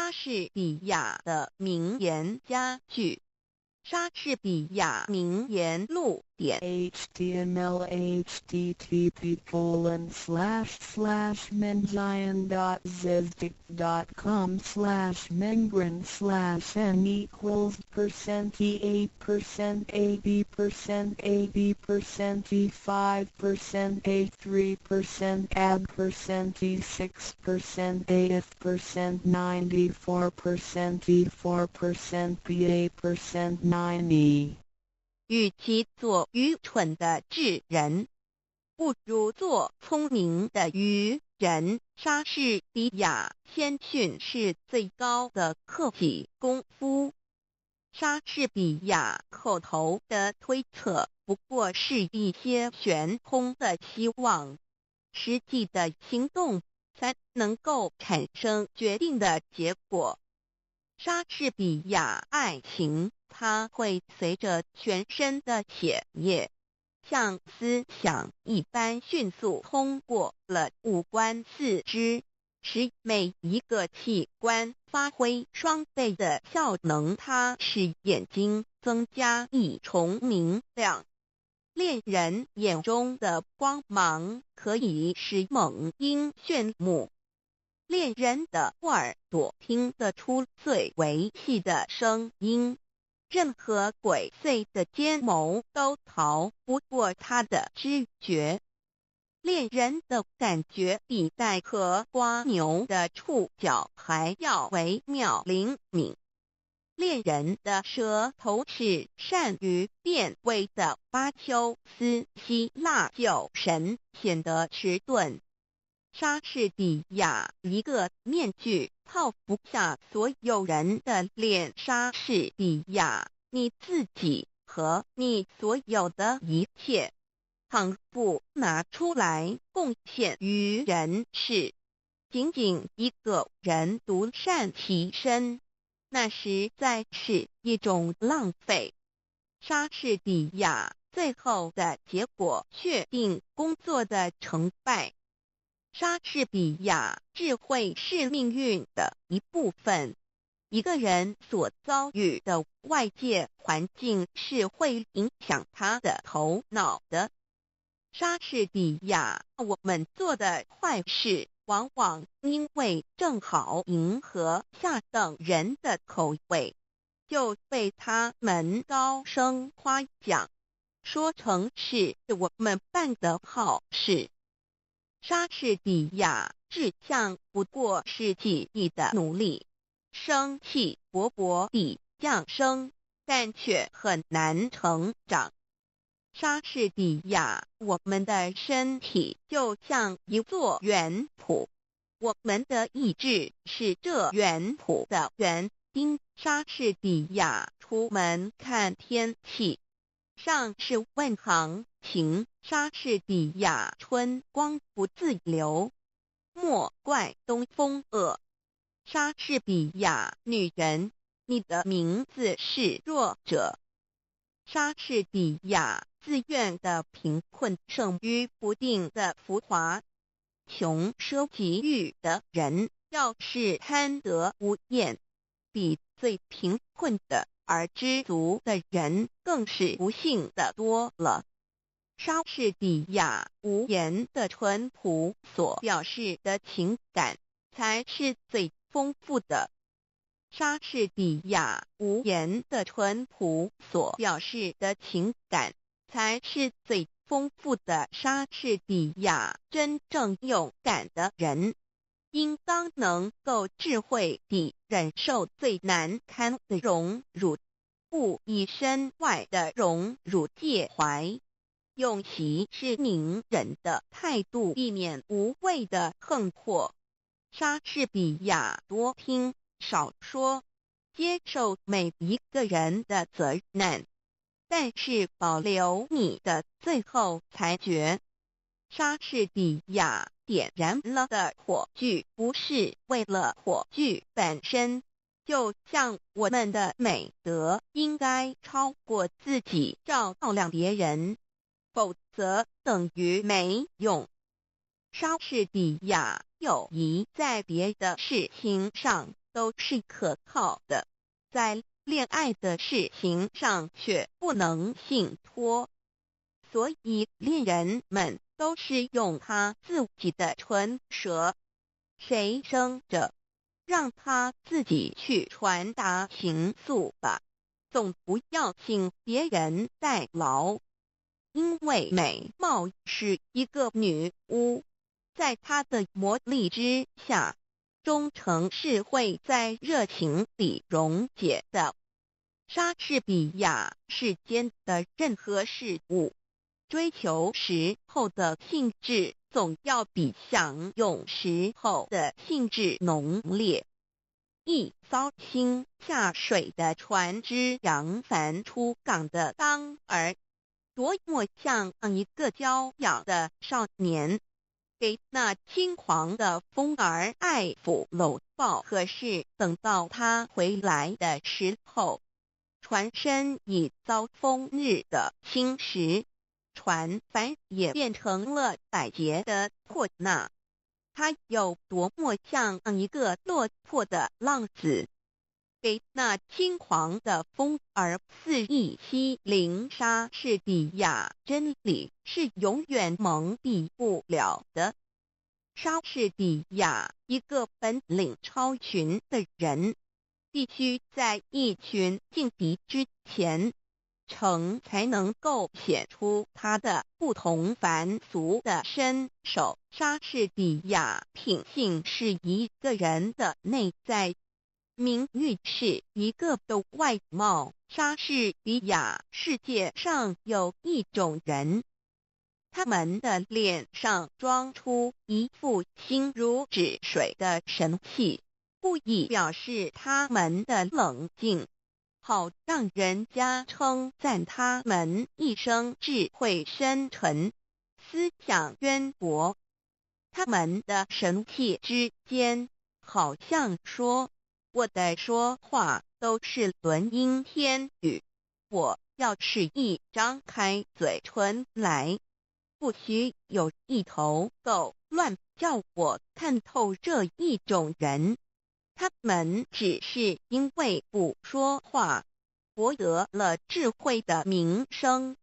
莎士比亚的名言佳句。莎士比亚名言录点 httml://menzion.zizdik.com/menzion/e+%与其做愚蠢的智人，不如做聪明的愚人。莎士比亚谦逊是最高的克己功夫。莎士比亚口头的推测不过是一些悬空的希望，实际的行动才能够产生决定的结果。莎士比亚爱情，它会随着全身的血液，像思想一般迅速通过了五官四肢，使每一个器官发挥双倍的效能。它使眼睛增加一重明亮，恋人眼中的光芒可以使猛鹰炫目，恋人的耳朵听得出最为细的声音，任何鬼祟的奸谋都逃不过他的知觉。恋人的感觉比带壳瓜牛的触角还要微妙灵敏，恋人的舌头是善于辨位的。巴丘斯希腊酒神显得迟钝。莎士比亚一个面具套不下所有人的脸。莎士比亚，你自己和你所有的一切，倘不拿出来贡献于人世，仅仅一个人独善其身，那实在是一种浪费。莎士比亚最后的结果确定工作的成败。莎士比亚智慧是命运的一部分。一个人所遭遇的外界环境是会影响他的头脑的。莎士比亚，我们做的坏事往往因为正好迎合下等人的口味，就被他们高声夸奖，说成是我们办的好事。莎士比亚志向不过是记忆的努力，生气勃勃地降生，但却很难成长。莎士比亚，我们的身体就像一座园圃，我们的意志是这园圃的园丁。莎士比亚出门看天气，上是问行情。莎士比亚春光不自流，莫怪东风恶。莎士比亚女人，你的名字是弱者。莎士比亚自愿的贫困胜于不定的浮华。穷奢极欲的人要是贪得无厌，比最贫困的而知足的人更是不幸的多了。莎士比亚无言的淳朴所表示的情感才是最丰富的。莎士比亚无言的淳朴所表示的情感才是最丰富的。莎士比亚真正勇敢的人，应当能够智慧地忍受最难堪的荣辱，不以身外的荣辱介怀。用其是宁人的态度，避免无谓的横祸。莎士比亚多听少说，接受每一个人的责难，但是保留你的最后裁决。莎士比亚点燃了的火炬不是为了火炬本身，就像我们的美德应该超过自己照亮别人，否则等于没用。莎士比亚友谊在别的事情上都是可靠的，在恋爱的事情上却不能信托。所以恋人们都是用他自己的唇舌，谁生着，让他自己去传达情愫吧，总不要请别人代劳。因为美貌是一个女巫，在她的魔力之下，忠诚是会在热情里溶解的。莎士比亚世间的任何事物，追求时候的兴致总要比享用时候的兴致浓烈。一艘新下水的船只扬帆出港的当儿，多么像一个骄傲的少年，给那轻狂的风儿爱抚搂抱。可是等到他回来的时候，船身已遭风日的侵蚀，船帆也变成了百结的破捺。他有多么像一个落魄的浪子，给那轻狂的风儿肆意欺凌。莎士比亚真理是永远蒙蔽不了的。莎士比亚一个本领超群的人，必须在一群劲敌之前，才能够显出他的不同凡俗的身手。莎士比亚品性是一个人的内在，名誉是一个的外貌。莎士比亚世界上有一种人，他们的脸上装出一副心如止水的神气，故意表示他们的冷静，好让人家称赞他们一生智慧深沉，思想渊博。他们的神气之间，好像说，我的说话都是轮音天语，我要是一张开嘴唇来，不许有一头狗乱叫我看透这一种人。他们只是因为不说话，博得了智慧的名声。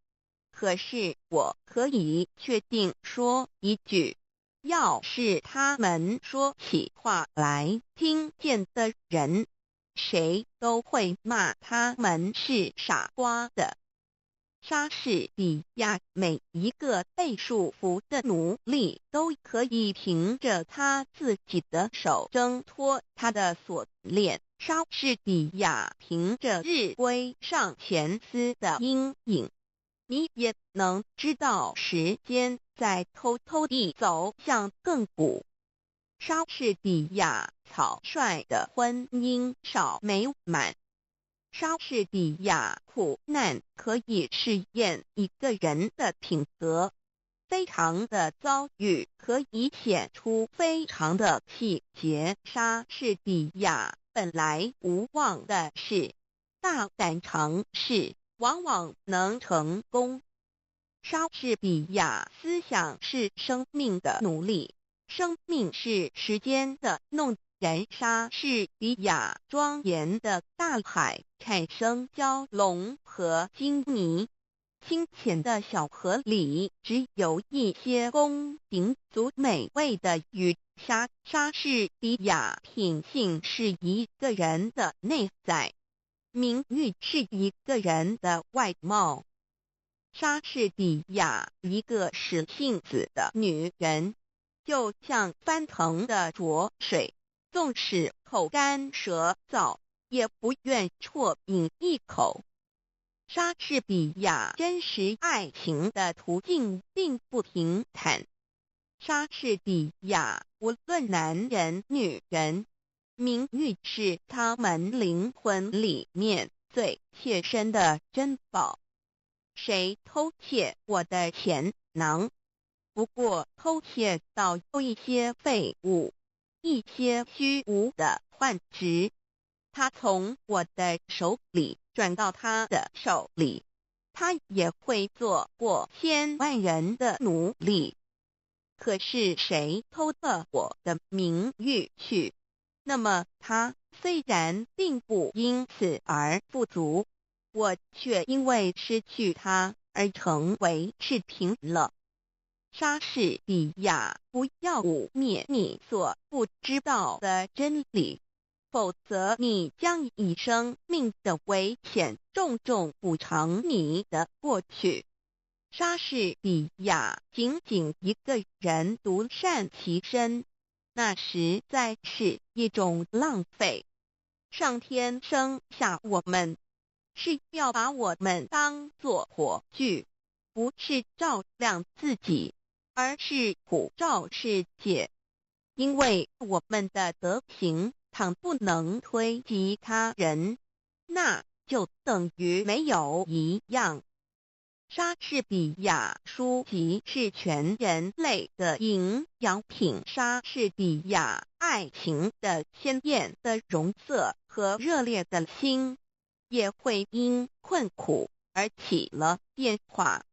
可是我可以确定说一句，要是他们说起话来，听见的人，谁都会骂他们是傻瓜的。莎士比亚每一个被束缚的奴隶都可以凭着他自己的手挣脱他的锁链。莎士比亚凭着日晷上前司的阴影，你也能知道时间在偷偷地走向亘古。莎士比亚草率的婚姻少美满。莎士比亚苦难可以试验一个人的品格，非常的遭遇可以显出非常的气节。莎士比亚本来无望的事，大胆尝试往往能成功。莎士比亚思想是生命的奴隶，生命是时间的弄人。莎士比亚庄严的大海产生蛟龙和鲸泥，清浅的小河里只有一些宫廷足美味的鱼。莎士比亚品性是一个人的内在，名誉是一个人的外貌。莎士比亚一个使性子的女人，就像翻腾的浊水，纵使口干舌燥，也不愿啜饮一口。莎士比亚真实爱情的途径并不平坦。莎士比亚无论男人女人，名誉是他们灵魂里面最切身的珍宝。谁偷窃我的钱囊？不过偷窃到有一些废物，一些虚无的幻值，他从我的手里转到他的手里，他也会做过千万人的奴隶。可是谁偷了我的名誉去，那么他虽然并不因此而富足，我却因为失去它而成为赤贫了。莎士比亚，不要污蔑你所不知道的真理，否则你将以生命的危险重重补偿你的过去。莎士比亚仅仅一个人独善其身，那实在是一种浪费。上天生下我们，是要把我们当作火炬，不是照亮自己，而是普照世界。因为我们的德行倘不能推及他人，那就等于没有一样。莎士比亚书籍是全人类的营养品，莎士比亚爱情的鲜艳的容色和热烈的心，也会因困苦而起了变化。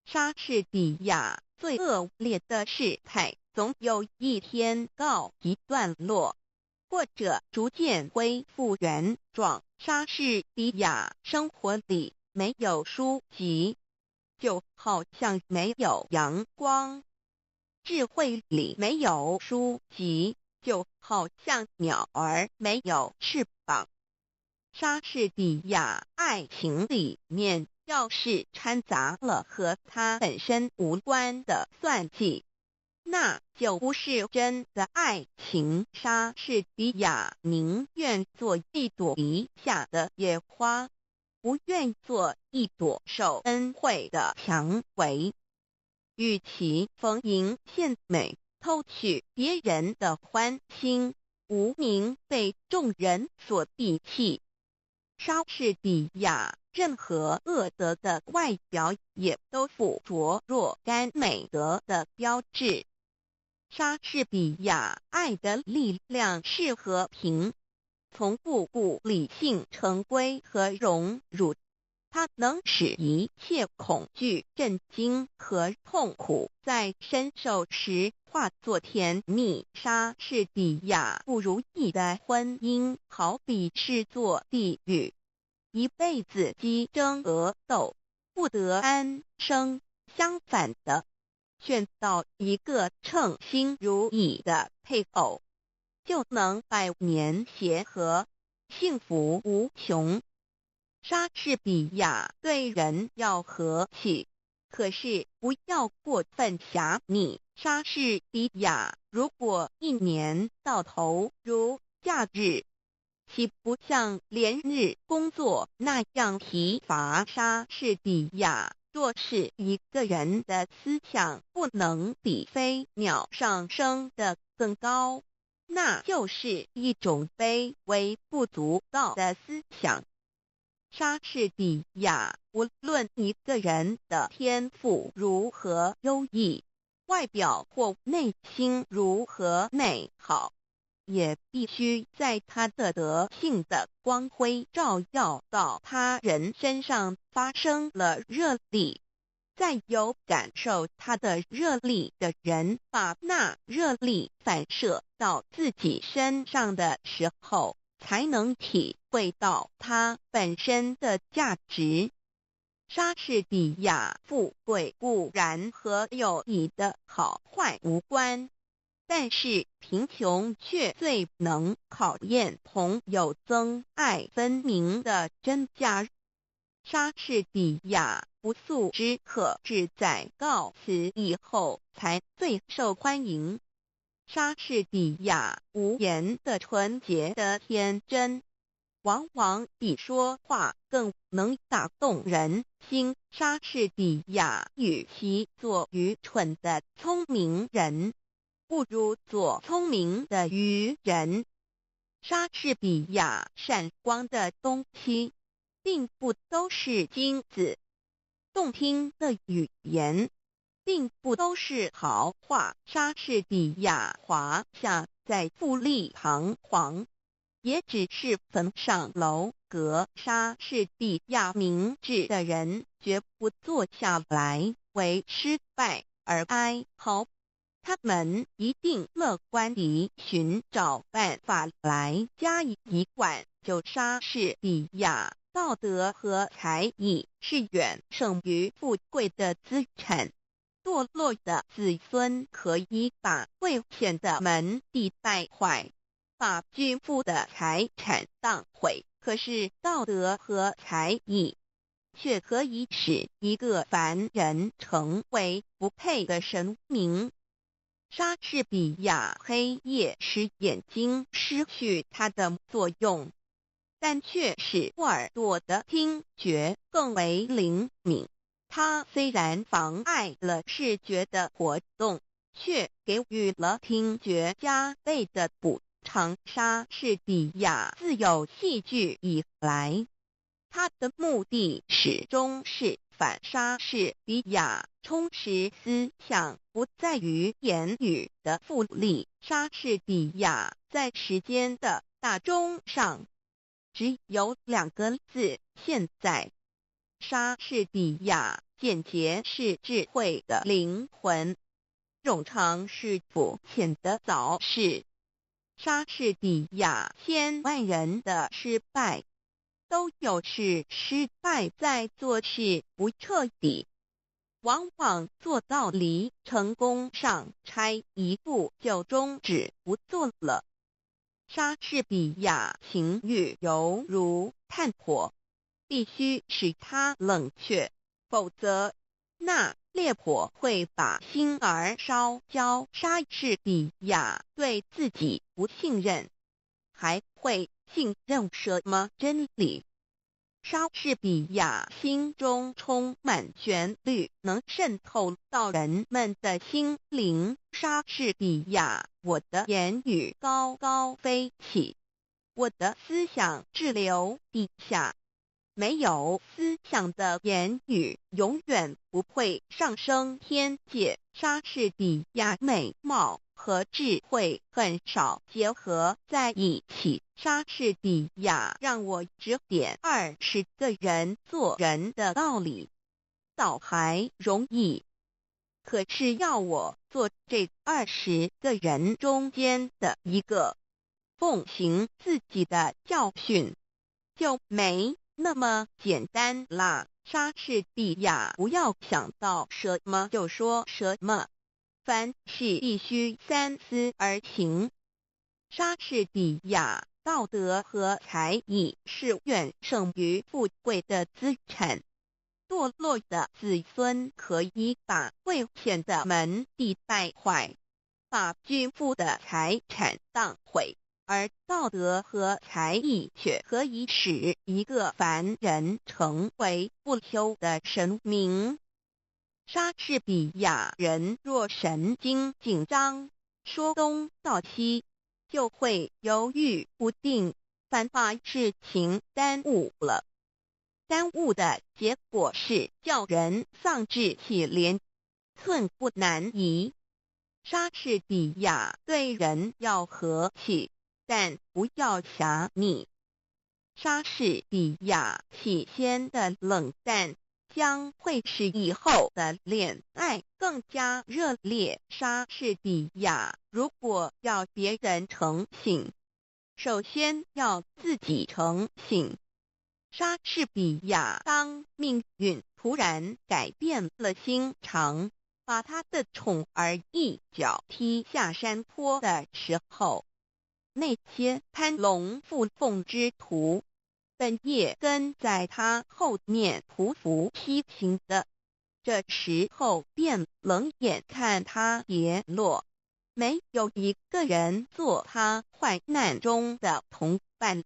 莎士比亚最恶劣的事态，总有一天告一段落，或者逐渐恢复原状。莎士比亚生活里没有书籍，就好像没有阳光；智慧里没有书籍，就好像鸟儿没有翅膀。莎士比亚爱情里面要是掺杂了和他本身无关的算计，那就不是真的爱情。莎士比亚宁愿做一朵篱下的野花，不愿做一朵受恩惠的蔷薇。与其逢迎献美，偷取别人的欢心，无名被众人所鄙弃，莎士比亚任何恶德的外表也都附着若干美德的标志。莎士比亚爱的力量是和平，从不顾理性成规和荣辱，它能使一切恐惧、震惊和痛苦在深受时化作甜蜜。莎士比亚不如意的婚姻好比是座地狱，一辈子鸡争鹅斗，不得安生。相反的，选到一个称心如意的配偶，就能百年协和，幸福无穷。莎士比亚对人要和气，可是不要过分狭隘。莎士比亚如果一年到头如假日，岂不像连日工作那样疲乏？莎士比亚若是一个人的思想不能比飞鸟上升得更高，那就是一种卑微不足道的思想。莎士比亚无论一个人的天赋如何优异，外表或内心如何美好，也必须在他的德性的光辉照耀到他人身上发生了热力，再有感受他的热力的人把那热力反射到自己身上的时候，才能体会到它本身的价值。莎士比亚富贵固然和友谊的好坏无关，但是贫穷却最能考验朋友憎爱分明的真假。莎士比亚不速之客是在告辞以后才最受欢迎。莎士比亚无言的纯洁的天真，往往比说话更能打动人心。莎士比亚与其做愚蠢的聪明人，不如做聪明的愚人。莎士比亚闪光的东西，并不都是金子，动听的语言并不都是豪话。莎士比亚华夏在富丽堂皇，也只是坟上楼阁。莎士比亚明智的人绝不坐下来为失败而哀嚎，他们一定乐观地寻找办法来加以一管就莎士比亚。道德和才艺是远胜于富贵的资产。堕落的子孙可以把贵钱的门第败坏，把巨富的财产荡毁，可是道德和才艺却可以使一个凡人成为不配的神明。莎士比亚黑夜使眼睛失去它的作用，但却使耳朵的听觉更为灵敏。它虽然妨碍了视觉的活动，却给予了听觉加倍的补偿。莎士比亚自有戏剧以来，他的目的始终是反莎士比亚充实思想，不在于言语的复利。莎士比亚在时间的大钟上只有2个字：现在。莎士比亚简洁是智慧的灵魂，冗长是肤浅的早逝。莎士比亚千万人的失败，都有是失败在做事不彻底，往往做到离成功上差一步就终止不做了。莎士比亚情欲犹如炭火，必须使它冷却，否则那烈火会把心儿烧焦。莎士比亚对自己不信任，还会信任什么真理？莎士比亚心中充满旋律，能渗透到人们的心灵。莎士比亚，我的言语高高飞起，我的思想滞留地下。没有思想的言语永远不会上升天界。莎士比亚美貌和智慧很少结合在一起。莎士比亚让我指点20个人做人的道理，倒还容易。可是要我做这20个人中间的一个，奉行自己的教训，就没那么简单啦。莎士比亚不要想到什么就说什么，凡事必须三思而行。莎士比亚道德和才艺是远胜于富贵的资产。堕落的子孙可以把贵钱的门第败坏，把巨富的财产荡毁，而道德和才艺却可以使一个凡人成为不朽的神明。莎士比亚人若神经紧张，说东道西，就会犹豫不定，反把事情耽误了。耽误的结果是叫人丧志气连，寸步难移。莎士比亚对人要和气，但不要狭密。莎士比亚起先的冷淡，将会使以后的恋爱更加热烈。莎士比亚如果要别人诚信，首先要自己诚信。莎士比亚当命运突然改变了心肠，把他的宠儿一脚踢下山坡的时候，那些攀龙附凤之徒本也跟在他后面匍匐批评的，这时候便冷眼看他跌落，没有一个人做他患难中的同伴。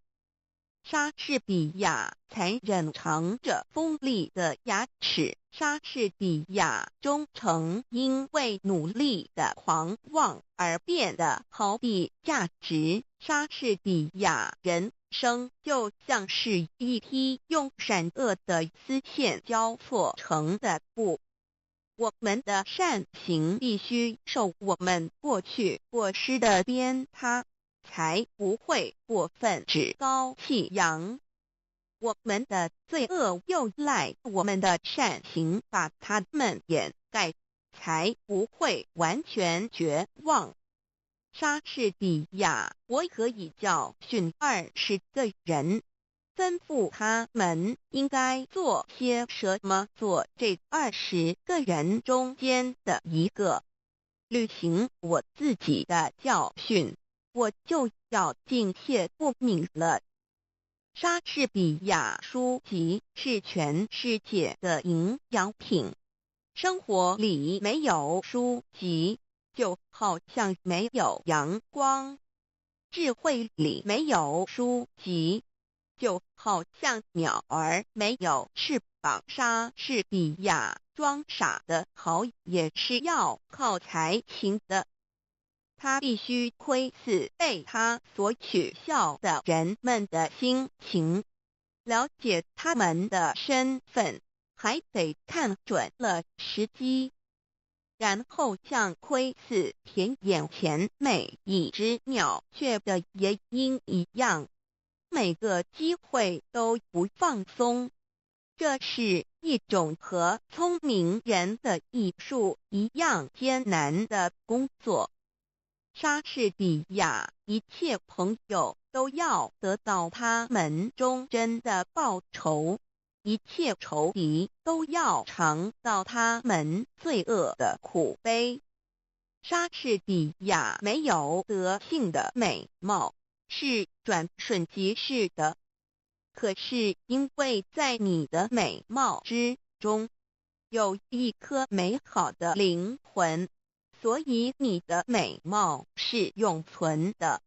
莎士比亚残忍藏着锋利的牙齿，莎士比亚忠诚因为努力的狂妄而变得毫无价值。莎士比亚人生就像是一匹用闪恶的丝线交错成的布，我们的善行必须受我们过去过失的鞭挞，才不会过分趾高气扬。我们的罪恶又赖我们的善行把它们掩盖，才不会完全绝望。莎士比亚，我可以教训20个人，吩咐他们应该做些什么，做这20个人中间的一个。履行我自己的教训，我就要敬谢不敏了。莎士比亚书籍是全世界的营养品，生活里没有书籍，就好像没有阳光；智慧里没有书籍，就好像鸟儿没有翅膀。莎士比亚装傻的好也是要靠才情的。他必须窥视被他所取笑的人们的心情，了解他们的身份，还得看准了时机，然后像窥视田眼前每一只鸟雀的夜莺一样，每个机会都不放松。这是一种和聪明人的艺术一样艰难的工作。莎士比亚一切朋友都要得到他们忠贞的报酬，一切仇敌都要尝到他们罪恶的苦悲。莎士比亚没有德性的美貌，是转瞬即逝的。可是因为在你的美貌之中，有一颗美好的灵魂，所以你的美貌是永存的。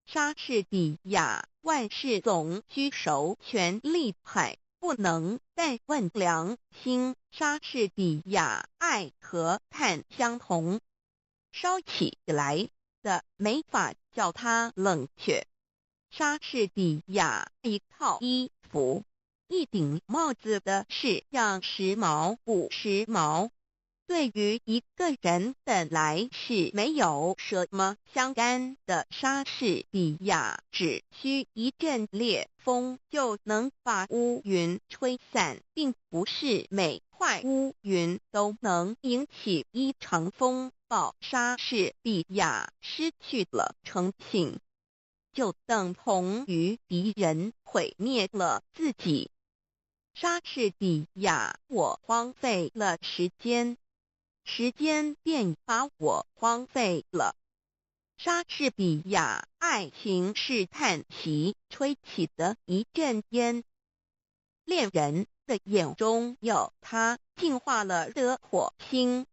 莎士比亚万事总居首权力派，不能但问良心。莎士比亚爱和看相同，烧起来的没法叫它冷却。莎士比亚一套衣服、一顶帽子的式样时髦不时髦，对于一个人本来是没有什么相干的。莎士比亚只需一阵烈风就能把乌云吹散，并不是每块乌云都能引起一场风暴。莎士比亚失去了诚信，就等同于敌人毁灭了自己。莎士比亚，我荒废了时间，时间便把我荒废了。莎士比亚，爱情是叹息吹起的一阵烟，恋人的眼中有他净化了的火星，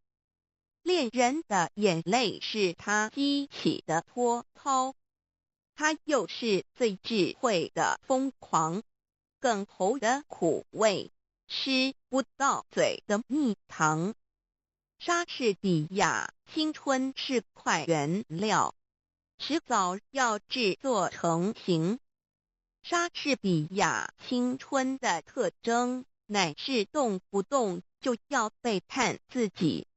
恋人的眼泪是他激起的波涛。他又是最智慧的疯狂，梗喉的苦味，吃不到嘴的蜜糖。莎士比亚，青春是块原料，迟早要制作成型。莎士比亚，青春的特征乃是动不动就要背叛自己，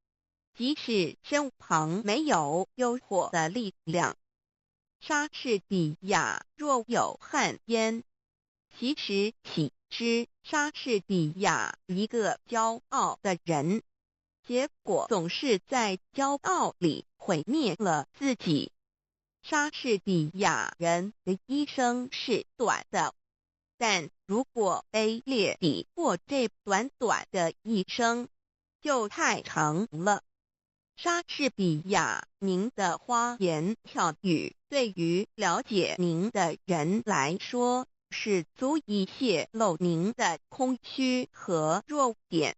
即使身旁没有诱惑的力量。莎士比亚，若有旱烟，其实岂知莎士比亚，一个骄傲的人，结果总是在骄傲里毁灭了自己。莎士比亚人的一生是短的，但如果卑劣地过这短短的一生，就太长了。莎士比亚，您的花言巧语对于了解您的人来说，是足以泄露您的空虚和弱点。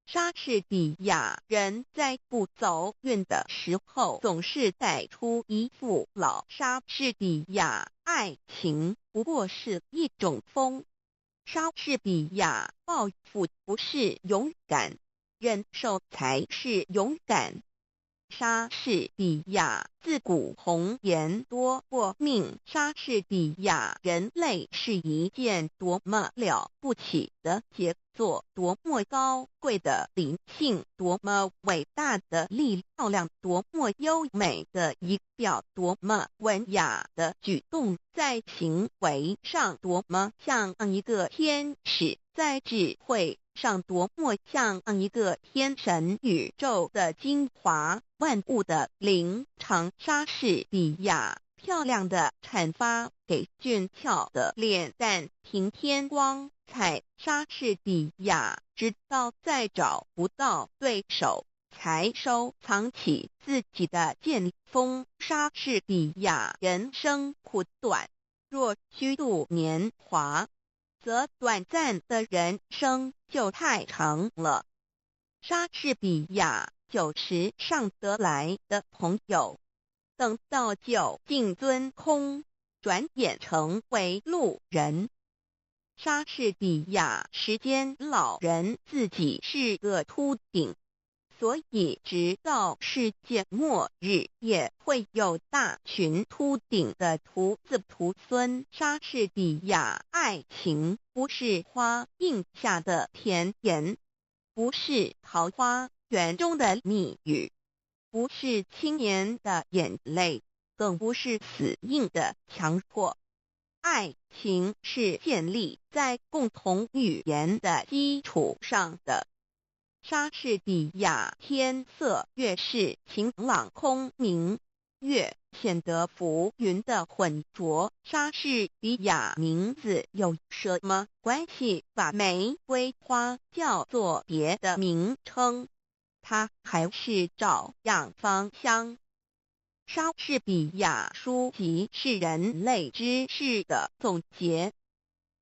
莎士比亚人在不走运的时候，总是带出一副老。莎士比亚，爱情不过是一种风。莎士比亚，报复不是勇敢，忍受才是勇敢。莎士比亚，自古红颜多过命。莎士比亚，人类是一件多么了不起的杰作，多么高贵的灵性，多么伟大的力量，多么优美的仪表，多么文雅的举动，在行为上多么像一个天使，在智慧上多么像一个天神宇宙的精华，万物的灵长。莎士比亚漂亮的阐发给俊俏的脸蛋平添光彩。莎士比亚直到再找不到对手，才收藏起自己的剑锋。莎士比亚人生苦短，若虚度年华，则短暂的人生就太长了。莎士比亚90上得来的朋友，等到酒尽樽空，转眼成为路人。莎士比亚时间老人自己是个秃顶，所以直到世界末日也会有大群秃顶的徒子徒孙。莎士比亚爱情不是花映下的甜言，不是桃花源中的蜜语，不是青年的眼泪，更不是死硬的强迫。爱情是建立在共同语言的基础上的。莎士比亚天色越是晴朗空明，越显得浮云的浑浊。莎士比亚名字有什么关系把玫瑰花叫做别的名称？它还是照样芳香。莎士比亚书籍是人类知识的总结。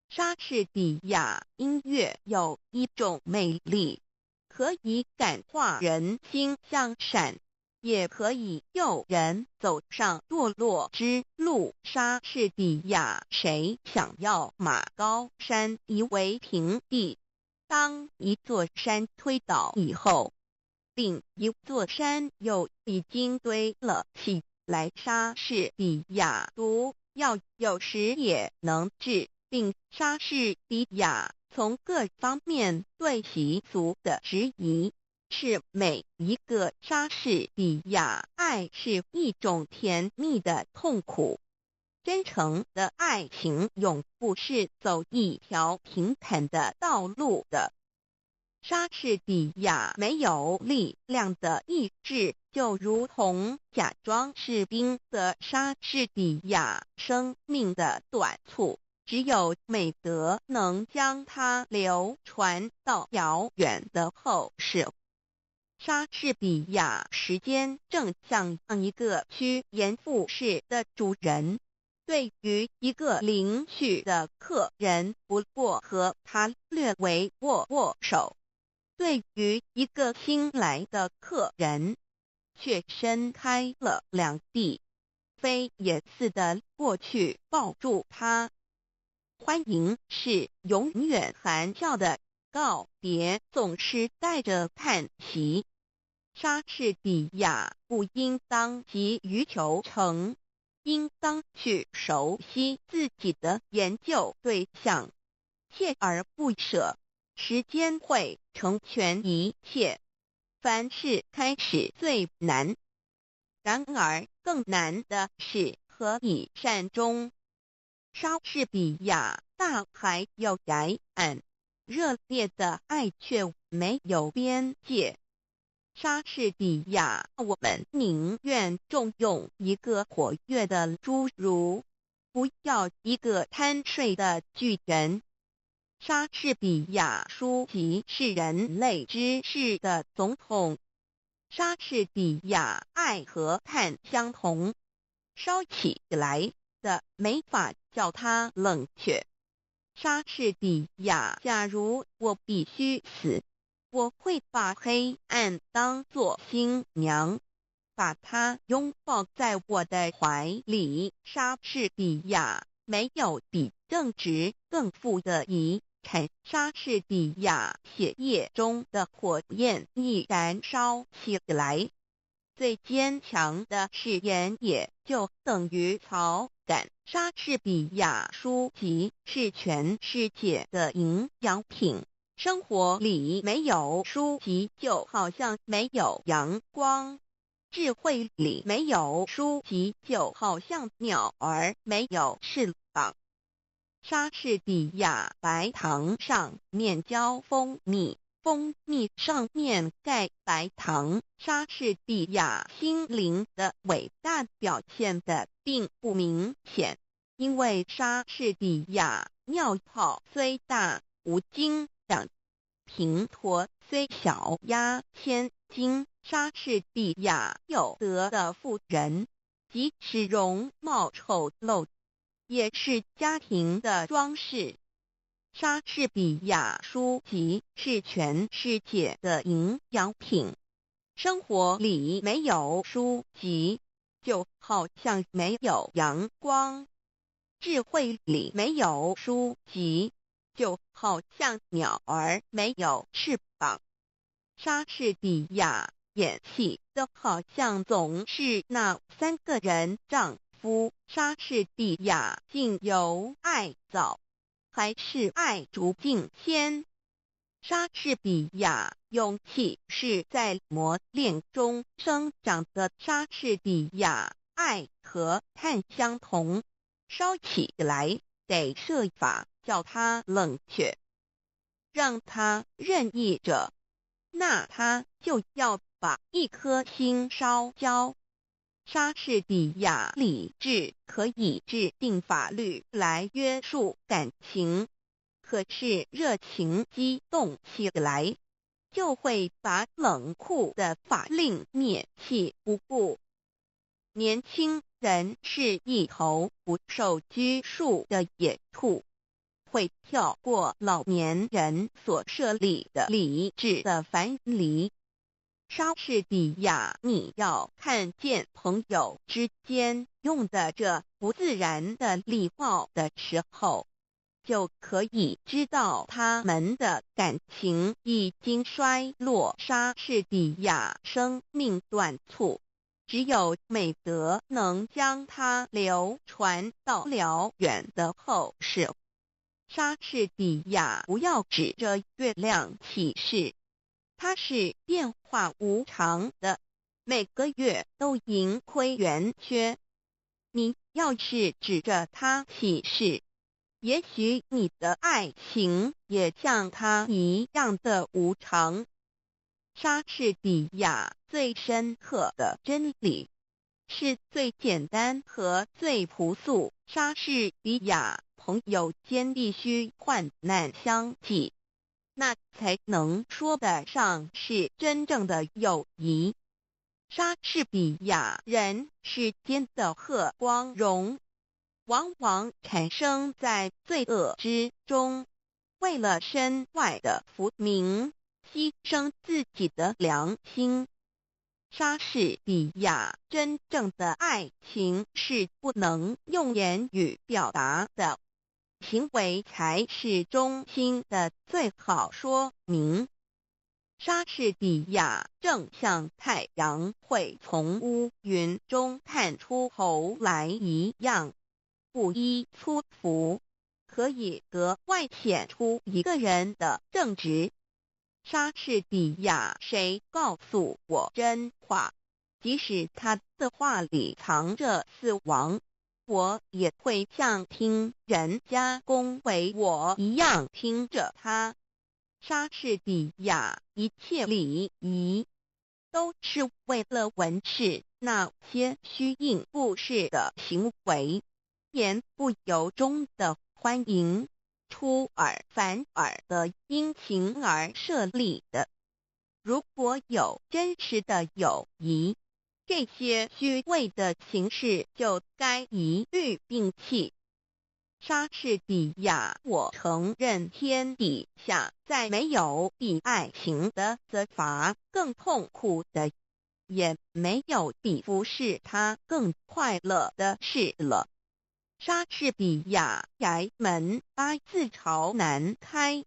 莎士比亚音乐有一种魅力，可以感化人心向善，也可以诱人走上堕落之路。莎士比亚谁想要马高山夷为平地？当一座山推倒以后，另一座山又已经堆了起来。莎士比亚毒药有时也能治病。莎士比亚从各方面对习俗的质疑，是每一个莎士比亚爱是一种甜蜜的痛苦。真诚的爱情永不是走一条平坦的道路的。莎士比亚没有力量的意志，就如同假装士兵的莎士比亚生命的短促，只有美德能将它流传到遥远的后世。莎士比亚时间正像一个趋炎附势的主人，对于一个邻去的客人不过和他略微握握手，对于一个新来的客人却伸开了两臂，飞也似的过去抱住他。欢迎是永远含笑的，告别总是带着叹息。莎士比亚不应当急于求成，应当去熟悉自己的研究对象，锲而不舍。时间会成全一切，凡事开始最难，然而更难的是何以善终。莎士比亚大海有崖岸，热烈的爱却没有边界。莎士比亚，我们宁愿重用一个活跃的侏儒，不要一个贪睡的巨人。莎士比亚书籍是人类知识的总统。莎士比亚爱和叹相同，烧起来的没法叫它冷却。莎士比亚，假如我必须死，我会把黑暗当作新娘，把它拥抱在我的怀里。莎士比亚没有比正直更富的遗产。莎士比亚血液中的火焰已燃烧起来，最坚强的誓言也就等于草杆。莎士比亚书籍是全世界的营养品。生活里没有书籍，就好像没有阳光；智慧里没有书籍，就好像鸟儿没有翅膀。莎士比亚白糖上面浇蜂蜜，蜂蜜上面盖白糖。莎士比亚心灵的伟大表现的并不明显，因为莎士比亚尿泡虽大无精长，平驼虽小压千斤。莎士比亚有德的妇人，即使容貌丑陋，也是家庭的装饰。莎士比亚书籍是全世界的营养品。生活里没有书籍，就好像没有阳光；智慧里没有书籍，就好像鸟儿没有翅膀。莎士比亚演戏的好像总是那3个人丈夫。莎士比亚竟由爱早，还是爱逐进先？莎士比亚勇气是在磨练中生长的。莎士比亚爱和碳相同，烧起来得设法叫它冷却，让它任意着，那他就要把一颗心烧焦。莎士比亚理智可以制定法律来约束感情，可是热情激动起来，就会把冷酷的法令灭弃不顾。年轻人是一头不受拘束的野兔，会跳过老年人所设立的理智的樊篱。莎士比亚，你要看见朋友之间用的这不自然的礼貌的时候，就可以知道他们的感情已经衰落。莎士比亚生命短促，只有美德能将它流传到辽远的后世。莎士比亚不要指着月亮起誓，它是变化无常的，每个月都盈亏圆缺。你要是指着它起誓，也许你的爱情也像它一样的无常。莎士比亚最深刻的真理是最简单和最朴素。莎士比亚朋友间必须患难相济，那才能说得上是真正的友谊。莎士比亚人世间的贺光荣，往往产生在罪恶之中，为了身外的浮名，牺牲自己的良心。莎士比亚真正的爱情是不能用言语表达的，行为才是衷心的最好说明。莎士比亚正像太阳会从乌云中探出头来一样，不依粗俗，可以格外显出一个人的正直。莎士比亚谁告诉我真话，即使他的话里藏着死亡，我也会像听人家恭维我一样听着他。莎士比亚一切礼仪都是为了维持那些虚应故事的行为，言不由衷的欢迎，出尔反尔的殷勤而设立的。如果有真实的友谊，这些虚伪的形式就该一律摒弃。莎士比亚，我承认天底下再没有比爱情的责罚更痛苦的，也没有比服侍他更快乐的事了。莎士比亚衙门8字朝南开，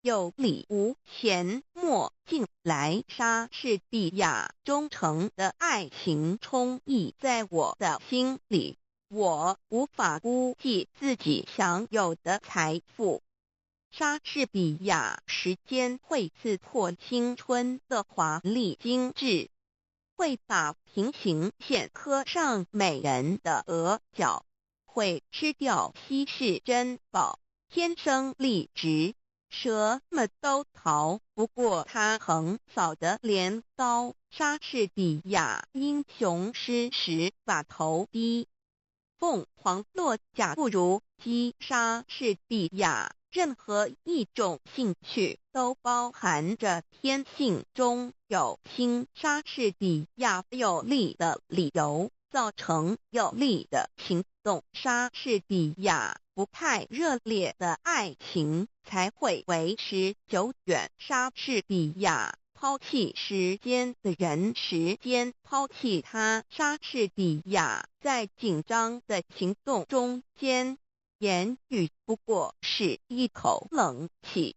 有理无钱莫进来。莎士比亚忠诚的爱情充溢在我的心里，我无法估计自己享有的财富。莎士比亚时间会刺破青春的华丽精致，会把平行线刻上美人的额角，会吃掉稀世珍宝，天生丽质，什么都逃不过他横扫的镰刀。莎士比亚英雄诗时把头低，凤凰落架不如鸡。莎士比亚任何一种兴趣都包含着天性中有情。莎士比亚有力的理由造成有力的行动。莎士比亚不太热烈的爱情才会维持久远。莎士比亚抛弃时间的人，时间抛弃他。莎士比亚在紧张的行动中间，言语不过是一口冷气。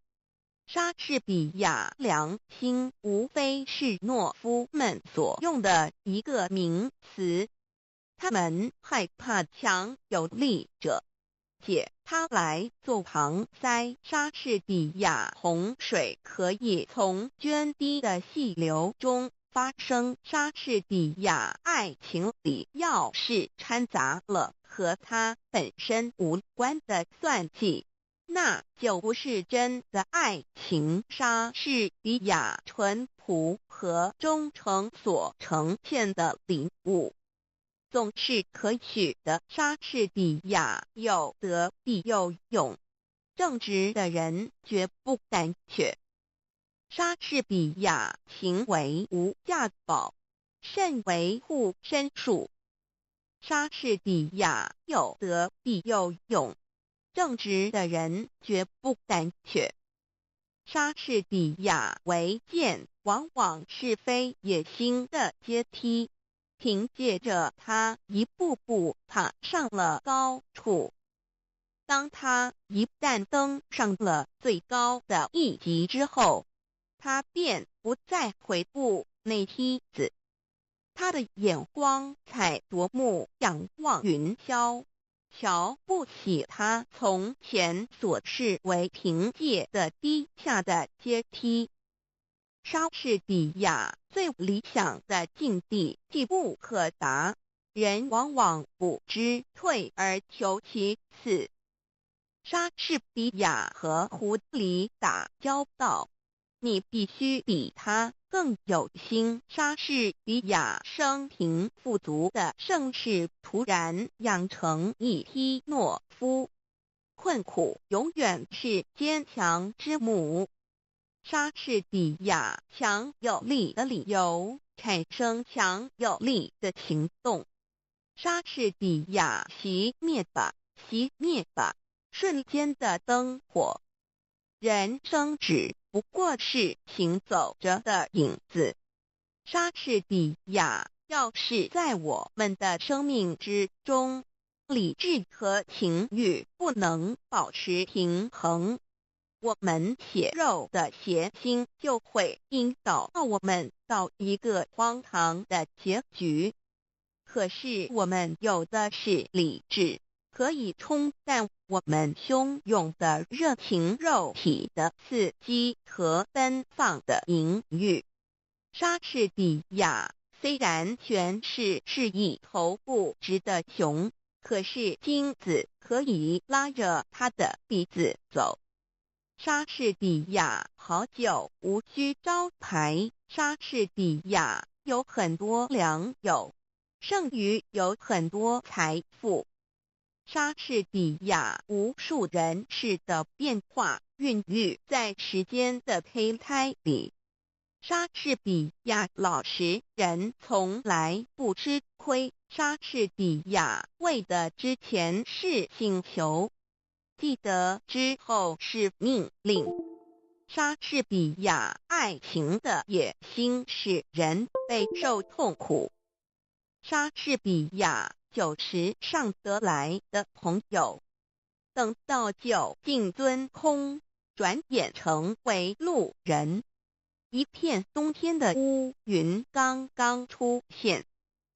莎士比亚良心无非是懦夫们所用的一个名词，他们害怕强有力者借它来做搪塞。莎士比亚洪水可以从涓滴的细流中发生。莎士比亚爱情里要是掺杂了和他本身无关的算计，那就不是真的爱情。莎士比亚淳朴和忠诚所呈现的领悟总是可取的。莎士比亚有德必有勇，正直的人绝不胆怯。莎士比亚行为无价宝，甚为护身术。莎士比亚有德必有勇，正直的人绝不胆怯。莎士比亚为剑往往是非野心的阶梯，凭借着他一步步爬上了高处。当他一旦登上了最高的一级之后，他便不再回顾那梯子，他的眼光才夺目仰望云霄，瞧不起他从前所视为凭借的低下的阶梯。莎士比亚最理想的境地既不可达，人往往不知退而求其次。莎士比亚和狐狸打交道，你必须比他更有心。莎士比亚生平富足的盛世突然养成一批懦夫，困苦永远是坚强之母。莎士比亚强有力的理由产生强有力的行动。莎士比亚熄灭吧，熄灭吧，瞬间的灯火。人生只不过是行走着的影子。莎士比亚要是在我们的生命之中，理智和情欲不能保持平衡，我们血肉的邪心就会引导我们到一个荒唐的结局。可是我们有的是理智，可以冲淡我们汹涌的热情肉体的刺激和奔放的淫欲。莎士比亚虽然全是一头不直的熊，可是金子可以拉着他的鼻子走。莎士比亚好酒无需招牌。莎士比亚有很多良友，胜于有很多财富。莎士比亚无数人世的变化孕育在时间的胚胎里。莎士比亚老实人从来不吃亏。莎士比亚为的之前是请求，记得之后是命令。莎士比亚爱情的野心使人备受痛苦。莎士比亚酒池上得来的朋友，等到酒尽樽空，转眼成为路人。一片冬天的乌云刚刚出现，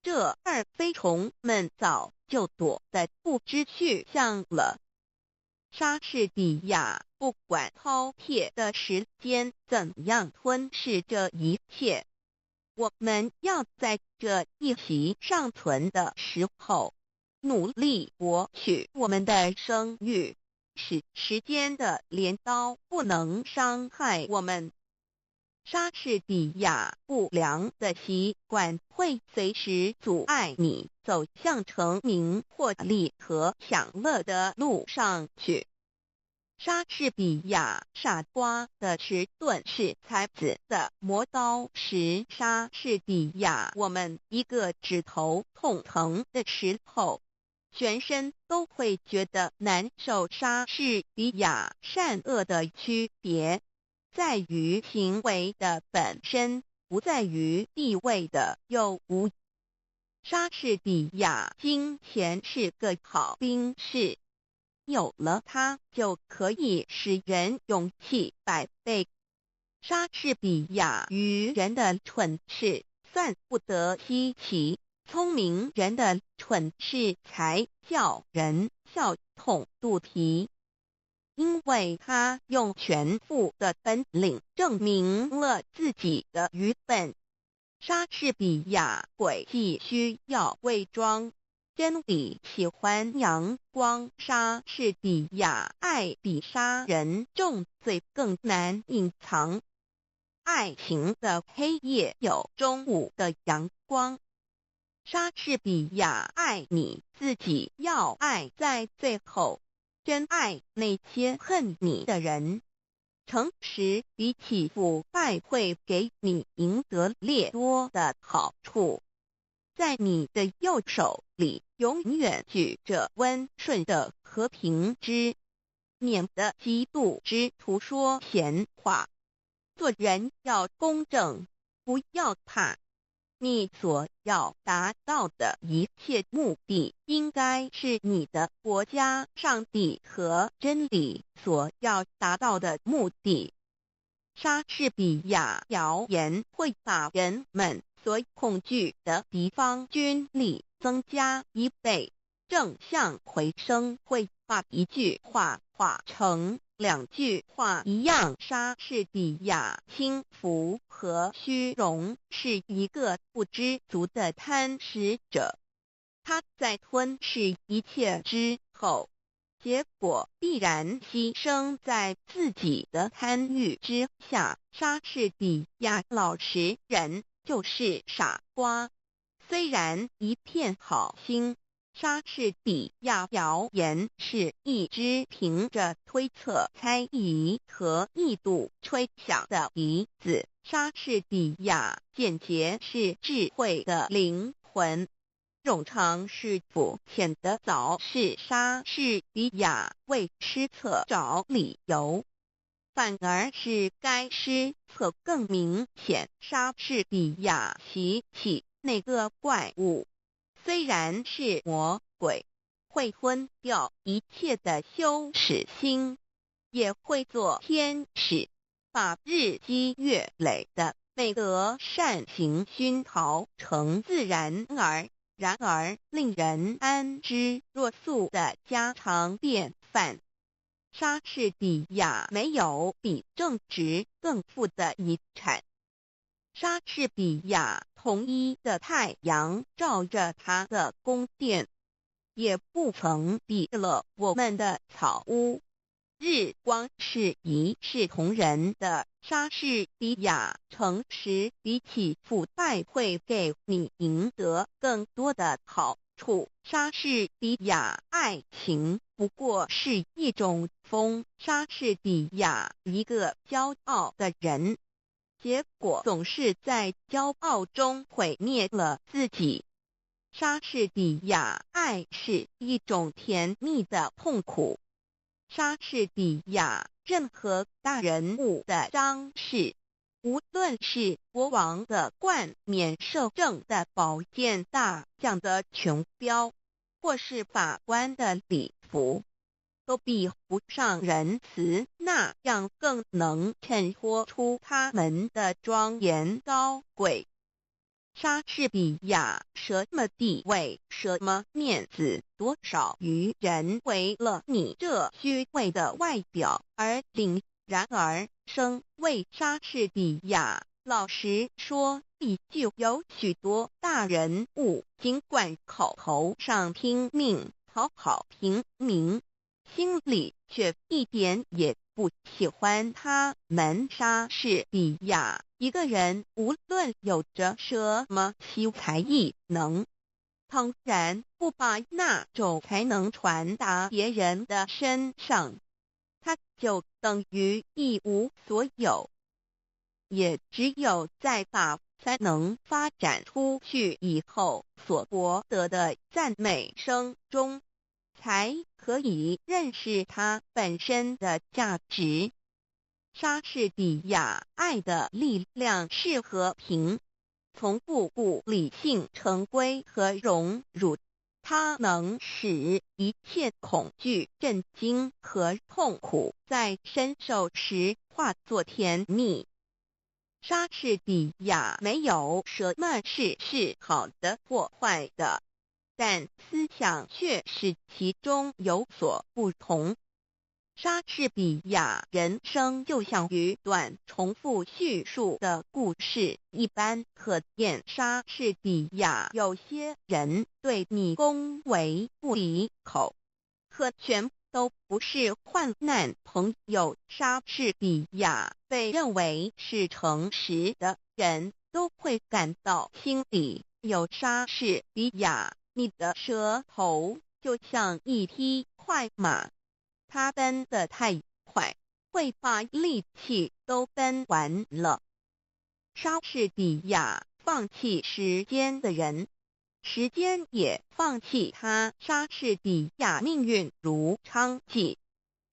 这二飞虫们早就躲得不知去向了。莎士比亚不管饕餮的时间怎样吞噬这一切，我们要在这一息尚存的时候，努力博取我们的声誉，使时间的镰刀不能伤害我们。莎士比亚不良的习惯会随时阻碍你走向成名、获利和享乐的路上去。莎士比亚傻瓜的迟钝是才子的磨刀石。莎士比亚我们一个指头痛疼的时候，全身都会觉得难受。莎士比亚善恶的区别在于行为的本身，不在于地位的有无。莎士比亚金钱是个好兵士，有了它就可以使人勇气百倍。莎士比亚愚人的蠢事算不得稀奇，聪明人的蠢事才叫人笑痛肚皮。因为他用全部的本领证明了自己的愚笨。莎士比亚诡计需要伪装，真理喜欢阳光。莎士比亚爱比杀人重罪更难隐藏。爱情的黑夜有中午的阳光。莎士比亚爱你自己要爱在最后，真爱那些恨你的人。诚实比起腐败会给你赢得略多的好处。在你的右手里永远举着温顺的和平之，免得嫉妒之徒说闲话。做人要公正，不要怕。你所要达到的一切目的，应该是你的国家、上帝和真理所要达到的目的。莎士比亚谣言会把人们所恐惧的敌方军力增加1倍，正向回声会把一句话化成2句话一样。莎士比亚轻浮和虚荣是一个不知足的贪食者，他在吞噬一切之后，结果必然牺牲在自己的贪欲之下。莎士比亚老实人就是傻瓜，虽然一片好心。莎士比亚谣言是一只凭着推测、猜疑和臆度吹响的笛子。莎士比亚简洁是智慧的灵魂。冗长是肤浅的早是莎士比亚为失策找理由，反而是该失策更明显。莎士比亚习气那个怪物，虽然是魔鬼，会吞掉一切的羞耻心，也会做天使，把日积月累的美德善行熏陶成自然而令人安之若素的家常便饭。莎士比亚没有比正直更富的遗产。莎士比亚统一的太阳照着他的宫殿，也不曾比了我们的草屋。日光是一视同仁的。莎士比亚诚实比起腐败会给你赢得更多的好处。莎士比亚爱情不过是一种风。莎士比亚一个骄傲的人，结果总是在骄傲中毁灭了自己。莎士比亚爱是一种甜蜜的痛苦。莎士比亚任何大人物的张氏，无论是国王的冠冕摄政的宝剑大将的琼标，或是法官的礼服，都比不上仁慈那样更能衬托出他们的庄严高贵。莎士比亚什么地位、什么面子，多少愚人为了你这虚伪的外表而凛然而生。为莎士比亚，老实说，里就有许多大人物，尽管口头上拼命讨好平民，心里却一点也不喜欢他们。莎士比亚一个人无论有着什么奇才异能，当然不把那种才能传达别人的身上，他就等于一无所有。也只有在把才能发展出去以后所博得的赞美声中，才可以认识它本身的价值。莎士比亚爱的力量是和平，从不顾理性成规和荣辱，它能使一切恐惧、震惊和痛苦在深受时化作甜蜜。莎士比亚没有什么事是好的或坏的，但思想却是其中有所不同。莎士比亚人生就像一段重复叙述的故事一般可见。莎士比亚有些人对你恭维不已口，可全都不是患难朋友。莎士比亚被认为是诚实的人都会感到心里有莎士比亚。你的舌头就像一匹快马，它奔得太快，会把力气都奔完了。莎士比亚放弃时间的人，时间也放弃他。莎士比亚命运如娼妓，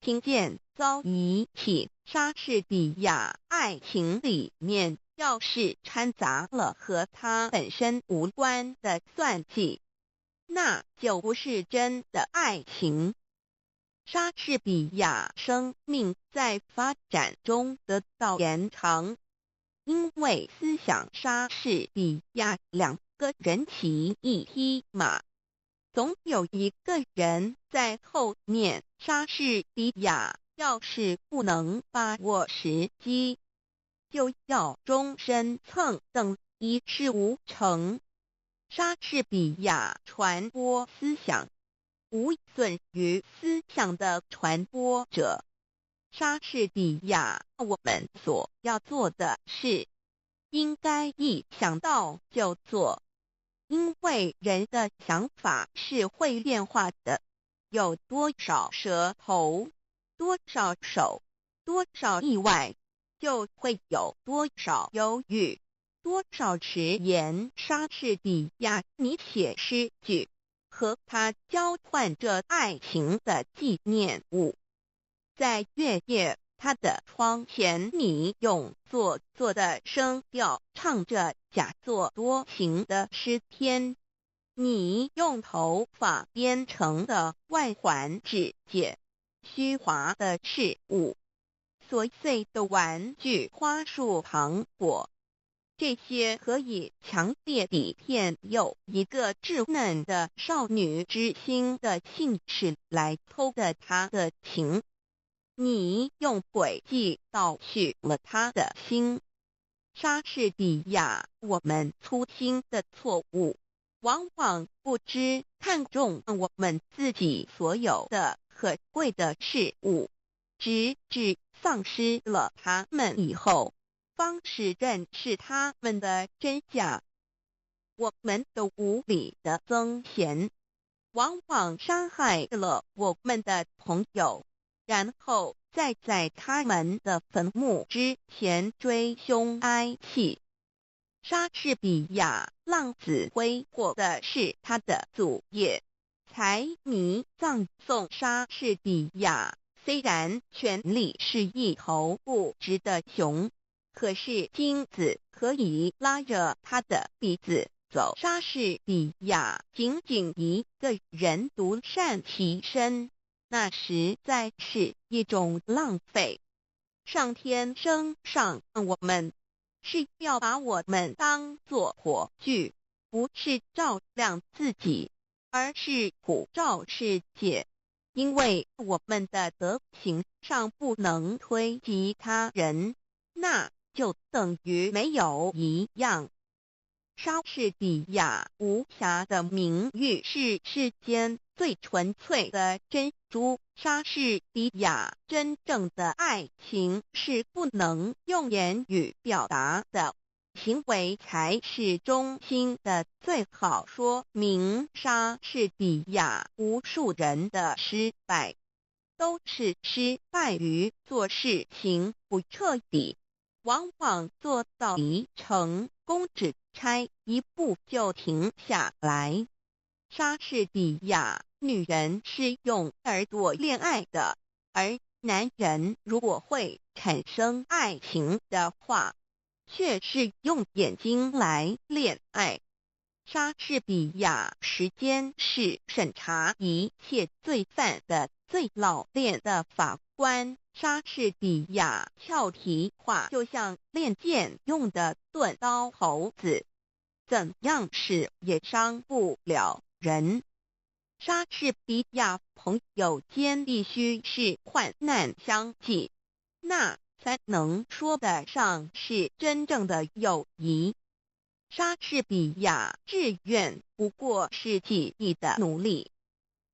听见遭遗弃。莎士比亚爱情里面要是掺杂了和他本身无关的算计，那就不是真的爱情。莎士比亚生命在发展中得到延长，因为思想莎士比亚两个人骑一匹马，总有一个人在后面。莎士比亚要是不能把握时机，就要终身蹭蹬，一事无成。莎士比亚传播思想，无损于思想的传播者。莎士比亚，我们所要做的是，应该一想到就做，因为人的想法是会变化的。有多少舌头，多少手，多少意外，就会有多少忧郁，多少迟延。莎士比亚你写诗句，和他交换着爱情的纪念物。在月夜他的窗前，你用做作的声调唱着假作多情的诗篇，你用头发编成的外环指解虚华的事物，琐碎的玩具、花束、糖果，这些可以强烈地骗诱一个稚嫩的少女之心的兴致来偷得她的情。你用诡计盗取了他的心。莎士比亚，我们粗心的错误，往往不知看重我们自己所有的可贵的事物，直至丧失了它们以后，方是认识它们的真假。我们的无理的增贤，往往伤害了我们的朋友，然后再在他们的坟墓之前追凶哀泣。莎士比亚浪子挥霍的是他的祖业，财迷葬送莎士比亚。虽然权力是一头不直的熊，可是金子可以拉着他的鼻子走。莎士比亚仅仅一个人独善其身，那实在是一种浪费。上天生上我们，是要把我们当作火炬，不是照亮自己，而是普照世界。因为我们的德行上不能推及他人，那就等于没有一样。莎士比亚无瑕的名誉是世间最纯粹的珍珠。莎士比亚真正的爱情是不能用言语表达的，行为才是中心的最好说明。莎士比亚无数人的失败，都是失败于做事情不彻底，往往做到离成功只差一步就停下来。莎士比亚女人是用耳朵恋爱的，而男人如果会产生爱情的话，却是用眼睛来恋爱。莎士比亚时间是审查一切罪犯的最老练的法官。莎士比亚俏皮话就像练剑用的钝刀猴子，怎样使也伤不了人。莎士比亚朋友间必须是患难相济，那才能说得上是真正的友谊。莎士比亚志愿不过是记忆的努力，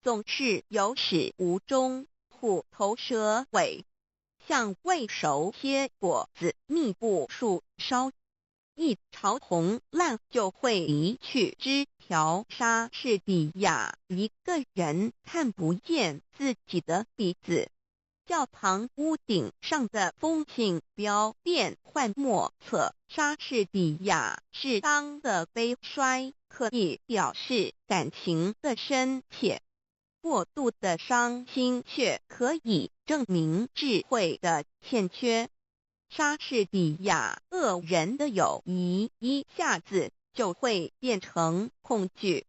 总是有始无终，虎头蛇尾，像未熟切果子密布树梢，一朝红烂就会离去枝条。莎士比亚一个人看不见自己的鼻子，教堂屋顶上的风景标变幻莫测。莎士比亚适当的悲衰可以表示感情的深切，过度的伤心却可以证明智慧的欠缺。莎士比亚恶人的友谊一下子就会变成恐惧，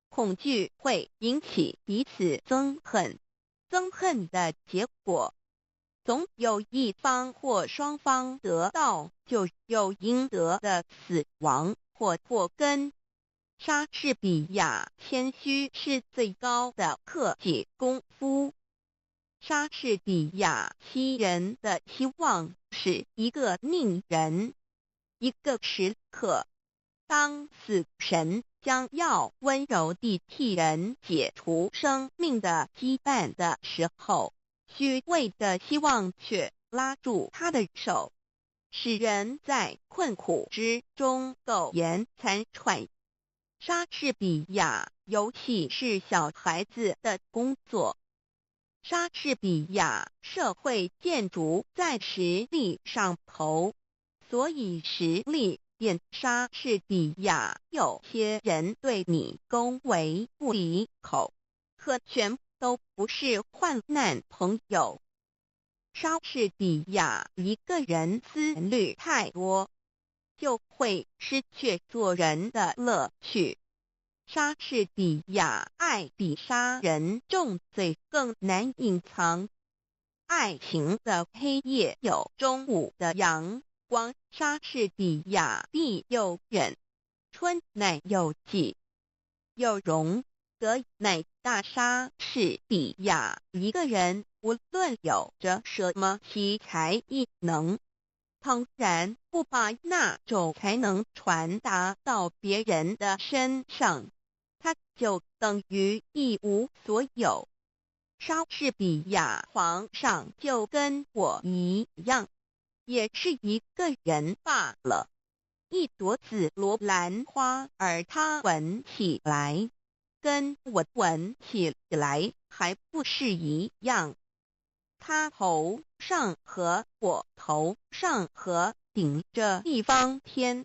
恐惧会引起彼此憎恨，憎恨的结果，总有一方或双方得到就有应得的死亡或祸根。莎士比亚谦虚是最高的克己功夫。莎士比亚欺人的期望是一个佞人。一个时刻，当死神将要温柔地替人解除生命的羁绊的时候，虚伪的希望却拉住他的手，使人在困苦之中苟延残喘。莎士比亚游戏是小孩子的工作。莎士比亚社会建筑在实力上头，所以实力变。莎士比亚有些人对你恭维不离口，可全都不是患难朋友。莎士比亚一个人思虑太多，就会失去做人的乐趣。莎士比亚爱比杀人重罪更难隐藏。爱情的黑夜有中午的阳光。莎士比亚必有忍，春乃有季，有容则乃大。莎士比亚一个人无论有着什么奇才异能，倘然不把那种才能传达到别人的身上，他就等于一无所有。莎士比亚皇上就跟我一样，也是一个人罢了。一朵紫罗兰花，而他闻起来，跟我闻起来还不是一样。他头上和我头上和顶着一方天，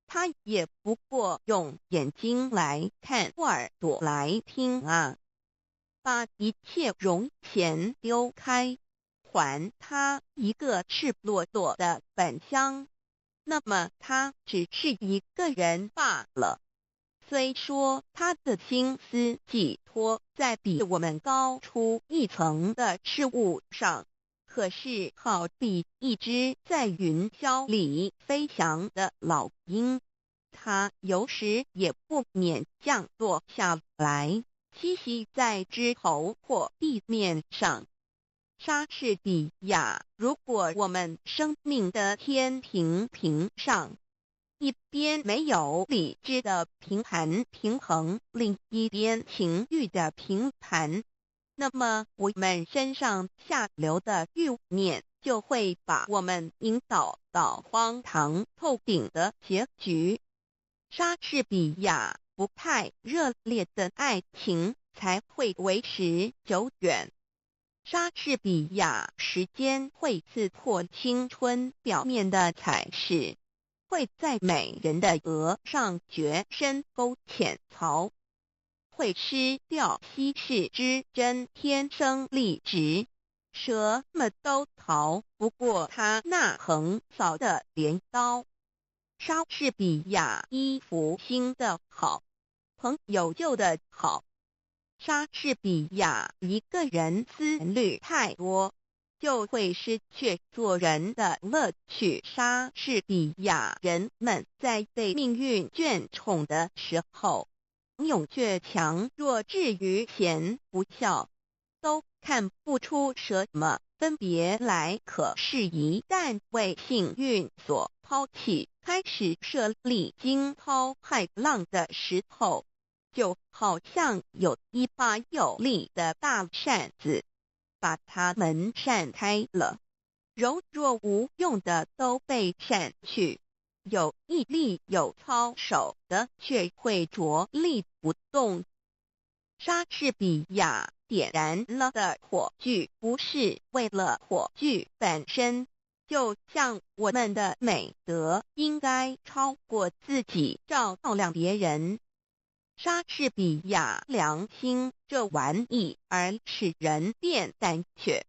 他也不过用眼睛来看，耳朵来听啊。把一切容钱丢开，还他一个赤裸裸的本乡，那么他只是一个人罢了。虽说他的心思寄托在比我们高出一层的事物上，可是好比一只在云霄里飞翔的老鹰，它有时也不免降落下来，栖息在枝头或地面上。莎士比亚，如果我们生命的天平上一边没有理智的平衡，另一边情欲的平盘，那么我们身上下流的欲念就会把我们引导到荒唐透顶的结局。莎士比亚不太热烈的爱情才会维持久远。莎士比亚时间会刺破青春表面的彩饰，会在美人的额上掘深沟浅槽，会失掉稀世之珍，天生丽质，什么都逃不过他那横扫的镰刀。莎士比亚衣服新的好，朋友旧的好。莎士比亚一个人思虑太多，就会失去做人的乐趣。莎士比亚人们在被命运眷宠的时候，勇却强，若至于贤不孝，都看不出什么分别来。可是，一旦为幸运所抛弃，开始设立惊涛骇浪的时候，就好像有一把有力的大扇子，把它们扇开了，柔弱无用的都被扇去，有毅力有操守的却会着力不动。莎士比亚点燃了的火炬不是为了火炬本身，就像我们的美德应该超过自己照亮别人。莎士比亚良心这玩意儿使人变胆怯，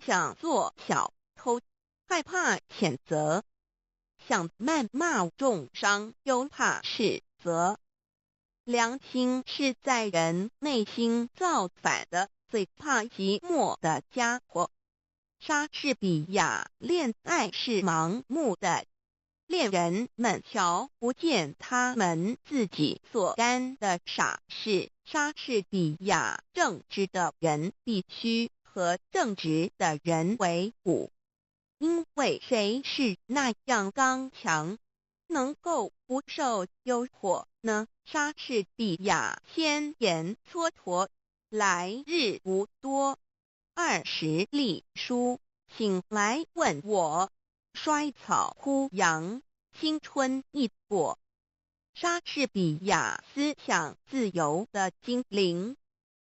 想做小偷，害怕谴责；想谩骂重伤，又怕斥责。良心是在人内心造反的最怕寂寞的家伙。莎士比亚恋爱是盲目的，恋人们瞧不见他们自己所干的傻事。莎士比亚正直的人必须和正直的人为伍，因为谁是那样刚强，能够不受诱惑呢？莎士比亚先言蹉跎，来日无多，20隶书，请来问我。衰草枯杨，青春易过。莎士比亚思想自由的精灵。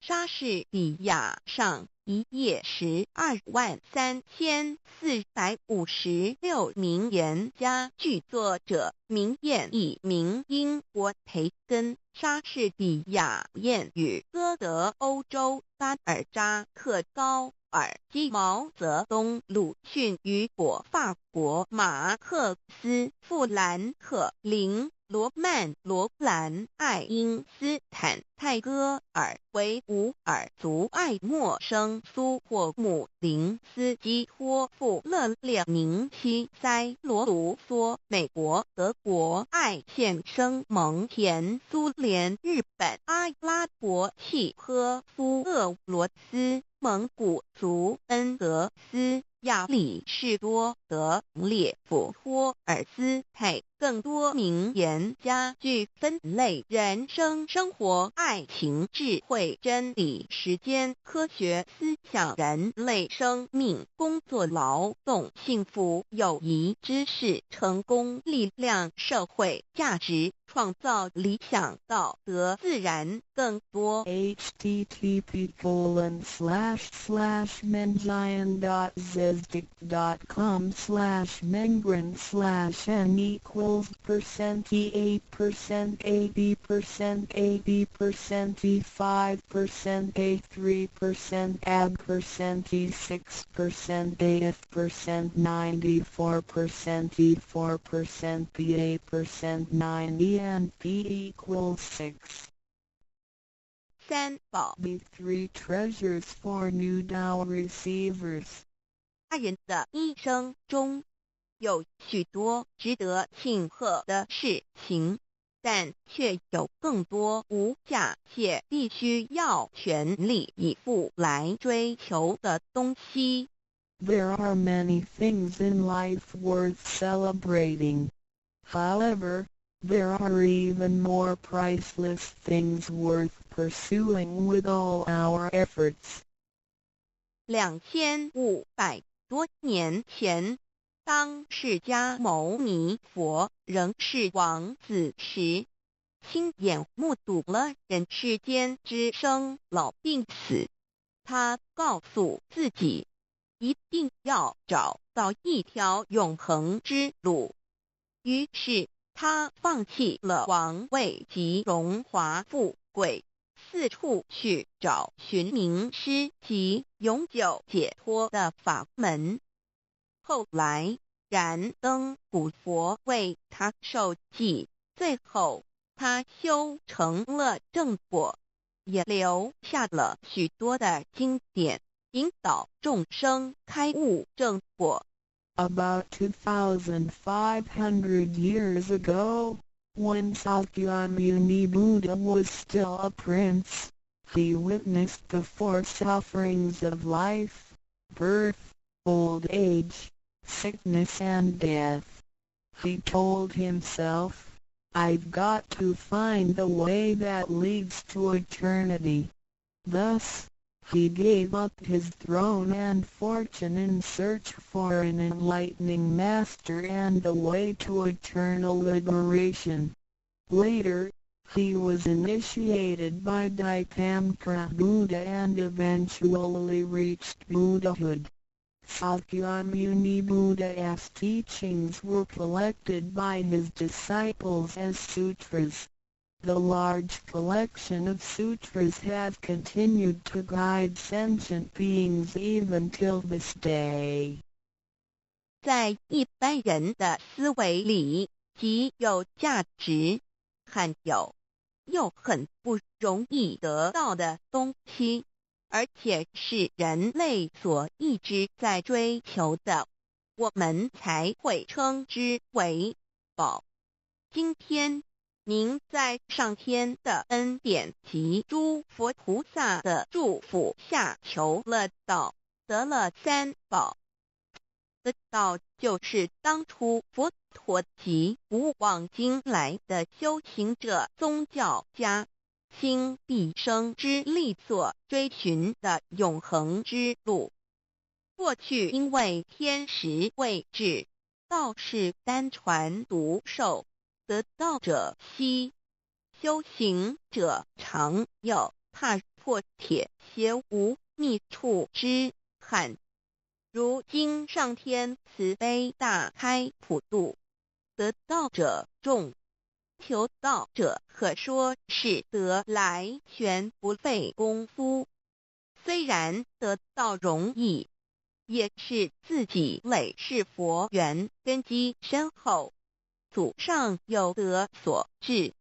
莎士比亚上一页123456名言佳句作者名彦一名英国培根。莎士比亚谚语歌德欧洲巴尔扎克高尔基毛泽东鲁迅雨果法国马克思富兰克林罗曼罗兰爱因斯坦泰戈尔维吾尔族爱默生苏霍姆林斯基托夫勒列宁西塞罗卢梭美国德国爱现生蒙田苏联日本阿拉伯契诃夫俄罗斯蒙古族恩格斯亚里士多德列夫托尔斯泰。更多名言佳句分类人生、生活、爱情、智慧、真理、时间、科学、思想、人类生命、工作、劳动、幸福、友谊、知识、成功、力量、社会价值、创造、理想、道德、自然。更多 http://menzion.zizdik.com/membrane/me=% 3. 宝 The 3 treasures for new doll receivers. 爱人的一生中有许多值得庆贺的事情，但却有更多无价且必须要全力以赴来追求的东西。There are many things in life worth celebrating. However, there are even more priceless things worth pursuing with all our efforts. 2500多年前，当释迦牟尼佛仍是王子时，亲眼目睹了人世间之生老病死。他告诉自己，一定要找到一条永恒之路。于是他放弃了王位及荣华富贵，四处去找寻名师及永久解脱的法门。后来燃灯古佛为他授记，最后他修成了正果，也留下了许多的经典，引导众生开悟正果。About 2,500 years ago, when Sakyamuni Buddha was still a prince, he witnessed the four sufferings of life: birth, old age, sickness and death. He told himself, "I've got to find the way that leads to eternity." Thus, he gave up his throne and fortune in search for an enlightening master and a way to eternal liberation. Later, he was initiated by Dipamkara Buddha and eventually reached Buddhahood. Sakyamuni Buddha's teachings were collected by his disciples as sutras. The large collection of sutras have continued to guide sentient beings even till this day. 在一般人的思维里，极有价值、罕有又很不容易得到的东西，而且是人类所一直在追求的，我们才会称之为宝。今天您在上天的恩典及诸佛菩萨的祝福下求了道，得了三宝。这道就是当初佛陀及古往今来的修行者、宗教家倾毕生之力所追寻的永恒之路。过去因为天时未至，道是单传独授，得道者稀，修行者常有，踏破铁鞋无觅处之憾。如今上天慈悲大开普渡，得道者众，求道者可说是得来全不费功夫。虽然得道容易，也是自己累世佛缘根基深厚，祖上有德所致。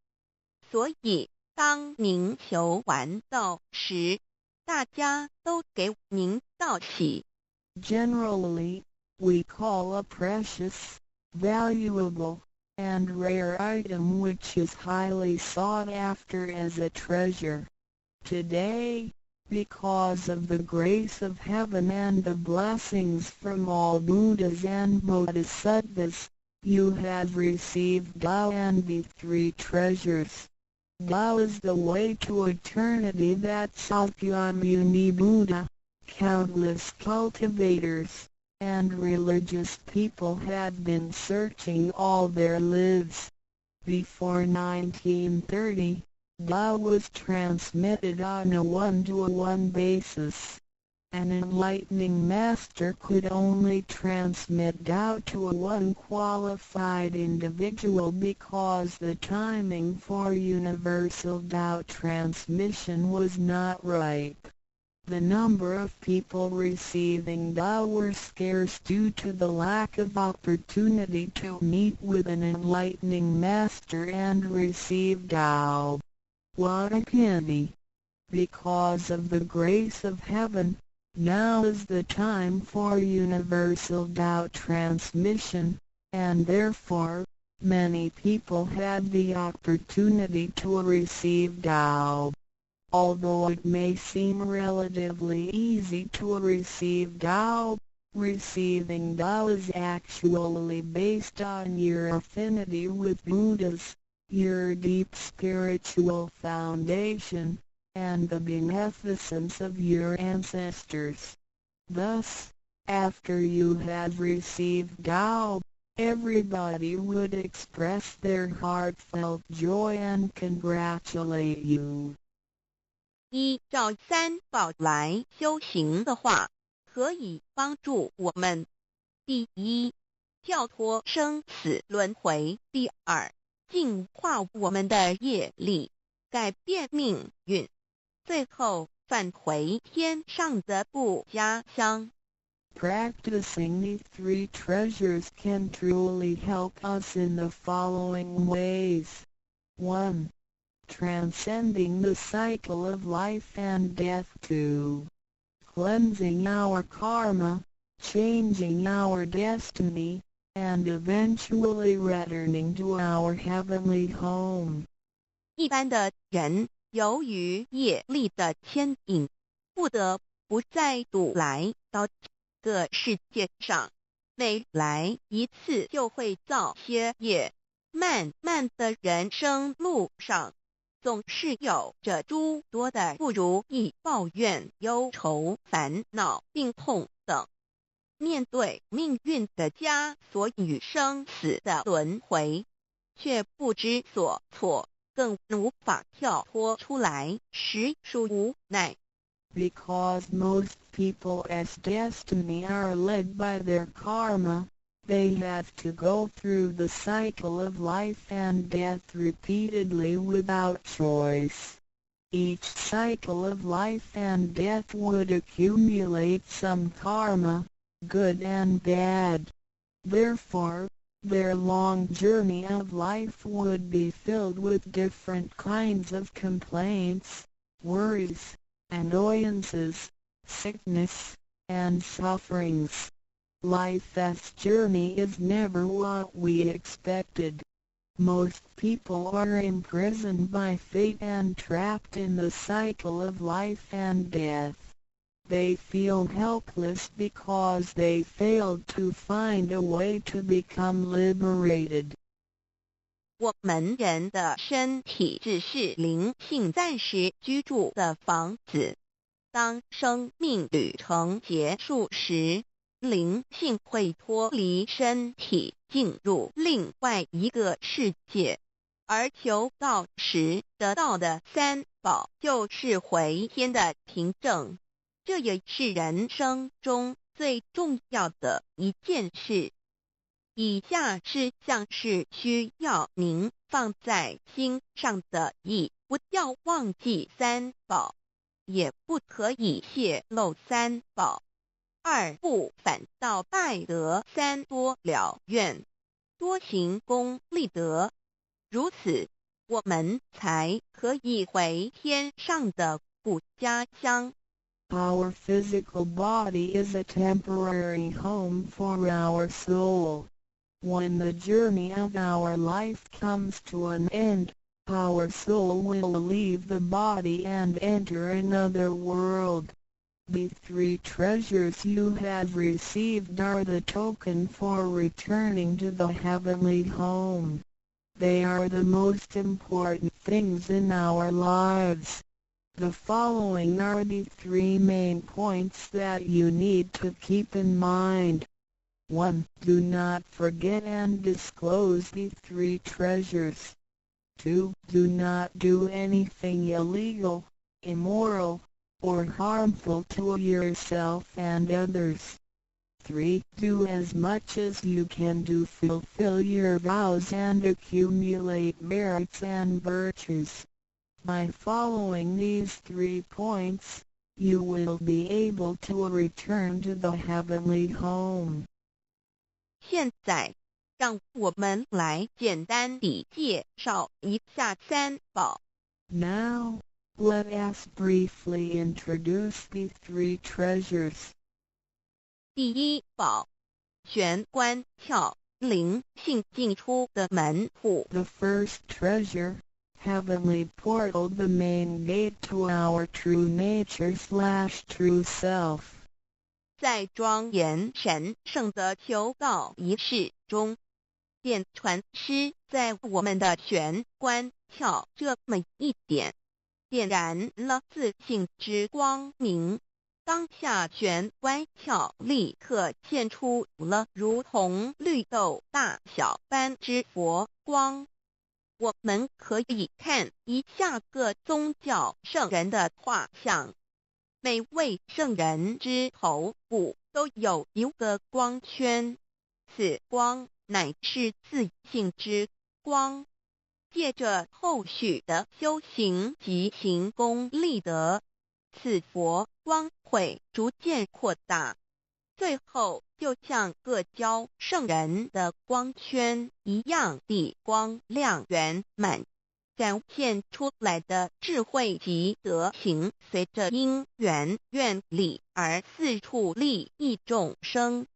所以当您求完道时，大家都给您道喜。Generally, we call a precious, valuable, and rare item which is highly sought after as a treasure. Today, because of the grace of heaven and the blessings from all Buddhas and Bodhisattvas, you have received Tao and the three treasures. Tao is the way to eternity that Sakyamuni Buddha, countless cultivators, and religious people have been searching all their lives. Before 1930, Tao was transmitted on a one-to-one basis. An enlightening master could only transmit Tao to one qualified individual because the timing for universal Tao transmission was not ripe. The number of people receiving Tao were scarce due to the lack of opportunity to meet with an enlightening master and receive Tao. What a pity! Because of the grace of heaven, now is the time for universal Tao transmission, and therefore, many people had the opportunity to receive Tao. Although it may seem relatively easy to receive Tao, Receiving Tao is actually based on your affinity with Buddhas, your deep spiritual foundation, and the beneficence of your ancestors. Thus, after you have received Tao, everybody would express their heartfelt joy and congratulate you. 依照三宝来修行的话，可以帮助我们：第一，跳脱生死轮回；第二，净化我们的业力，改变命运；最后返回天上的不家乡。Practicing these three treasures can truly help us in the following ways. 1. Transcending the cycle of life and death. 2. Cleansing our karma, changing our destiny, and eventually returning to our heavenly home. 一般的人由于业力的牵引，不得不再度来到这个世界上，每来一次就会造些业，漫漫的人生路上，总是有着诸多的不如意、抱怨、忧愁、烦恼、病痛等。面对命运的枷锁与生死的轮回，却不知所措，更无法跳脱出来，实属无奈。Because most people as destiny are led by their karma, they have to go through the cycle of life and death repeatedly without choice. Each cycle of life and death would accumulate some karma, good and bad. Therefore, their long journey of life would be filled with different kinds of complaints, worries, annoyances, sickness, and sufferings. Life's journey is never what we expected. Most people are imprisoned by fate and trapped in the cycle of life and death. They feel helpless because they failed to find a way to become liberated. 我们人的身体只是灵性暂时居住的房子，当生命旅程结束时，灵性会脱离身体，进入另外一个世界，而求道时得到的三宝就是回天的凭证。这也是人生中最重要的一件事。以下是像是需要您放在心上的意：不要忘记三宝，也不可以泄露三宝。二不反倒败德，三多了愿，多行功立德，如此我们才可以回天上的故家乡。Our physical body is a temporary home for our soul. When the journey of our life comes to an end, our soul will leave the body and enter another world. The three treasures you have received are the token for returning to the heavenly home. They are the most important things in our lives. The following are the three main points that you need to keep in mind. 1. Do not forget and disclose the three treasures. 2. Do not do anything illegal, immoral, or harmful to yourself and others. 3. Do as much as you can to fulfill your vows and accumulate merits and virtues. By following these 3 points, you will be able to return to the heavenly home. 现在，让我们来简单地介绍一下三宝。Now, let us briefly introduce the 3 treasures. 第一宝，玄关窍，灵性进出的门户。The first treasure, heavenly portal, the main gate to our true nature/true self. 在庄严神圣的求告仪式中，便传师在我们的玄关窍这么一点，点燃了自信之光明。当下玄关窍立刻现出了如同绿豆大小般之佛光。我们可以看一下各宗教圣人的画像，每位圣人之头部都有一个光圈，此光乃是自信之光。借着后续的修行及行功立德，此佛光会逐渐扩大，最后就像各教圣人的光圈一样地光亮圆满，展现出来的智慧及德行，随着因缘愿力而四处利益众生。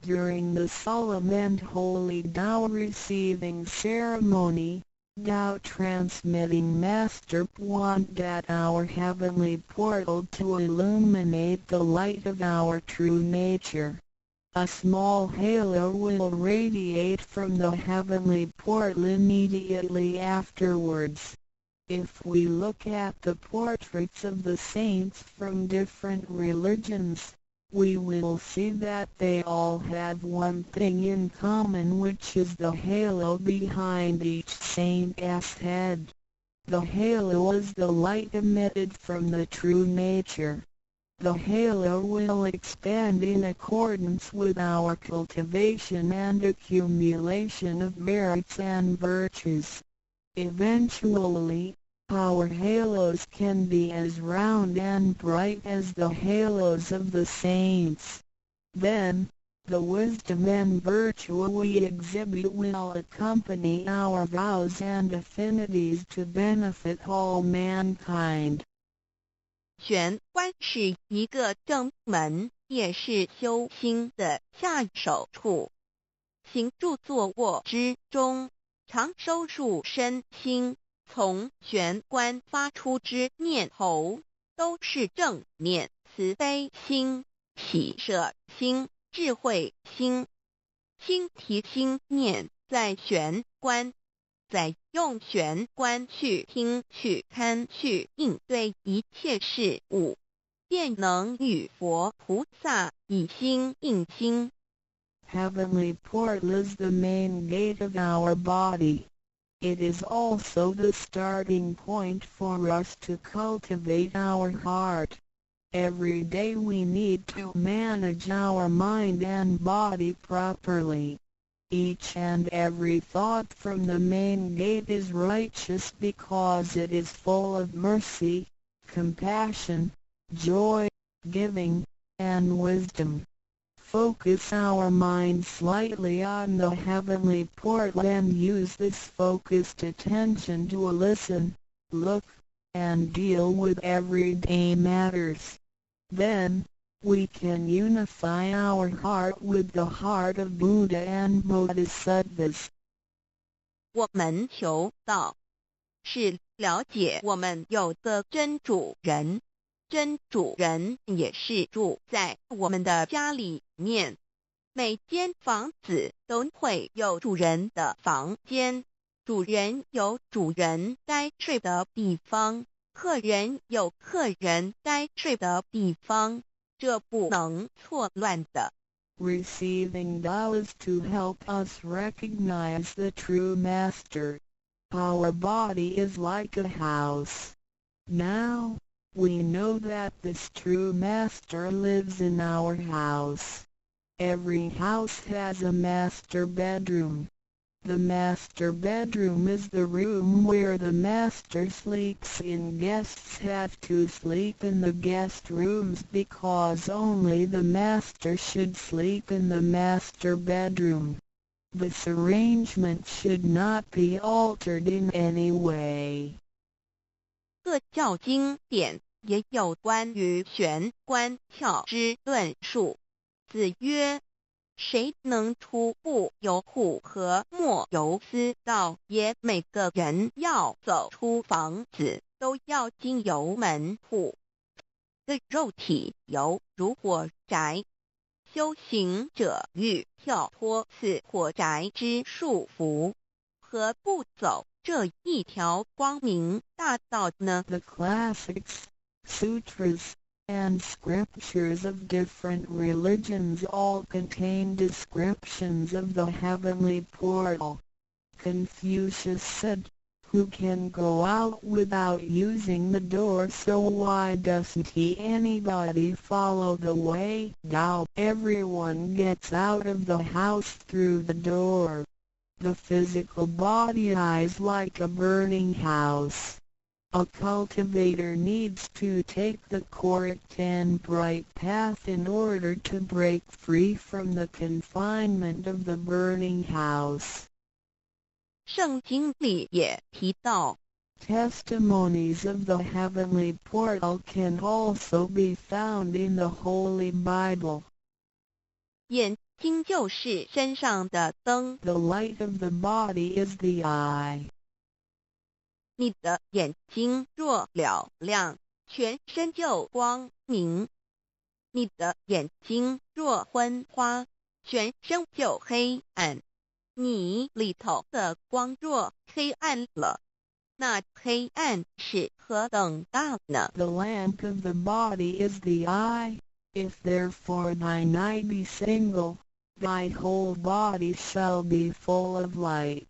During the solemn and holy Tao receiving ceremony, Tao transmitting Master pointed at our heavenly portal to illuminate the light of our true nature. A small halo will radiate from the heavenly portal immediately afterwards. If we look at the portraits of the saints from different religions, we will see that they all have one thing in common, which is the halo behind each saint's head. The halo is the light emitted from the true nature. The halo will expand in accordance with our cultivation and accumulation of merits and virtues. Eventually, our halos can be as round and bright as the halos of the saints. Then, the wisdom and virtue we exhibit will accompany our vows and affinities to benefit all mankind. 玄关是一个正门，也是修心的下手处。行住坐卧之中，常收束身心，从玄关发出之念头，都是正念、慈悲心、喜舍心、智慧心。心提心念在玄关，再用玄关去听、去看、去应对一切事物，便能与佛菩萨以心应心。Heavenly portal is the main gate of our body. It is also the starting point for us to cultivate our heart. Every day we need to manage our mind and body properly. Each and every thought from the main gate is righteous because it is full of mercy, compassion, joy, giving, and wisdom. Focus our mind slightly on the heavenly portal and use this focused attention to listen, look, and deal with everyday matters. Then, we can unify our heart with the heart of Buddha and Bodhisattvas. 我们求道，是了解我们有个真主人，真主人也是住在我们的家里面。每间房子都会有主人的房间，主人有主人该睡的地方，客人有客人该睡的地方，这不能错乱的。Receiving Tao is to help us recognize the true Master. Our body is like a house. Now, we know that this true Master lives in our house. Every house has a master bedroom. The master bedroom is the room where the master sleeps in. Guests have to sleep in the guest rooms because only the master should sleep in the master bedroom. This arrangement should not be altered in any way. 各教经典也有关于玄关窍之论述。子曰：谁能出不由户和莫由私道也？每个人要走出房子，都要经由门户。的肉体犹如火宅，修行者欲跳脱此火宅之束缚，何不走这一条光明大道呢？ The classics, sutras, and scriptures of different religions all contain descriptions of the heavenly portal. Confucius said, "Who can go out without using the door, so why doesn't anybody follow the way?" Now everyone gets out of the house through the door. The physical body is like a burning house. A cultivator needs to take the correct and bright path in order to break free from the confinement of the burning house. 圣经里也提到， Testimonies of the heavenly portal can also be found in the Holy Bible. 眼睛就是身上的灯， The light of the body is the eye. 你的眼睛若嘹亮，全身就光明；你的眼睛若昏花，全身就黑暗。你里头的光若黑暗了，那黑暗是何等大呢？ The lamp of the body is the eye. If therefore thine eye be single, thy whole body shall be full of light.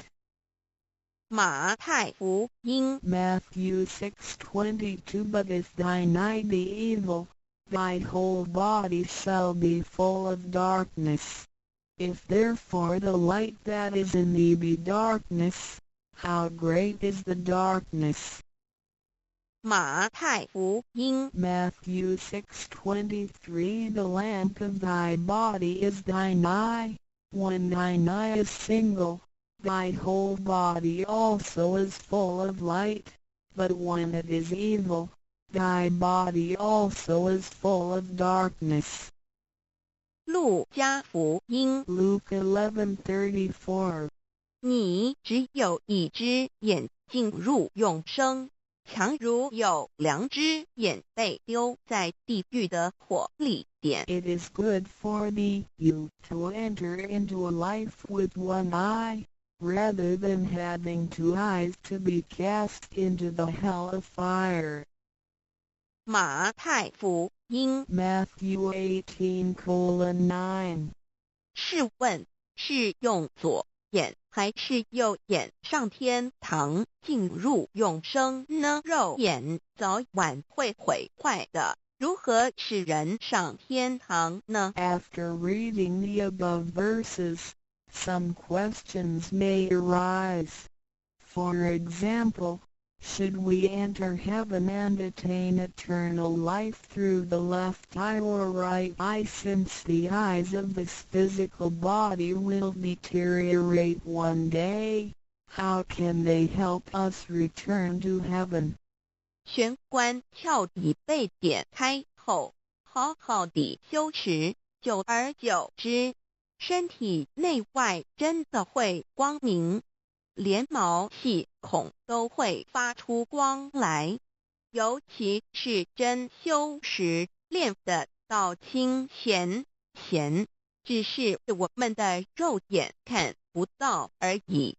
马太福音 Matthew 6:22 But if thine eye be evil, thy whole body shall be full of darkness. If therefore the light that is in thee be darkness, how great is the darkness? 马太福音 Matthew 6:23 The lamp of thy body is thine eye. When thine eye is single, thy whole body also is full of light, but when it is evil, thy body also is full of darkness. 路加福音 Luke 11:34你只有一只眼进入永生，强如有两只眼被丢在地狱的火里点。 It is good for thee, you, to enter into a life with one eye, rather than having two eyes to be cast into the hell of fire. 马太福音 Matthew 18:9试问是用左眼还是右眼上天堂进入永生呢？肉眼早晚会毁坏的，如何使人上天堂呢？ After reading the above verses, some questions may arise. For example, should we enter heaven and attain eternal life through the left eye or right eye, since the eyes of this physical body will deteriorate one day? How can they help us return to heaven? 玄关窍已被点开后，好好地修持，久而久之，身体内外真的会光明，连毛细孔都会发出光来。尤其是真修持练得到清闲，只是我们的肉眼看不到而已。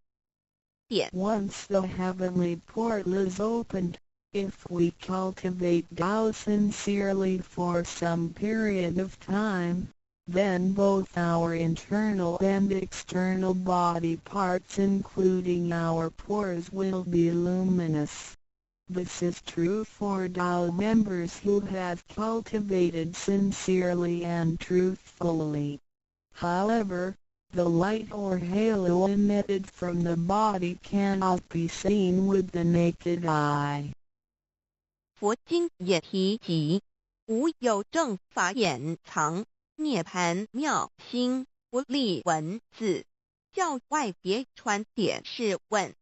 点 Once the heavenly portal is opened, if we cultivate Tao sincerely for some period of time, then both our internal and external body parts including our pores will be luminous. This is true for Tao members who have cultivated sincerely and truthfully. However, the light or halo emitted from the body cannot be seen with the naked eye. 佛经也提及，无有正法掩藏，涅盘妙心，不立文字，教外别传点是问。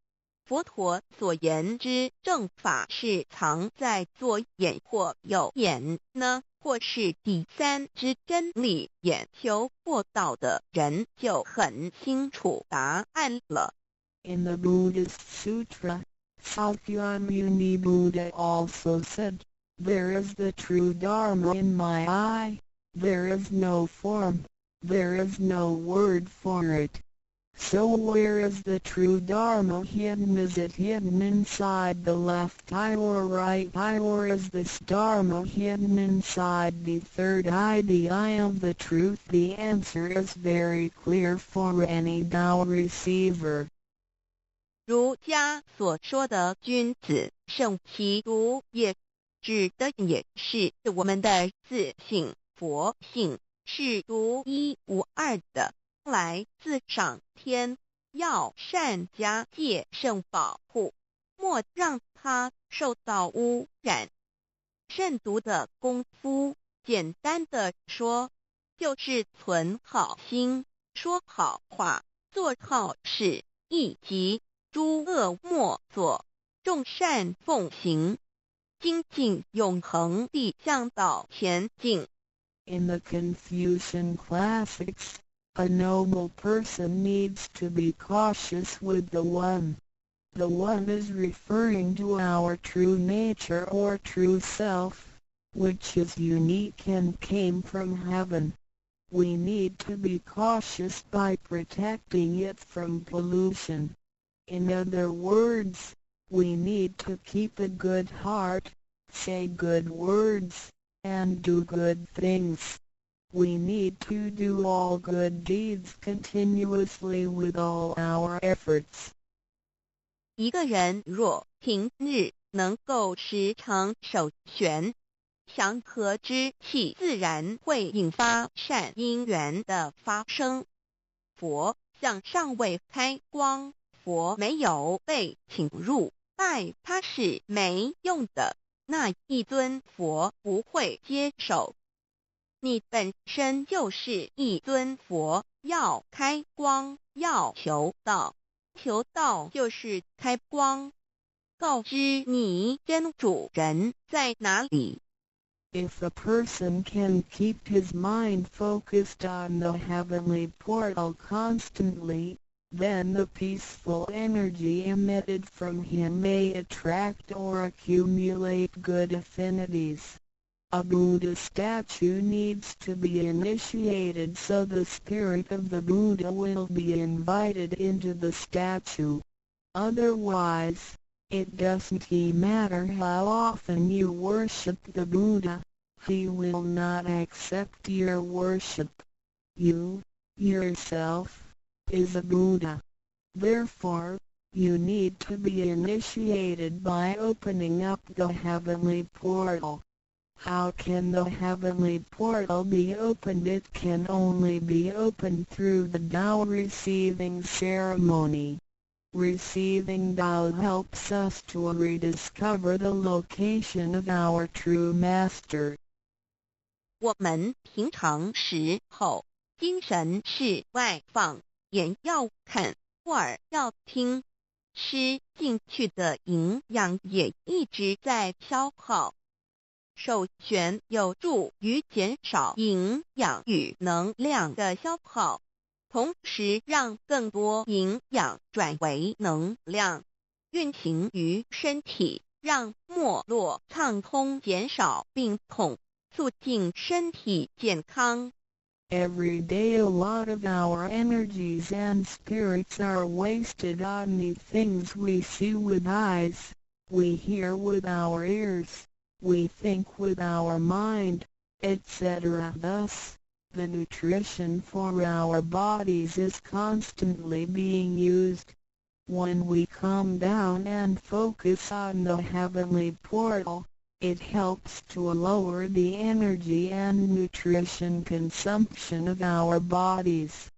佛陀所言之正法是藏在左眼或右眼呢，或是第三之真理眼？求过道的人就很清楚答案了。In the Buddhist Sutra, Sakyamuni Buddha also said, "There is the true Dharma in my eye, there is no form, There is no word for it. So where is the true Dharma hidden? Is it hidden inside the left eye or right eye, or is this Dharma hidden inside the third eye, the eye of the truth? The answer is very clear for any Tao receiver. 儒家所说的君子圣其儒也，指的也是我们的自性佛性，是独一无二的，来自上天，要善加戒慎保护，莫让它受到污染。慎独的功夫，简单的说，就是存好心，说好话，做好事，以及诸恶莫作，众善奉行，精进永恒地向导前进。In the Confucian classics, a noble person needs to be cautious with the One. The One is referring to our true nature or true self, which is unique and came from heaven. We need to be cautious by protecting it from pollution. In other words, we need to keep a good heart, say good words, and do good things. We need to do all good deeds continuously with all our efforts. 一个人若平日能够时常守玄，祥和之气自然会引发善因缘的发生。佛像尚未开光，佛没有被请入，拜他是没用的，那一尊佛不会接受。你本身就是一尊佛，要开光，要求道，求道就是开光，告知你真主人在哪里。If a person can keep his mind focused on the heavenly portal constantly, then the peaceful energy emitted from him may attract or accumulate good affinities. A Buddha statue needs to be initiated so the spirit of the Buddha will be invited into the statue. Otherwise, it doesn't matter how often you worship the Buddha, he will not accept your worship. You, yourself, is a Buddha. Therefore, you need to be initiated by opening up the heavenly portal. How can the heavenly portal be opened? It can only be opened through the Tao receiving ceremony. Receiving Tao helps us to rediscover the location of our true master. 我们平常时候，精神是外放，眼要看，耳要听，吃进去的营养也一直在消耗。守玄有助于减少营养与能量的消耗，同时让更多营养转为能量，运行于身体，让脉络畅通，减少病痛，促进身体健康。Every day a lot of our energies and spirits are wasted on the things we see with eyes, we hear with our ears, we think with our mind, etc. Thus, the nutrition for our bodies is constantly being used. When we calm down and focus on the heavenly portal, it helps to lower the energy and nutrition consumption of our bodies.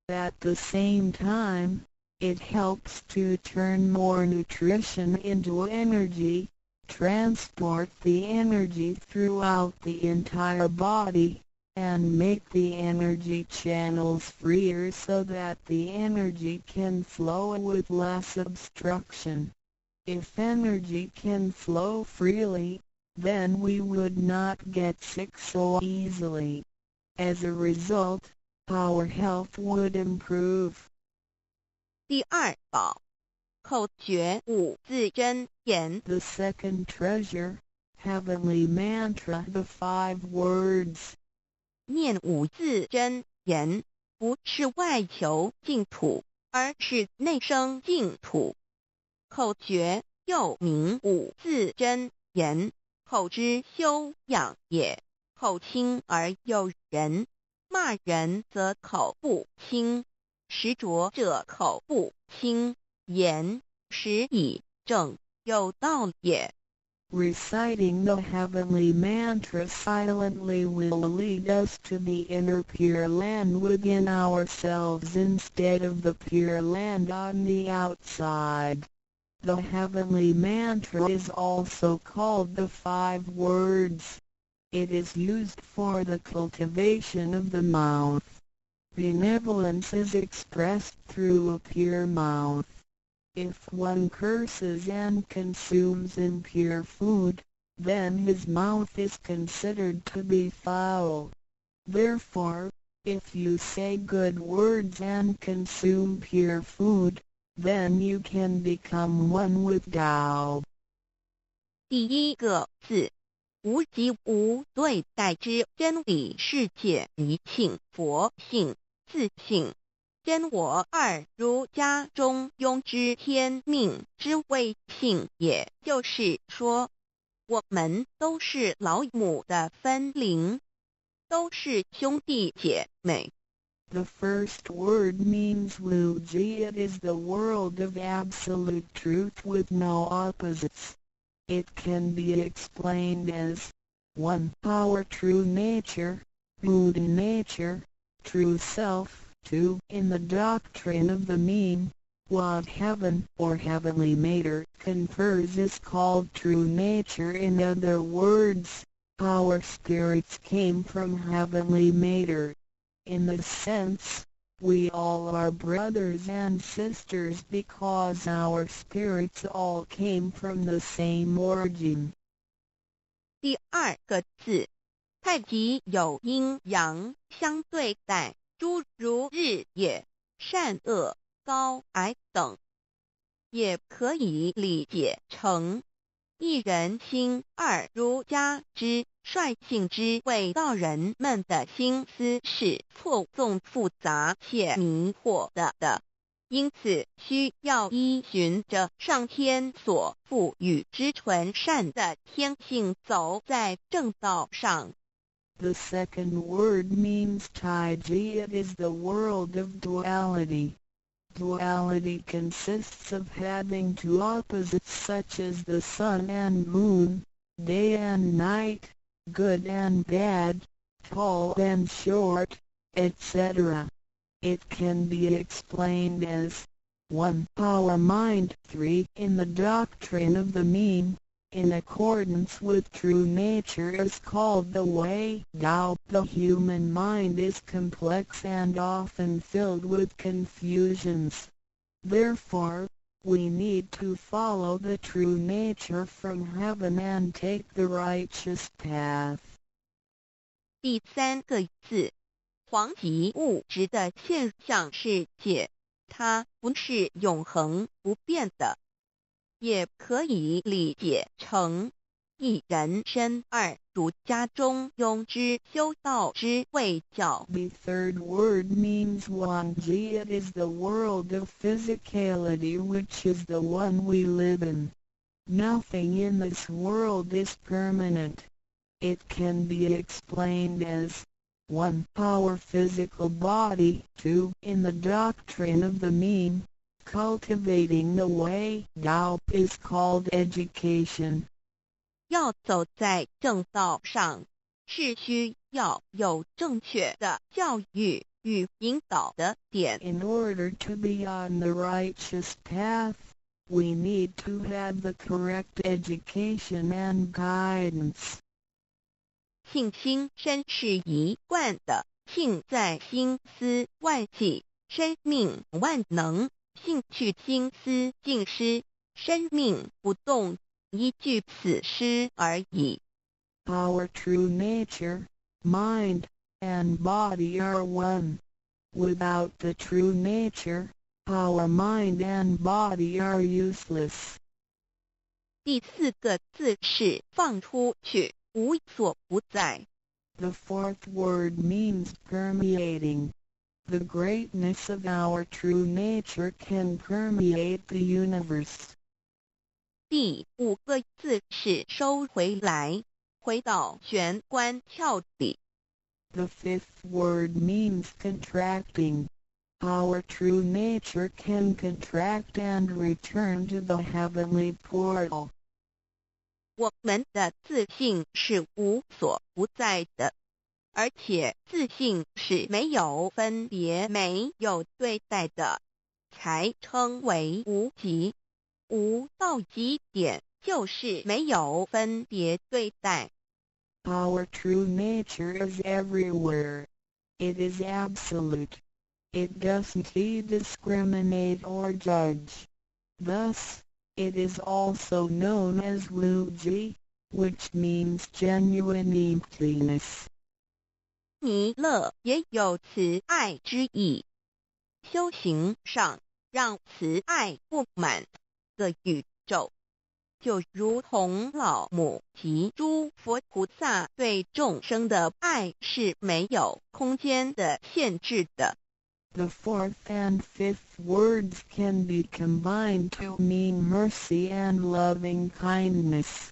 At the same time, it helps to turn more nutrition into energy, transport the energy throughout the entire body, and make the energy channels freer so that the energy can flow with less obstruction. If energy can flow freely, then we would not get sick so easily. As a result, our health would improve. 第二宝，口诀五字真言。 The second treasure, heavenly mantra, the 5 words. 念五字真言，不是外求净土，而是内生净土。口诀又名五字真言，口之修养也。口轻而诱人，骂人则口不轻，实着者口不轻，言实以正，有道也。Reciting the heavenly mantra silently will lead us to the inner Pure Land within ourselves instead of the Pure Land on the outside. The heavenly mantra is also called the 5 words. It is used for the cultivation of the mouth. Benevolence is expressed through a pure mouth. If one curses and consumes impure food, then his mouth is considered to be foul. Therefore, if you say good words and consume pure food, then you can become one with Tao. 第一个字，无即无对待之真理世界一性佛性自性真我二儒家中庸之天命之谓性，也就是说，我们都是老母的分灵，都是兄弟姐妹。The first word means Wuji. It is the world of absolute truth with no opposites. It can be explained as 1. Our true nature, Buddha nature, true self. 2. In the doctrine of the mean, what heaven or heavenly matter confers is called true nature. In other words, our spirits came from heavenly matter. In this sense, we all are brothers and sisters because our spirits all came from the same origin. 第二个字，太极有阴阳相对待，诸如日也，善恶、高矮等，也可以理解成一人心二儒家之率性之谓道人们的心思是错综复杂且迷惑的，因此需要依循着上天所赋予之纯善的天性走在正道上。The second word means Taiji. It is the world of duality. Duality consists of having 2 opposites such as the sun and moon, day and night, good and bad, tall and short, etc. It can be explained as 1. Our mind. 3. In the doctrine of the mean, in accordance with true nature is called the way Tao. The human mind is complex and often filled with confusions. Therefore, we need to follow the true nature from heaven and take the righteous path. 第三个字，黄极物质的现象世界，它不是永恒不变的，也可以理解成一人身二儒家中庸之修道之谓教。 The third word means Wanji. It is the world of physicality, which is the one we live in. Nothing in this world is permanent. It can be explained as 1. Our physical body. 2. In the doctrine of the mean, cultivating the way Tao is called education. 要走在正道上，是需要有正确的教育与引导的点。 In order to be on the righteous path, we need to have the correct education and guidance. 性心身是一贯的，性在心思万系，生命万能；性去心思尽失，生命不动。一句此诗而已。 Our true nature, mind, and body are one. Without the true nature, our mind and body are useless. 第四个字是放出去，无所不在。The fourth word means permeating. The greatness of our true nature can permeate the universe. 第5个字是收回来，回到玄关窍里。The fifth word means contracting. Our true nature can contract and return to the heavenly portal. 我们的自信是无所不在的，而且自信是没有分别、没有对待的，才称为无极。无到极点就是没有分别对待。Our true nature is everywhere. It is absolute. It doesn't discriminate or judge. Thus, it is also known as Wuji, which means genuine emptiness. 弥勒也有慈爱之意，修行上让慈爱布满个宇宙，就如同老母及诸佛菩萨对众生的爱是没有空间的限制的。The fourth and fifth words can be combined to mean mercy and loving kindness.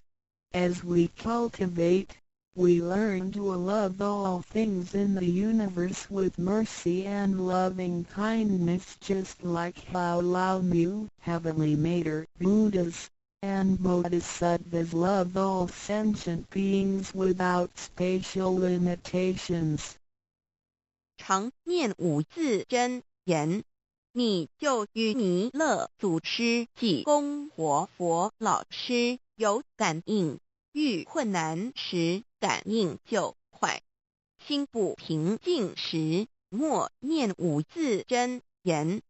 As we cultivate, we learn to love all things in the universe with mercy and loving kindness, just like how Lao Mu, Heavenly Mater, Buddhas, and Bodhisattvas love all sentient beings without spatial limitations. 常念5字真言，你就与弥勒祖师及供活佛老师有感应，遇困难时感应就快，心不平静时默念5字真言，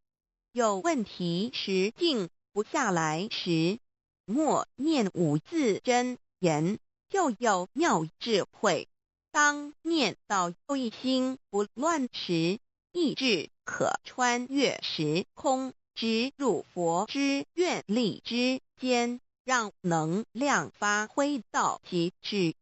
有问题时静不下来时默念5字真言，就有妙智慧。当念到一心不乱时，意志可穿越时空，直入佛之愿力之间，让能量发挥到极致。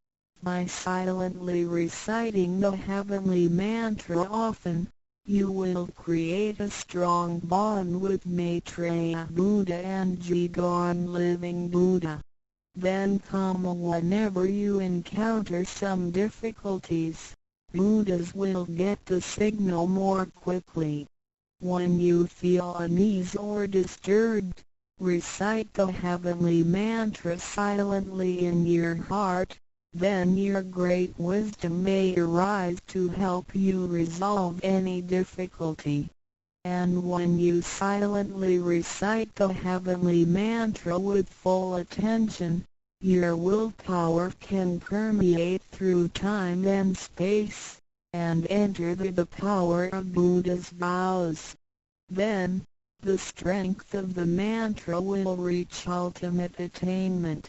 By silently reciting the heavenly mantra often, you will create a strong bond with Maitreya Buddha and Jigon Living Buddha. Then whenever you encounter some difficulties, Buddhas will get the signal more quickly. When you feel unease or disturbed, recite the heavenly mantra silently in your heart, then your great wisdom may arise to help you resolve any difficulty. And when you silently recite the heavenly mantra with full attention, your willpower can permeate through time and space, and enter the power of Buddha's vows. Then, the strength of the mantra will reach ultimate attainment.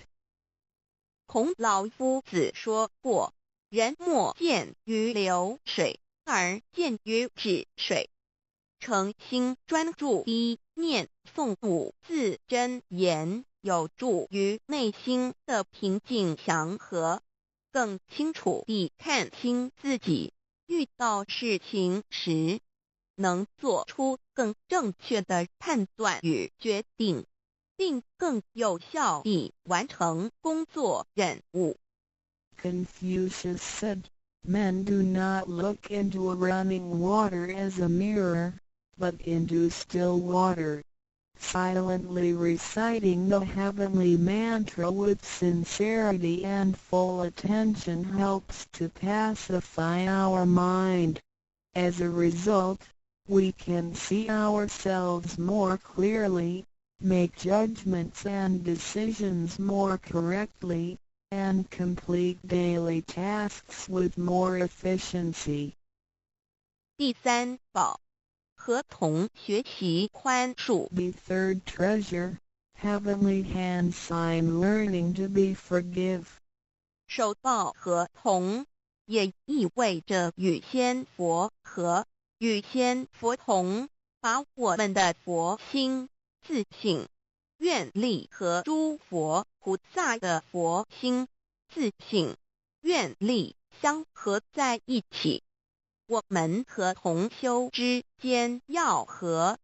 孔老夫子说过，人莫见于流水，而见于止水。诚心专注一念诵5字真言，有助于内心的平静祥和，更清楚地看清自己，遇到事情时能做出更正确的判断与决定，并更有效地完成工作任务。Confucius said, "Men do not look into running water as a mirror, but into still water." Silently reciting the heavenly mantra with sincerity and full attention helps to pacify our mind. As a result, we can see ourselves more clearly, make judgments and decisions more correctly, and complete daily tasks with more efficiency. 第3宝，合同学习宽恕。 The third treasure, heavenly hand sign learning to be forgive. 手抱合同也意味着与仙佛合，与仙佛同，把我们的佛心、自信、愿力和诸佛菩萨的佛心、自信、愿力相合在一起。我们和同修之间要和，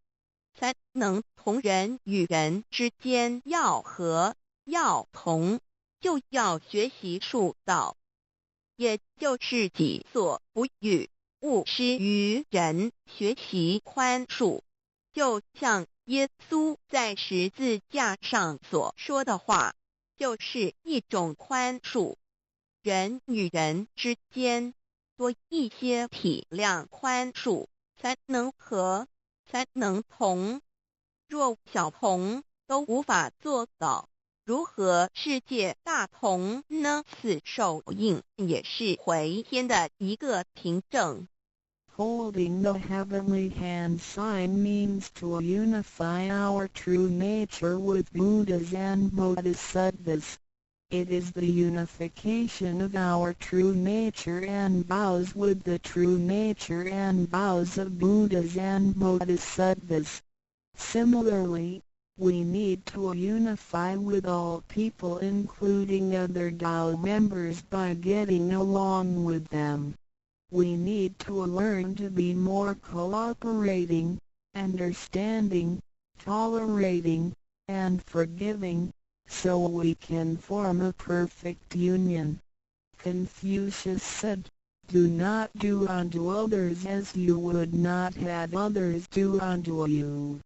才能同人与人之间要和要同，就要学习恕道，也就是己所不欲，勿施于人，学习宽恕。就像耶稣在十字架上所说的话，就是一种宽恕。人与人之间多一些体谅宽恕，才能和，才能同。若小同都无法做到，如何世界大同呢？此手印也是回天的一个凭证。Holding the heavenly hand sign means to unify our true nature with Buddhas and Bodhisattvas. It is the unification of our true nature and vows with the true nature and vows of Buddhas and Bodhisattvas. Similarly, we need to unify with all people including other Tao members by getting along with them. We need to learn to be more cooperating, understanding, tolerating, and forgiving, so we can form a perfect union. Confucius said, "Do not do unto others as you would not have others do unto you."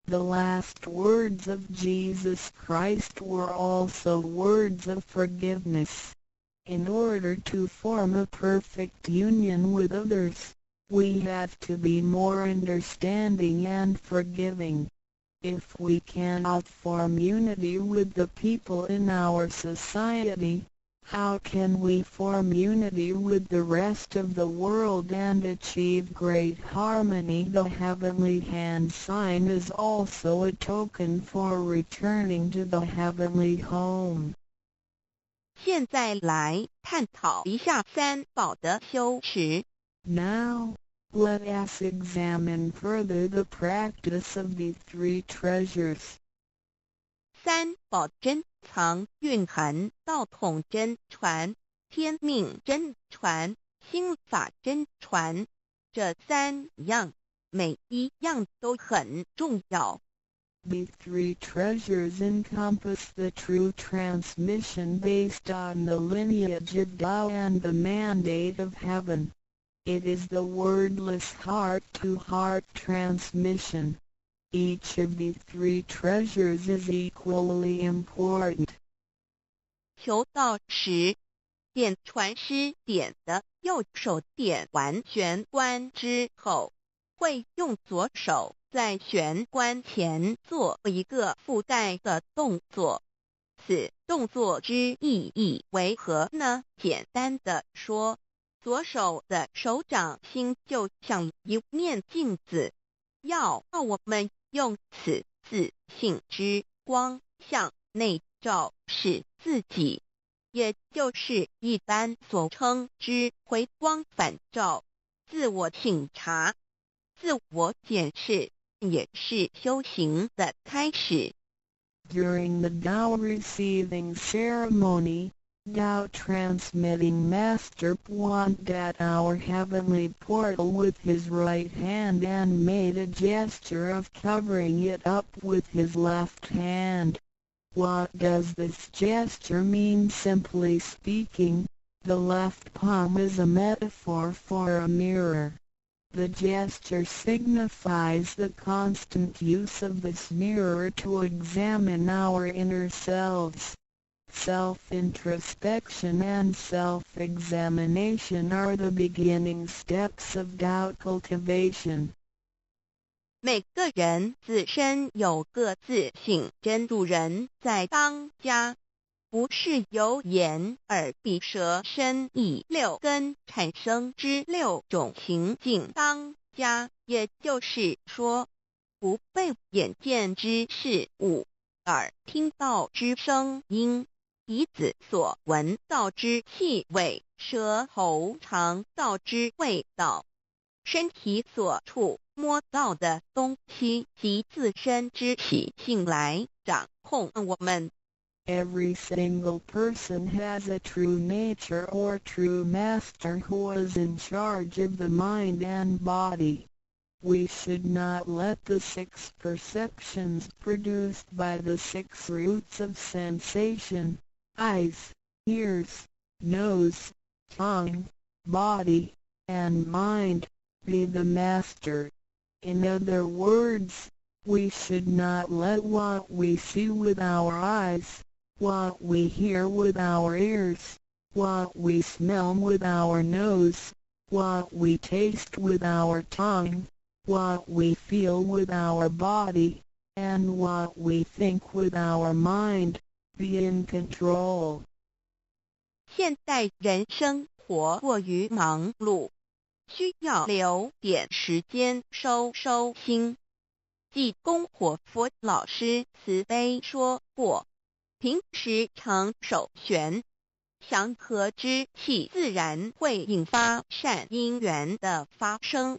The last words of Jesus Christ were also words of forgiveness. In order to form a perfect union with others, we have to be more understanding and forgiving. If we cannot form unity with the people in our society, how can we form unity with the rest of the world and achieve great harmony? The heavenly hand sign is also a token for returning to the heavenly home. 现在来探讨一下三宝的修持。Now, let us examine further the practice of the three treasures. 三宝真藏蕴含道统真传、天命真传、心法真传，这三样每一样都很重要。The three treasures encompass the true transmission based on the lineage of Tao and the mandate of heaven. It is the wordless heart-to-heart transmission. Each of the three treasures is equally important. 求道时，点传师点的右手点完玄关之后，会用左手在玄关前做一个附带的动作。此动作之意义为何呢？简单的说，左手的手掌心就像一面镜子，要我们用此自信之光向内照视自己，也就是一般所称之回光返照，自我省察、自我检视，也是修行的开始。During the Tao receiving ceremony, Tao transmitting Master pointed at our heavenly portal with his right hand and made a gesture of covering it up with his left hand. What does this gesture mean? Simply speaking, the left palm is a metaphor for a mirror. The gesture signifies the constant use of this mirror to examine our inner selves. Self-introspection and self-examination are the beginning steps of Tao cultivation. 每个人自身有个自性真如人在当家，不是由眼、耳、鼻、舌、身、意六根产生之六种情境当家，也就是说，不被眼见之事物、耳听到之声音、鼻子所闻到之气味、舌头尝到之味道、身体所触摸到的东西及自身之习性来掌控我们。Every single person has a true nature or true master who is in charge of the mind and body. We should not let the 6 perceptions produced by the 6 roots of sensation, eyes, ears, nose, tongue, body, and mind, be the master. In other words, we should not let what we see with our eyes, what we hear with our ears, what we smell with our nose, what we taste with our tongue, what we feel with our body, and what we think with our mind, be in control. 现代人生活过于忙碌，需要留点时间收心。济公活佛老师慈悲说过，平时常手旋，祥和之气自然会引发善因缘的发生。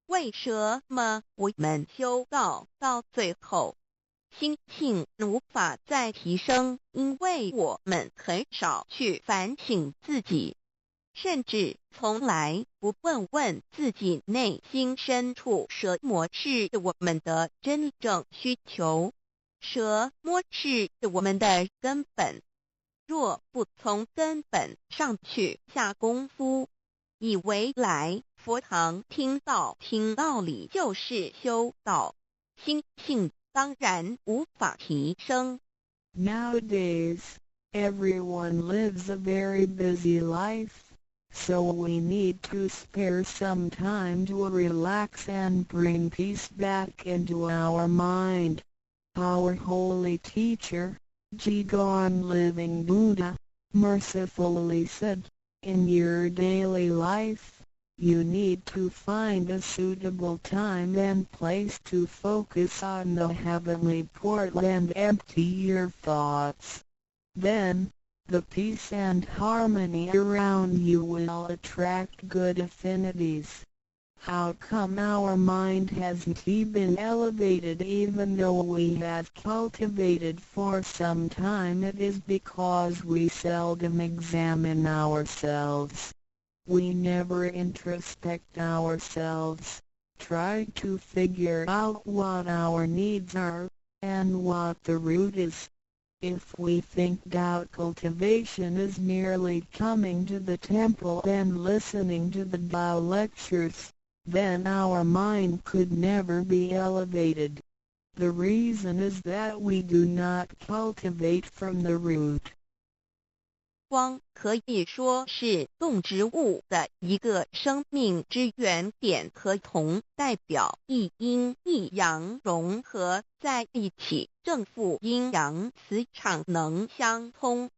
为什么我们修道到最后，心性无法再提升？因为我们很少去反省自己，甚至从来不问自己内心深处什么是我们的真正需求，什么是我们的根本。若不从根本上去下功夫，以为来佛堂听道理就是修道，心性当然无法提升。Nowadays, everyone lives a very busy life, so we need to spare some time to relax and bring peace back into our mind. Our holy teacher, Jigon Living Buddha, mercifully said, in your daily life, you need to find a suitable time and place to focus on the heavenly portal and empty your thoughts. Then, the peace and harmony around you will attract good affinities. How come our mind hasn't been elevated even though we have cultivated for some time? It is because we seldom examine ourselves. We never introspect ourselves, try to figure out what our needs are, and what the root is. If we think doubt cultivation is merely coming to the temple and listening to the Tao lectures, then our mind could never be elevated. The reason is that we do not cultivate from the root. 光可以说是动植物的一个生命之原点和铜代表一阴一阳融合在一起，正负阴阳磁场能相通。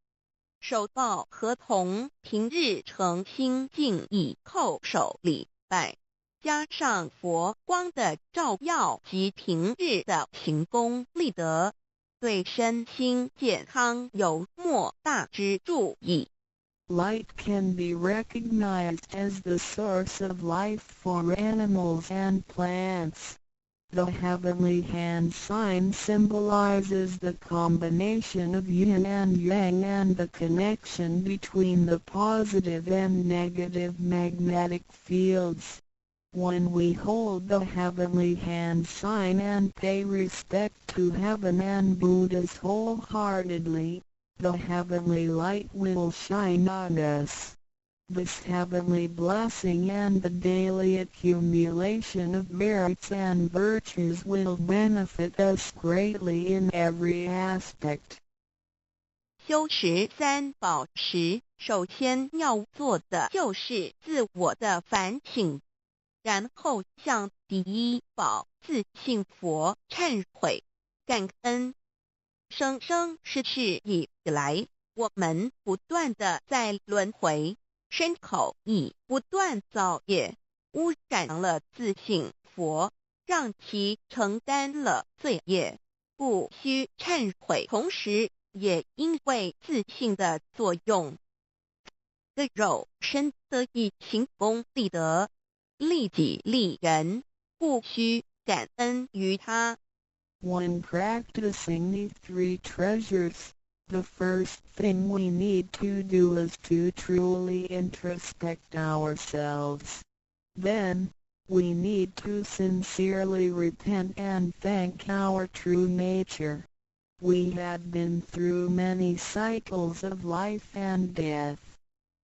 手抱和铜平日诚心敬意叩首礼拜，加上佛光的照耀及平日的行功立德，对身心健康有莫大之助益。Light can be recognized as the source of life for animals and plants. The heavenly hand sign symbolizes the combination of yin and yang and the connection between the positive and negative magnetic fields. When we hold the heavenly hand sign and pay respect to heaven and Buddhas wholeheartedly, the heavenly light will shine on us. This heavenly blessing and the daily accumulation of merits and virtues will benefit us greatly in every aspect. 修持三宝时，首先要做的就是自我的反省，然后向第一宝自信佛忏悔感恩。生生世世以来，我们不断的在轮回，身口意不断造业，污染了自信佛，让其承担了罪业，故需忏悔。同时也因为自信的作用，的肉身得以行功立德，利己利人，故需感恩于他。When practicing the 3 treasures, The first thing we need to do is to truly introspect ourselves. Then, we need to sincerely repent and thank our true nature. We have been through many cycles of life and death.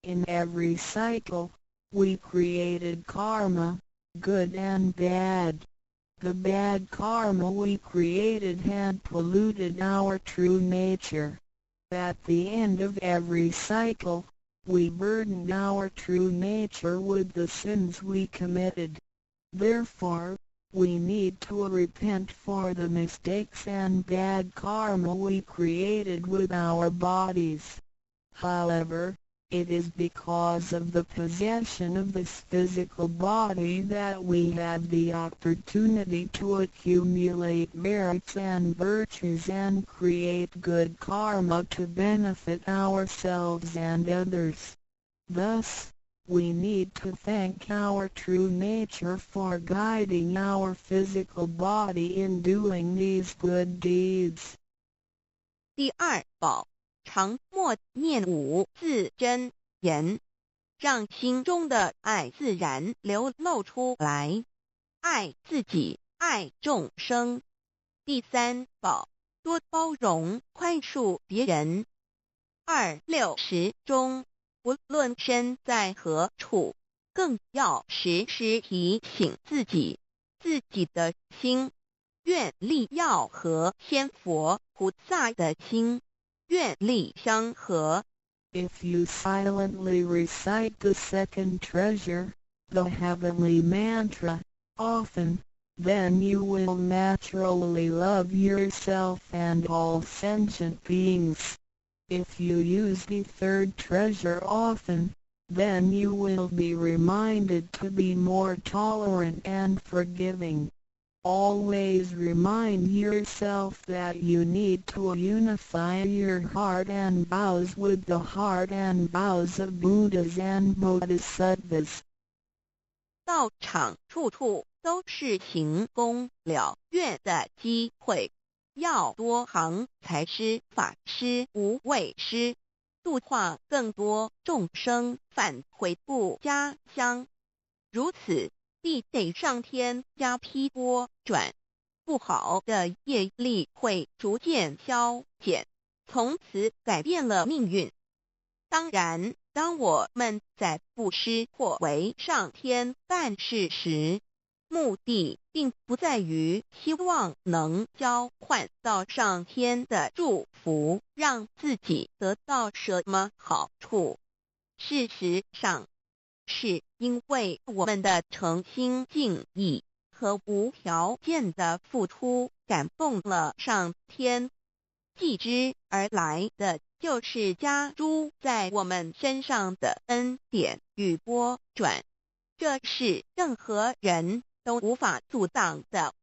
In every cycle, we created karma, good and bad. The bad karma we created had polluted our true nature. At the end of every cycle, we burdened our true nature with the sins we committed. Therefore, we need to repent for the mistakes and bad karma we created with our bodies. However, it is because of the possession of this physical body that we have the opportunity to accumulate merits and virtues and create good karma to benefit ourselves and others. Thus, we need to thank our true nature for guiding our physical body in doing these good deeds. 第二宝，常默念五字真言，让心中的爱自然流露出来，爱自己，爱众生。第三宝，多包容宽恕别人。260中，无论身在何处，更要时时提醒自己的心，愿力要和仙佛菩萨的心，愿力相合。 If you silently recite the second treasure, the heavenly mantra, often, then you will naturally love yourself and all sentient beings. If you use the third treasure often, then you will be reminded to be more tolerant and forgiving. Always remind yourself that you need to unify your heart and vows with the heart and vows of Buddhas and Bodhisattvas. 道场处处都是行功了愿的机会，要多行财施法施无畏施，度化更多众生返回故家乡。如此，必得上天加批拨转，不好的业力会逐渐消减，从此改变了命运。当然，当我们在布施或为上天办事时，目的并不在于希望能交换到上天的祝福，让自己得到什么好处。事实上，是因为我们的诚心敬意和无条件的付出感动了上天，继之而来的就是加诸在我们身上的恩典与拨转，这是任何人都无法阻挡的。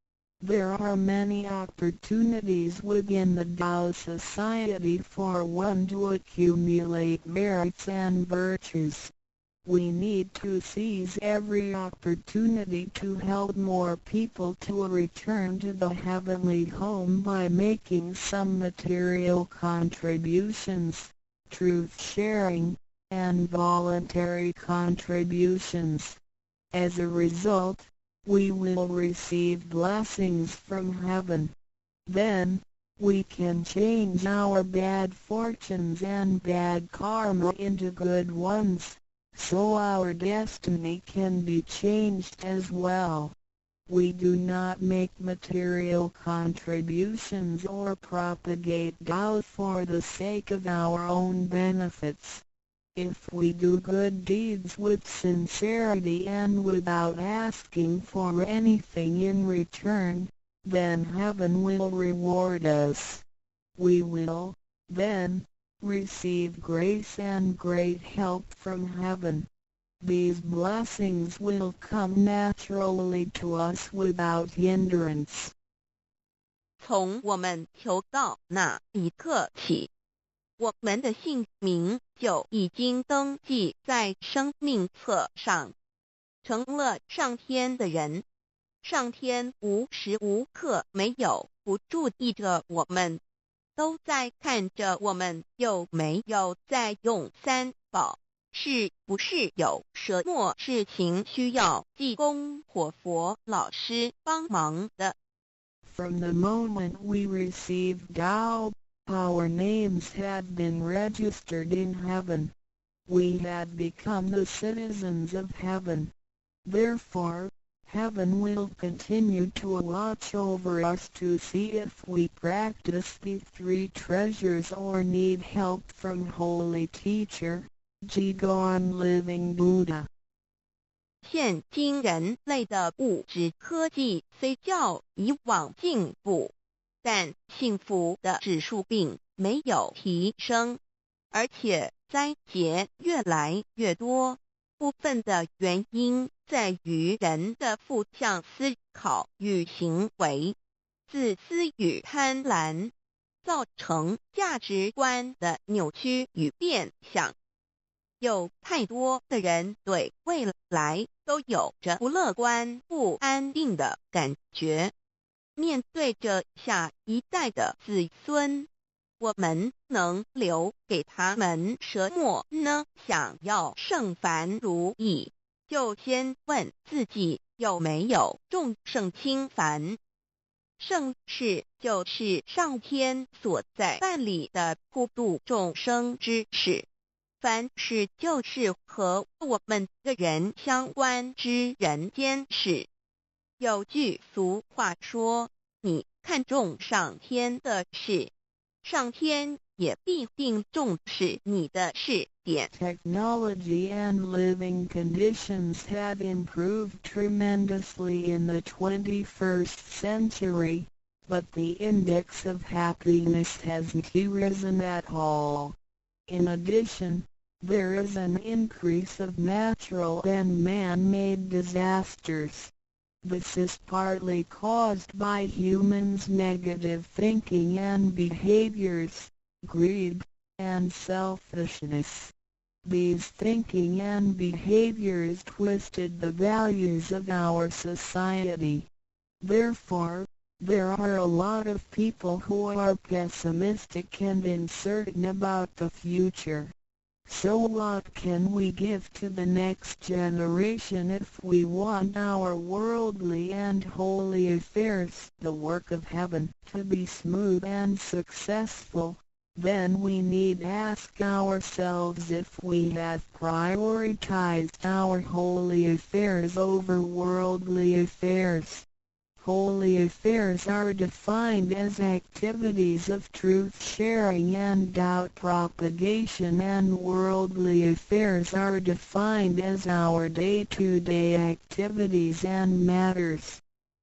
There are many opportunities within the Tao Society for one to accumulate merits and virtues. We need to seize every opportunity to help more people to return to the heavenly home by making some material contributions, truth sharing, and voluntary contributions. As a result, we will receive blessings from heaven. Then, we can change our bad fortunes and bad karma into good ones, so our destiny can be changed as well. We do not make material contributions or propagate Tao for the sake of our own benefits. If we do good deeds with sincerity and without asking for anything in return, then heaven will reward us. We will, then, receive grace and great help from heaven. These blessings will come naturally to us without hindrance. 从我们求道那一刻起，我们的姓名就已经登记在生命册上，成了上天的人。上天无时无刻没有不注意着我们，都在看着我们有没有在用三宝，是不是有什么事情需要济公活佛老师帮忙的。From the moment we received Tao, our names had been registered in heaven. We had become the citizens of heaven. Therefore, heaven will continue to watch over us to see if we practice the three treasures or need help from Holy Teacher, Jigon Living Buddha. 现今人类的物质科技虽较以往进步，但幸福的指数并没有提升，而且灾劫越来越多。部分的原因在于人的负向思考与行为、自私与贪婪，造成价值观的扭曲与变相。有太多的人对未来都有着不乐观、不安定的感觉。面对着下一代的子孙，我们能留给他们什么呢？想要圣凡如意，就先问自己有没有众圣轻凡。圣事就是上天所在办理的普度众生之事，凡事就是和我们个人相关之人间事。有句俗话说，你看重上天的事，上天也必定重视你的事点。 Technology and living conditions have improved tremendously in the 21st century, but the index of happiness hasn't risen at all. In addition, there is an increase of natural and man-made disasters. This is partly caused by humans' negative thinking and behaviors, greed, and selfishness. These thinking and behaviors twisted the values of our society. Therefore, there are a lot of people who are pessimistic and uncertain about the future. So what can we give to the next generation if we want our worldly and holy affairs, the work of heaven, to be smooth and successful? Then we need ask ourselves if we have prioritized our holy affairs over worldly affairs. Holy affairs are defined as activities of truth-sharing and doubt propagation, and worldly affairs are defined as our day-to-day activities and matters.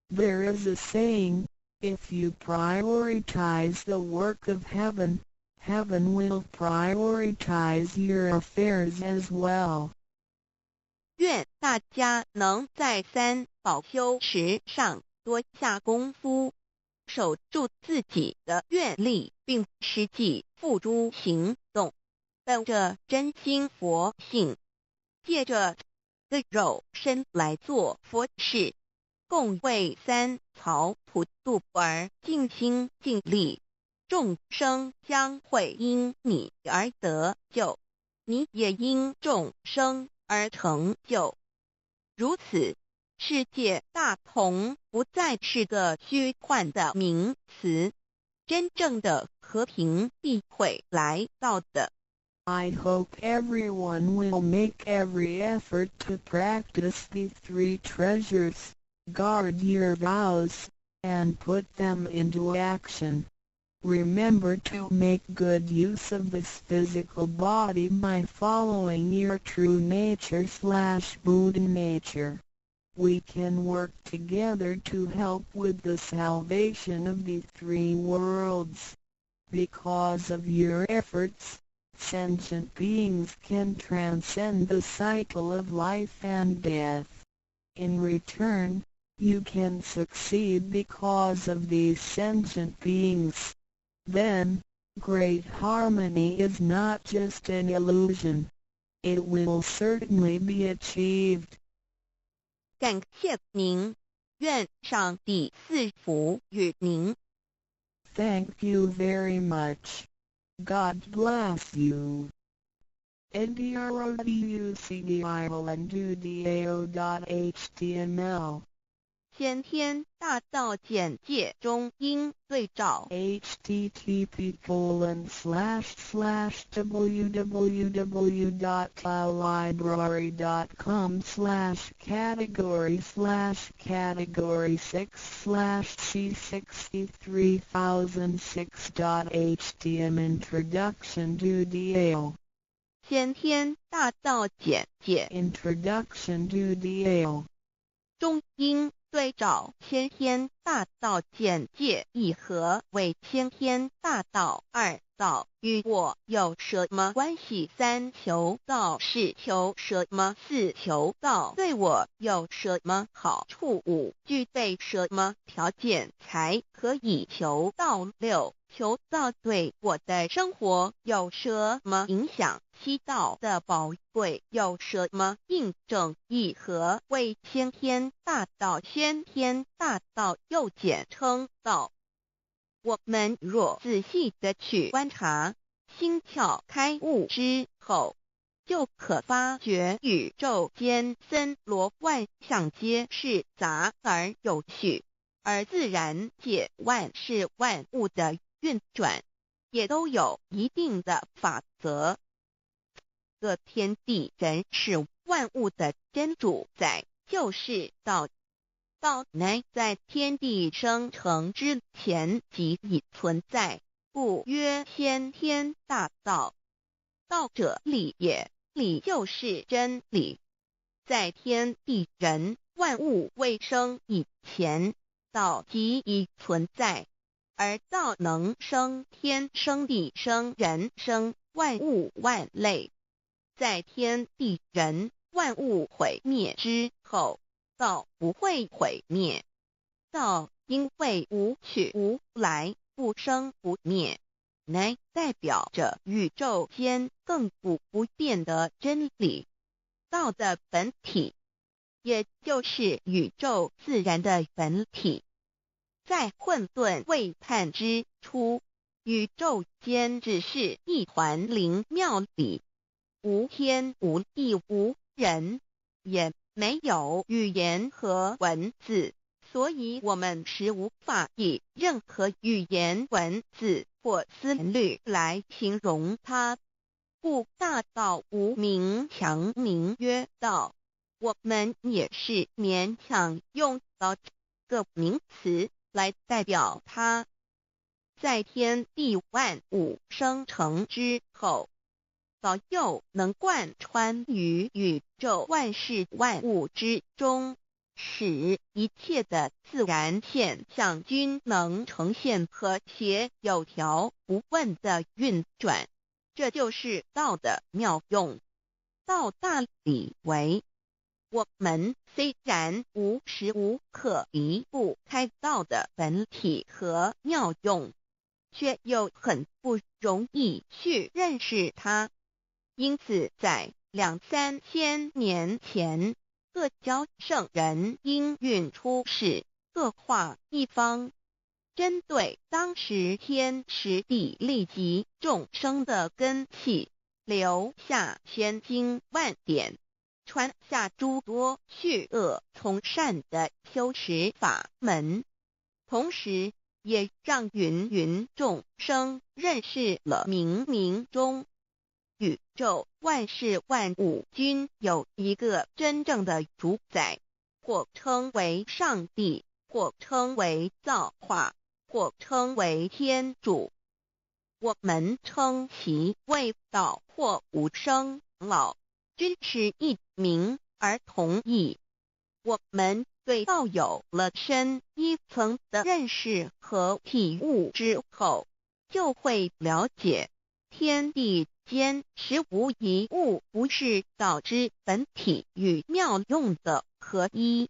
There is a saying, if you prioritize the work of heaven, heaven will prioritize your affairs as well. 愿大家能在三宝修持上多下功夫，守住自己的愿力，并实际付诸行动，本着真心佛性，借着个肉身来做佛事，共为三曹普度而尽心尽力，众生将会因你而得救，你也因众生而成就。如此，世界大同不再是个虚幻的名词，真正的和平必会来到的。I hope everyone will make every effort to practice the three treasures, guard your vows, and put them into action. Remember to make good use of this physical body by following your true nature/Buddha nature. We can work together to help with the salvation of the three worlds. Because of your efforts, sentient beings can transcend the cycle of life and death. In return, you can succeed because of these sentient beings. Then, great harmony is not just an illusion. It will certainly be achieved. 感谢您，愿上帝赐福与您。Thank you very much. God bless you. ndroducdio.html 先天大道简介中应对照 http://www.cloudlibrary.com/category/c63006.htm Introduction to DAO 先天大道简介 Introduction to DAO 中应对照先天大道简介一和为先天大道二道与我有什么关系？三求道是求什么？四求道对我有什么好处？五具备什么条件才可以求道？六求道对我的生活有什么影响？七道的宝贵有什么印证？一和为先天大道，先天大道又简称道。我们若仔细的去观察，心窍开悟之后，就可发觉宇宙间森罗万象皆是杂而有序，而自然界万事万物的运转也都有一定的法则。这天地人是万物的真主宰，就是道。道乃在天地生成之前即已存在，故曰先天大道。道者理也，理就是真理。在天地人万物未生以前，道即已存在，而道能生天、生地、生人、生万物万类。在天地人万物毁灭之后，道不会毁灭。道因为无去无来，不生不灭，乃代表着宇宙间亘古不变的真理。道的本体，也就是宇宙自然的本体。在混沌未判之初，宇宙间只是一团灵妙理，无天无地无人，也没有语言和文字，所以我们是无法以任何语言文字或思虑来形容它。故大道无名强名曰道，我们也是勉强用到这个名词来代表它。在天地万物生成之后，道又能贯穿于宇宙万事万物之中，使一切的自然现象均能呈现和谐有条不紊的运转。这就是道的妙用。道大理为，我们虽然无时无刻离不开道的本体和妙用，却又很不容易去认识它。因此在2、3千年前，各教圣人应运出世，各化一方，针对当时天时地利及众生的根器，留下千经万典，传下诸多去恶从善的修持法门，同时也让芸芸众生认识了冥冥中宇宙万事万物均有一个真正的主宰，或称为上帝，或称为造化，或称为天主。我们称其为道或无生老，均是一名而同义。我们对道有了深一层的认识和体悟之后，就会了解天地间实无一物不是道之本体与妙用的合一。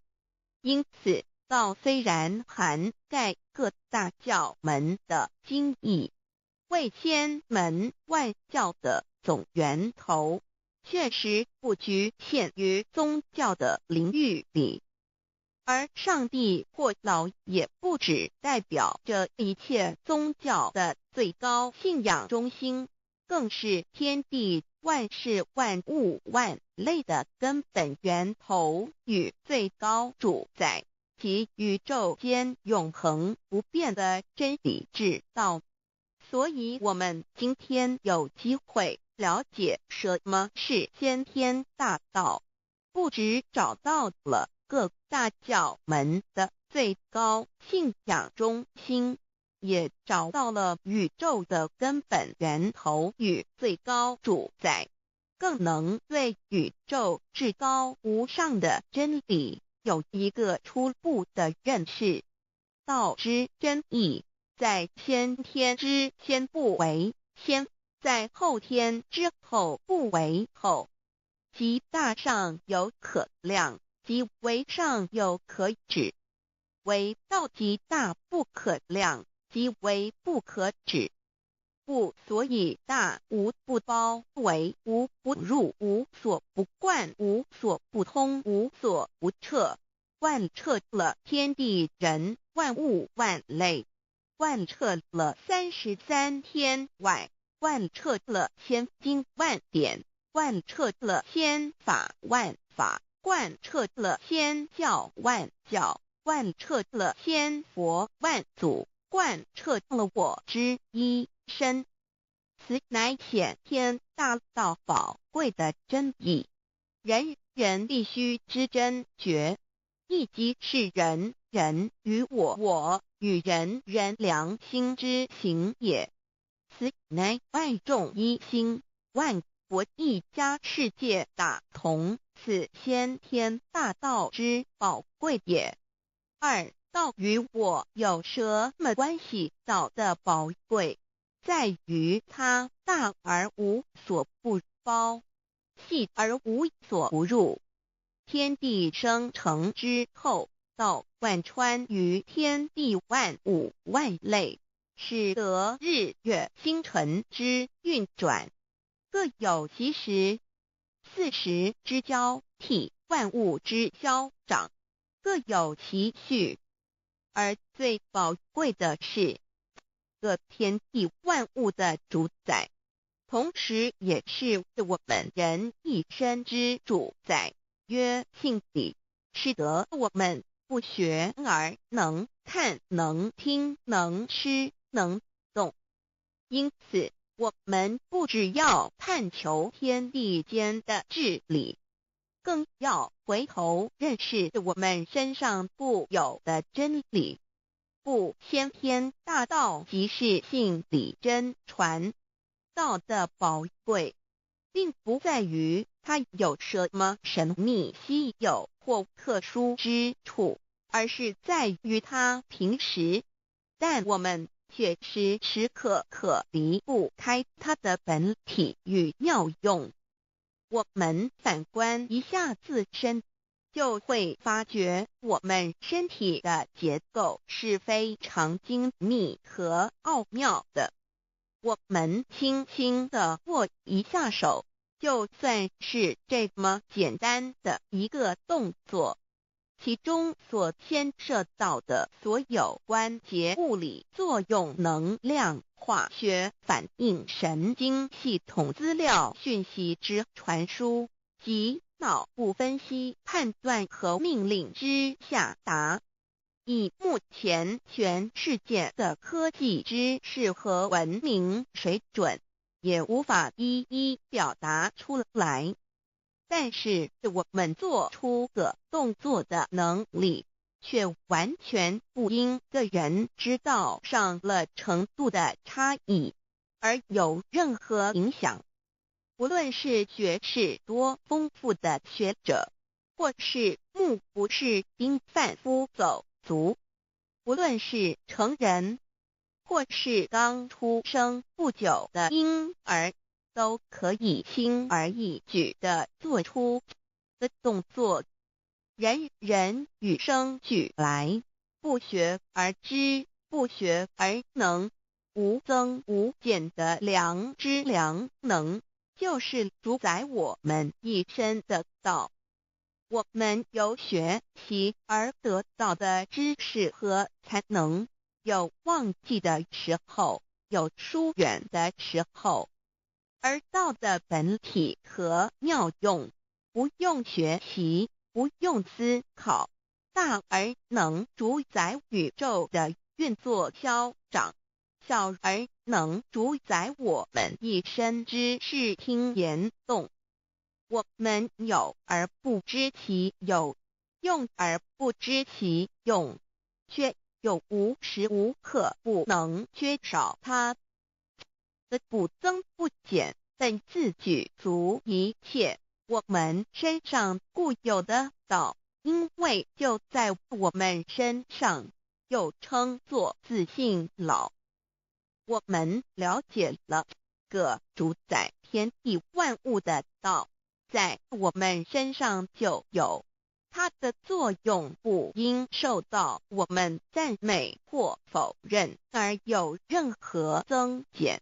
因此道虽然涵盖各大教门的经义，为千门万教的总源头，确实不局限于宗教的领域里。而上帝或老也不只代表着一切宗教的最高信仰中心，更是天地万事万物万类的根本源头与最高主宰，及宇宙间永恒不变的真理之道。所以我们今天有机会了解什么是先天大道，不只找到了各大教门的最高信仰中心，也找到了宇宙的根本源头与最高主宰，更能对宇宙至高无上的真理有一个初步的认识。道之真义，在先天之先不为先，在后天之后不为后。即大上有可量，即为上有可止。为道即大不可量，即为不可止。不所以大无不包，为无不入，无所不贯，无所不通，无所不彻。贯彻了天地人万物万类，贯彻了33天外，贯彻了千经万典，贯彻了千法万法，贯彻了千教万教，贯彻了千佛万祖，贯彻了我之一身。此乃显天大道宝贵的真义，人人必须知真觉，亦即是人人与我与人人良心之行也。此乃万众一心，万国一家，世界大同，此先天大道之宝贵也。二、道与我有什么关系？道的宝贵在于它大而无所不包，细而无所不入。天地生成之后，道贯穿于天地万物万类，使得日月星辰之运转各有其时，四时之交替，万物之消长各有其序。而最宝贵的是，各天地万物的主宰，同时也是我们人一生之主宰，曰性理，使得我们不学而能看，能听，能吃，能动。因此我们不只要探求天地间的治理，更要回头认识我们身上固有的真理。不，先天大道即是性理真传。道的宝贵并不在于它有什么神秘稀有或特殊之处，而是在于它平时，但我们却时时刻刻离不开它的本体与妙用。我们反观一下自身，就会发觉我们身体的结构是非常精密和奥妙的。我们轻轻地握一下手，就算是这么简单的一个动作，其中所牵涉到的所有关节物理作用、能量、化学反应、神经系统资料讯息之传输及脑部分析、判断和命令之下达，以目前全世界的科技知识和文明水准，也无法一一表达出来。但是我们做出个动作的能力，却完全不因个人知道上了程度的差异而有任何影响。无论是学识多丰富的学者，或是目不识丁贩夫走卒，无论是成人，或是刚出生不久的婴儿，都可以轻而易举地做出的动作。人人与生俱来，不学而知，不学而能，无增无减的良知良能，就是主宰我们一生的道。我们有学习而得到的知识和才能，有忘记的时候，有疏远的时候，而道的本体和妙用，不用学习，不用思考，大而能主宰宇宙的运作消长，小而能主宰我们一生之视听言动。我们有而不知其有，用而不知其用，却又无时无刻不能缺少它的不增不减，本自具足一切。我们身上固有的道，因为就在我们身上，又称作自性老。我们了解了个主宰天地万物的道，在我们身上就有，它的作用不应受到我们赞美或否认而有任何增减。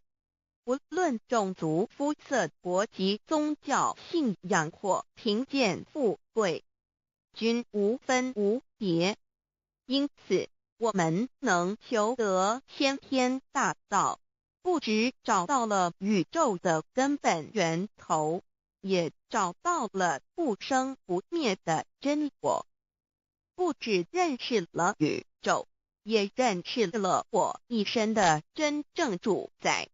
无论种族、肤色、国籍、宗教、信仰或贫贱富贵，均无分无别。因此，我们能求得先天大道，不只找到了宇宙的根本源头，也找到了不生不灭的真我。不只认识了宇宙，也认识了我一生的真正主宰。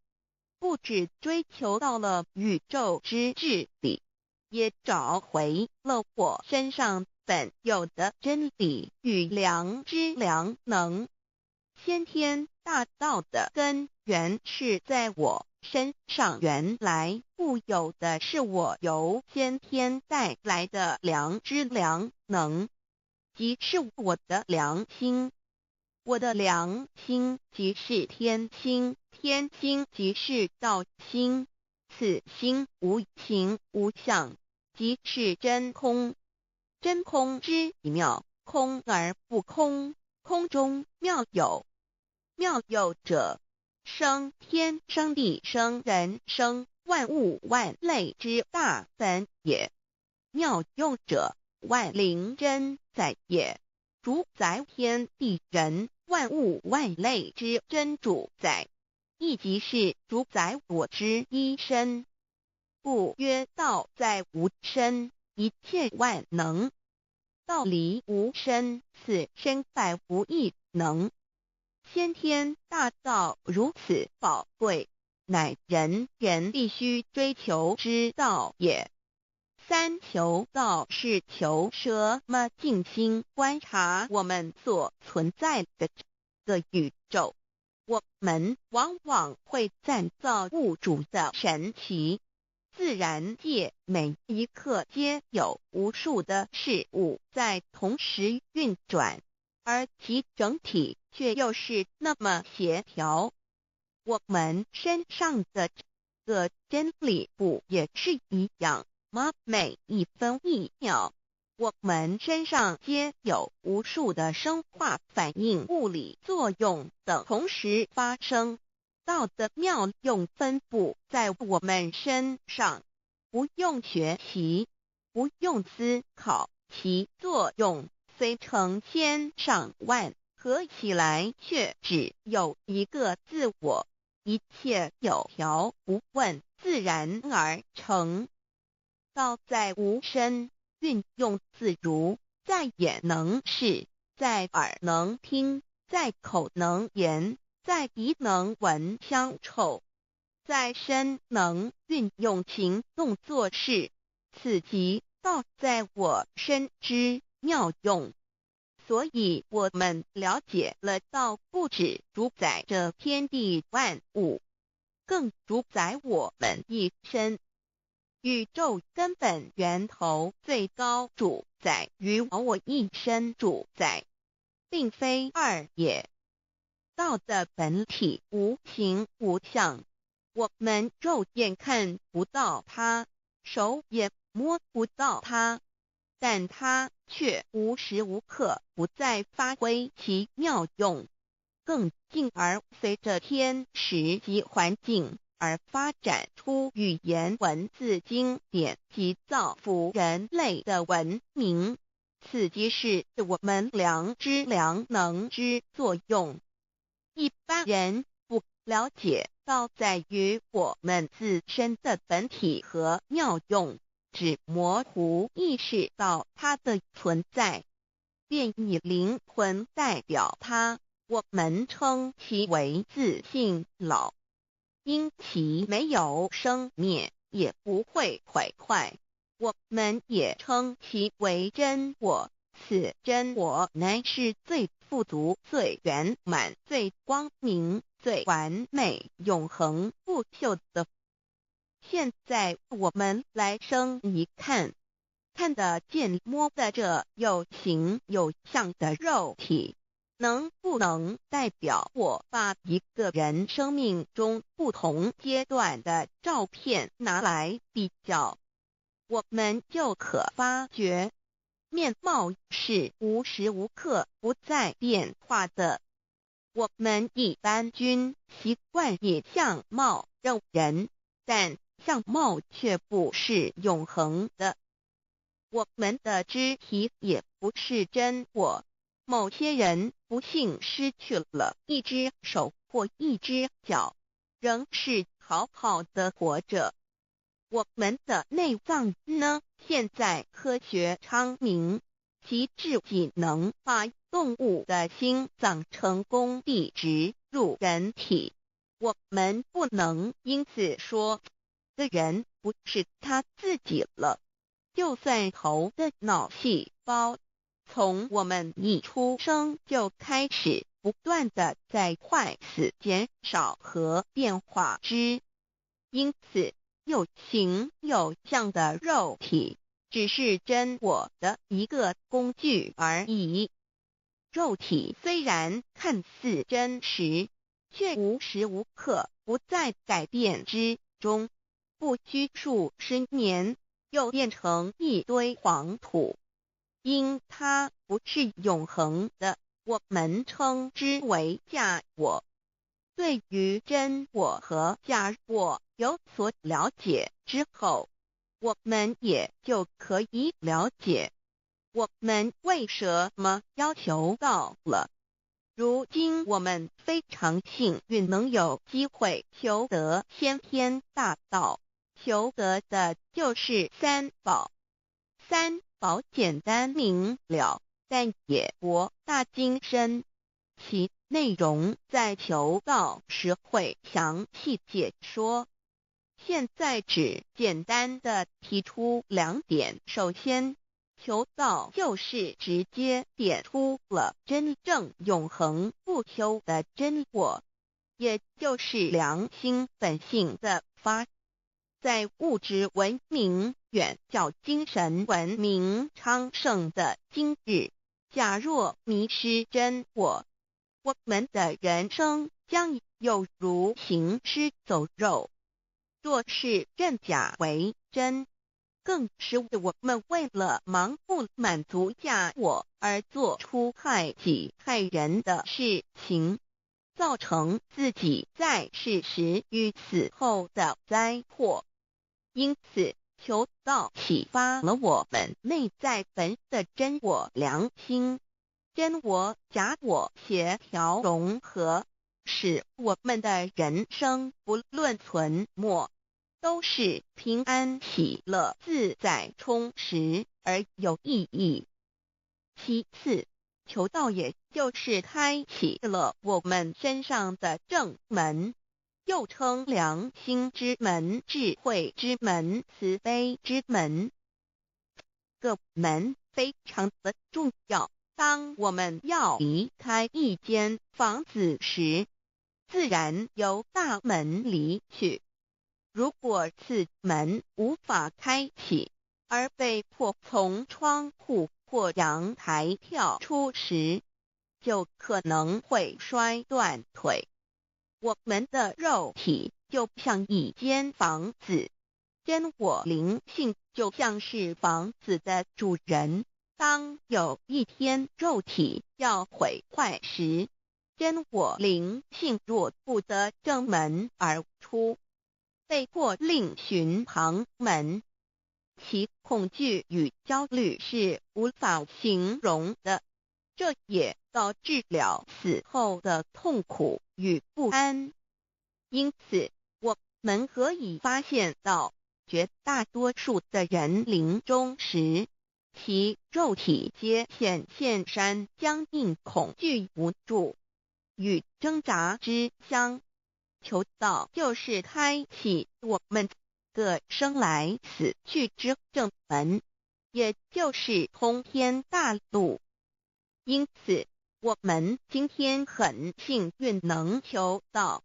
不只追求到了宇宙之治理，也找回了我身上本有的真理与良知良能。先天大道的根源是在我身上，原来固有的是我由先天带来的良知良能，即是我的良心。我的良心即是天心，天心即是道心，此心无形无相，即是真空。真空之妙，空而不空，空中妙有。妙有者，生天生地生人生万物万类之大本也。妙用者，万灵真在也，主宰天地人万物万类之真主宰，亦即是主宰我之一身。故曰道在无身，一切万能；道离无身，此身在无一能。先天大道如此宝贵，乃人人必须追求之道也。三求道是求什么？静心观察我们所存在的这个宇宙，我们往往会赞造物主的神奇。自然界每一刻皆有无数的事物在同时运转，而其整体却又是那么协调。我们身上的这个真理不也是一样吗？每一分一秒，我们身上皆有无数的生化反应、物理作用等同时发生。道的妙用分布在我们身上，不用学习，不用思考，其作用虽成千上万，合起来却只有一个自我。一切有条不紊，自然而成。道在无身，运用自如，在眼能视，在耳能听，在口能言，在鼻能闻香臭，在身能运用行动做事，此即道在我身之妙用。所以我们了解了道不只主宰着天地万物，更主宰我们一生。宇宙根本源头最高主宰与我一生主宰，并非二也。道的本体无形无相，我们肉眼看不到它，手也摸不到它，但它却无时无刻不在发挥其妙用，更进而随着天时及环境而发展出语言文字经典及造福人类的文明。此即是我们良知良能之作用。一般人不了解到在于我们自身的本体和妙用，只模糊意识到它的存在，便以灵魂代表它，我们称其为自性老。因其没有生灭，也不会毁坏，我们也称其为真我。此真我乃是最富足、最圆满、最光明、最完美、永恒不朽的。现在我们来生一看，看得见摸得着有形有相的肉体，能不能代表我把一个人生命中不同阶段的照片拿来比较，我们就可发觉，面貌是无时无刻不在变化的。我们一般均习惯以相貌认人，但相貌却不是永恒的。我们的肢体也不是真我，某些人不幸失去了一只手或一只脚，仍是好好的活着。我们的内脏呢？现在科学昌明，其至仅能把动物的心脏成功地植入人体。我们不能因此说这人不是他自己了。就算头的脑细胞从我们一出生就开始不断的在坏死、减少和变化之，因此有形有相的肉体只是真我的一个工具而已。肉体虽然看似真实，却无时无刻不在改变之中，不需数十年又变成一堆黄土。因它不是永恒的，我们称之为假我。对于真我和假我有所了解之后，我们也就可以了解我们为什么要求道了。如今我们非常幸运能有机会求得先天大道，求得的就是三宝。三宝简单明了，但也博大精深，其内容在求道时会详细解说。现在只简单的提出两点。首先，求道就是直接点出了真正永恒不朽的真我，也就是良心本性的发。在物质文明远较精神文明昌盛的今日，假若迷失真我，我们的人生将有如行尸走肉。若是认假为真，更是我们为了盲目满足假我而做出害己害人的事情，造成自己在世时与死后的灾祸。因此，求道启发了我们内在本的真我良心，真我假我协调融合，使我们的人生不论存没，都是平安喜乐自在充实而有意义。其次，求道也就是开启了我们身上的正门，又称良心之门、智慧之门、慈悲之门。这个门非常的重要。当我们要离开一间房子时，自然由大门离去。如果此门无法开启，而被迫从窗户或阳台跳出时，就可能会摔断腿。我们的肉体就像一间房子，真我灵性就像是房子的主人。当有一天肉体要毁坏时，真我灵性若不得正门而出，或另寻旁门。其恐惧与焦虑是无法形容的，这也导致了死后的痛苦与不安。因此，我们可以发现到，绝大多数的人临终时，其肉体皆显现山僵硬、恐惧、无助与挣扎之相。求道就是开启我们个生来死去之正门，也就是通天大路。因此，我们今天很幸运能求道，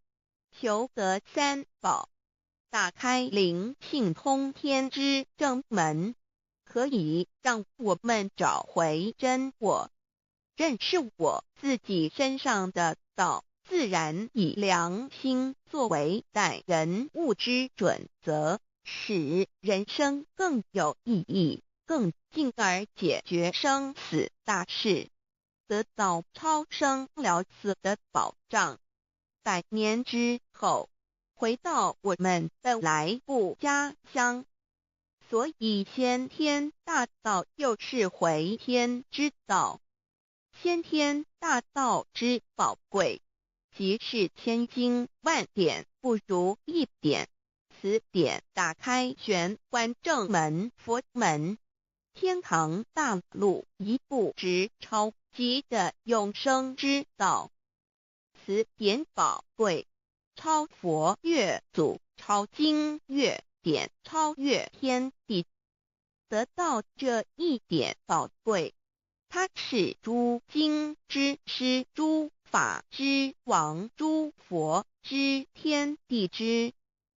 求得三宝，打开灵性通天之正门，可以让我们找回真我，认识我自己身上的道，自然以良心作为待人物之准则，使人生更有意义，更进而解决生死大事，得到超生了死的保障。100年之后，回到我们的来故家乡。所以先天大道又是回天之道。先天大道之宝贵，即是千经万典不如一点。此典打开玄关正门佛门，天堂大路一步直超级的永生之道。此典宝贵，超佛越祖，超经越典，超越天地。得到这一点宝贵，它是诸经之师，诸法之王，诸佛之天地之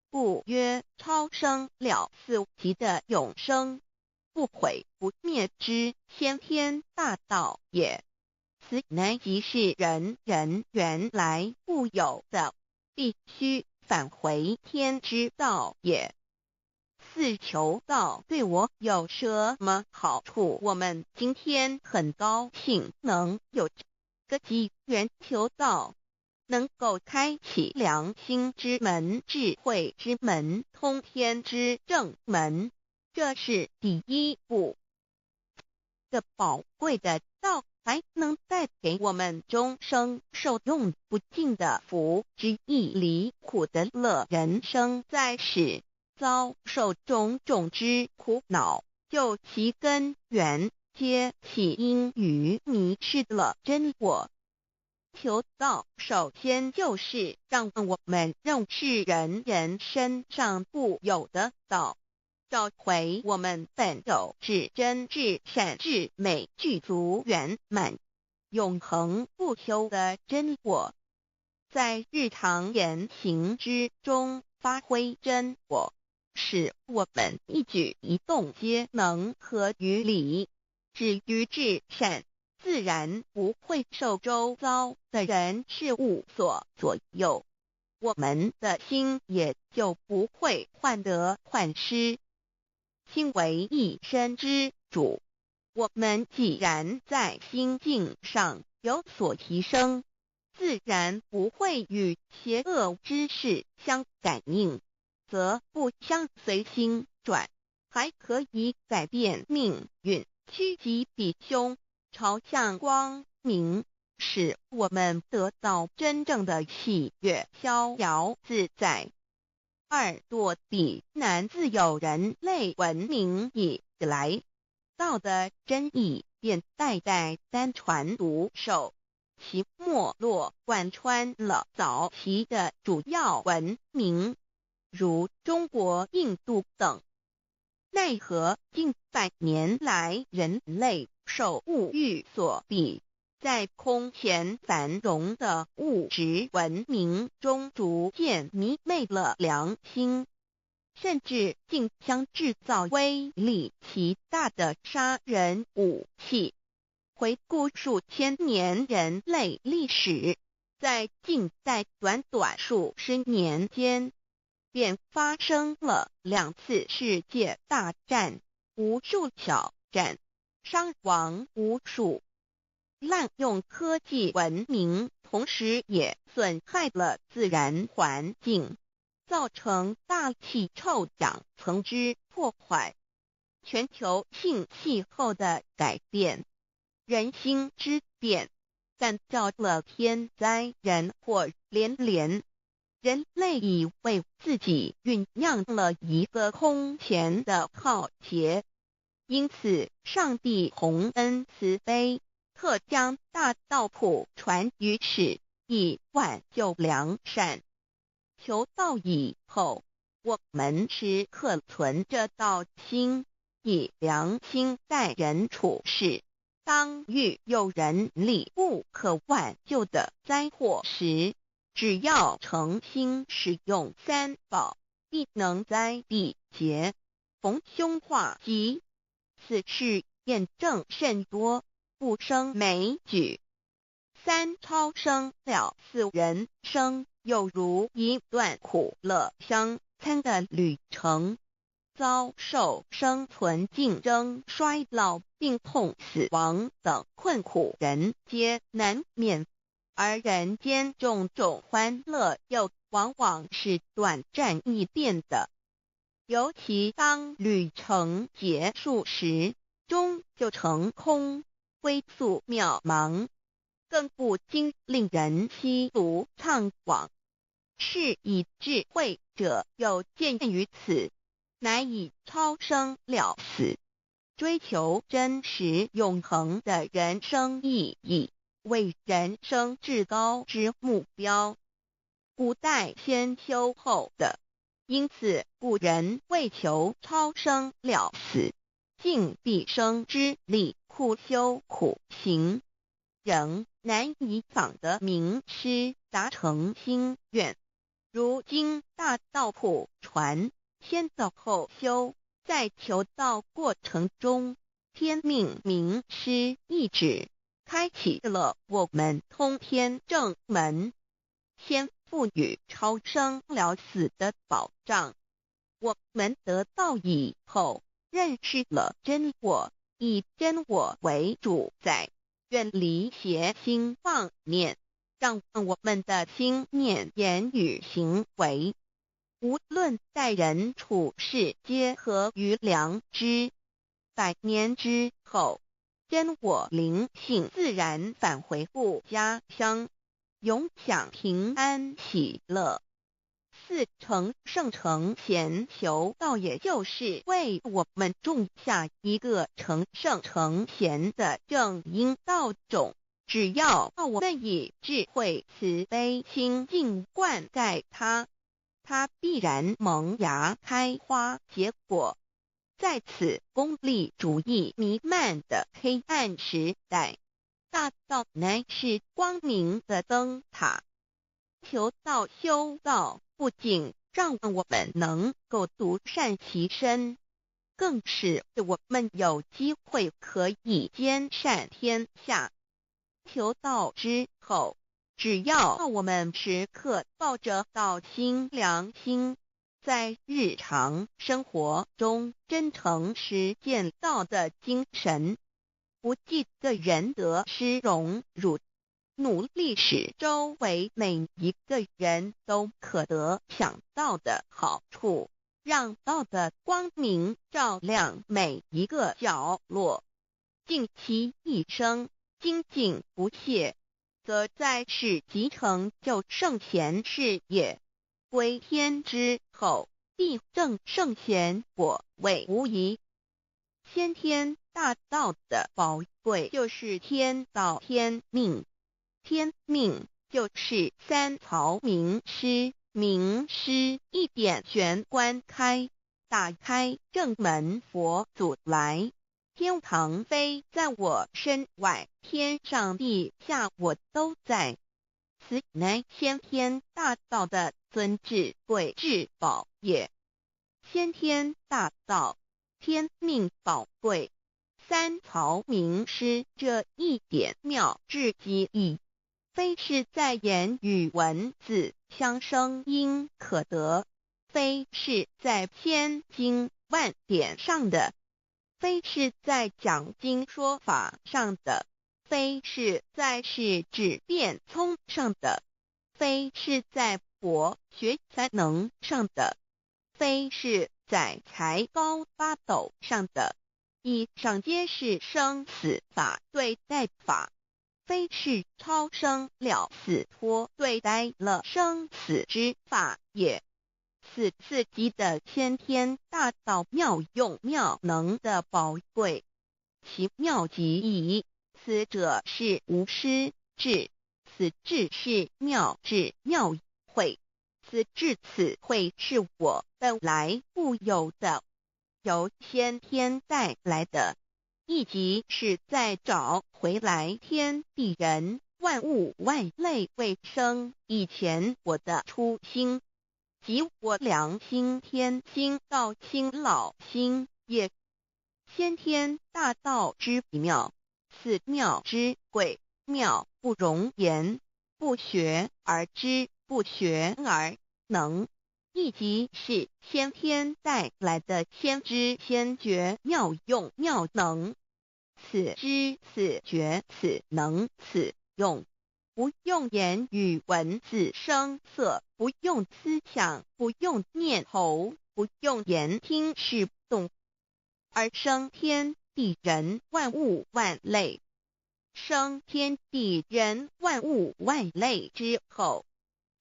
故曰超生了死级的永生，不毁不灭之先天大道也。此乃即是人人原来固有的，必须返回天之道也。四求道对我有什么好处？我们今天很高兴能有这个机缘求道，能够开启良心之门、智慧之门、通天之正门，这是第一步。这宝贵的道还能带给我们终生受用不尽的福之益，离苦的乐。人生在世，遭受种种之苦恼，就其根源皆起因于迷失了真我。求道首先就是让我们认识人人身上固有的道，找回我们本有至真至善至美具足圆满永恒不朽的真我，在日常言行之中发挥真我，使我们一举一动皆能合于理，止于至善，自然不会受周遭的人事物所左右，我们的心也就不会患得患失。心为一身之主，我们既然在心境上有所提升，自然不会与邪恶之事相感应，则不相随心转，还可以改变命运，趋吉避凶，朝向光明，使我们得到真正的喜悦、逍遥自在。2堕地难，自有人类文明以来，道的真意便代代单传独授，其没落贯穿了早期的主要文明，如中国、印度等。奈何近100年来，人类受物欲所逼，在空前繁荣的物质文明中逐渐迷昧了良心，甚至竟将制造威力极大的杀人武器。回顾数千年人类历史，在近代短短数十年间，便发生了2次世界大战，无数小战，伤亡无数。滥用科技文明，同时也损害了自然环境，造成大气臭氧层之破坏、全球性气候的改变、人心之变，干造了天灾人祸连连。人类已为自己酝酿了一个空前的浩劫，因此上帝洪恩慈悲，特将大道谱传于世，以挽救良善。求道以后，我们时刻存着道心，以良心待人处事。当遇有人力不可挽救的灾祸时，只要诚心使用三宝，必能灾必劫，逢凶化吉。此事验证甚多，不胜枚举。三超生了四人生，有如一段苦乐相参的旅程，遭受生存竞争、衰老、病痛、死亡等困苦，人皆难免。而人间种种欢乐又往往是短暂易变的，尤其当旅程结束时，终就成空，归宿渺茫，更不禁令人凄毒怅惘。是以智慧者有见于此，乃以超生了死，追求真实永恒的人生意义为人生至高之目标。古代先修后的，因此古人为求超生了死，尽毕生之力苦修苦行，仍难以访得名师达成心愿。如今大道谱传，先道后修，在求道过程中，天命名师一指，开启了我们通天正门，先赋予超生了死的保障。我们得道以后，认识了真我，以真我为主宰，远离邪心妄念，让我们的心念、言语、行为，无论待人处事，皆合于良知。100年之后，真我灵性自然返回故家乡，永享平安喜乐。4成圣成贤求道，也就是为我们种下一个成圣成贤的正因道种。只要我们以智慧慈悲心境灌溉它，它必然萌芽开花结果。在此功利主义弥漫的黑暗时代，大道乃是光明的灯塔。求道修道，不仅让我们能够独善其身，更使我们有机会可以兼善天下。求道之后，只要我们时刻抱着道心良心，在日常生活中真诚实践道的精神，不计个人得失荣辱，努力使周围每一个人都可得享道的好处，让道的光明照亮每一个角落，尽其一生精进不懈，则在世即成就圣贤事业。归天之后，必证圣贤果位无疑。先天大道的宝贵就是天道天命，天命就是三曹名师，名师一点玄关开，打开正门佛祖来。天堂非在我身外，天上地下我都在。此乃先天大道的尊至贵至宝也。先天大道，天命宝贵，三曹名师这一点妙至极意，非是在言语文字相声音可得，非是在千经万典上的，非是在讲经说法上的，非是在是指变聪上的，非是在博学才能上的，非是在才高八斗上的。以上皆是生死法对待法，非是超生了死脱对待了生死之法也。此四级的先天大道妙用妙能的宝贵，其妙极矣。此者是无师智，此智是妙智妙慧，此智此慧是我本来固有的，由先天带来的，亦即是在找回来天地人万物万类未生以前我的初心，即我良心天心道心老心也。先天大道之妙，此妙之贵，妙不容言，不学而知，不学而能，亦即是先天带来的先知先觉妙用妙能。此知此觉此能此用，不用言语文字声色，不用思想，不用念头，不用言听是动，而生天地人万物万类。生天地人万物万类之后，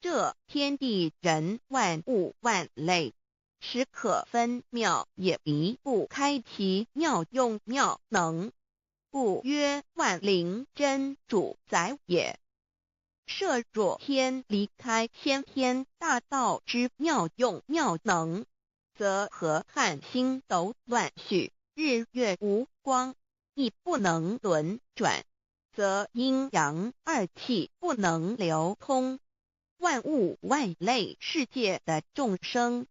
这天地人万物万类，实可分妙，也离不开其妙用妙能，故曰万灵真主宰也。设若天离开先天大道之妙用妙能，则河汉星斗乱序，日月无光，亦不能轮转，则阴阳二气不能流通，万物万类世界的众生，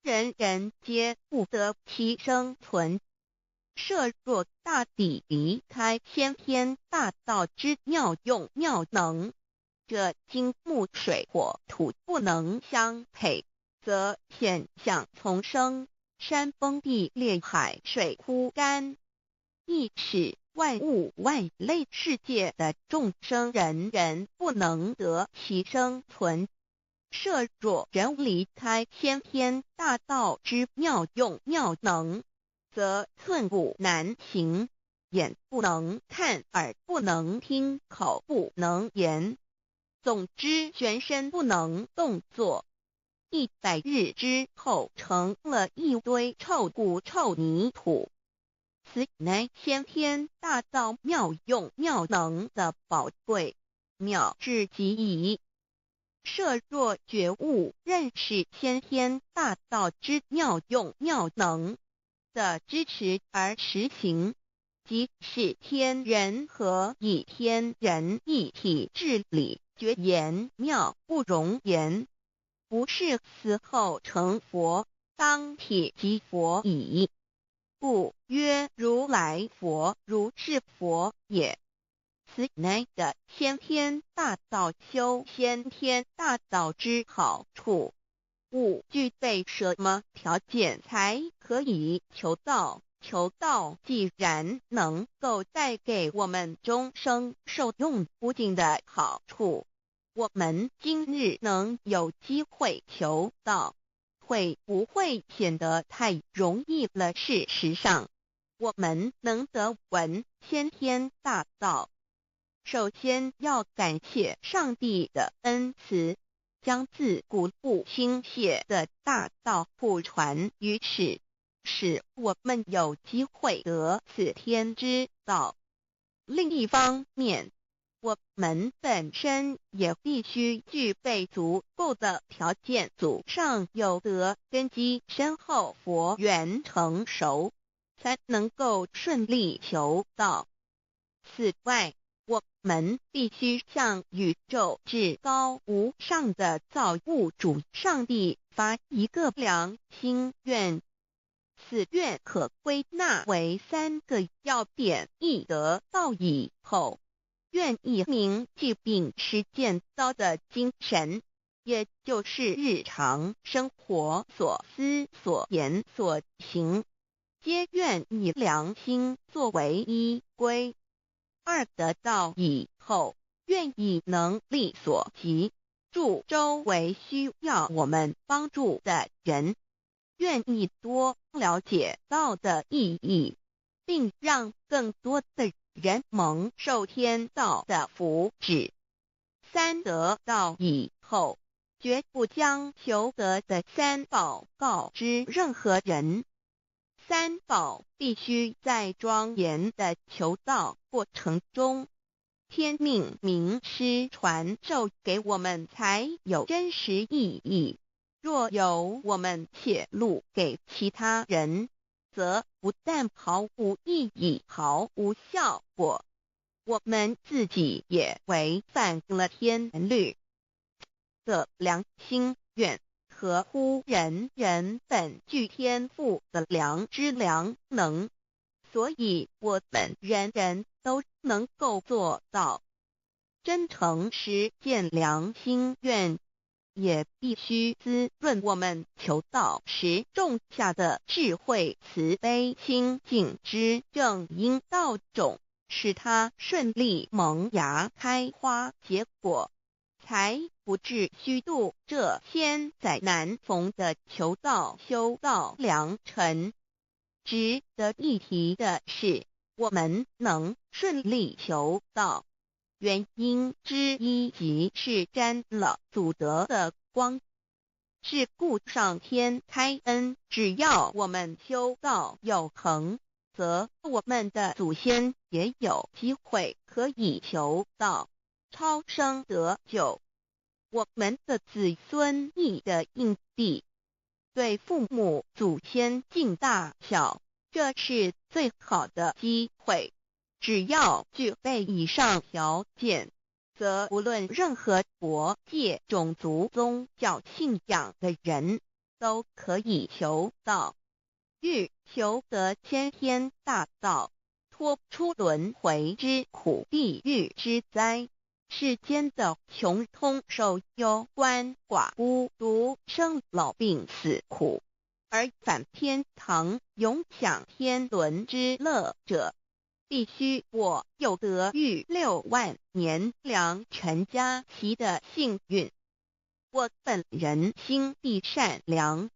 人人皆不得其生存。设若大地离开先天大道之妙用妙能，这金木水火土不能相配，则现象丛生，山崩地裂，海水枯干，亦使万物万类世界的众生人人不能得其生存。设若人离开先天大道之妙用妙能，则寸步难行，眼不能看，耳不能听，口不能言，总之全身不能动作。100日之后，成了一堆臭骨臭泥土。此乃先天大道妙用妙能的宝贵，妙至极矣。设若觉悟认识先天大道之妙用妙能的支持而实行，即是天人合一，天人一体治理，觉言妙不容言，不是死后成佛，当体即佛矣。故曰如来佛，如是佛也。此乃的先天大道修先天大道之好处。勿具备什么条件才可以求道？求道既然能够带给我们终生受用不尽的好处，我们今日能有机会求道，会不会显得太容易了？事实上，我们能得闻先天大道，首先要感谢上帝的恩慈，将自古不倾泻的大道普传于世，使我们有机会得此天之道。另一方面，我们本身也必须具备足够的条件，祖上有德，根基深厚，佛缘成熟，才能够顺利求道。此外，我们必须向宇宙至高无上的造物主上帝发一个良心愿，此愿可归纳为3个要点：一得道以后，愿以明记并实践道的精神，也就是日常生活所思所言所行，皆愿以良心作为依归。2得道以后，愿以能力所及，助周围需要我们帮助的人，愿意多了解道的意义，并让更多的人蒙受天道的福祉。三得道以后，绝不将求得的三宝告知任何人。三宝必须在庄严的求道过程中，天命名师传授给我们才有真实意义。若由我们泄露给其他人，则不但毫无意义、毫无效果，我们自己也违反了天律。的良心愿合乎人人本具天赋的良知良能，所以我们人人都能够做到。真诚实践良心愿，也必须滋润我们求道时种下的智慧、慈悲、清净之正因道种，使它顺利萌芽、开花结果，才不至虚度这千载难逢的求道修道良辰。值得一提的是，我们能顺利求道，原因之一即是沾了祖德的光。是故上天开恩，只要我们修道有恒，则我们的祖先也有机会可以求道超生得救。我们的子孙亦的印地，对父母祖先尽大孝，这是最好的机会。只要具备以上条件，则无论任何国界、种族、宗教信仰的人，都可以求道。欲求得先天大道，脱出轮回之苦、地狱之灾，世间的穷通受忧、鳏寡孤独、生老病死苦，而返天堂永享天伦之乐者，必须我有得遇6万年良辰佳期的幸运。我本人心地善良，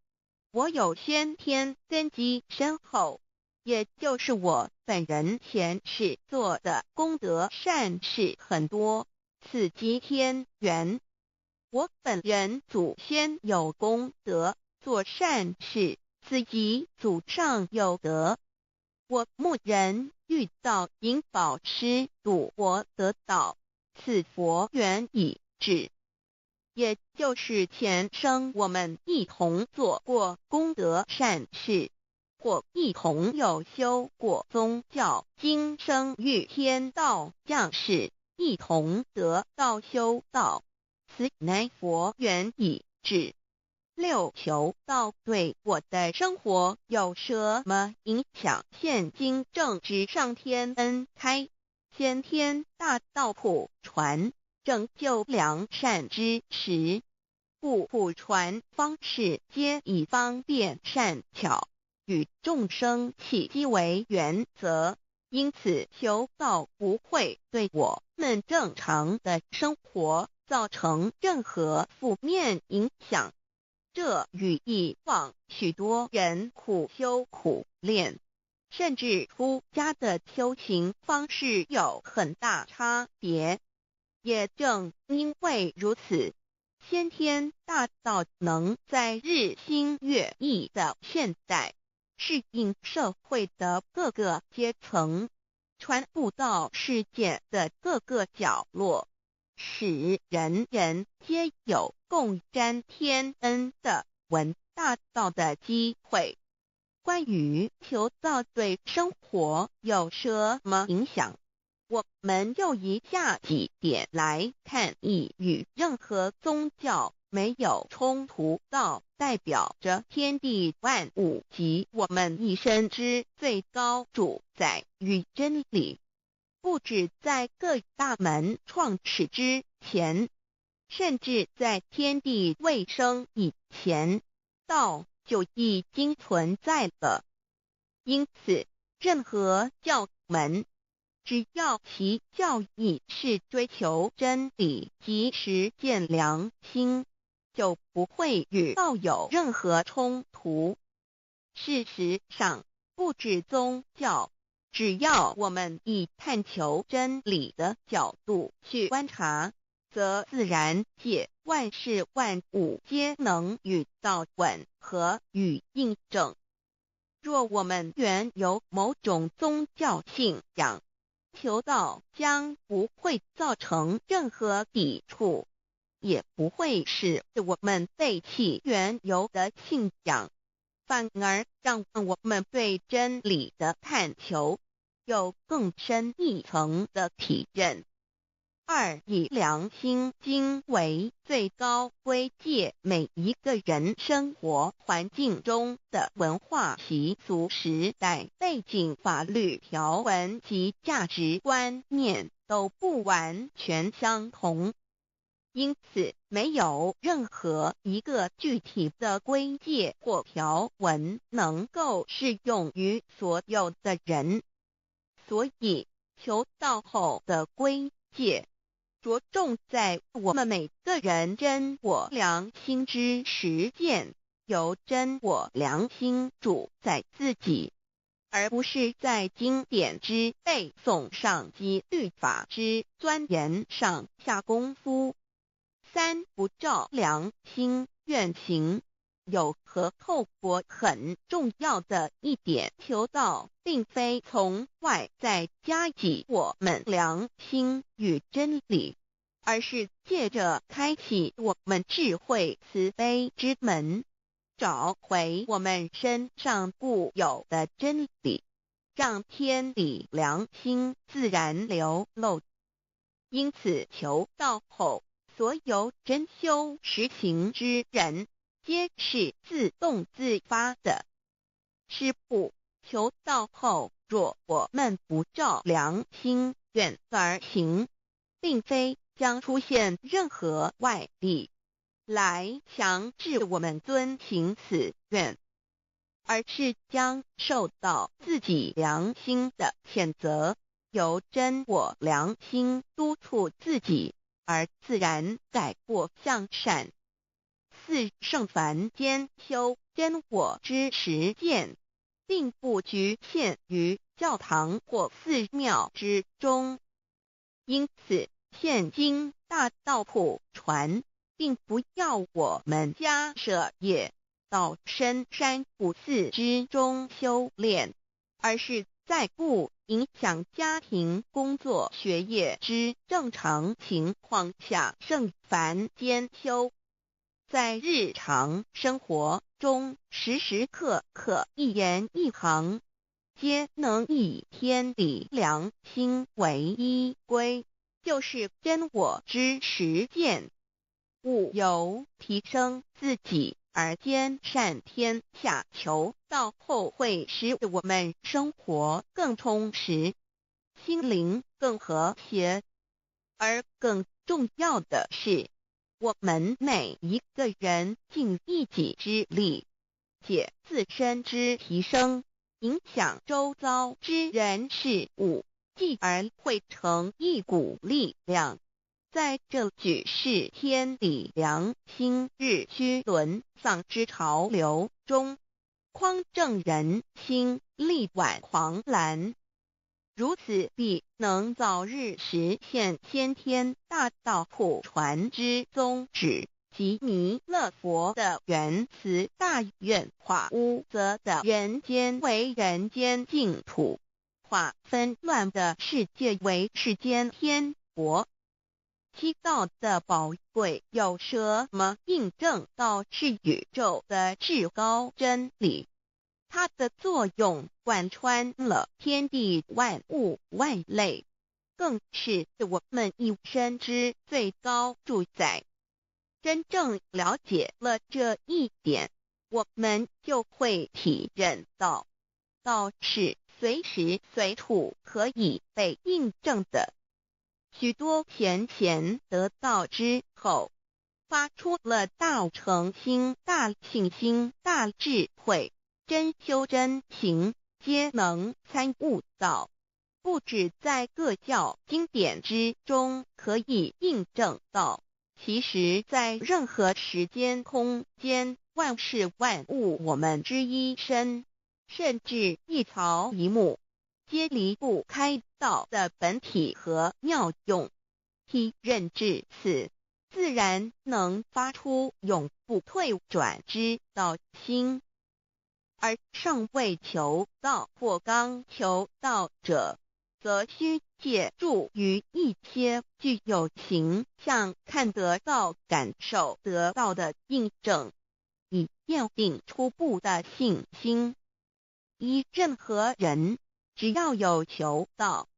我有先天根基深厚，也就是我本人前世做的功德善事很多，此即天缘。我本人祖先有功德，做善事，此即祖上有德。我牧人遇到引导师度我得道，此佛缘已至。也就是前生我们一同做过功德善事，或一同有修过宗教，今生遇天道降世，一同得道修道，此乃佛缘已至。6求道对我的生活有什么影响？现今正值上天恩开，先天大道普传，拯救良善之时，故普传方式皆以方便善巧，与众生契机为原则，因此求道不会对我们正常的生活造成任何负面影响。这与以往许多人苦修苦练，甚至出家的修行方式有很大差别。也正因为如此，先天大道能在日新月异的现代，适应社会的各个阶层，传布到世界的各个角落，使人人皆有共沾天恩的闻大道的机会。关于求道对生活有什么影响，我们就以下几点来看。亦与任何宗教没有冲突，道代表着天地万物及我们一生之最高主宰与真理。不止在各大门创始之前，甚至在天地未生以前，道就已经存在了。因此，任何教门只要其教义是追求真理及实践良心，就不会与道有任何冲突。事实上，不止宗教，只要我们以探求真理的角度去观察，则自然界万事万物皆能与道吻合与印证。若我们原有某种宗教信仰，求道将不会造成任何抵触，也不会使我们背弃原有的信仰，反而让我们对真理的探求有更深一层的体认。二，以良心经为最高规戒每一个人生活环境中的文化习俗、时代背景、法律条文及价值观念都不完全相同。因此，没有任何一个具体的规戒或条文能够适用于所有的人。所以，求道后的规戒着重在我们每个人真我良心之实践，由真我良心主宰自己，而不是在经典之背诵上及律法之钻研上下功夫。三，不照良心愿行。有和后果很重要的一点，求道并非从外在加给我们良心与真理，而是借着开启我们智慧慈悲之门，找回我们身上固有的真理，让天理良心自然流露。因此，求道后，所有真修实行之人皆是自动自发的。是不，求道后，若我们不照良心愿而行，并非将出现任何外力来强制我们遵行此愿，而是将受到自己良心的谴责，由真我良心督促自己，而自然改过向善。四，圣凡间修真我之实践，并不局限于教堂或寺庙之中。因此，现今大道普传，并不要我们家舍业到深山古寺之中修炼，而是在不影响家庭、工作、学业之正常情况下圣凡间修。在日常生活中，时时刻刻一言一行，皆能以天理良心为依归，就是真我之实践。务由提升自己而兼善天下，求道后会使我们生活更充实，心灵更和谐。而更重要的是，我们每一个人尽一己之力，借自身之提升，影响周遭之人事物，继而汇成一股力量，在这举世天理良心日趋沦丧之潮流中，匡正人心，力挽狂澜。如此必能早日实现先天大道普传之宗旨，及弥勒佛的原慈大愿，化污浊的人间为人间净土，化纷乱的世界为世间天国。七道的宝贵有什么印证道是宇宙的至高真理？它的作用贯穿了天地万物万类，更是我们一生之最高主宰。真正了解了这一点，我们就会体认到，道是随时随处可以被印证的。许多贤贤得道之后，发出了大诚心、大信心、大智慧，真修真行，皆能参悟到，不止在各教经典之中可以印证到，其实在任何时间空间万事万物我们之一身，甚至一草一木，皆离不开道的本体和妙用。体认至此，自然能发出永不退转之道心。而尚未求道或刚求道者，则需借助于一些具有形象看得到、感受得到的印证，以奠定初步的信心。任何人只要有求道，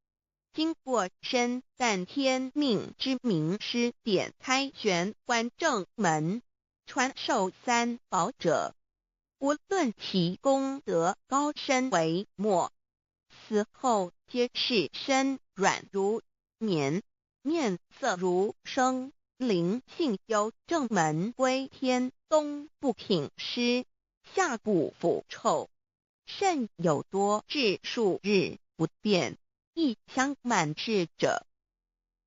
经过身但天命之名师点开玄关正门，传授三宝者，无论其功德高深为末，死后皆是身软如棉，面色如生，灵性由正门归天，东不品湿，下不腐臭，甚有多至数日不变，亦相满至者。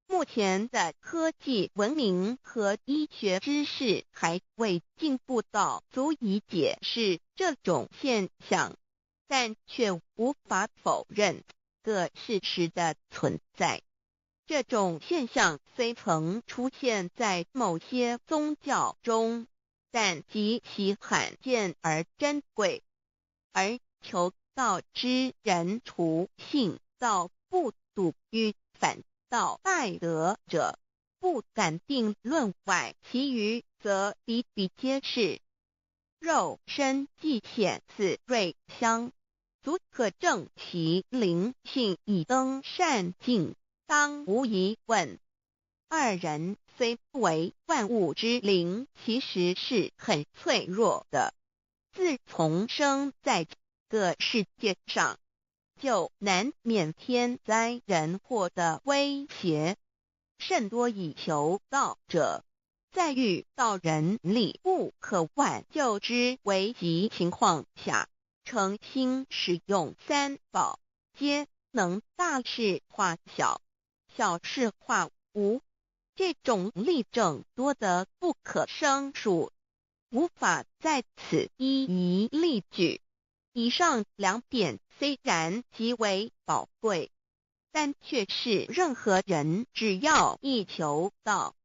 目前的科技文明和医学知识还未进步到足以解释这种现象，但却无法否认个事实的存在。这种现象虽曾出现在某些宗教中，但极其罕见而珍贵，而求道之人除信道不笃于反道拜德者，不敢定论外，其余则比比皆是。肉身既显似瑞香，足可证其灵性已登善境，当无疑问。二人虽不为万物之灵，其实是很脆弱的。自从生在这个世界上，就难免天灾人祸的威胁，甚多以求道者，在遇到人力不可挽救之危急情况下，诚心使用三宝，皆能大事化小，小事化无。这种例证多得不可胜数，无法在此一一例举。以上两点虽然极为宝贵，但却是任何人只要一求道，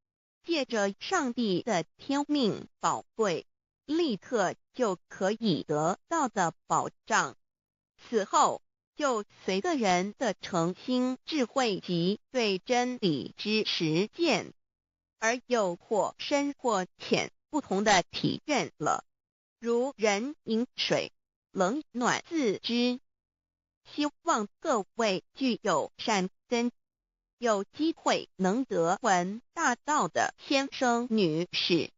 借着上帝的天命宝贵，立刻就可以得到的保障。此后就随个人的诚心、智慧及对真理之实践，而有或深或浅不同的体认了。如人饮水，冷暖自知。希望各位具有善根，有机会能得闻大道的先生女士，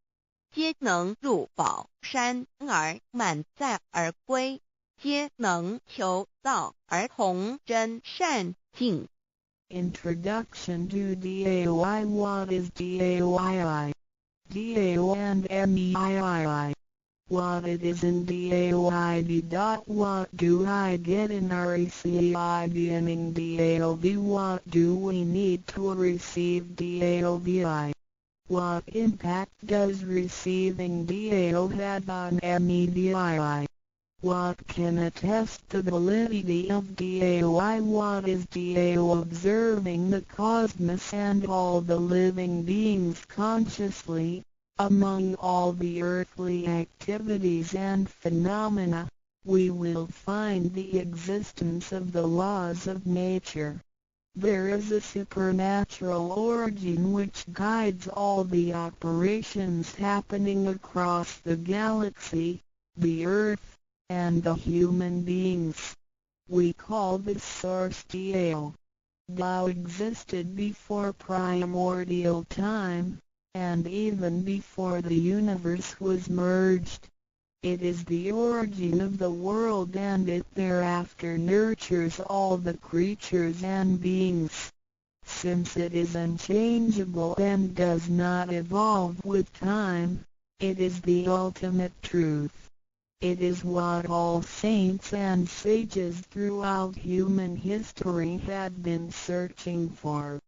皆能入宝山而满载而归，皆能求道而同真善境。Introduction to DAY. What is DAYI? DAO and MEII. What it is in DAOID. What do I get in RECIB and in DAOB? What do we need to receive DAOBI? What impact does receiving DAO have on MEDII? What can attest the validity of DAOI? What is DAO? Observing the cosmos and all the living beings consciously, among all the earthly activities and phenomena, we will find the existence of the laws of nature. There is a supernatural origin which guides all the operations happening across the galaxy, the earth, and the human beings. We call this source DAO. Tao existed before primordial time, and even before the universe was merged. It is the origin of the world, and it thereafter nurtures all the creatures and beings. Since it is unchangeable and does not evolve with time, it is the ultimate truth. It is what all saints and sages throughout human history had been searching for.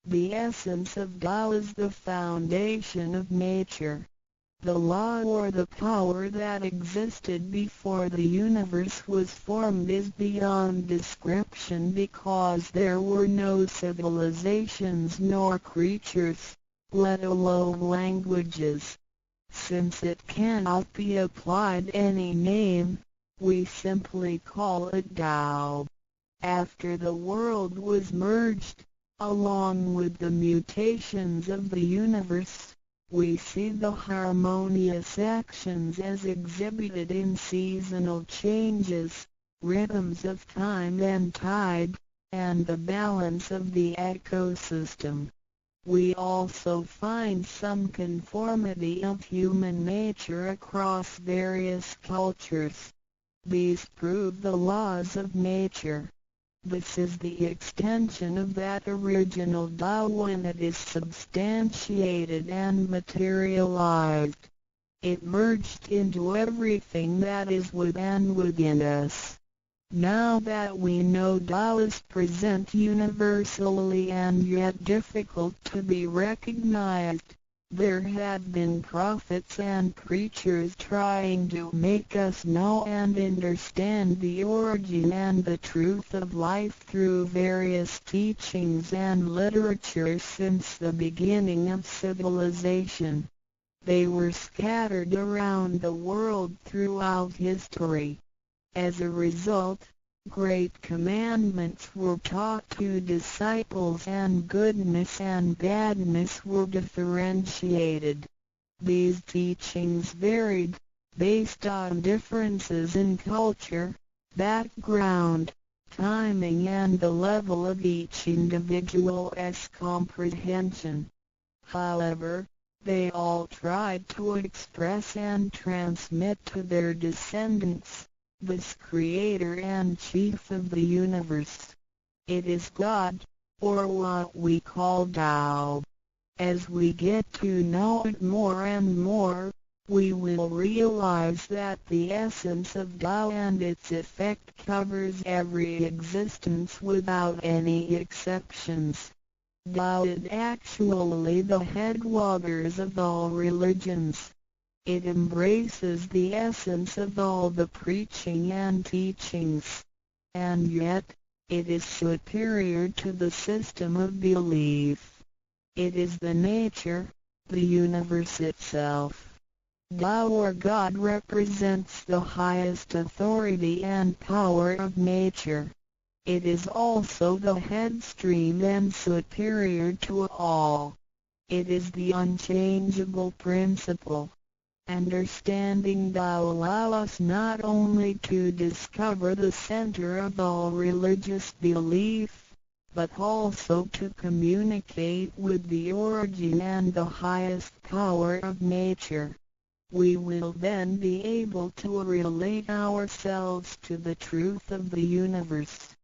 The essence of Tao is the foundation of nature. The law or the power that existed before the universe was formed is beyond description because there were no civilizations nor creatures, let alone languages. Since it cannot be applied any name, we simply call it Tao. After the world was merged, along with the mutations of the universe, we see the harmonious actions as exhibited in seasonal changes, rhythms of time and tide, and the balance of the ecosystem. We also find some conformity of human nature across various cultures. These prove the laws of nature. This is the extension of that original Tao when it is substantiated and materialized. It merged into everything that is within us. Now that we know Tao is present universally and yet difficult to be recognized, there have been prophets and preachers trying to make us know and understand the origin and the truth of life through various teachings and literature since the beginning of civilization. They were scattered around the world throughout history. As a result, great commandments were taught to disciples and goodness and badness were differentiated. These teachings varied, based on differences in culture, background, timing and the level of each individual's comprehension. However, they all tried to express and transmit to their descendants this Creator and Chief of the universe. It is God, or what we call Tao. As we get to know it more and more, we will realize that the essence of Tao and its effect covers every existence without any exceptions. Tao is actually the headwaters of all religions. It embraces the essence of all the preaching and teachings. And yet, it is superior to the system of belief. It is the nature, the universe itself. Tao or God represents the highest authority and power of nature. It is also the headstream and superior to all. It is the unchangeable principle. Understanding Tao allows us not only to discover the center of all religious belief, but also to communicate with the origin and the highest power of nature. We will then be able to relate ourselves to the truth of the universe.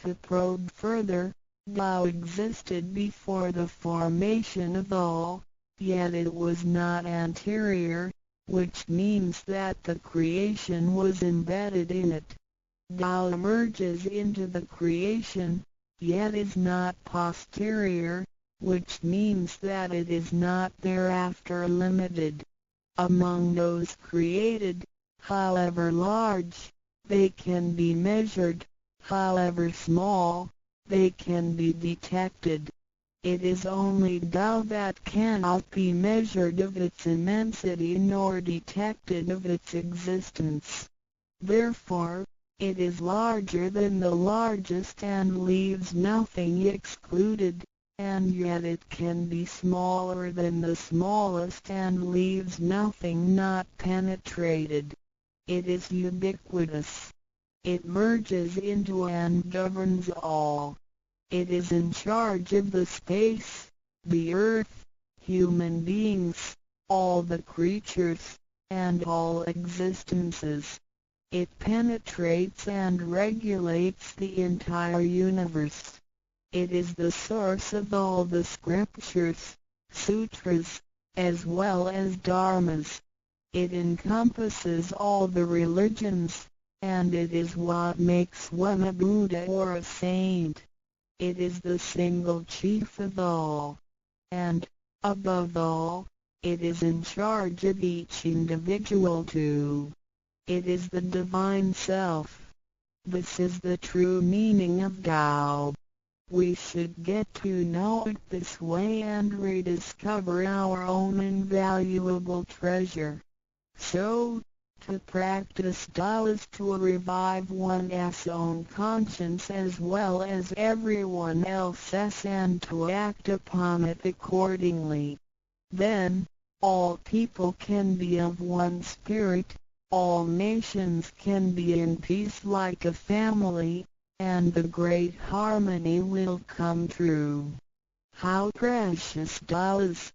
To probe further, Tao existed before the formation of all, yet it was not anterior, which means that the creation was embedded in it. Tao emerges into the creation, yet is not posterior, which means that it is not thereafter limited. Among those created, however large, they can be measured, however small, they can be detected. It is only Tao that cannot be measured of its immensity nor detected of its existence. Therefore, it is larger than the largest and leaves nothing excluded, and yet it can be smaller than the smallest and leaves nothing not penetrated. It is ubiquitous. It merges into and governs all. It is in charge of the space, the earth, human beings, all the creatures, and all existences. It penetrates and regulates the entire universe. It is the source of all the scriptures, sutras, as well as dharmas. It encompasses all the religions, and it is what makes one a Buddha or a saint. It is the single chief of all. And, above all, it is in charge of each individual too. It is the Divine Self. This is the true meaning of Tao. We should get to know it this way and rediscover our own invaluable treasure. So, to practice Tao is to revive one's own conscience as well as everyone else's and to act upon it accordingly. Then, all people can be of one spirit, all nations can be in peace like a family, and the great harmony will come true. How precious Tao is!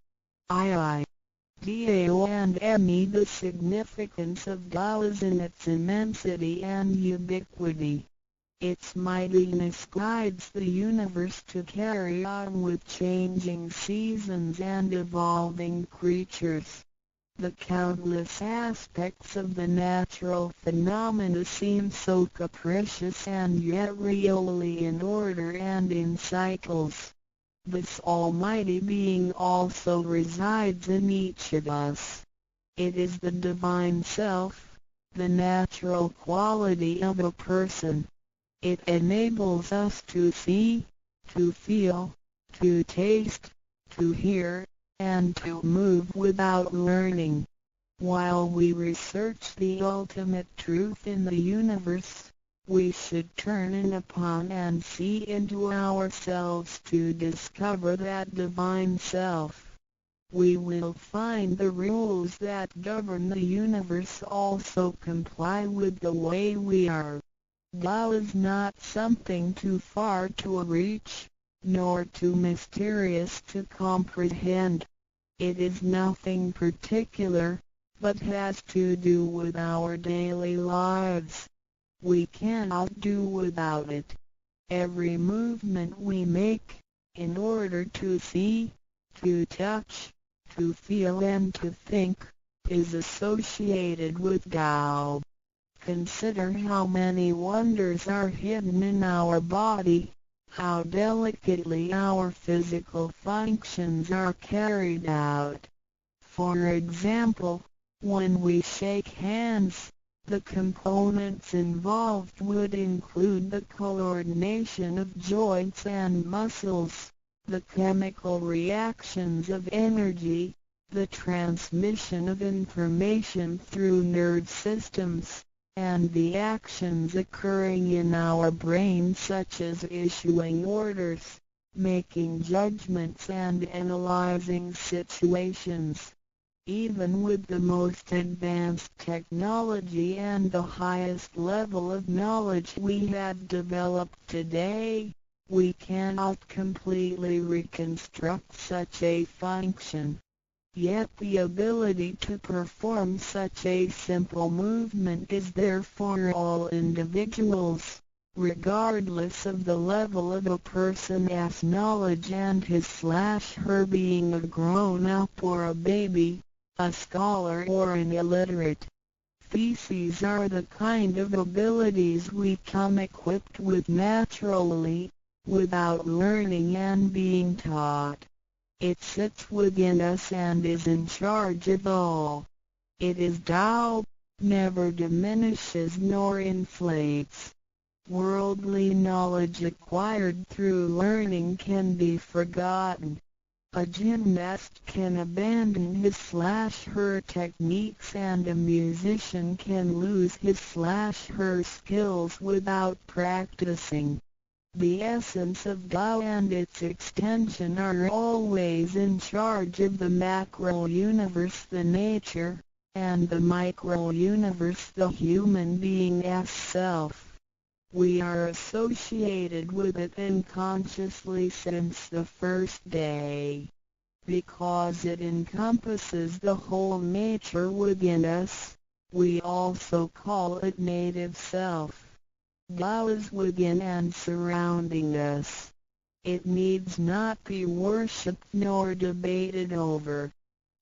Dao and Me. The significance of Tao is in its immensity and ubiquity. Its mightiness guides the universe to carry on with changing seasons and evolving creatures. The countless aspects of the natural phenomena seem so capricious and yet really in order and in cycles. This almighty being also resides in each of us. It is the Divine Self, the natural quality of a person. It enables us to see, to feel, to taste, to hear, and to move without learning. While we research the ultimate truth in the universe, we should turn in upon and see into ourselves to discover that Divine Self. We will find the rules that govern the universe also comply with the way we are. Tao is not something too far to reach, nor too mysterious to comprehend. It is nothing particular, but has to do with our daily lives. We cannot do without it. Every movement we make, in order to see, to touch, to feel and to think, is associated with Tao. Consider how many wonders are hidden in our body, how delicately our physical functions are carried out. For example, when we shake hands, the components involved would include the coordination of joints and muscles, the chemical reactions of energy, the transmission of information through nerve systems, and the actions occurring in our brain such as issuing orders, making judgments and analyzing situations. Even with the most advanced technology and the highest level of knowledge we have developed today, we cannot completely reconstruct such a function. Yet the ability to perform such a simple movement is there for all individuals, regardless of the level of a person's knowledge and his/her being a grown-up or a baby, a scholar or an illiterate. These are the kind of abilities we come equipped with naturally, without learning and being taught. It sits within us and is in charge of all. It is Tao, never diminishes nor inflates. Worldly knowledge acquired through learning can be forgotten. A gymnast can abandon his/her techniques and a musician can lose his/her skills without practicing. The essence of Tao and its extension are always in charge of the macro-universe, the nature, and the micro-universe, the human being as self. We are associated with it unconsciously since the first day. Because it encompasses the whole nature within us, we also call it native self. Tao is within and surrounding us. It needs not be worshipped nor debated over.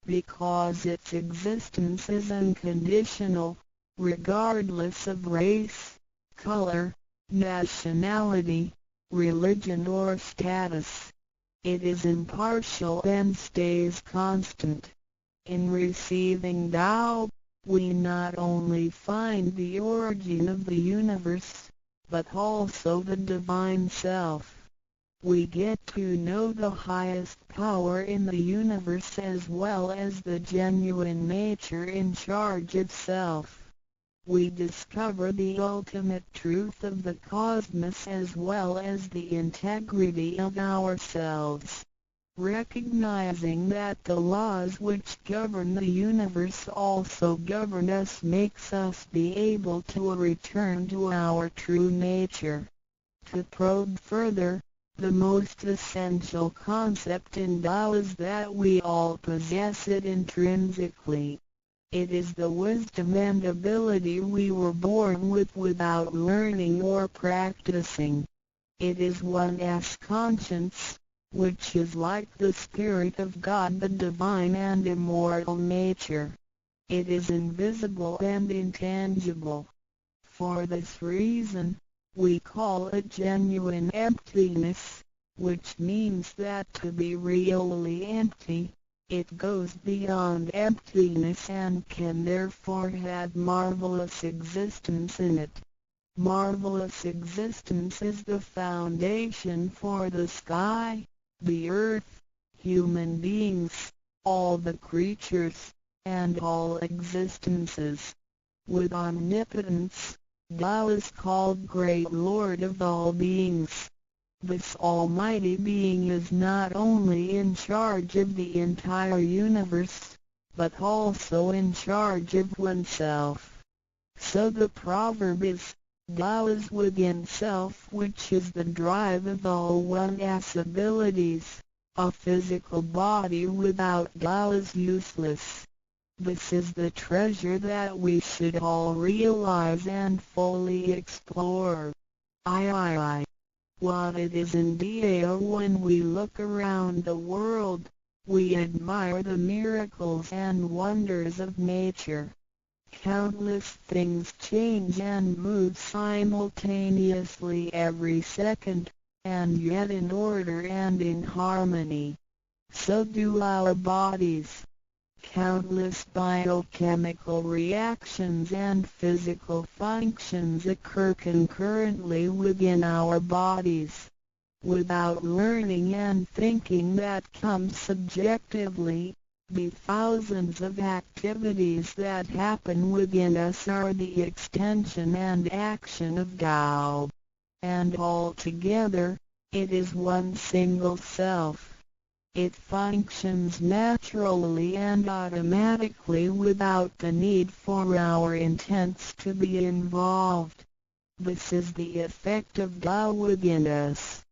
because its existence is unconditional, regardless of race, color, nationality, religion or status. It is impartial and stays constant. In receiving Tao, we not only find the origin of the universe, but also the divine self. We get to know the highest power in the universe as well as the genuine nature in charge itself. We discover the ultimate truth of the cosmos as well as the integrity of ourselves. Recognizing that the laws which govern the universe also govern us makes us be able to return to our true nature. To probe further, the most essential concept in Tao is that we all possess it intrinsically. It is the wisdom and ability we were born with without learning or practicing. It is one's conscience, which is like the Spirit of God, the divine and immortal nature. It is invisible and intangible. For this reason, we call it genuine emptiness, which means that to be really empty, it goes beyond emptiness and can therefore have marvelous existence in it. Marvelous existence is the foundation for the sky, the earth, human beings, all the creatures, and all existences. With omnipotence, Tao is called Great Lord of all beings. This almighty being is not only in charge of the entire universe, but also in charge of oneself. So the proverb is, Tao is within self, which is the drive of all one's abilities. A physical body without Tao is useless. This is the treasure that we should all realize and fully explore. What it is indeed when we look around the world, we admire the miracles and wonders of nature. Countless things change and move simultaneously every second, and yet in order and in harmony. So do our bodies. Countless biochemical reactions and physical functions occur concurrently within our bodies. Without learning and thinking that comes subjectively, the thousands of activities that happen within us are the extension and action of Tao. And altogether, it is one single self. It functions naturally and automatically without the need for our intents to be involved. This is the effect of Tao within us.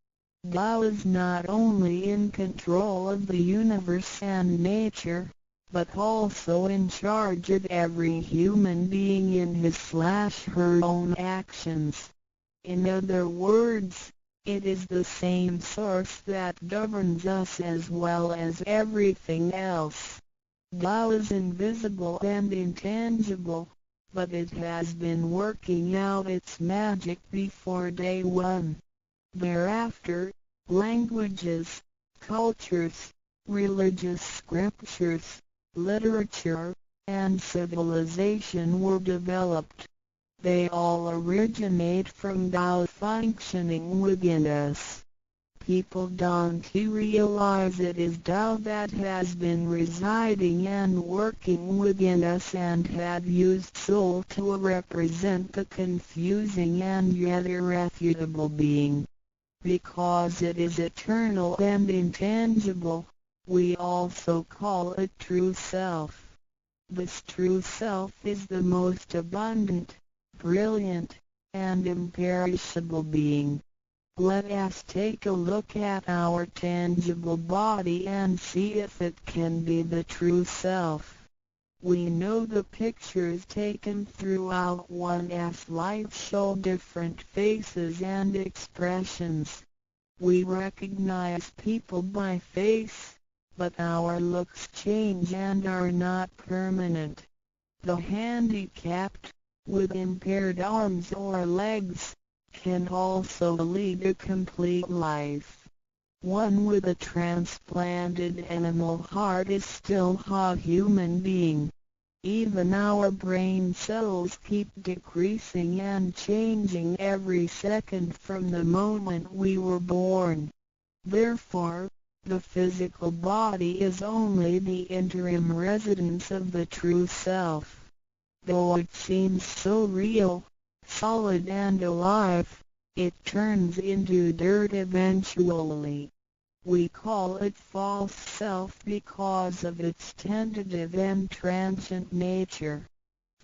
Tao is not only in control of the universe and nature, but also in charge of every human being in his/her own actions. In other words, it is the same source that governs us as well as everything else. Tao is invisible and intangible, but it has been working out its magic before day one. Thereafter, languages, cultures, religious scriptures, literature, and civilization were developed. They all originate from Tao functioning within us. People don't realize it is Tao that has been residing and working within us and had used soul to represent the confusing and yet irrefutable being. Because it is eternal and intangible, we also call it true self. This true self is the most abundant, brilliant, and imperishable being. Let us take a look at our tangible body and see if it can be the true self. We know the pictures taken throughout one's life show different faces and expressions. We recognize people by face, but our looks change and are not permanent. The handicapped, with impaired arms or legs, can also lead a complete life. One with a transplanted animal heart is still a human being. Even our brain cells keep decreasing and changing every second from the moment we were born. Therefore, the physical body is only the interim residence of the true self. Though it seems so real, solid and alive, it turns into dirt eventually. We call it false self because of its tentative and transient nature.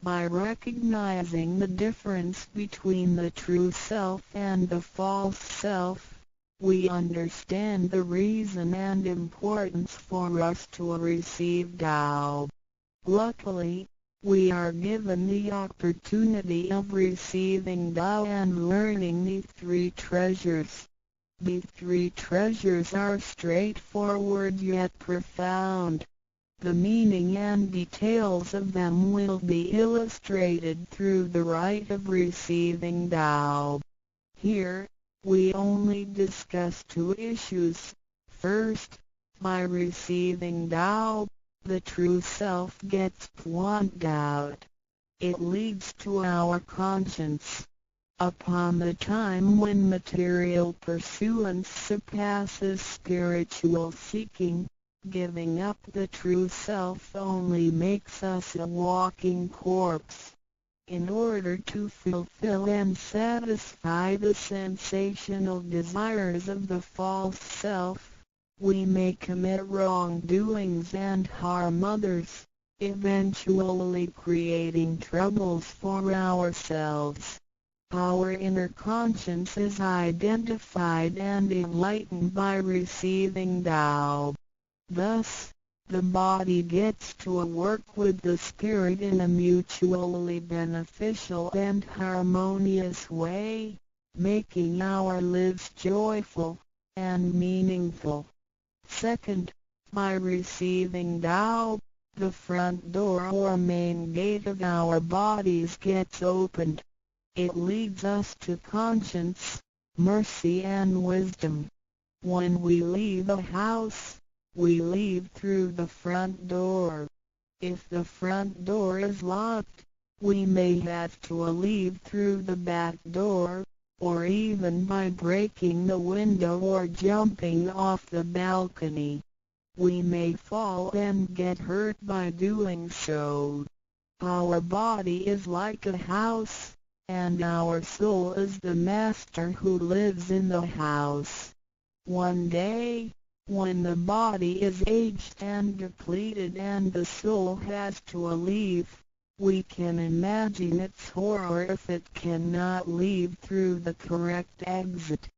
By recognizing the difference between the true self and the false self, we understand the reason and importance for us to receive Tao. Luckily, we are given the opportunity of receiving Tao and learning the three treasures. The three treasures are straightforward yet profound. The meaning and details of them will be illustrated through the rite of receiving Tao. Here, we only discuss two issues. First, by receiving Tao, the true self gets plucked out. It leads to our conscience. Upon the time when material pursuance surpasses spiritual seeking, giving up the true self only makes us a walking corpse. In order to fulfill and satisfy the sensational desires of the false self, we may commit wrongdoings and harm others, eventually creating troubles for ourselves. Our inner conscience is identified and enlightened by receiving Tao. Thus, the body gets to work with the spirit in a mutually beneficial and harmonious way, making our lives joyful and meaningful. Second, by receiving Tao, the front door or main gate of our bodies gets opened. It leads us to conscience, mercy and wisdom. When we leave a house, we leave through the front door. If the front door is locked, we may have to leave through the back door, or even by breaking the window or jumping off the balcony. We may fall and get hurt by doing so. Our body is like a house, and our soul is the master who lives in the house. One day, when the body is aged and depleted and the soul has to leave, we can imagine its horror if it cannot leave through the correct exit.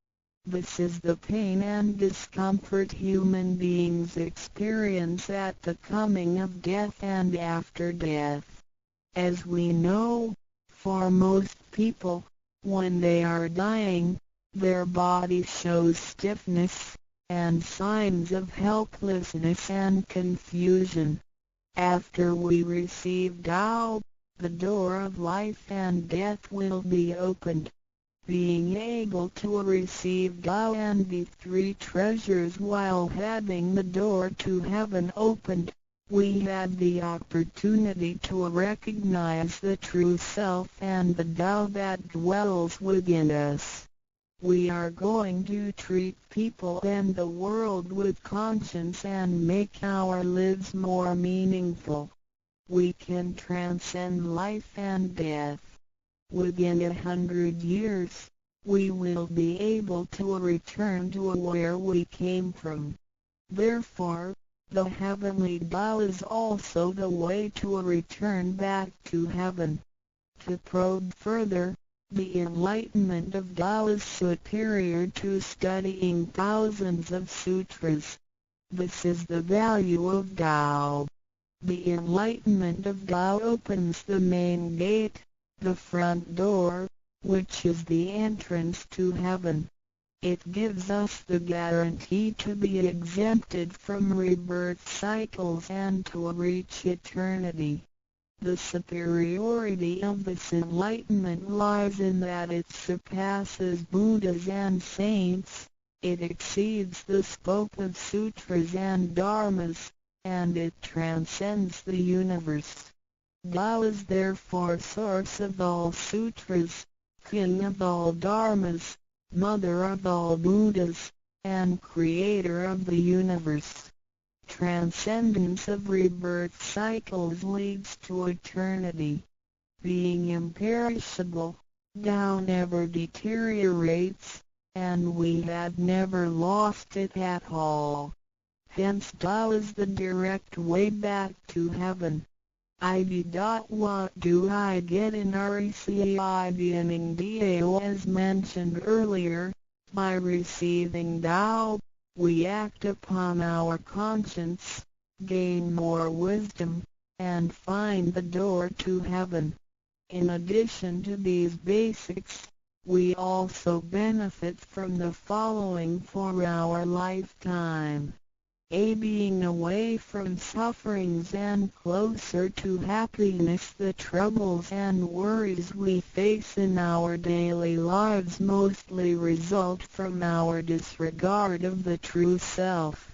This is the pain and discomfort human beings experience at the coming of death and after death. As we know, for most people, when they are dying, their body shows stiffness, and signs of helplessness and confusion. After we receive Tao, the door of life and death will be opened. Being able to receive Tao and the three treasures while having the door to heaven opened, we had the opportunity to recognize the true self and the Tao that dwells within us. We are going to treat people and the world with conscience and make our lives more meaningful. We can transcend life and death. Within 100 years, we will be able to return to where we came from. Therefore, the heavenly Tao is also the way to return back to heaven. To probe further, the enlightenment of Tao is superior to studying thousands of sutras. This is the value of Tao. The enlightenment of Tao opens the main gate, the front door, which is the entrance to heaven. It gives us the guarantee to be exempted from rebirth cycles and to reach eternity. The superiority of this enlightenment lies in that it surpasses Buddhas and saints, it exceeds the scope of sutras and dharmas, and it transcends the universe. Tao is therefore source of all sutras, king of all dharmas, mother of all Buddhas, and creator of the universe. Transcendence of rebirth cycles leads to eternity. Being imperishable, Tao never deteriorates, and we had never lost it at all. Hence Tao is the direct way back to heaven. What do I get in RECI beginning DAO as mentioned earlier? By receiving Tao, we act upon our conscience, gain more wisdom, and find the door to heaven. In addition to these basics, we also benefit from the following for our lifetime. Being away from sufferings and closer to happiness. The troubles and worries we face in our daily lives mostly result from our disregard of the true self.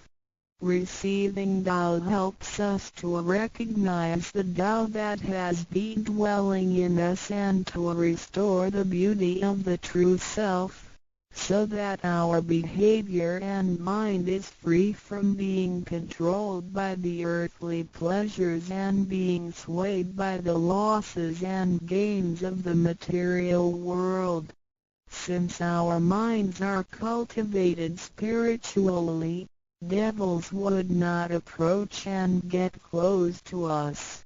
Receiving Tao helps us to recognize the Tao that has been dwelling in us and to restore the beauty of the true self, so that our behavior and mind is free from being controlled by the earthly pleasures and being swayed by the losses and gains of the material world. Since our minds are cultivated spiritually, devils would not approach and get close to us.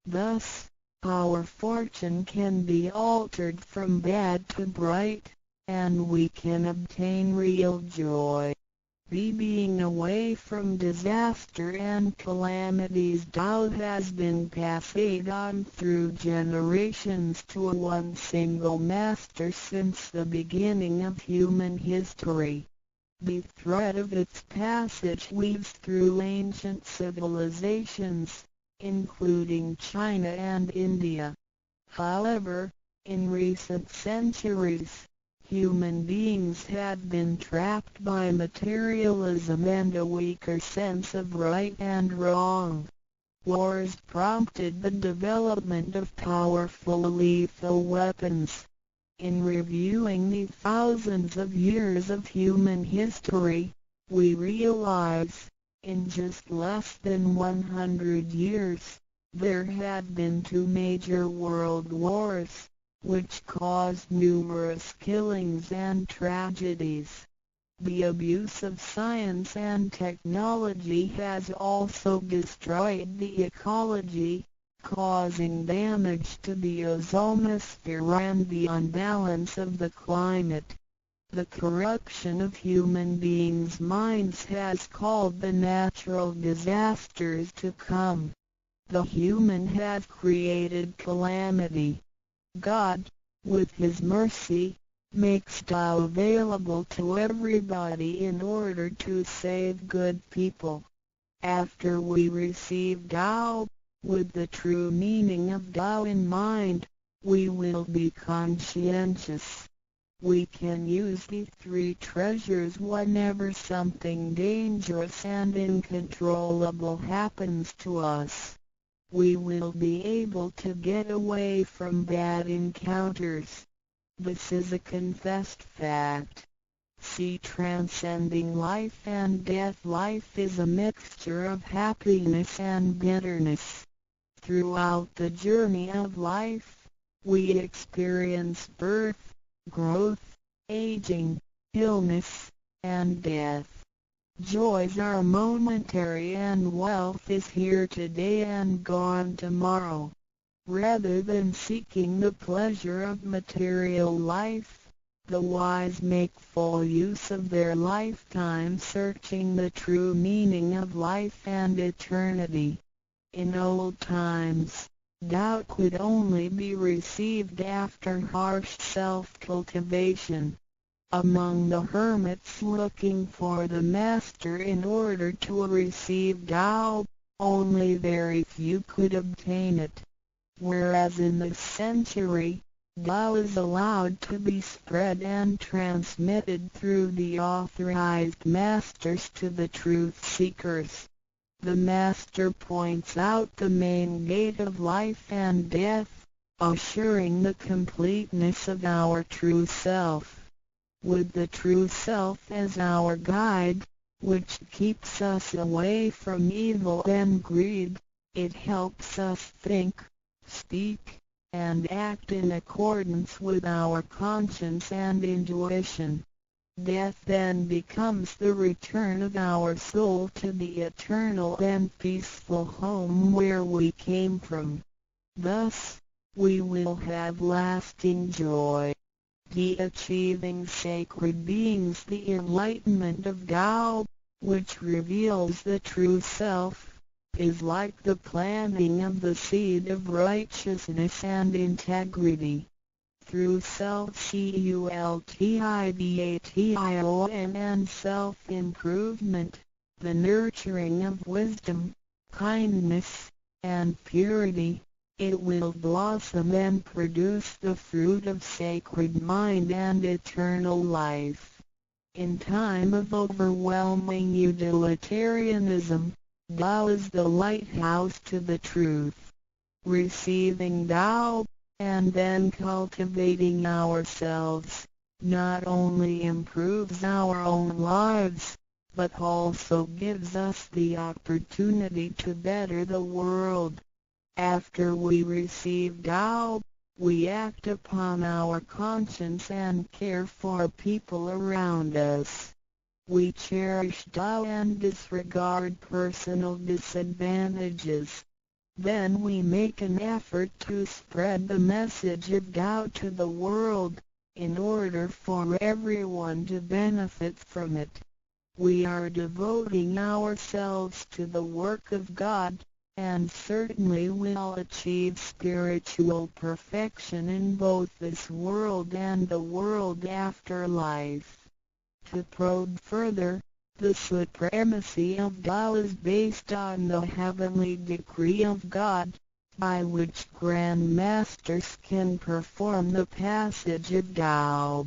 Thus, our fortune can be altered from bad to bright, and we can obtain real joy. Being away from disaster and calamities. Tao has been passed on through generations to one single master since the beginning of human history. The thread of its passage weaves through ancient civilizations, including China and India. However, in recent centuries, human beings have been trapped by materialism and a weaker sense of right and wrong. Wars prompted the development of powerful lethal weapons. In reviewing the thousands of years of human history, we realize, in just less than 100 years, there had been 2 major world wars, which caused numerous killings and tragedies. The abuse of science and technology has also destroyed the ecology, causing damage to the ozonosphere and the unbalance of the climate. The corruption of human beings' minds has called the natural disasters to come. The human have created calamity. God, with His mercy, makes Tao available to everybody in order to save good people. After we receive Tao, with the true meaning of Tao in mind, we will be conscientious. We can use the 3 treasures whenever something dangerous and uncontrollable happens to us. We will be able to get away from bad encounters. This is a confessed fact. See, transcending life and death. Life is a mixture of happiness and bitterness. Throughout the journey of life, we experience birth, growth, aging, illness, and death. Joys are momentary and wealth is here today and gone tomorrow. Rather than seeking the pleasure of material life, the wise make full use of their lifetime searching the true meaning of life and eternity. In old times, Tao could only be received after harsh self-cultivation. Among the hermits looking for the Master in order to receive Tao, only very few could obtain it. Whereas in this century, Tao is allowed to be spread and transmitted through the authorized masters to the truth seekers. The Master points out the main gate of life and death, assuring the completeness of our true self. With the true self as our guide, which keeps us away from evil and greed, it helps us think, speak, and act in accordance with our conscience and intuition. Death then becomes the return of our soul to the eternal and peaceful home where we came from. Thus, we will have lasting joy. The achieving sacred beings the enlightenment of Tao, which reveals the true self, is like the planting of the seed of righteousness and integrity. Through self-cultivation and self-improvement, the nurturing of wisdom, kindness, and purity, it will blossom and produce the fruit of sacred mind and eternal life. In time of overwhelming utilitarianism, Tao is the lighthouse to the truth. Receiving Tao, and then cultivating ourselves, not only improves our own lives, but also gives us the opportunity to better the world. After we receive Tao, we act upon our conscience and care for people around us. We cherish Tao and disregard personal disadvantages. Then we make an effort to spread the message of Tao to the world, in order for everyone to benefit from it. We are devoting ourselves to the work of God, and certainly will achieve spiritual perfection in both this world and the world after life. To probe further, the supremacy of Tao is based on the heavenly decree of God, by which Grand Masters can perform the passage of Tao.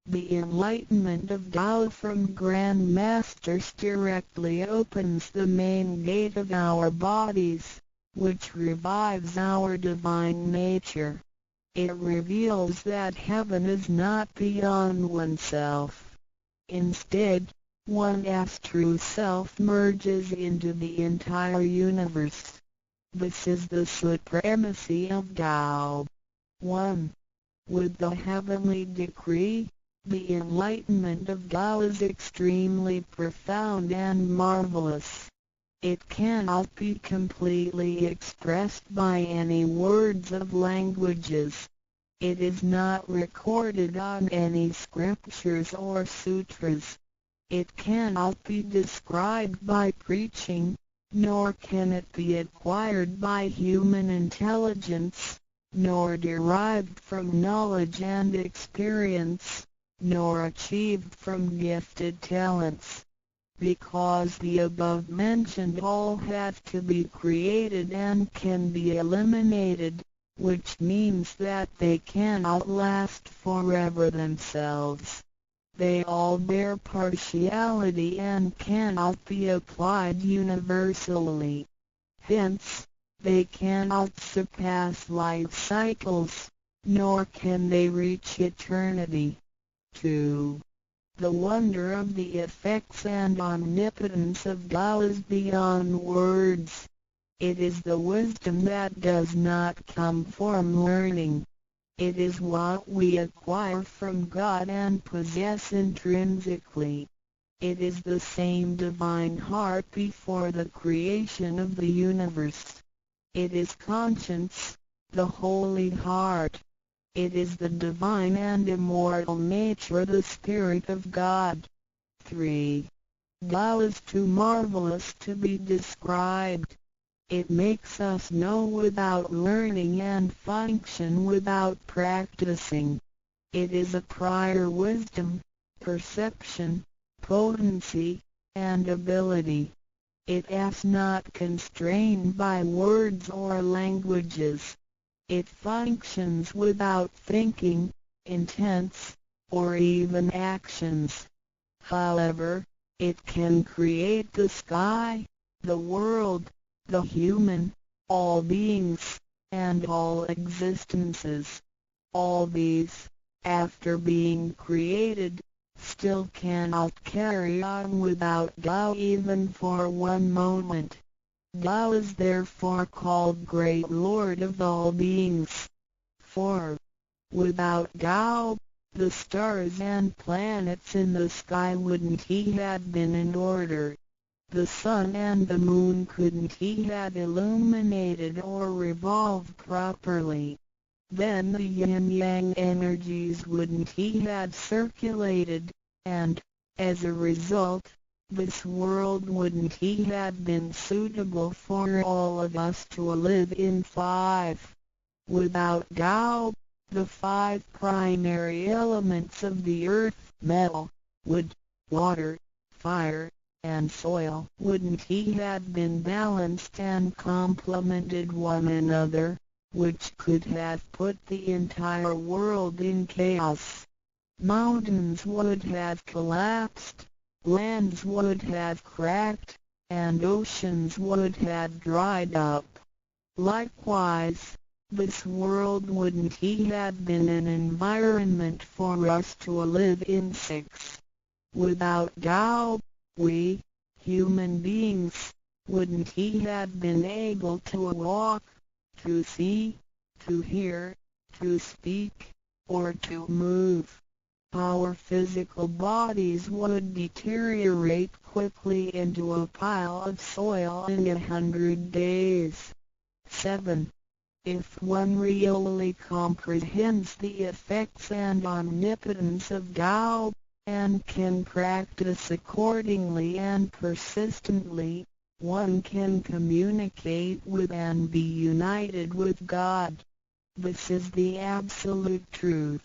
The enlightenment of Tao from Grand Masters directly opens the main gate of our bodies, which revives our divine nature. It reveals that heaven is not beyond oneself. Instead, one's true self merges into the entire universe. This is the supremacy of Tao. 1. With the heavenly decree, the enlightenment of Tao is extremely profound and marvelous. It cannot be completely expressed by any words of languages. It is not recorded on any scriptures or sutras. It cannot be described by preaching, nor can it be acquired by human intelligence, nor derived from knowledge and experience, nor achieved from gifted talents. Because the above-mentioned all have to be created and can be eliminated, which means that they cannot last forever themselves. They all bear partiality and cannot be applied universally. Hence, they cannot surpass life cycles, nor can they reach eternity. 2. The wonder of the effects and omnipotence of Tao is beyond words. It is the wisdom that does not come from learning. It is what we acquire from God and possess intrinsically. It is the same divine heart before the creation of the universe. It is conscience, the holy heart. It is the divine and immortal nature, the Spirit of God. 3. Tao is too marvelous to be described. It makes us know without learning and function without practicing. It is a prior wisdom, perception, potency, and ability. It is not constrained by words or languages. It functions without thinking, intents, or even actions. However, it can create the sky, the world, the human, all beings, and all existences. All these, after being created, still cannot carry on without Tao even for one moment. Tao is therefore called Great Lord of all beings. For, without Tao, the stars and planets in the sky wouldn't he have been in order. The sun and the moon couldn't he have illuminated or revolved properly. Then the yin-yang energies wouldn't he have circulated, and, as a result, this world wouldn't he have been suitable for all of us to live in. 5. Without Tao, the 5 primary elements of the earth, metal, wood, water, fire, and soil, wouldn't he have been balanced and complemented one another, which could have put the entire world in chaos. Mountains would have collapsed, lands would have cracked, and oceans would have dried up. Likewise, this world wouldn't he have been an environment for us to live in. 6. Without Tao, we, human beings, wouldn't he have been able to walk, to see, to hear, to speak, or to move. Our physical bodies would deteriorate quickly into a pile of soil in 100 days. 7. If one really comprehends the effects and omnipotence of Tao, and can practice accordingly and persistently, one can communicate with and be united with God. This is the absolute truth.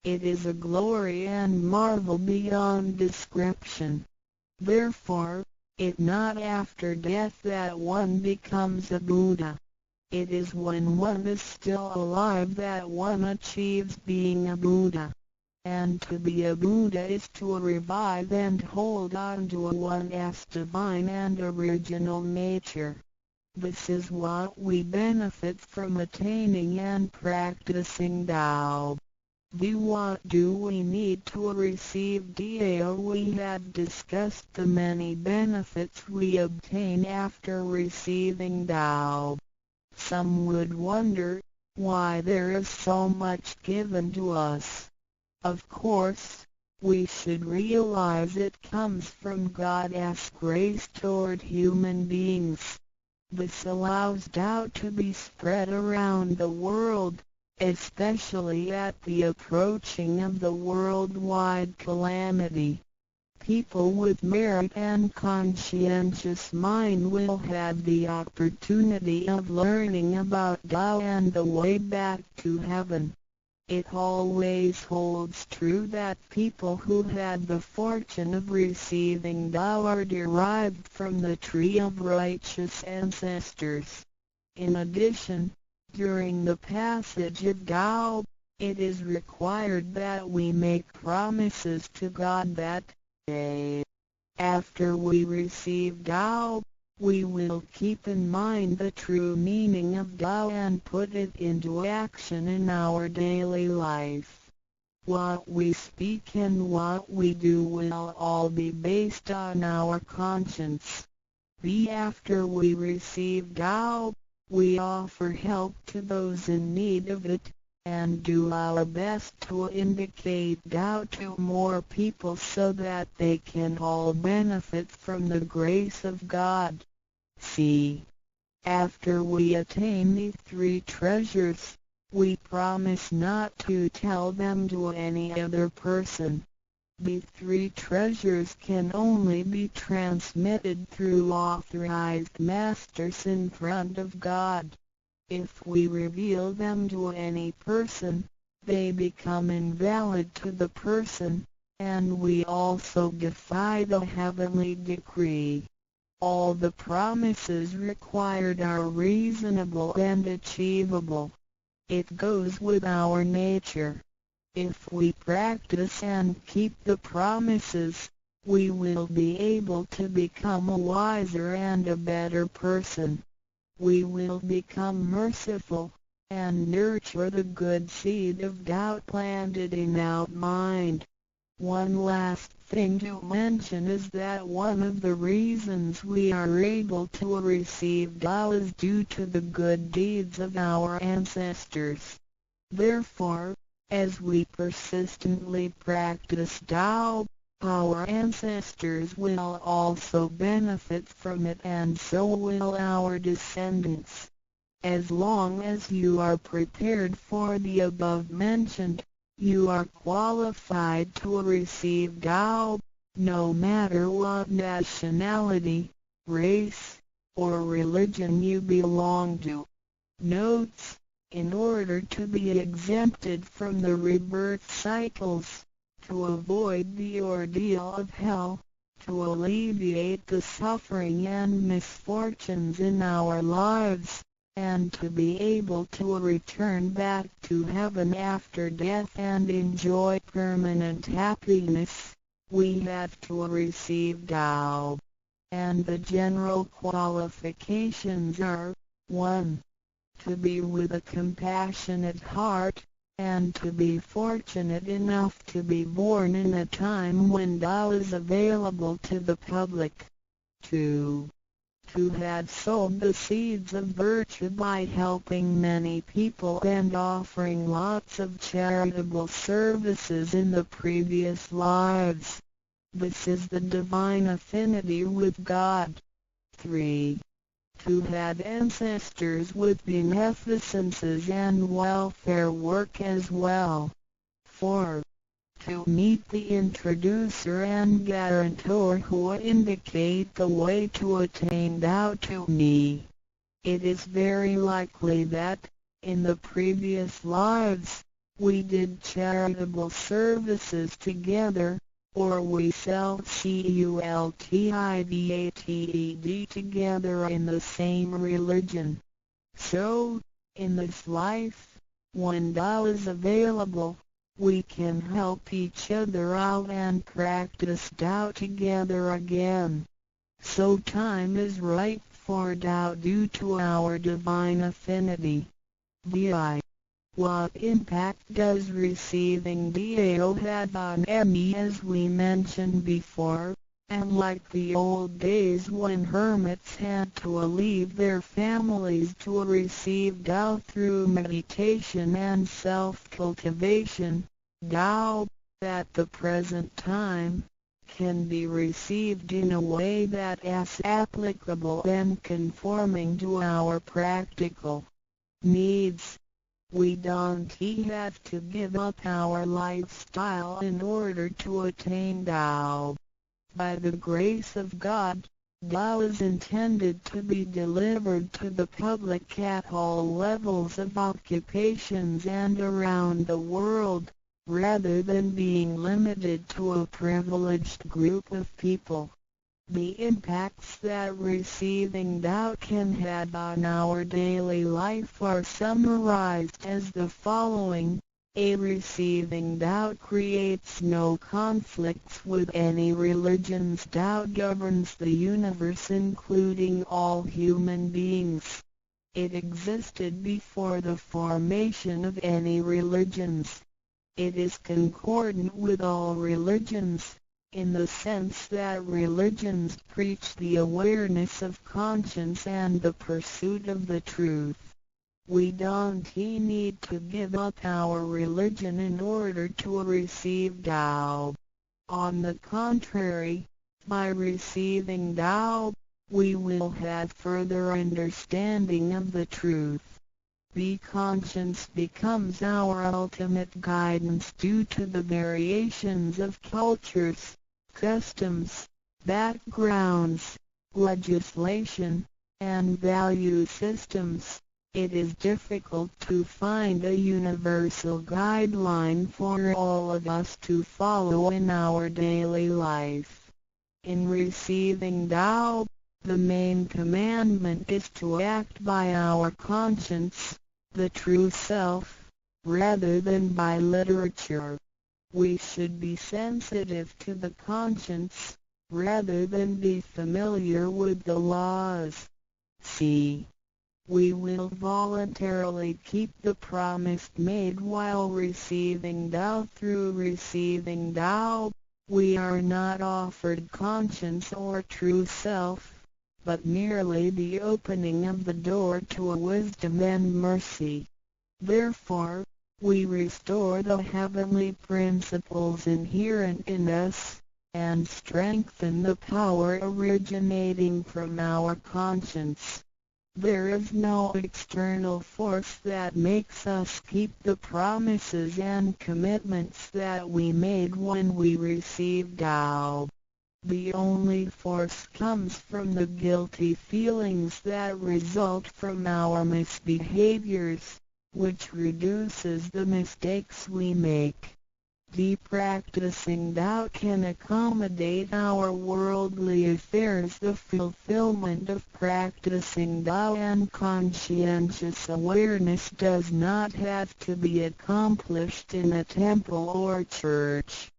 It is a glory and marvel beyond description. Therefore, it is not after death that one becomes a Buddha. It is when one is still alive that one achieves being a Buddha. And to be a Buddha is to revive and hold on to one's divine and original nature. This is what we benefit from attaining and practicing Tao. What do we need to receive Tao? We have discussed the many benefits we obtain after receiving Tao. Some would wonder why there is so much given to us. Of course, we should realize it comes from God's grace toward human beings. This allows Tao to be spread around the world, especially at the approaching of the worldwide calamity. People with merit and conscientious mind will have the opportunity of learning about Tao and the way back to heaven. It always holds true that people who had the fortune of receiving Tao are derived from the tree of righteous ancestors. In addition, during the passage of Tao, it is required that we make promises to God that, after we receive Tao, we will keep in mind the true meaning of Tao and put it into action in our daily life. What we speak and what we do will all be based on our conscience. After we receive Tao, we offer help to those in need of it, and do our best to indicate Tao to more people so that they can all benefit from the grace of God. After we attain these 3 treasures, we promise not to tell them to any other person. These 3 treasures can only be transmitted through authorized masters in front of God. If we reveal them to any person, they become invalid to the person, and we also defy the heavenly decree. All the promises required are reasonable and achievable. It goes with our nature. If we practice and keep the promises, we will be able to become a wiser and a better person. We will become merciful, and nurture the good seed of doubt planted in our mind. One last thing to mention is that one of the reasons we are able to receive Tao is due to the good deeds of our ancestors. Therefore, as we persistently practice Tao, our ancestors will also benefit from it, and so will our descendants. As long as you are prepared for the above mentioned, you are qualified to receive Tao, no matter what nationality, race, or religion you belong to. Notes: in order to be exempted from the rebirth cycles, to avoid the ordeal of hell, to alleviate the suffering and misfortunes in our lives, and to be able to return back to heaven after death and enjoy permanent happiness, we have to receive Tao. And the general qualifications are: 1. To be with a compassionate heart, and to be fortunate enough to be born in a time when Tao is available to the public. 2. To have sowed the seeds of virtue by helping many people and offering lots of charitable services in the previous lives. This is the divine affinity with God. 3. To have ancestors with beneficences and welfare work as well. 4. To meet the introducer and guarantor who indicate the way to attain Tao to me. It is very likely that, in the previous lives, we did charitable services together, or we cultivated together in the same religion. So, in this life, when Tao is available, we can help each other out and practice Tao together again. So time is right for Tao due to our divine affinity. VI. What impact does receiving Tao have on me? As we mentioned before, and like the old days when hermits had to leave their families to receive Tao through meditation and self-cultivation, Tao, at the present time, can be received in a way that is applicable and conforming to our practical needs. We don't have to give up our lifestyle in order to attain Tao. By the grace of God, Tao is intended to be delivered to the public at all levels of occupations and around the world, rather than being limited to a privileged group of people. The impacts that receiving Tao can have on our daily life are summarized as the following. A. Receiving Tao creates no conflicts with any religions. Tao governs the universe, including all human beings. It existed before the formation of any religions. It is concordant with all religions, in the sense that religions preach the awareness of conscience and the pursuit of the truth. We don't need to give up our religion in order to receive Tao. On the contrary, by receiving Tao, we will have further understanding of the truth. The conscience becomes our ultimate guidance due to the variations of cultures, customs, backgrounds, legislation, and value systems, it is difficult to find a universal guideline for all of us to follow in our daily life. In receiving Tao, the main commandment is to act by our conscience, the true self, rather than by literature. We should be sensitive to the conscience, rather than be familiar with the laws. C. We will voluntarily keep the promise made while receiving Tao. Through receiving Tao, we are not offered conscience or true self, but merely the opening of the door to a wisdom and mercy. Therefore, we restore the heavenly principles inherent in us, and strengthen the power originating from our conscience. There is no external force that makes us keep the promises and commitments that we made when we received Tao. The only force comes from the guilty feelings that result from our misbehaviors, which reduces the mistakes we make. Practicing Tao can accommodate our worldly affairs. The fulfillment of practicing Tao and conscientious awareness does not have to be accomplished in a temple or church.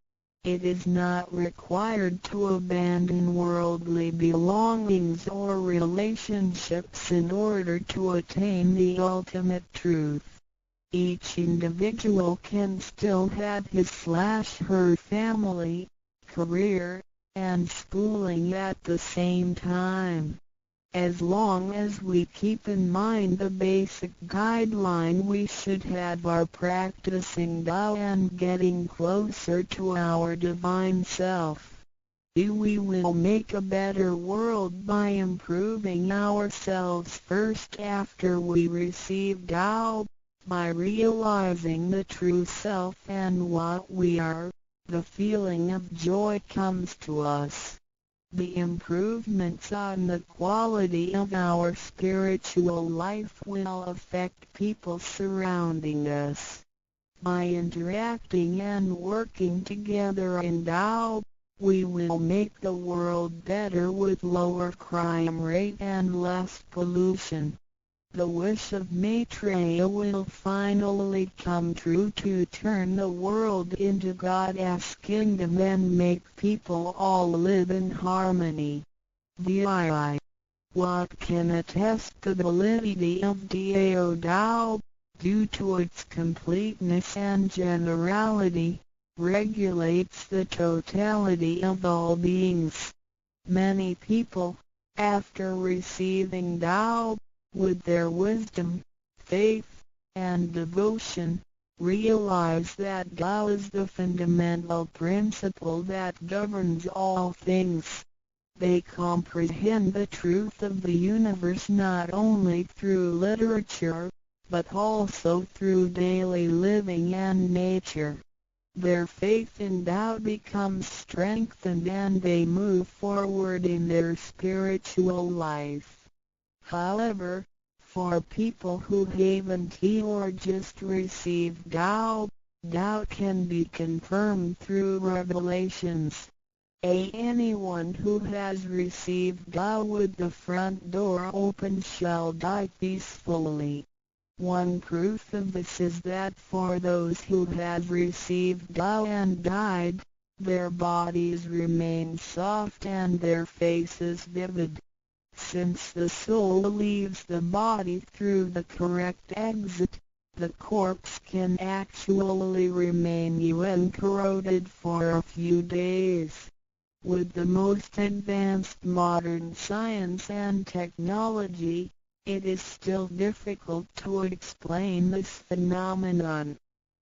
It is not required to abandon worldly belongings or relationships in order to attain the ultimate truth. Each individual can still have his/her family, career, and schooling at the same time. As long as we keep in mind the basic guideline, we should have our practicing Tao and getting closer to our divine self. We will make a better world by improving ourselves first after we receive Tao. By realizing the true self and what we are, the feeling of joy comes to us. The improvements on the quality of our spiritual life will affect people surrounding us. By interacting and working together in Tao, we will make the world better with lower crime rate and less pollution. The wish of Maitreya will finally come true to turn the world into God's kingdom and make people all live in harmony. VII. What can attest the validity of Tao Tao, due to its completeness and generality, regulates the totality of all beings. Many people, after receiving Tao, with their wisdom, faith, and devotion, realize that Tao is the fundamental principle that governs all things. They comprehend the truth of the universe not only through literature, but also through daily living and nature. Their faith in Tao becomes strengthened and they move forward in their spiritual life. However, for people who haven't or just received Tao, Tao can be confirmed through revelations. Anyone who has received Tao with the front door open shall die peacefully. One proof of this is that for those who have received Tao and died, their bodies remain soft and their faces vivid. Since the soul leaves the body through the correct exit, the corpse can actually remain uncorroded for a few days. With the most advanced modern science and technology, it is still difficult to explain this phenomenon.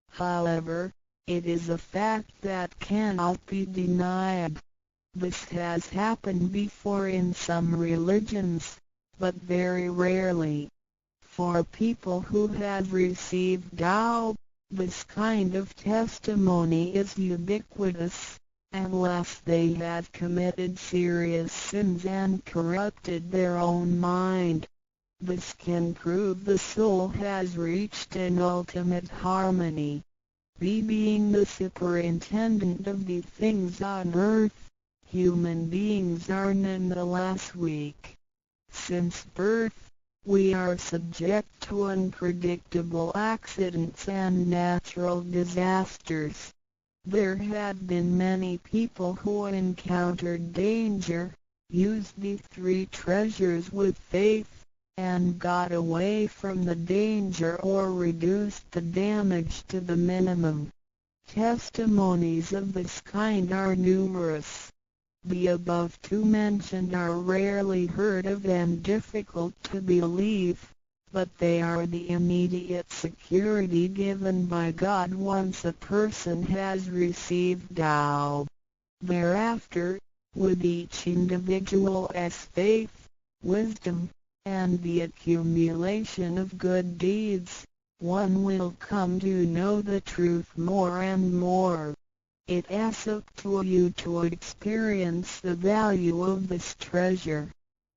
However, it is a fact that cannot be denied. This has happened before in some religions, but very rarely. For people who have received Tao, this kind of testimony is ubiquitous, unless they have committed serious sins and corrupted their own mind. This can prove the soul has reached an ultimate harmony. Being the superintendent of the things on earth, human beings are nonetheless weak. Since birth, we are subject to unpredictable accidents and natural disasters. There have been many people who encountered danger, used the three treasures with faith, and got away from the danger or reduced the damage to the minimum. Testimonies of this kind are numerous. The above two mentioned are rarely heard of and difficult to believe, but they are the immediate security given by God once a person has received Tao. Thereafter, with each individual's faith, wisdom, and the accumulation of good deeds, one will come to know the truth more and more. It is up to you to experience the value of this treasure.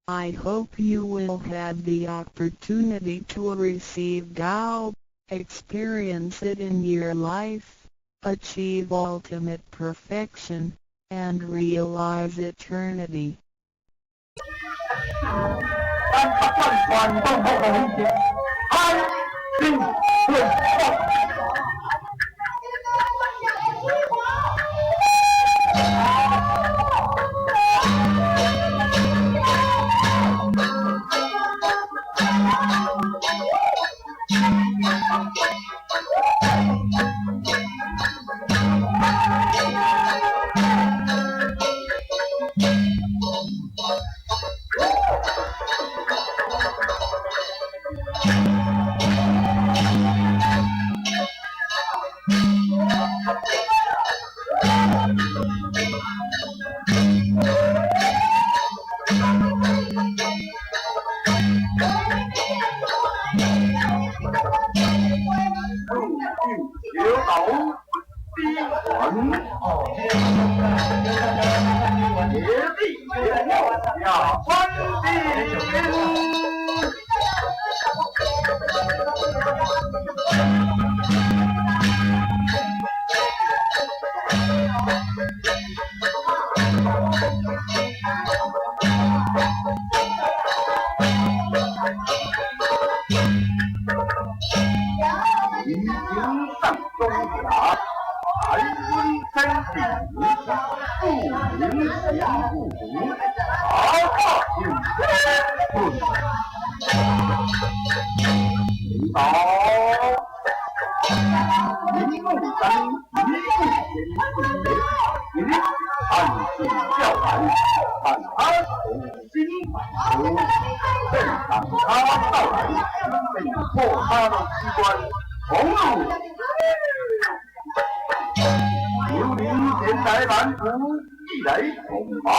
I hope you will have the opportunity to receive Tao, experience it in your life, achieve ultimate perfection, and realize eternity. 但万万都不能理解，安心对话。小岛逼魂，野地野鸟下翻地。已经上中甲，台尊天地，不明贤不明，茶话有顺。领导，林梦山一步前进，一按顺教来，看他重新反出，正当他到来，被迫他的机关。红路，刘林前来拦阻，一来恐报。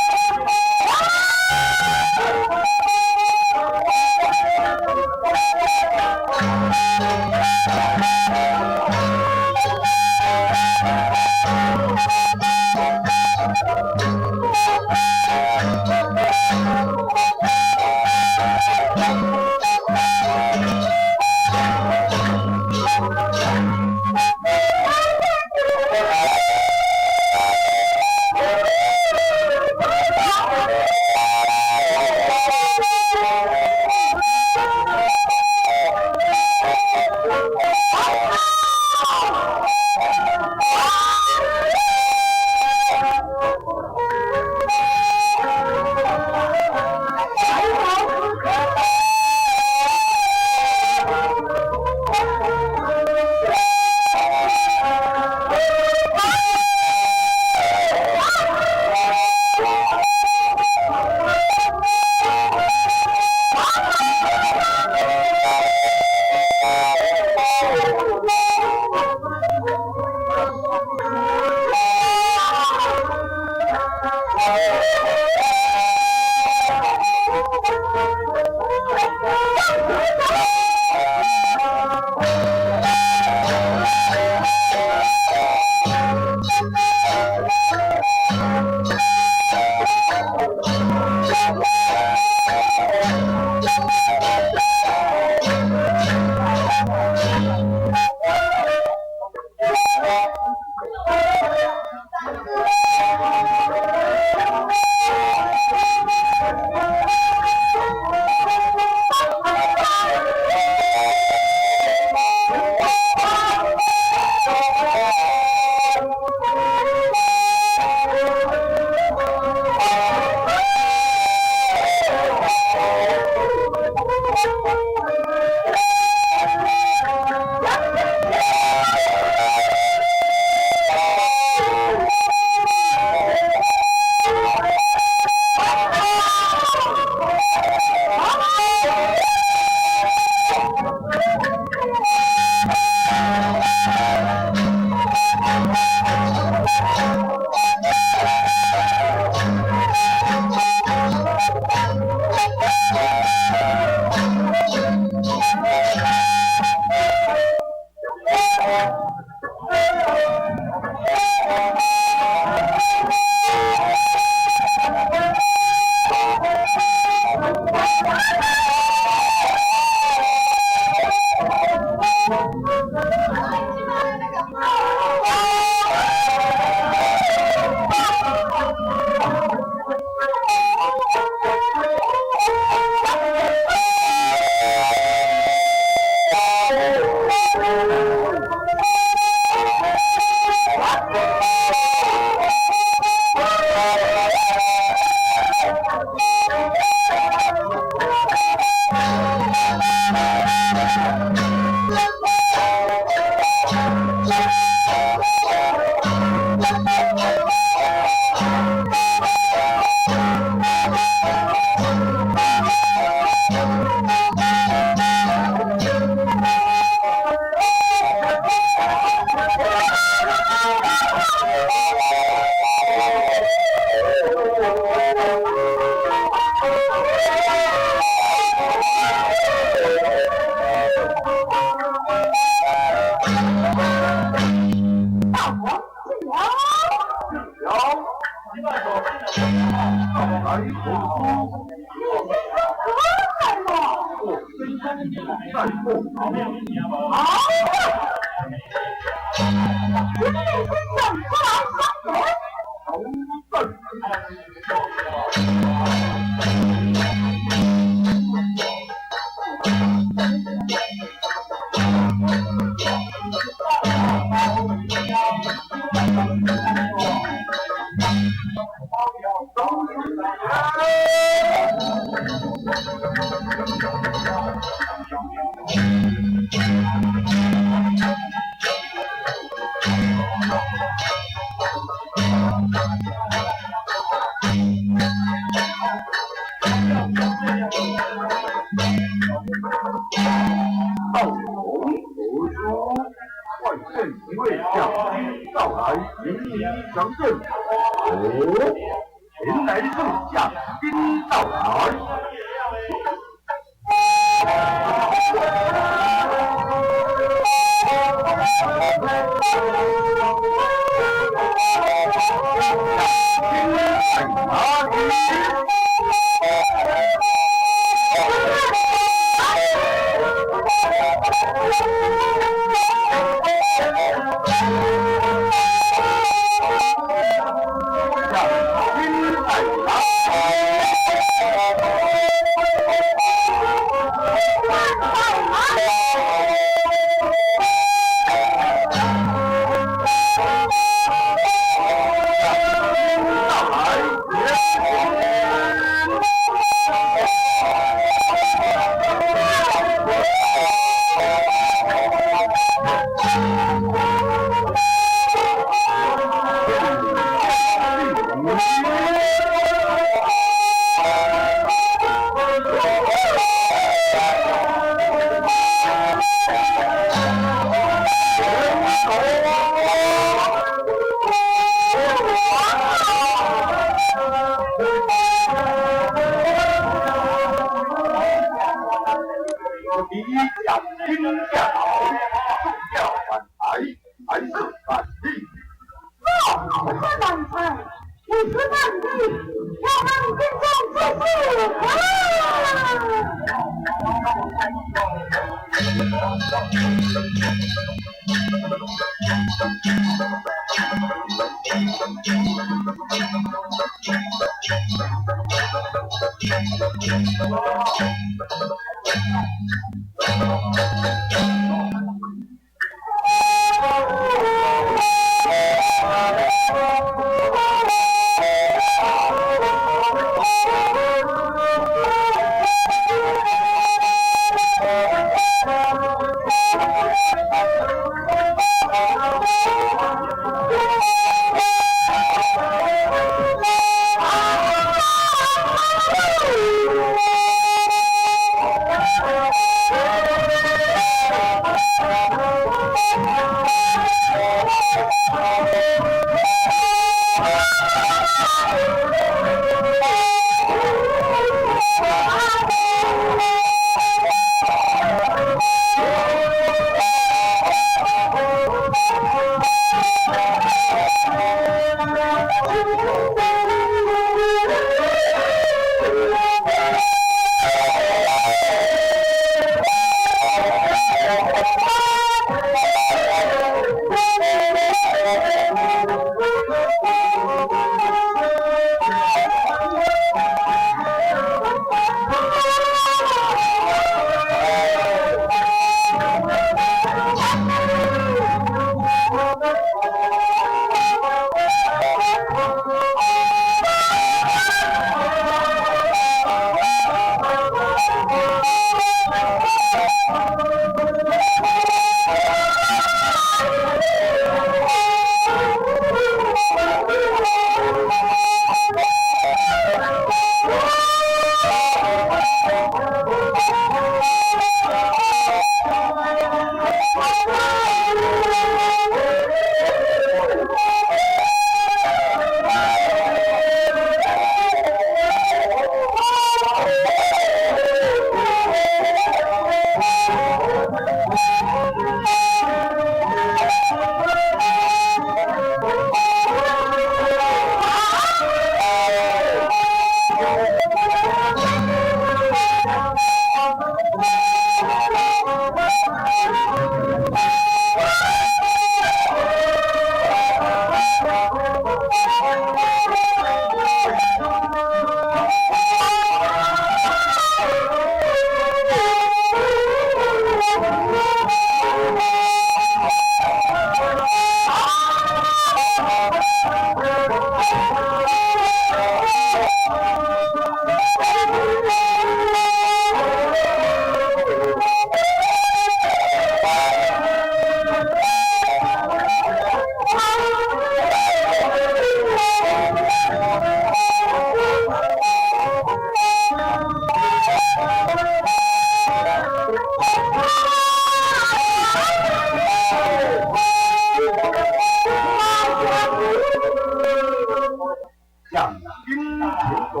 向金钱走，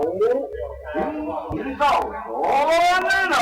金钱到船了。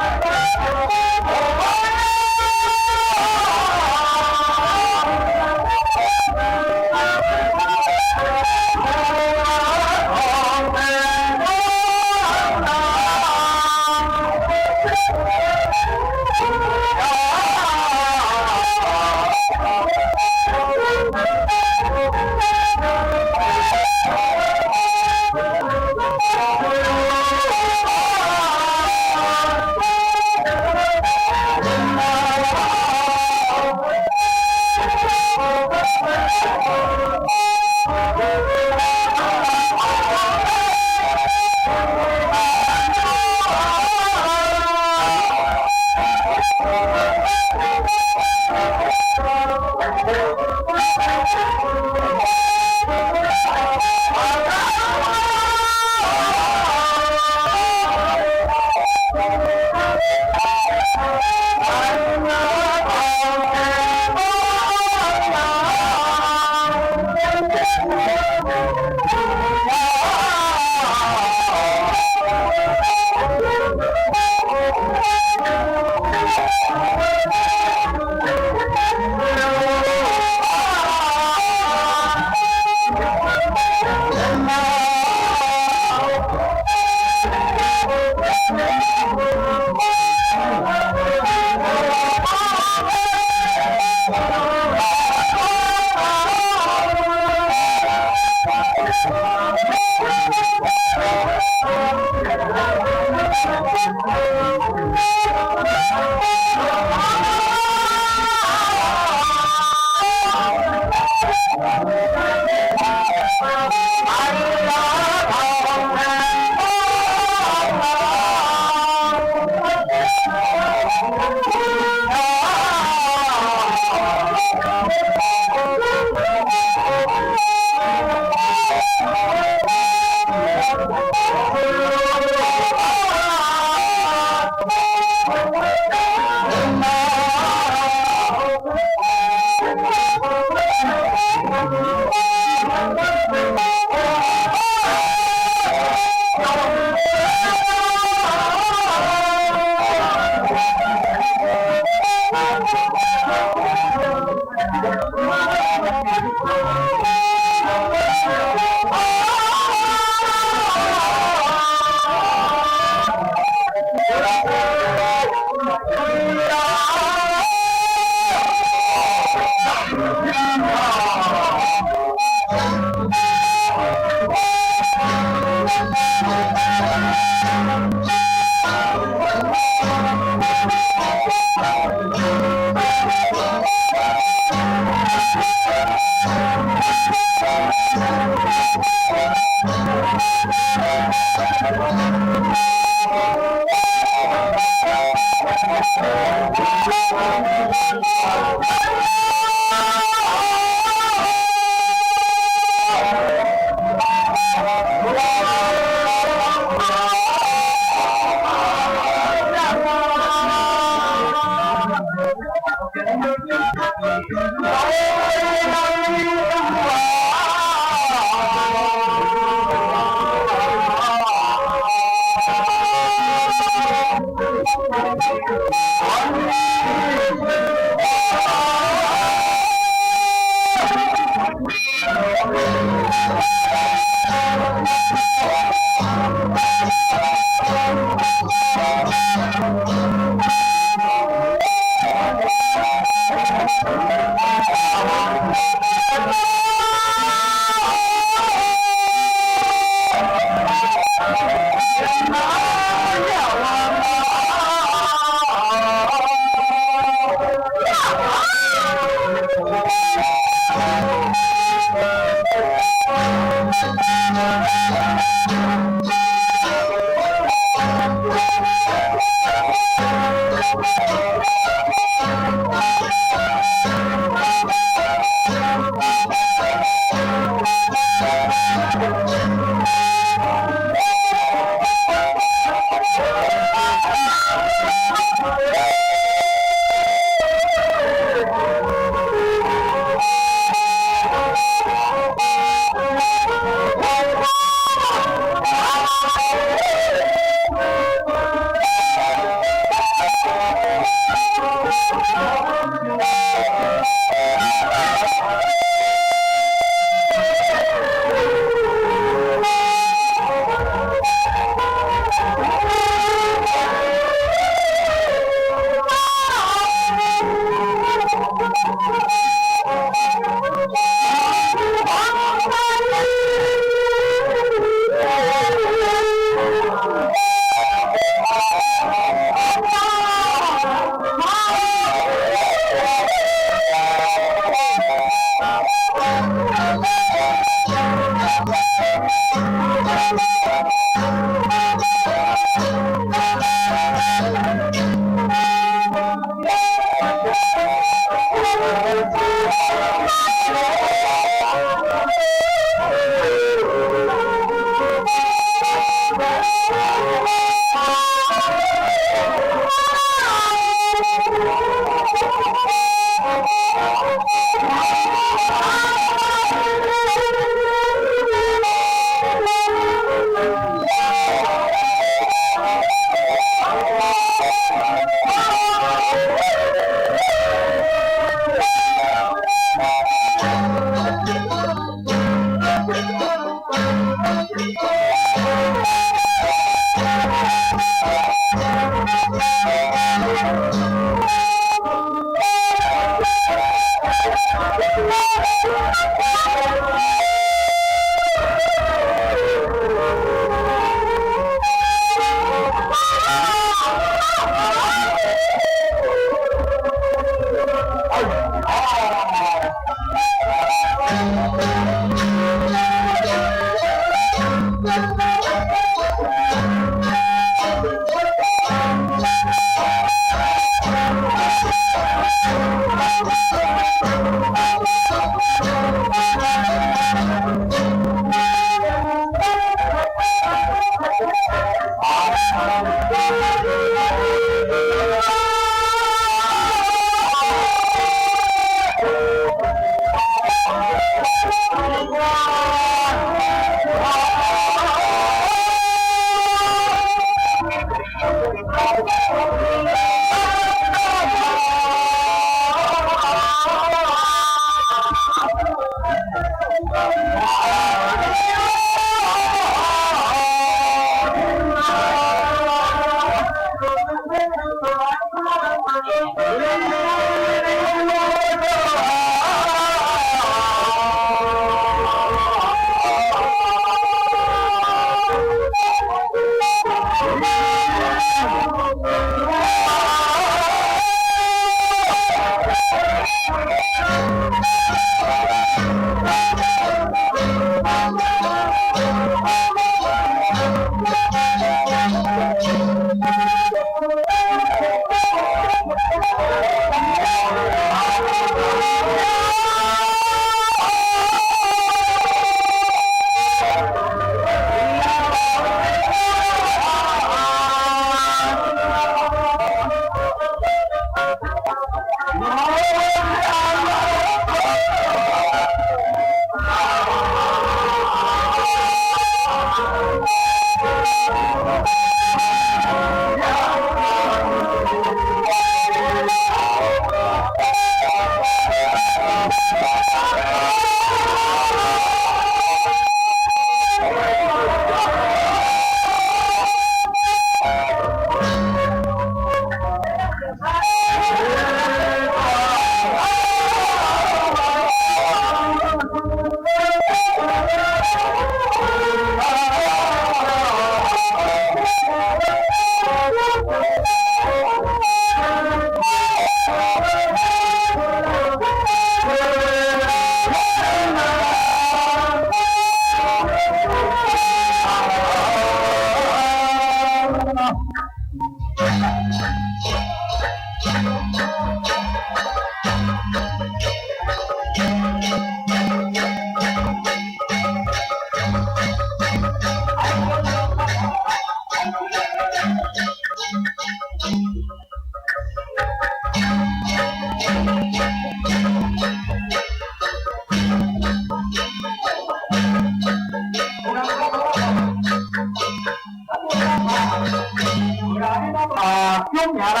中亚啦，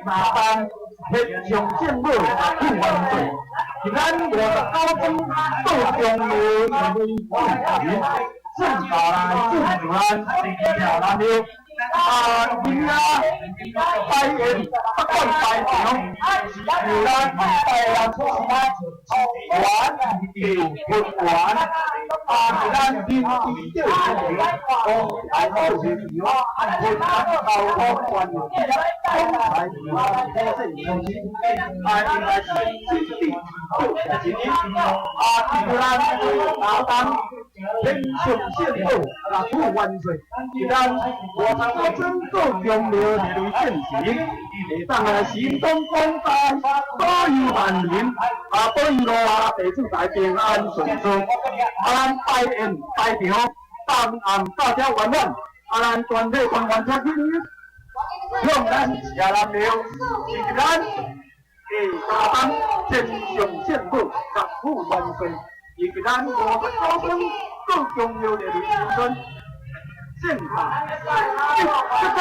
下班翕上政府去万岁，咱59分到中路一位官员，正下来正上咱第条南路。今仔拜宴北管大场，是咱台南市原球员，是咱人地队成员，来好成员，分交通关系，总裁员，可胜相亲，应该是亲地就是一日，是咱下当天上圣母，祝万岁，是咱59分到中路一路进行，下当心中广大，保佑万民，保佑路地主大平安顺遂，咱拜宴大场当暗到遮圆满，咱全体官员出去，向咱下南庙，是咱下当天上圣母，祝万岁，是咱59分到中路一路进行。现场，这个。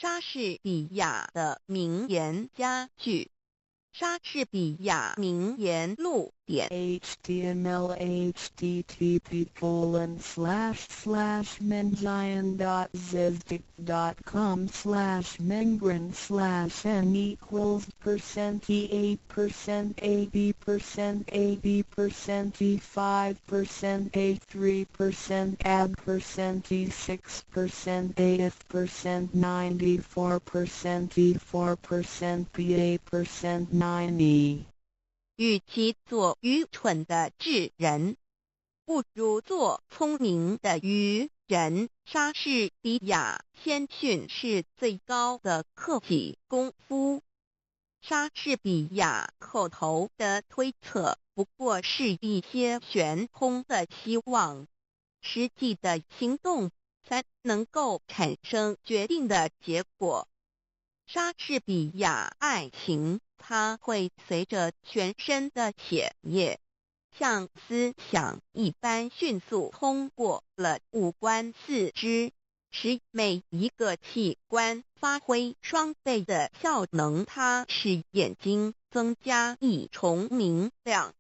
莎士比亚的名言佳句。莎士比亚名言录点 HTML//menzion.zizdik.com/menguin/e%e%a%%b%e%90%. 与其做愚蠢的智人，不如做聪明的愚人。莎士比亚谦逊是最高的客气功夫。莎士比亚口头的推测不过是一些悬空的希望，实际的行动才能够产生决定的结果。莎士比亚爱情，它会随着全身的血液，像思想一般迅速通过了五官四肢，使每一个器官发挥双倍的效能。它使眼睛增加一重明亮。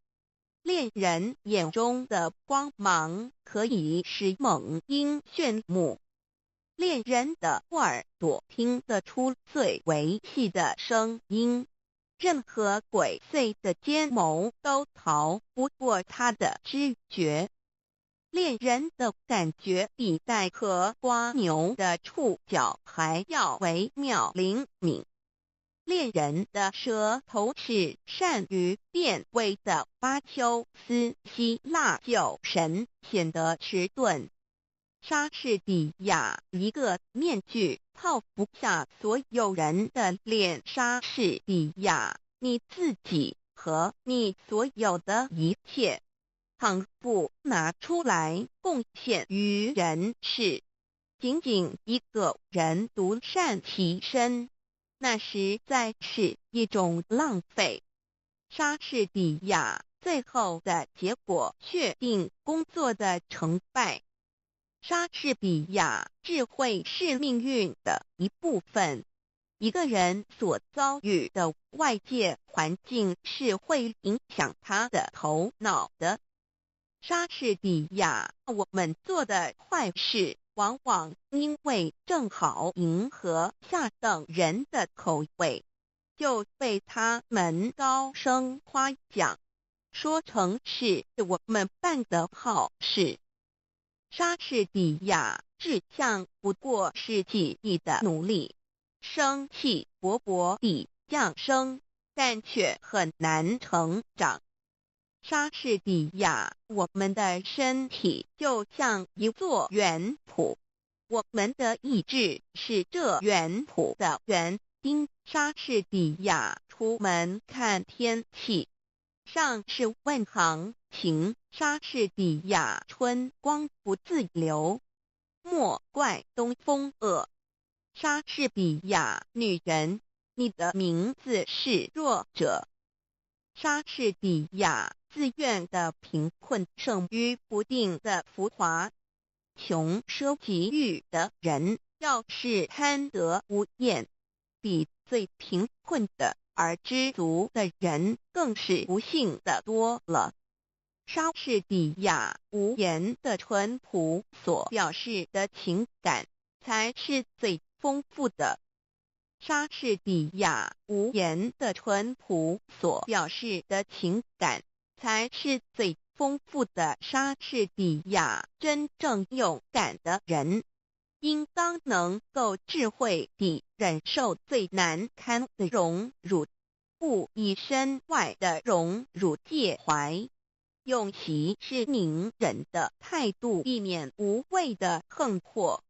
恋人眼中的光芒可以使猛鹰炫目。恋人的耳朵听得出最微细的声音，任何鬼祟的奸谋都逃不过他的知觉。恋人的感觉比带壳瓜牛的触角还要微妙灵敏。恋人的舌头是善于辨味的。巴丘斯希腊酒神显得迟钝。莎士比亚一个面具套不下所有人的脸。莎士比亚，你自己和你所有的一切，倘不拿出来贡献于人世，仅仅一个人独善其身，那实在是一种浪费。莎士比亚最后的结果确定工作的成败。莎士比亚智慧是命运的一部分。一个人所遭遇的外界环境是会影响他的头脑的。莎士比亚，我们做的坏事往往因为正好迎合下等人的口味，就被他们高声夸奖，说成是我们办的好事。莎士比亚志向不过是记忆的努力，生气勃勃地降生，但却很难成长。莎士比亚，我们的身体就像一座园圃，我们的意志是这园圃的园丁。莎士比亚出门看天气，上是问行情。莎士比亚春光不自流，莫怪东风恶。莎士比亚女人，你的名字是弱者。莎士比亚自愿的贫困胜于不定的浮华。穷奢极欲的人要是贪得无厌，比最贫困的而知足的人更是不幸的多了。莎士比亚无言的淳朴所表示的情感才是最丰富的。莎士比亚无言的淳朴所表示的情感才是最丰富的。莎士比亚真正勇敢的人，应当能够智慧地忍受最难堪的荣辱，不以身外的荣辱介怀。用息事宁人的态度，避免无谓的横祸。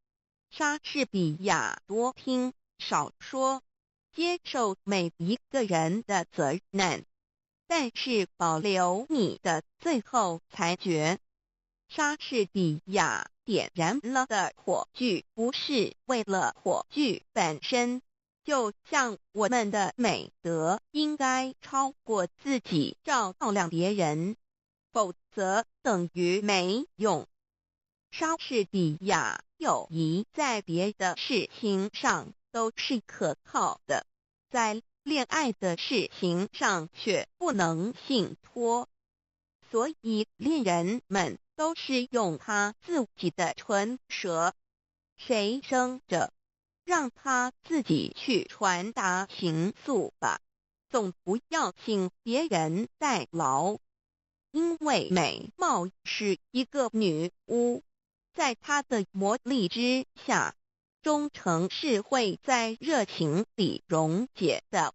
莎士比亚多听少说，接受每一个人的责难，但是保留你的最后裁决。莎士比亚点燃了的火炬不是为了火炬本身，就像我们的美德应该超过自己照亮别人，否则等于没用。莎士比亚友谊在别的事情上都是可靠的，在恋爱的事情上却不能信托。所以恋人们都是用他自己的唇舌，谁生着，让他自己去传达情愫吧，总不要请别人代劳。因为美貌是一个女巫，在她的魔力之下，忠诚是会在热情里溶解的。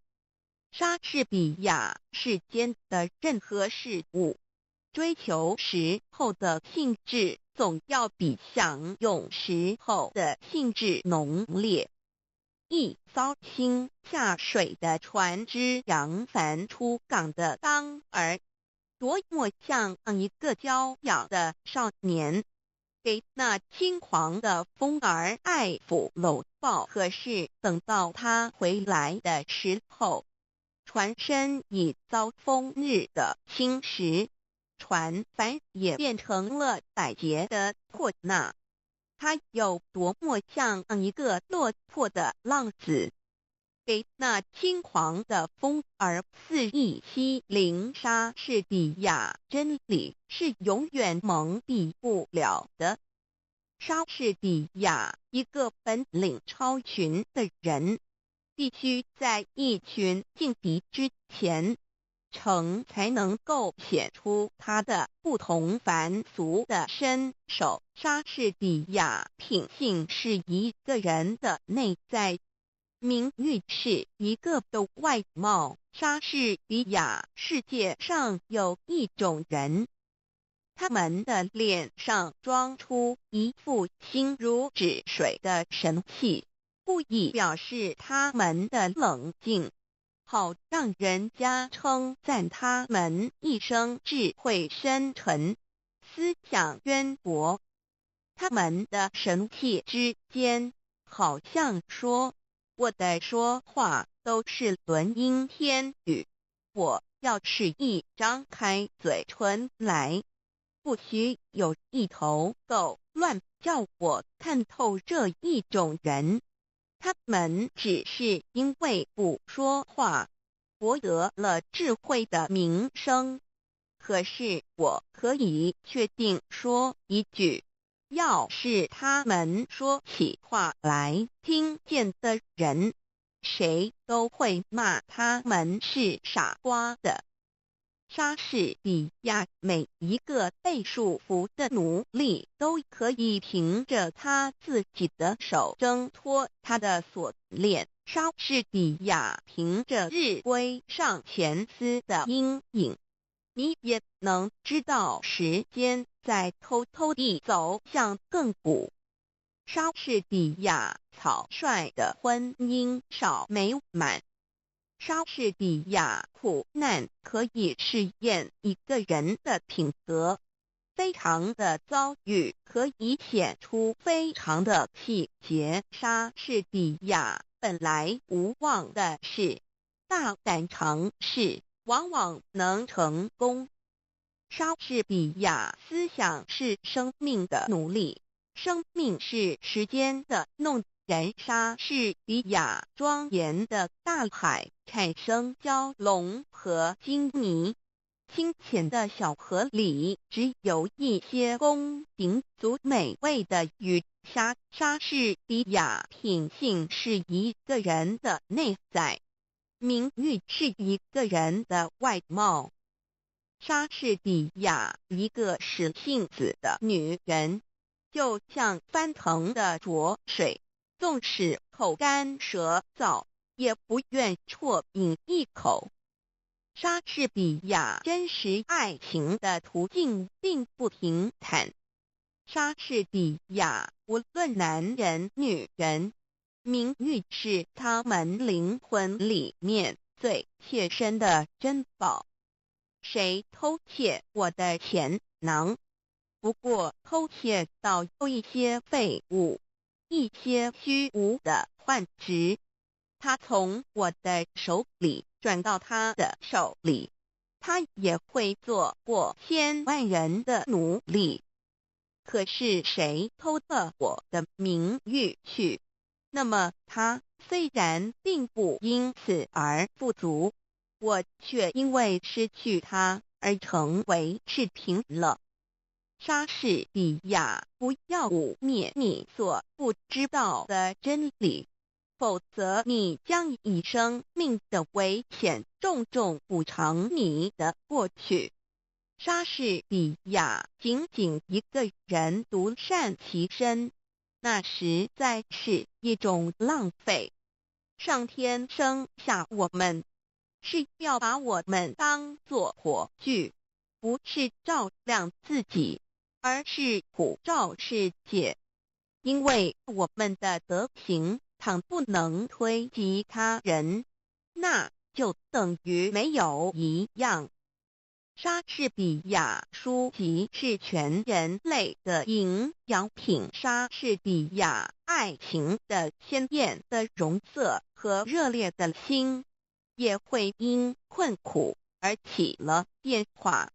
莎士比亚世间的任何事物，追求时候的兴致总要比享用时候的兴致浓烈。一艘新下水的船只扬帆出港的当儿，多么像一个娇养的少年，给那轻狂的风儿爱抚搂抱。可是等到他回来的时候，船身已遭风日的侵蚀，船帆也变成了百结的破捺。他有多么像一个落魄的浪子，给那轻狂的风儿肆意欺凌。莎士比亚真理是永远蒙蔽不了的。莎士比亚一个本领超群的人，必须在一群劲敌之前，才能够显出他的不同凡俗的身手。莎士比亚品性是一个人的内在，名誉是一个的外貌。莎士比亚世界上有一种人，他们的脸上装出一副心如止水的神气，故意表示他们的冷静，好让人家称赞他们一生智慧深沉，思想渊博。他们的神气之间，好像说，我的说话都是轮音天语，我要是一张开嘴唇来，不许有一头狗乱叫我看透这一种人。他们只是因为不说话，博得了智慧的名声。可是我可以确定说一句，要是他们说起话来，听见的人，谁都会骂他们是傻瓜的。莎士比亚每一个被束缚的奴隶都可以凭着他自己的手挣脱他的锁链。莎士比亚凭着日晷上前丝的阴影，你也能知道时间在偷偷地走向亘古。莎士比亚草率的婚姻少美满。莎士比亚苦难可以试验一个人的品格，非常的遭遇可以显出非常的气节。莎士比亚本来无望的事，大胆尝试往往能成功。莎士比亚思想是生命的奴隶，生命是时间的弄人。莎士比亚庄严的大海产生蛟龙和鲸泥，清浅的小河里只有一些公平足美味的鱼虾。莎士比亚品性是一个人的内在，名誉是一个人的外貌。莎士比亚一个使性子的女人，就像翻腾的浊水，纵使口干舌燥，也不愿啜饮一口。莎士比亚真实爱情的途径并不平坦。莎士比亚无论男人女人，名誉是他们灵魂里面最切身的珍宝。谁偷窃我的钱囊？不过偷窃到有一些废物，一些虚无的幻值，他从我的手里转到他的手里，他也会做过千万人的奴隶。可是谁偷了我的名誉去？那么他虽然并不因此而富足，我却因为失去他而成为赤贫了。莎士比亚，不要污蔑你所不知道的真理，否则你将以生命的危险重重补偿你的过去。莎士比亚仅仅一个人独善其身，那实在是一种浪费。上天生下我们，是要把我们当作火炬，不是照亮自己，而是普照世界。因为我们的德行倘不能推及他人，那就等于没有一样。莎士比亚书籍是全人类的营养品，莎士比亚爱情的鲜艳的容色和热烈的心，也会因困苦而起了变化。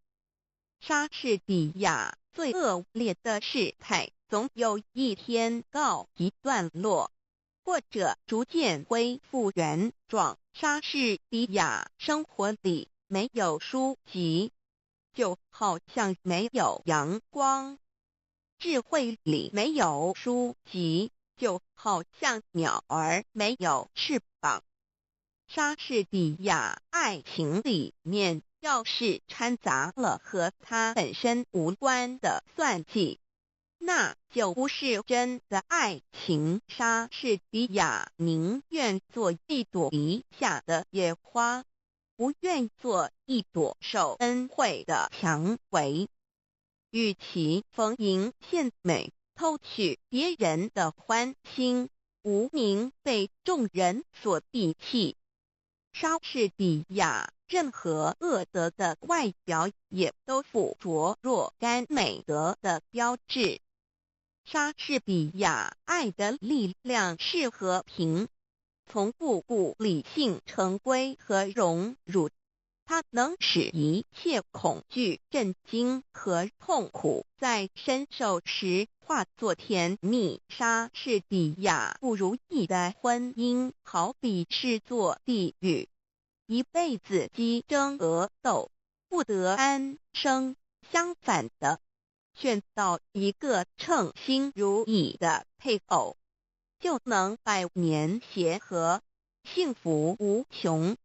莎士比亚最恶劣的事态，总有一天告一段落，或者逐渐恢复原状。莎士比亚生活里没有书籍，就好像没有阳光；智慧里没有书籍，就好像鸟儿没有翅膀。莎士比亚爱情里面要是掺杂了和他本身无关的算计，那就不是真的爱情。莎士比亚宁愿做一朵篱下的野花，不愿做一朵受恩惠的蔷薇。与其逢迎献美，偷取别人的欢心，无名被众人所鄙弃，莎士比亚任何恶德的外表也都附着若干美德的标志。莎士比亚爱的力量是和平，从不顾理性成规和荣辱，它能使一切恐惧、震惊和痛苦在深受时化作甜蜜。莎士比亚不如意的婚姻好比是座地狱，一辈子鸡争鹅斗，不得安生。相反的，选到一个称心如意的配偶，就能百年协和，幸福无穷。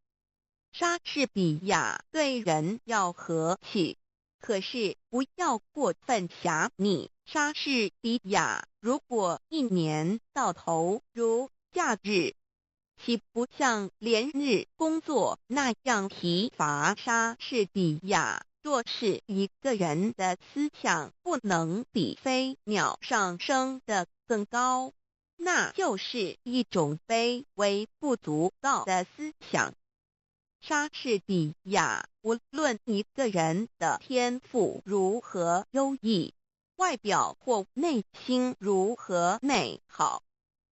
莎士比亚对人要和气，可是不要过分狭隘。莎士比亚如果一年到头如假日，岂不像连日工作那样疲乏？莎士比亚若是一个人的思想不能比飞鸟上升得更高，那就是一种卑微不足道的思想。莎士比亚无论一个人的天赋如何优异，外表或内心如何美好，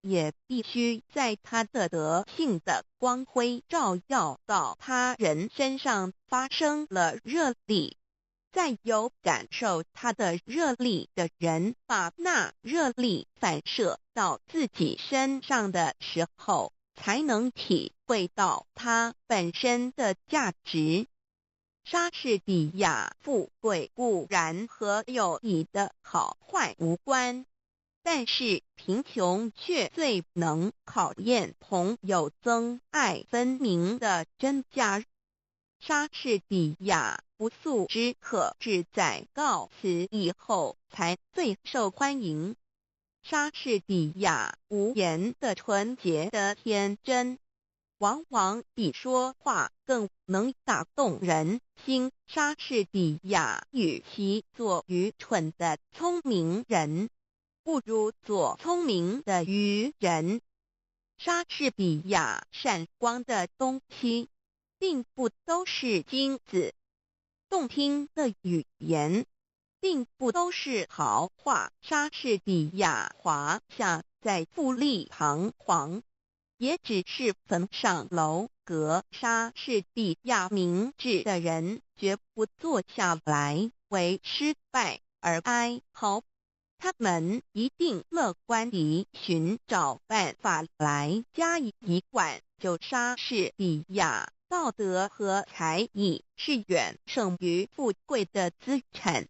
也必须在他的德性的光辉照耀到他人身上发生了热力，再有感受他的热力的人把那热力反射到自己身上的时候，才能体会到它本身的价值。莎士比亚富贵固然和友谊的好坏无关，但是贫穷却最能考验朋友憎爱分明的真假。莎士比亚不速之客只在告辞以后才最受欢迎。莎士比亚无言的纯洁的天真，往往比说话更能打动人心。莎士比亚与其做愚蠢的聪明人，不如做聪明的愚人。莎士比亚闪光的东西，并不都是金子，动听的语言并不都是豪华。莎士比亚华夏在富丽堂皇，也只是坟上楼阁。莎士比亚明智的人绝不坐下来为失败而哀嚎，他们一定乐观地寻找办法来加以一管，就莎士比亚。道德和才艺是远胜于富贵的资产。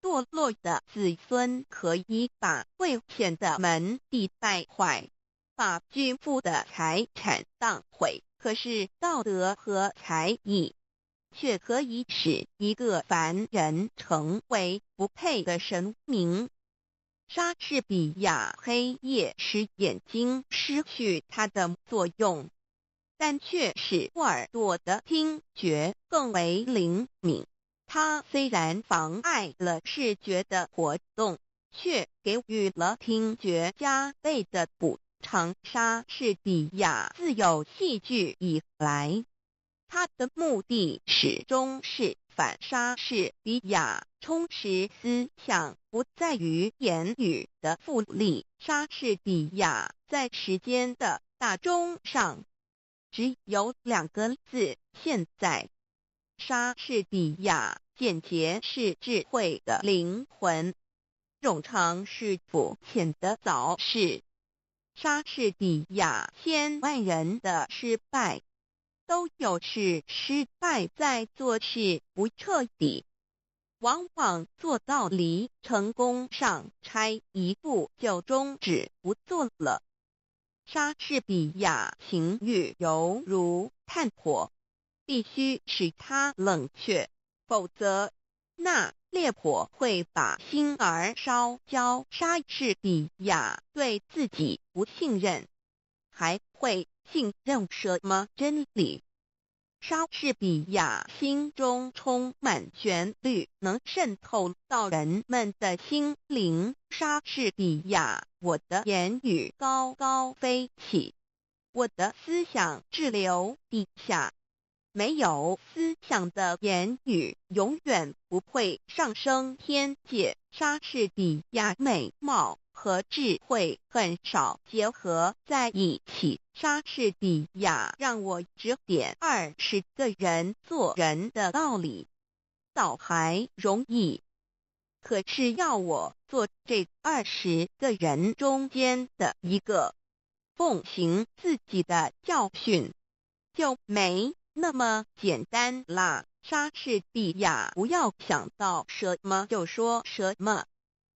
堕落的子孙可以把贵贱的门第败坏，把巨富的财产荡毁，可是道德和才艺却可以使一个凡人成为不配的神明。莎士比亚黑夜使眼睛失去它的作用，但却使耳朵的听觉更为灵敏。它虽然妨碍了视觉的活动，却给予了听觉加倍的补偿。莎士比亚自有戏剧以来，他的目的始终是反莎士比亚充实思想，不在于言语的复利。莎士比亚在时间的大钟上只有2个字：现在。莎士比亚简洁是智慧的灵魂，冗长是肤浅的早逝。莎士比亚千万人的失败，都有是失败在做事不彻底，往往做到离成功上差一步就终止不做了。莎士比亚情欲犹如炭火，必须使它冷却，否则那烈火会把心儿烧焦。莎士比亚对自己不信任，还会信任什么真理？莎士比亚心中充满旋律，能渗透到人们的心灵。莎士比亚，我的言语高高飞起，我的思想滞留地下。没有思想的言语永远不会上升天界。莎士比亚美貌和智慧很少结合在一起。莎士比亚让我指点20个人做人的道理，倒还容易。可是要我做这20个人中间的一个，奉行自己的教训，就没那么简单啦。莎士比亚不要想到什么就说什么，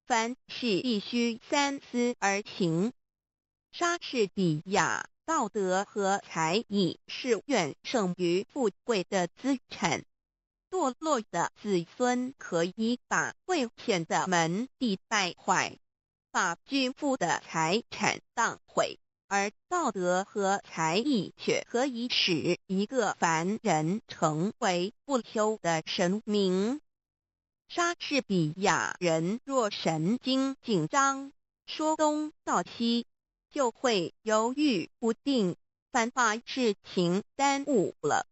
凡事必须三思而行。莎士比亚道德和才艺是远胜于富贵的资产。堕落的子孙可以把贵贱的门第败坏，把巨富的财产荡毁，而道德和才艺却可以使一个凡人成为不朽的神明。莎士比亚人若神经紧张，说东道西，就会犹豫不定，反把事情耽误了。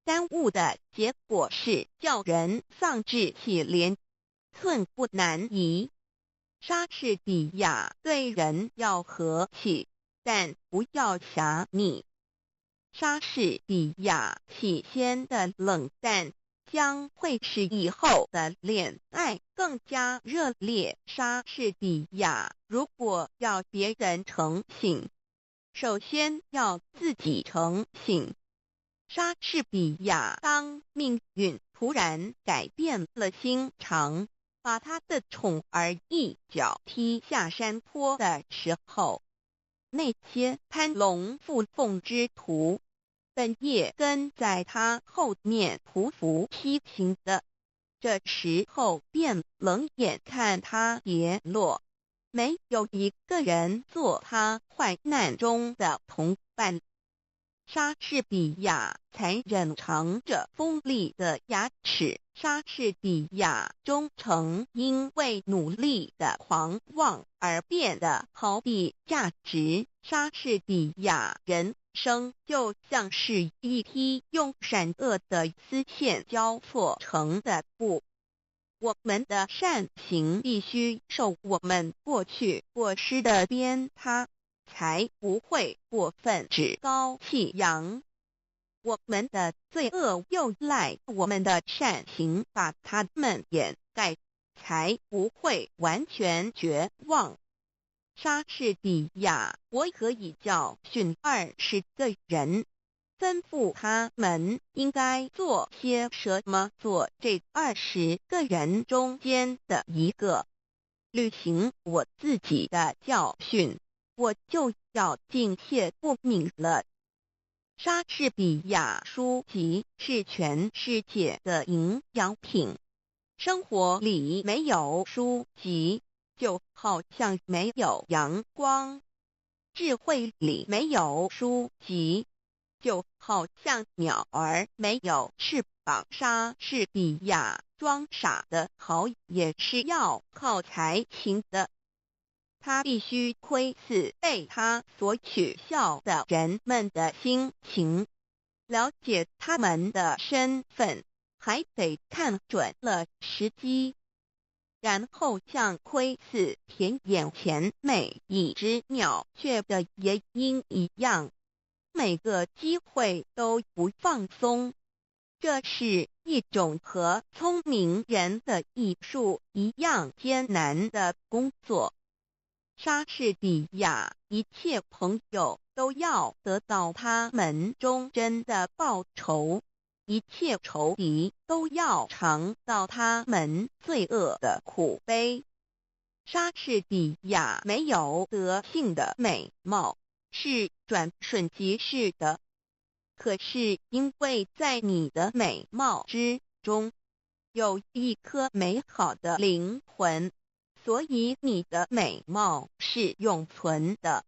耽误的结果是叫人丧志气连，寸步难移。莎士比亚对人要和气，但不要狭隘。莎士比亚起先的冷淡，将会使以后的恋爱更加热烈。莎士比亚如果要别人诚信，首先要自己诚信。莎士比亚当命运突然改变了心肠，把他的宠儿一脚踢下山坡的时候，那些攀龙附凤之徒本也跟在他后面匍匐批评的，这时候便冷眼看他跌落，没有一个人做他患难中的同伴。莎士比亚残忍藏着锋利的牙齿，莎士比亚忠诚因为努力的狂妄而变得毫无价值。莎士比亚人生就像是一匹用闪恶的丝线交错成的布，我们的善行必须受我们过去过失的鞭挞，才不会过分趾高气扬。我们的罪恶又赖我们的善行把它们掩盖，才不会完全绝望。莎士比亚，我可以教训20个人，吩咐他们应该做些什么，做这20个人中间的一个。履行我自己的教训，我就要敬谢不敏了。莎士比亚书籍是全世界的营养品，生活里没有书籍，就好像没有阳光；智慧里没有书籍，就好像鸟儿没有翅膀。莎士比亚装傻的好也是要靠才情的，他必须窥视被他所取笑的人们的心情，了解他们的身份，还得看准了时机，然后像窥视田眼前每一只鸟雀的夜莺一样，每个机会都不放松。这是一种和聪明人的艺术一样艰难的工作。莎士比亚一切朋友都要得到他们忠贞的报酬，一切仇敌都要尝到他们罪恶的苦悲。莎士比亚没有德性的美貌，是转瞬即逝的。可是因为在你的美貌之中有一颗美好的灵魂，所以你的美貌是永存的。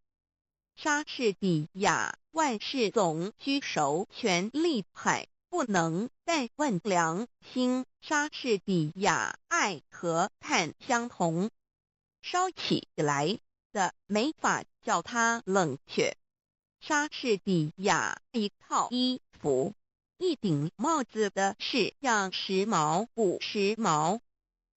莎士比亚万事总居首权力派，不能但问良心。莎士比亚爱和看相同，烧起来的没法叫他冷却。莎士比亚一套衣服、一顶帽子的式样时髦不时髦，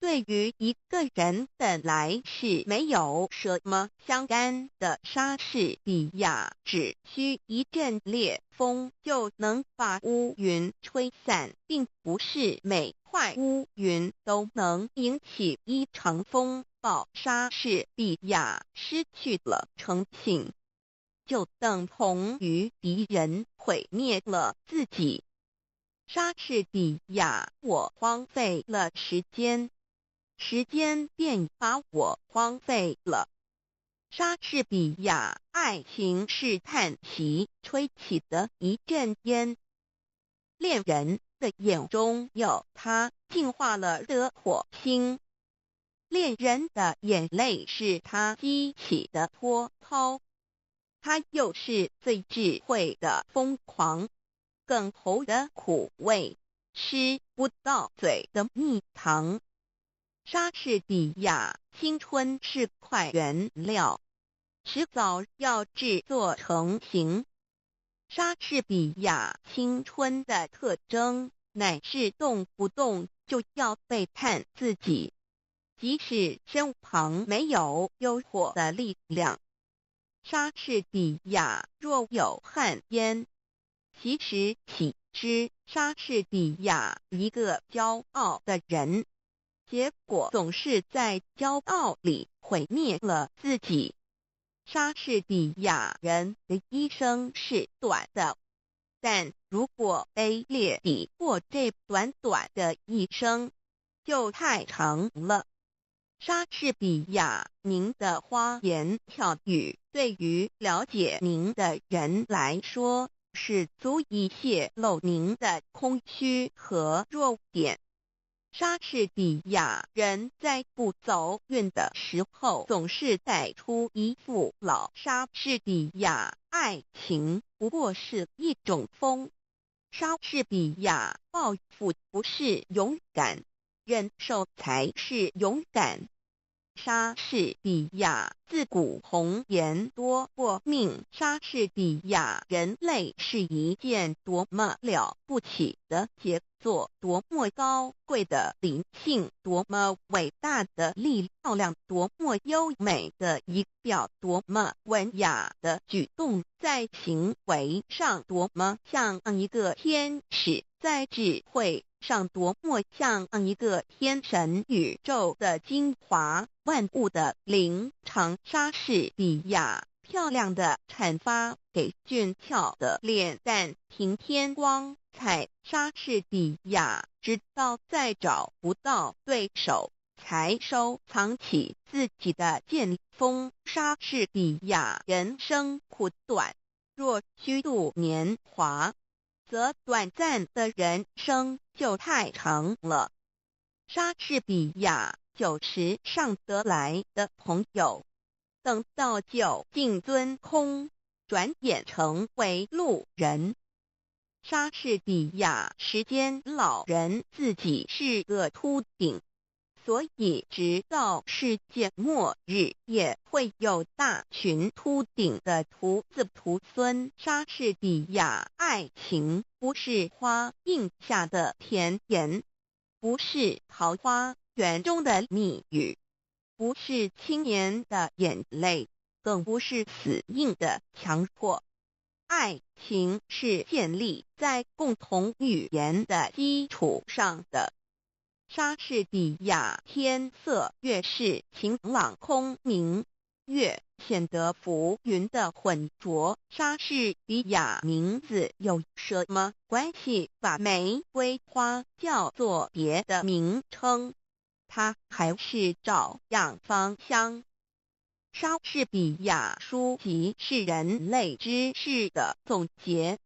对于一个人本来是没有什么相干的。莎士比亚只需一阵烈风就能把乌云吹散，并不是每块乌云都能引起一场风暴。莎士比亚失去了诚信，就等同于敌人毁灭了自己。莎士比亚，我荒废了时间，时间便把我荒废了。莎士比亚，爱情是叹息吹起的一阵烟，恋人的眼中有他净化了的火星，恋人的眼泪是他激起的波涛。他又是最智慧的疯狂，更头的苦味，吃不到嘴的蜜糖。莎士比亚，青春是块原料，迟早要制作成型。莎士比亚，青春的特征乃是动不动就要背叛自己，即使身旁没有诱惑的力量。莎士比亚，若有旱烟，其实岂知莎士比亚，一个骄傲的人，结果总是在骄傲里毁灭了自己。莎士比亚人的一生是短的，但如果卑劣地过这短短的一生，就太长了。莎士比亚，您的花言巧语对于了解您的人来说，是足以泄露您的空虚和弱点。莎士比亚人在不走运的时候，总是带出一副老。莎士比亚，爱情不过是一种风。莎士比亚，报复不是勇敢，忍受才是勇敢。莎士比亚，自古红颜多过命。莎士比亚，人类是一件多么了不起的杰作，多么高贵的灵性，多么伟大的力量，多么优美的仪表，多么文雅的举动，在行为上多么像一个天使，在智慧上多么像一个天神宇宙的精华，万物的灵长。莎士比亚漂亮的阐发给俊俏的脸蛋平添光彩。莎士比亚直到再找不到对手，才收藏起自己的剑锋。莎士比亚人生苦短，若虚度年华，则短暂的人生就太长了。莎士比亚90上得来的朋友，等到酒尽樽空，转眼成为路人。莎士比亚时间老人自己是个秃顶，所以直到世界末日也会有大群秃顶的徒子徒孙。莎士比亚爱情不是花映下的甜言，不是桃花源中的蜜语，不是青年的眼泪，更不是死硬的强迫。爱情是建立在共同语言的基础上的。莎士比亚天色越是晴朗空明，越显得浮云的浑浊。莎士比亚名字有什么关系把玫瑰花叫做别的名称？它还是照样芳香。莎士比亚书籍是人类知识的总结。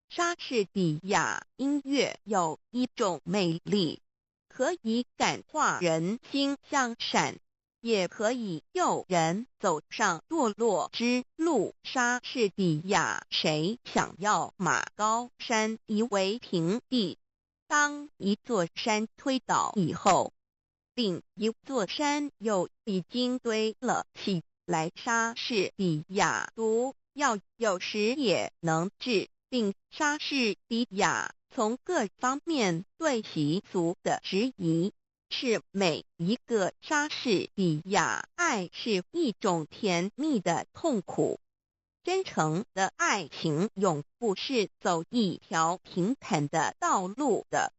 莎士比亚音乐有一种魅力，可以感化人心向善，也可以诱人走上堕落之路。莎士比亚谁想要马高山夷为平地？当一座山推倒以后，另一座山又已经堆了起来。莎士比亚毒药有时也能治病。莎士比亚从各方面对习俗的质疑，是每一个莎士比亚爱是一种甜蜜的痛苦。真诚的爱情永不是走一条平坦的道路的。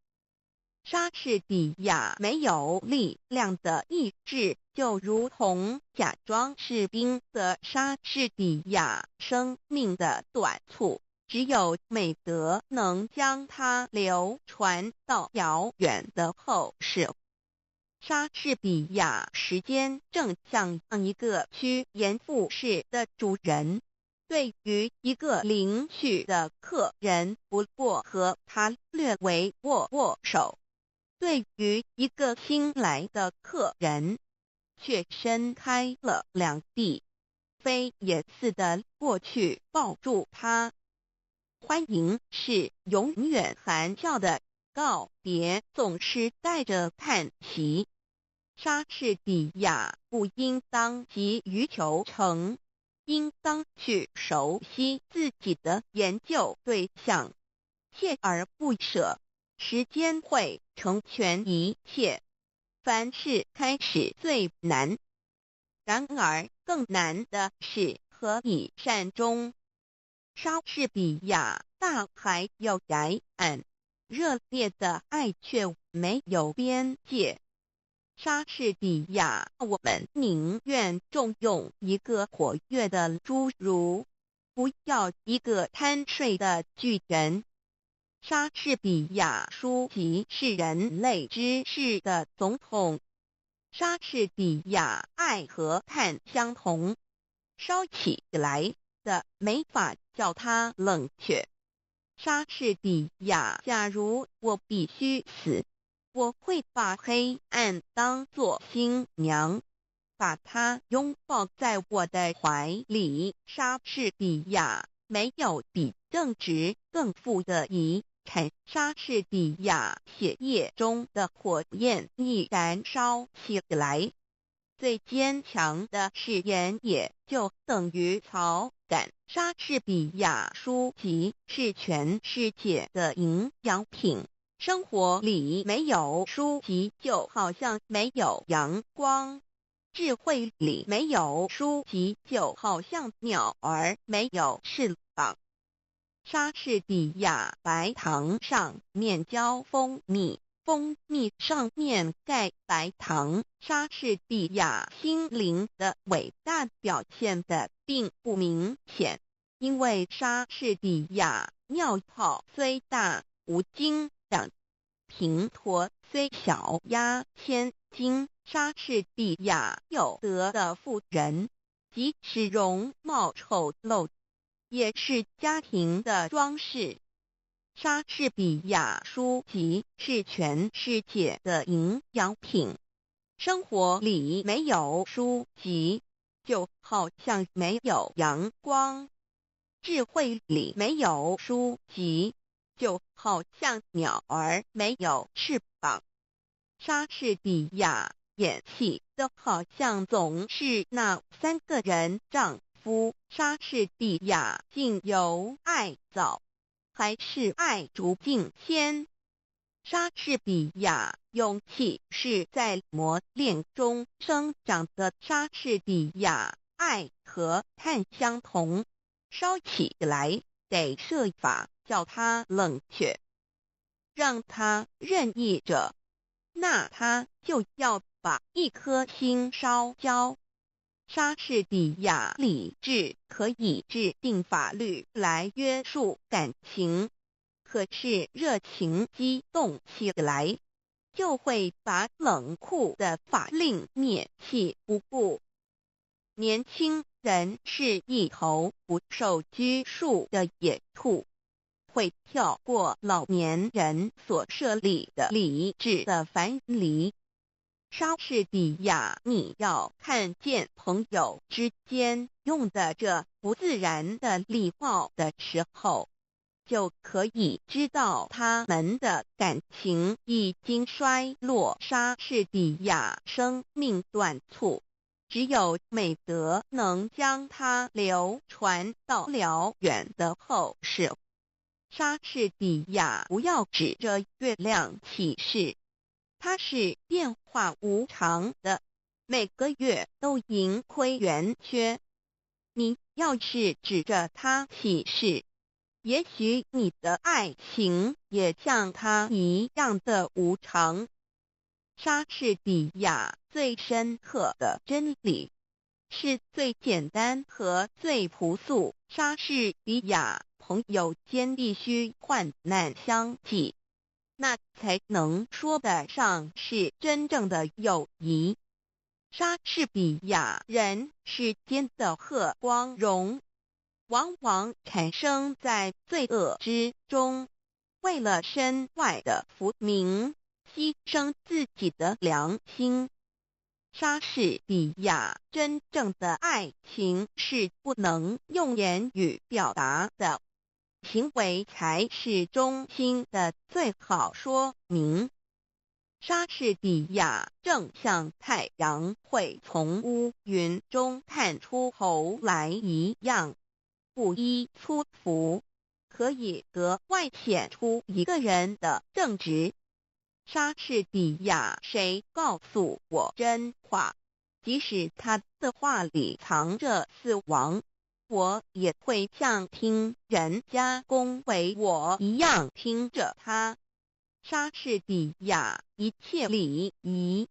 莎士比亚没有力量的意志，就如同假装士兵的莎士比亚生命的短促，只有美德能将它流传到遥远的后世。莎士比亚时间正像一个趋炎附势的主人，对于一个邻去的客人不过和他略微握握手，对于一个新来的客人却伸开了两臂，飞也似的过去抱住他。欢迎是永远含笑的，告别总是带着叹息。莎士比亚不应当急于求成，应当去熟悉自己的研究对象，锲而不舍，时间会成全一切。凡事开始最难，然而更难的是何以善终。莎士比亚大海有崖岸，热烈的爱却没有边界。莎士比亚，我们宁愿重用一个活跃的侏儒，不要一个贪睡的巨人。莎士比亚书籍是人类知识的总统。莎士比亚爱和炭相同，烧起来的没法叫它冷却。莎士比亚，假如我必须死，我会把黑暗当作新娘，把它拥抱在我的怀里。莎士比亚没有比正直更富的遗产。莎士比亚血液中的火焰已燃烧起来，最坚强的誓言也就等于草杆。莎士比亚书籍是全世界的营养品。生活里没有书籍，就好像没有阳光；智慧里没有书籍，就好像鸟儿没有翅膀。莎士比亚白糖上面浇蜂蜜，蜂蜜上面盖白糖。莎士比亚心灵的伟大表现的并不明显，因为莎士比亚尿泡虽大无精长，平驼虽小压千斤。莎士比亚有德的妇人，即使容貌丑陋，也是家庭的装饰。莎士比亚书籍是全世界的营养品。生活里没有书籍，就好像没有阳光；智慧里没有书籍，就好像鸟儿没有翅膀。莎士比亚演戏的好像总是那3个人丈夫。莎士比亚竟由爱早，还是爱逐境迁？莎士比亚勇气是在磨练中生长的。莎士比亚爱和碳相同，烧起来得设法叫它冷却，让它任意着，那他就要把一颗心烧焦。莎士比亚理智可以制定法律来约束感情，可是热情激动起来，就会把冷酷的法令灭弃不顾。年轻人是一头不受拘束的野兔，会跳过老年人所设立的理智的樊篱。莎士比亚，你要看见朋友之间用的这不自然的礼貌的时候，就可以知道他们的感情已经衰落。莎士比亚生命短促，只有美德能将它流传到辽远的后世。莎士比亚不要指着月亮起誓，它是变化无常的，每个月都盈亏圆缺。你要是指着它起誓，也许你的爱情也像它一样的无常。莎士比亚最深刻的真理是最简单和最朴素。莎士比亚朋友间必须患难相济，那才能说得上是真正的友谊。莎士比亚人世间的贺光荣，往往产生在罪恶之中，为了身外的福名，牺牲自己的良心。莎士比亚真正的爱情是不能用言语表达的，行为才是中心的最好说明。莎士比亚正像太阳会从乌云中探出头来一样，不依粗俗，可以格外显出一个人的正直。莎士比亚谁告诉我真话，即使他的话里藏着死亡，我也会像听人家恭维我一样听着他。莎士比亚一切礼仪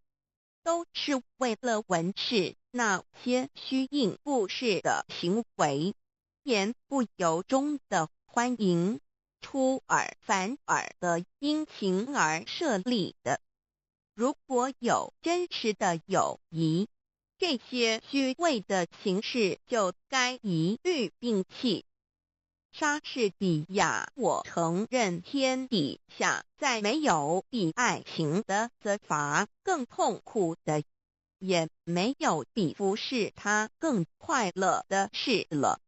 都是为了维持那些虚应故事的行为，言不由衷的欢迎，出尔反尔的殷勤而设立的。如果有真实的友谊，这些虚伪的形式就该一律摒弃。莎士比亚，我承认天底下再没有比爱情的责罚更痛苦的，也没有比服侍他更快乐的事了。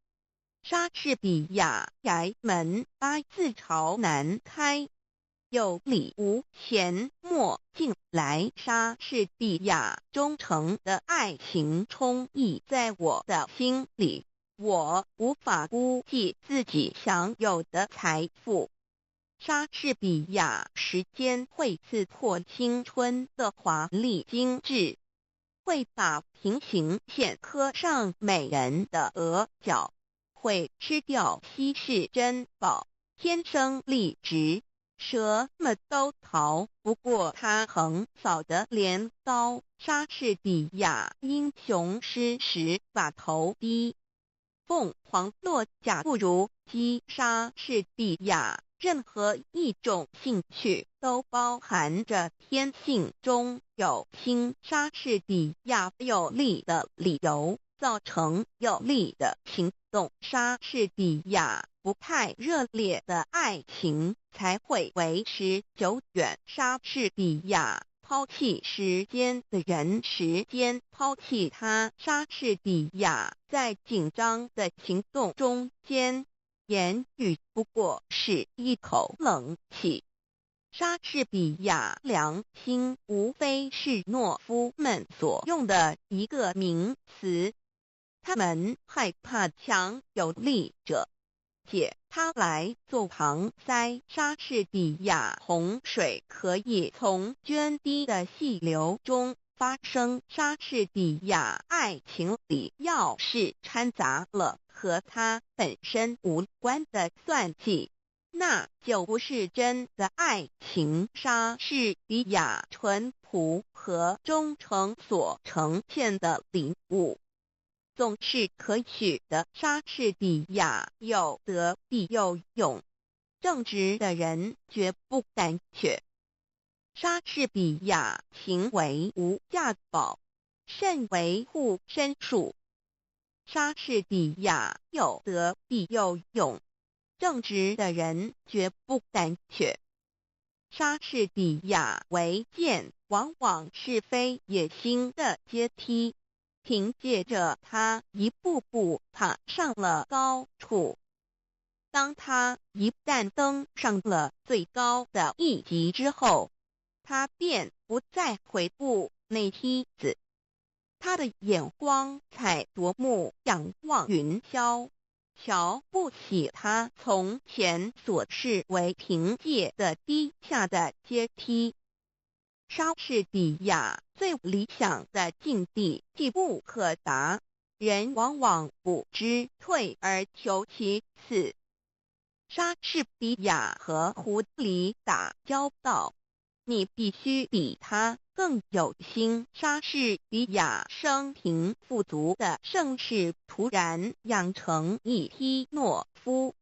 莎士比亚衙门8字朝南开，有理无钱莫进来。莎士比亚忠诚的爱情充溢在我的心里，我无法估计自己享有的财富。莎士比亚时间会刺破青春的华丽精致，会把平行线刻上美人的额角，会吃掉稀世珍宝，天生丽质，什么都逃不过他横扫的镰刀。莎士比亚英雄诗时把头低，凤凰落架不如鸡。莎士比亚任何一种兴趣都包含着天性中有心。莎士比亚有力的理由造成有力的行动。莎士比亚不太热烈的爱情才会维持久远。莎士比亚抛弃时间的人，时间抛弃他。莎士比亚在紧张的行动中间，言语不过是一口冷气。莎士比亚良心无非是懦夫们所用的一个名词，他们害怕强有力者借它来做搪塞。莎士比亚洪水可以从涓滴的细流中发生。莎士比亚爱情里要是掺杂了和他本身无关的算计，那就不是真的爱情。莎士比亚淳朴和忠诚所呈现的领悟总是可取的。莎士比亚有德必有勇，正直的人绝不胆怯。莎士比亚行为无价宝，甚为护身术。莎士比亚有德必有勇，正直的人绝不胆怯。莎士比亚为剑往往是非野心的阶梯，凭借着他一步步爬上了高处。当他一旦登上了最高的一级之后，他便不再回顾那梯子，他的眼光才夺目仰望云霄，瞧不起他从前所视为凭借的低下的阶梯。莎士比亚最理想的境地既不可达，人往往不知退而求其次。莎士比亚和狐狸打交道，你必须比他更有心。莎士比亚生平富足的盛世突然养成一批懦夫，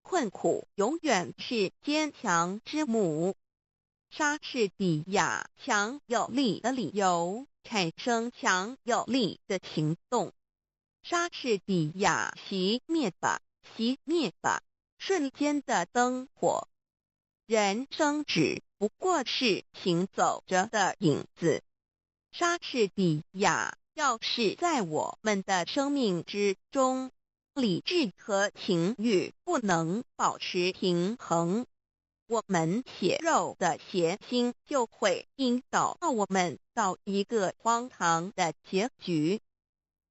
困苦永远是坚强之母。莎士比亚强有力的理由产生强有力的行动。莎士比亚熄灭吧，熄灭吧，瞬间的灯火。人生只不过是行走着的影子。莎士比亚要是在我们的生命之中，理智和情欲不能保持平衡，我们血肉的邪心就会引导我们到一个荒唐的结局。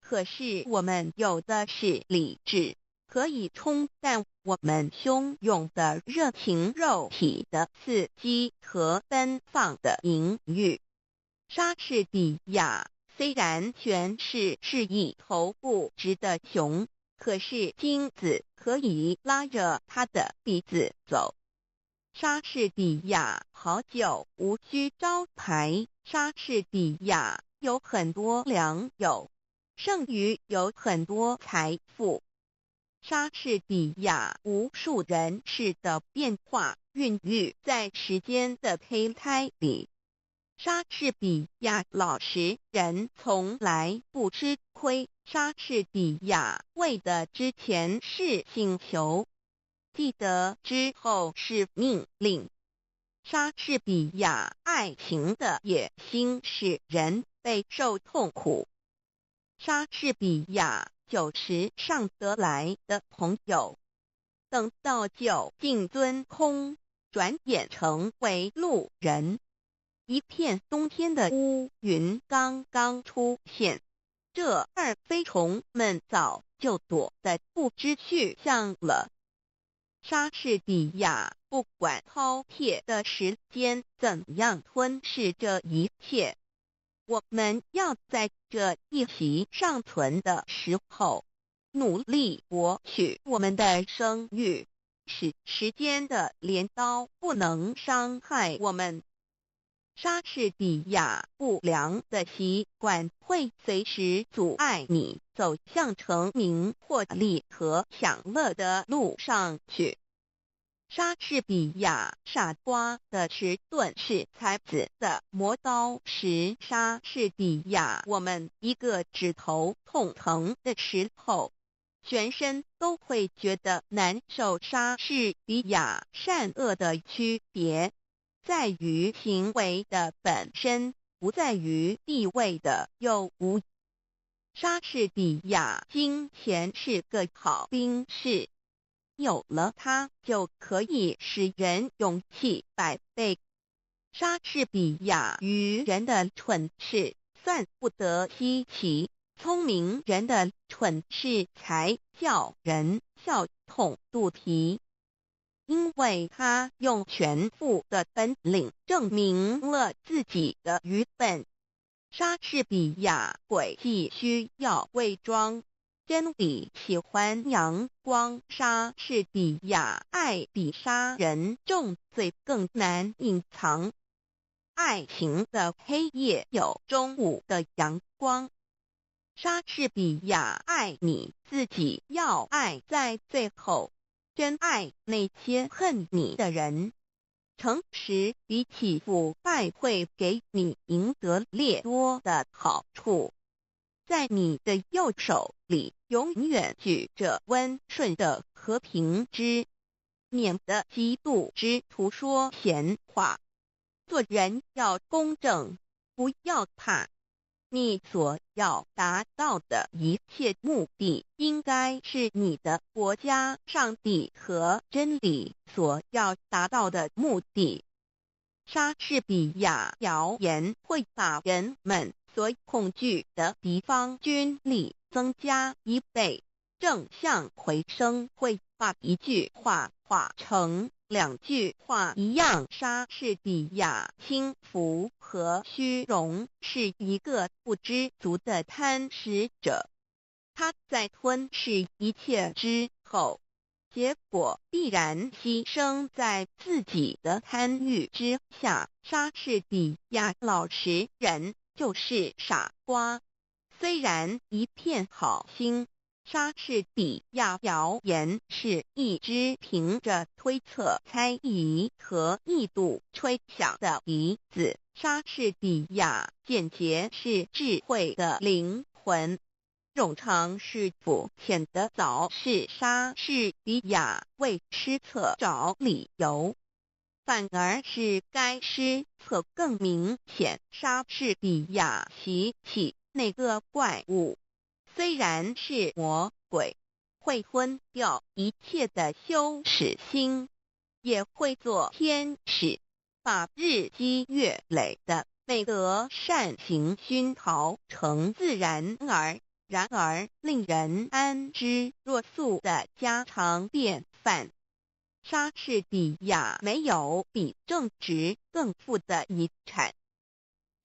可是我们有的是理智，可以冲淡我们汹涌的热情肉体的刺激和奔放的淫欲。莎士比亚虽然全是一头不直的熊，可是金子可以拉着他的鼻子走。莎士比亚好酒无需招牌。莎士比亚有很多良友，胜于有很多财富。莎士比亚无数人世的变化孕育在时间的胚胎里。莎士比亚老实人从来不吃亏。莎士比亚为的之前是请求，记得之后是命令。莎士比亚爱情的野心使人备受痛苦。莎士比亚酒池上得来的朋友，等到酒尽樽空，转眼成为路人。一片冬天的乌云刚刚出现，这二飞虫们早就躲得不知去向了。莎士比亚不管饕餮的时间怎样吞噬这一切，我们要在这一息尚存的时候，努力博取我们的声誉，使时间的镰刀不能伤害我们。莎士比亚不良的习惯会随时阻碍你走向成名或力和享乐的路上去。莎士比亚傻瓜的迟钝是才子的磨刀石。莎士比亚我们一个指头痛疼的时候，全身都会觉得难受。莎士比亚善恶的区别在于行为的本身，不在于地位的有无。莎士比亚金钱是个好兵士，有了它就可以使人勇气百倍。莎士比亚愚人的蠢事算不得稀奇，聪明人的蠢事才叫人笑痛肚皮，因为他用全部的本领证明了自己的愚笨。莎士比亚诡计需要伪装，真理喜欢阳光。莎士比亚爱比杀人重罪更难隐藏。爱情的黑夜有中午的阳光。莎士比亚爱你自己要爱在最后，真爱那些恨你的人。诚实比起腐败会给你赢得略多的好处。在你的右手里永远举着温顺的和平之，免得嫉妒之徒说闲话。做人要公正，不要怕。你所要达到的一切目的，应该是你的国家、上帝和真理所要达到的目的。莎士比亚谣言会把人们所恐惧的敌方军力增加1倍，正向回声会把一句话化成2句话一样。莎士比亚轻浮和虚荣是一个不知足的贪食者，他在吞噬一切之后，结果必然牺牲在自己的贪欲之下。莎士比亚老实人就是傻瓜，虽然一片好心。莎士比亚谣言是一只凭着推测、猜疑和臆度吹响的笛子。莎士比亚简洁是智慧的灵魂，冗长是肤浅的早是莎士比亚为失策找理由，反而是该失策更明显。莎士比亚提起那个怪物，虽然是魔鬼，会昏掉一切的羞耻心，也会做天使，把日积月累的美德善行熏陶成自然而令人安之若素的家常便饭。莎士比亚没有比正直更富的遗产。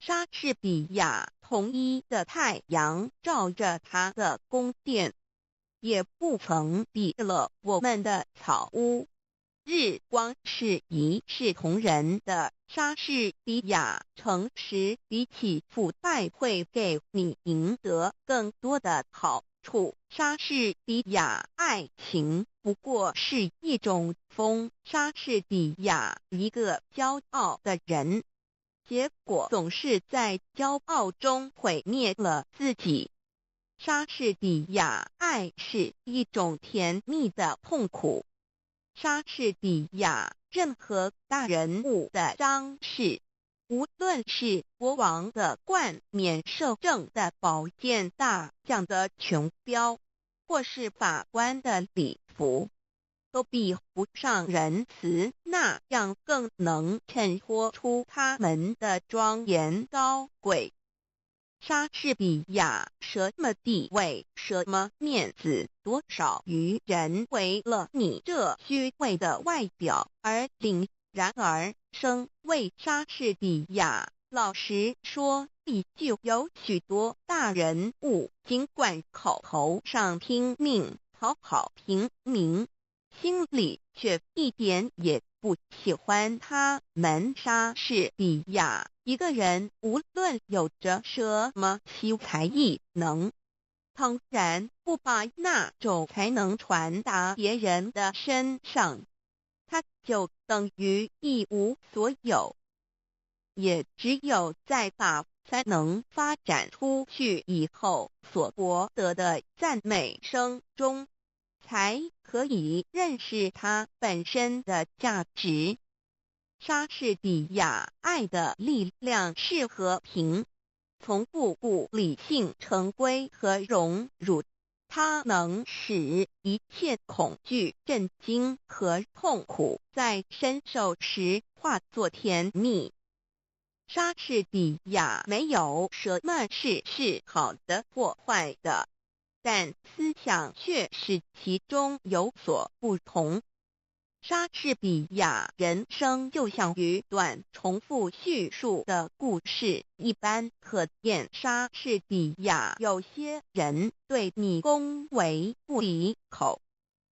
莎士比亚统一的太阳照着他的宫殿，也不曾比了我们的草屋。日光是一视同仁的。莎士比亚诚实比起腐败会给你赢得更多的好处。莎士比亚爱情不过是一种风。莎士比亚一个骄傲的人，结果总是在骄傲中毁灭了自己。莎士比亚爱是一种甜蜜的痛苦。莎士比亚任何大人物的张氏，无论是国王的冠冕摄政的宝剑大将的琼标，或是法官的礼服，都比不上仁慈那样更能衬托出他们的庄严高贵。莎士比亚什么地位、什么面子，多少愚人为了你这虚伪的外表而凛然而生。为莎士比亚老实说，一句有许多大人物尽管口头上拼命讨好平民，心里却一点也不喜欢他们。莎士比亚一个人无论有着什么奇才异能，当然不把那种才能传达别人的身上，他就等于一无所有。也只有在把才能发展出去以后所博得的赞美声中，才可以认识它本身的价值。莎士比亚爱的力量是和平，从不顾理性成规和荣辱，它能使一切恐惧、震惊和痛苦在深受时化作甜蜜。莎士比亚没有什么事是好的或坏的，但思想却是其中有所不同。莎士比亚人生就像一段重复叙述的故事一般可见。莎士比亚有些人对你恭维不已口，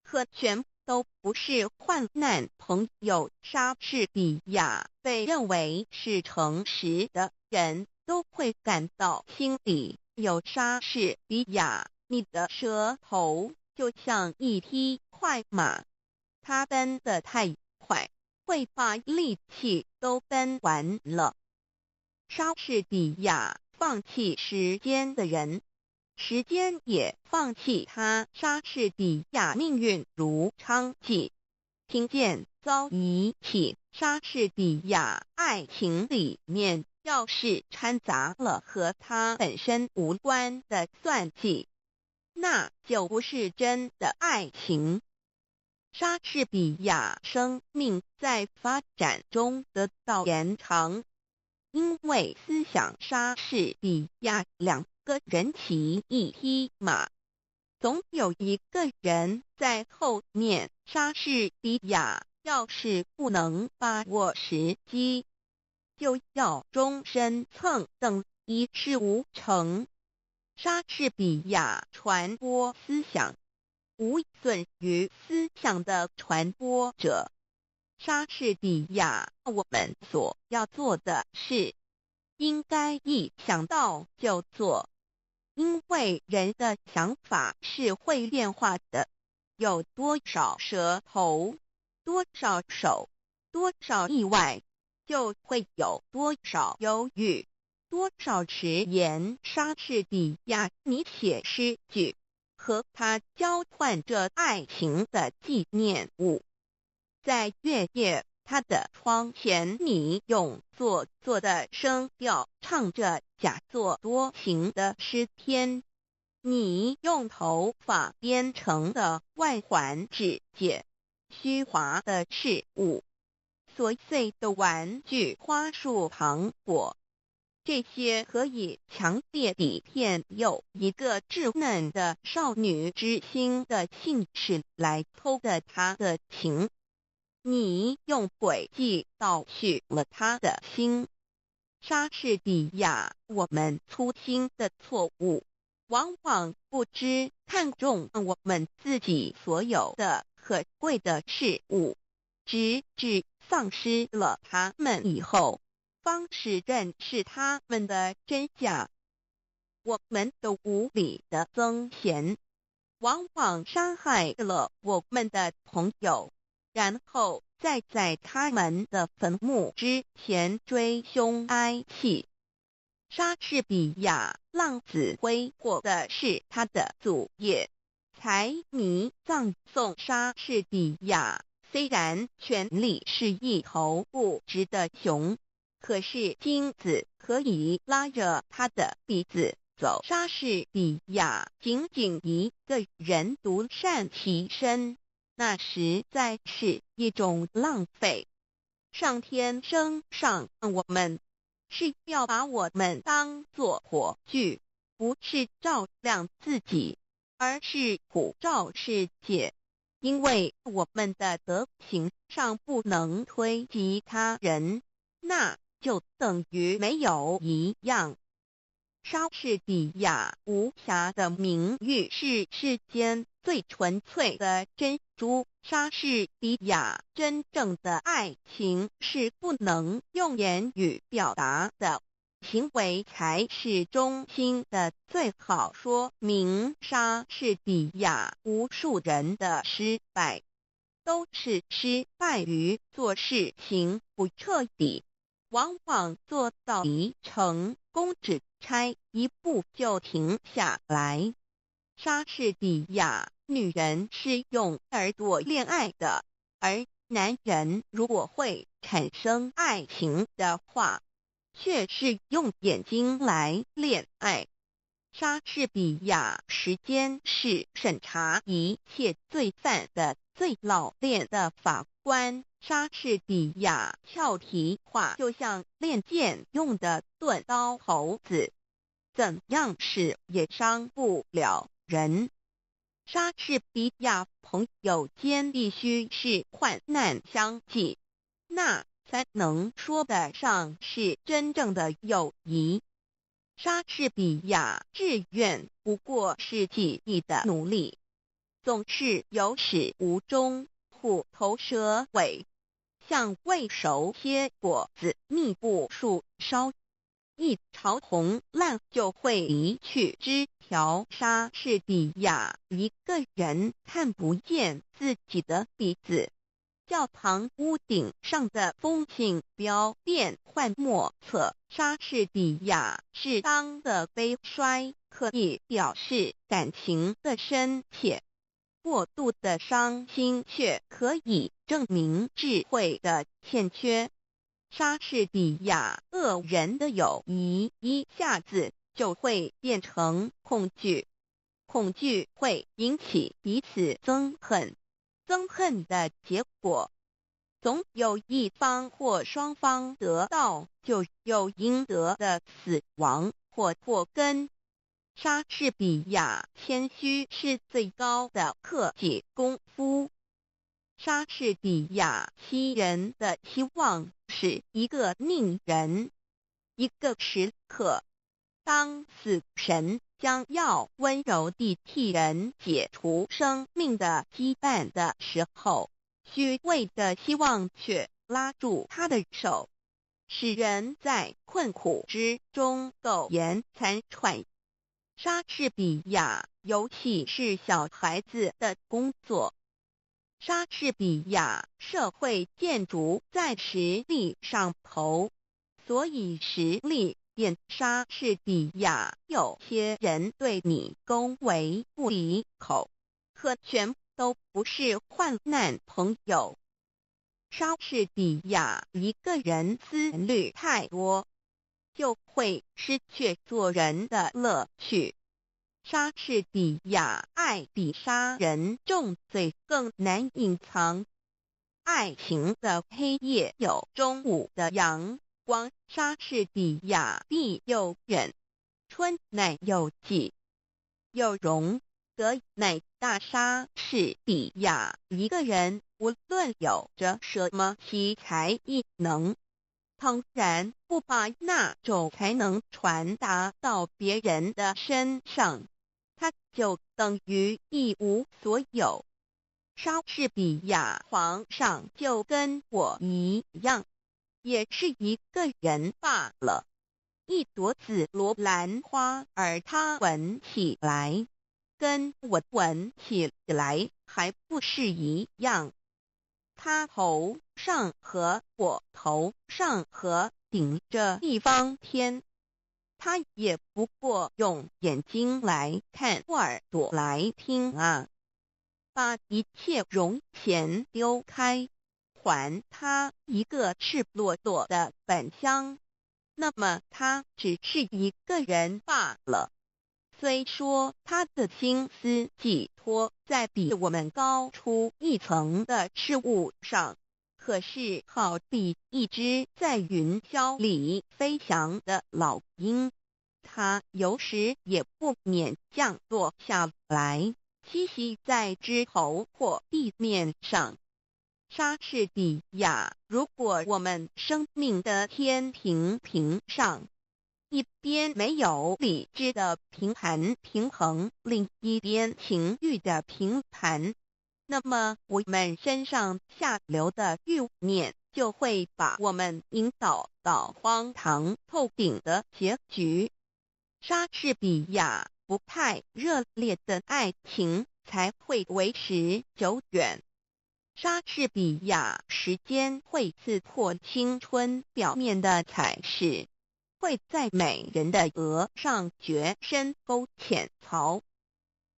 可全都不是患难朋友。莎士比亚被认为是诚实的人都会感到心里有莎士比亚。你的舌头就像一匹快马，它奔得太快，会把力气都奔完了。莎士比亚放弃时间的人，时间也放弃他。莎士比亚命运如娼妓，听见遭遗弃。莎士比亚爱情里面要是掺杂了和他本身无关的算计，那就不是真的爱情。莎士比亚生命在发展中得到延长，因为思想莎士比亚两个人骑一匹马，总有一个人在后面。莎士比亚要是不能把握时机，就要终身蹭蹬，一事无成。莎士比亚传播思想，无损于思想的传播者。莎士比亚，我们所要做的是，应该一想到就做，因为人的想法是会变化的。有多少舌头，多少手，多少意外，就会有多少忧郁，多少迟延。莎士比亚你写诗句，和他交换着爱情的纪念物。在月夜他的窗前，你用做作的声调唱着假作多情的诗篇，你用头发编成的外环指解虚华的事物，琐碎的玩具、花束、糖果，这些可以强烈地骗诱一个稚嫩的少女之心的兴趣来偷得她的情。你用诡计盗取了她的心。莎士比亚，我们粗心的错误，往往不知看重我们自己所有的可贵的事物，直至丧失了它们以后，方是认识它们的真假。我们的无理的增贤，往往伤害了我们的朋友，然后再在他们的坟墓之前追凶哀泣。莎士比亚浪子挥霍的是他的祖业，财迷葬送莎士比亚。虽然权力是一头不直的熊，可是金子可以拉着他的鼻子走。莎士比亚仅仅一个人独善其身，那实在是一种浪费。上天生上我们，是要把我们当作火炬，不是照亮自己，而是普照世界。因为我们的德行上不能推及他人，那就等于没有一样。莎士比亚无瑕的名誉是世间最纯粹的珍珠，莎士比亚真正的爱情是不能用言语表达的，行为才是中心的最好说明。莎士比亚无数人的失败，都是失败于做事情不彻底，往往做到一成功只差一步就停下来。莎士比亚女人是用耳朵恋爱的，而男人如果会产生爱情的话，却是用眼睛来恋爱。莎士比亚时间是审查一切罪犯的最老练的法官。莎士比亚俏皮话就像练剑用的钝刀猴子，怎样使也伤不了人。莎士比亚朋友间必须是患难相济，那才能说得上是真正的友谊。莎士比亚志愿不过是记忆的努力，总是有始无终，虎头蛇尾，像未熟切果子密布树梢，一朝红烂就会离去枝条。莎士比亚一个人看不见自己的鼻子，教堂屋顶上的风信标变幻莫测。莎士比亚适当的悲衰可以表示感情的深切，过度的伤心却可以证明智慧的欠缺。莎士比亚恶人的友谊一下子就会变成恐惧，恐惧会引起彼此憎恨，憎恨的结果总有一方或双方得到就有应得的死亡或祸根。莎士比亚谦虚是最高的克己功夫。莎士比亚欺人的期望是一个佞人。一个时刻，当死神将要温柔地替人解除生命的羁绊的时候，虚伪的希望却拉住他的手，使人在困苦之中苟延残喘。莎士比亚游戏是小孩子的工作。莎士比亚社会建筑在实力上头，所以实力变。莎士比亚有些人对你恭维不离口，可全都不是患难朋友。莎士比亚一个人思虑太多，就会失去做人的乐趣。莎士比亚爱比杀人重罪更难隐藏。爱情的黑夜有中午的阳光。莎士比亚必有忍，春乃有季，有容则乃大。莎士比亚一个人无论有着什么奇才异能，当然不把那种才能传达到别人的身上，他就等于一无所有。莎士比亚皇上就跟我一样，也是一个人罢了。一朵紫罗兰花，而他闻起来跟我闻起来还不是一样。他头上和我头上和顶着一方天，他也不过用眼睛来看，耳朵来听啊。把一切容钱丢开，还他一个赤裸裸的本乡，那么他只是一个人罢了。虽说他的心思寄托在比我们高出一层的事物上，可是好比一只在云霄里飞翔的老鹰，他有时也不免降落下来，栖息在枝头或地面上。莎士比亚，如果我们生命的天平上，一边没有理智的平衡，另一边情欲的平盘，那么我们身上下流的欲念就会把我们引导到荒唐透顶的结局。莎士比亚不太热烈的爱情才会维持久远。莎士比亚时间会刺破青春表面的彩饰，会在美人的额上绝深沟浅槽，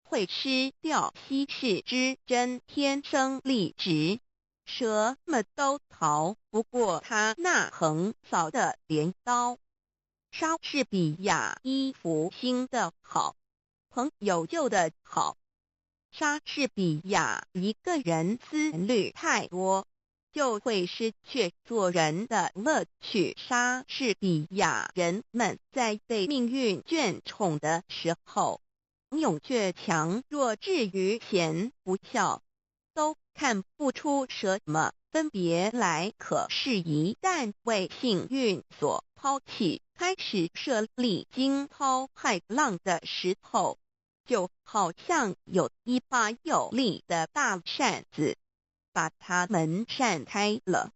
会失掉稀世之珍，天生丽质，什么都逃不过他那横扫的镰刀。莎士比亚衣服新的好，朋友旧的好。莎士比亚一个人思虑太多，就会失去做人的乐趣。莎士比亚人们在被命运眷宠的时候，勇却强，若至于贤不孝，都看不出什么分别来。可是一旦为幸运所抛弃，开始设立惊涛骇浪的时候，就好像有一把有力的大扇子，把它们扇开了，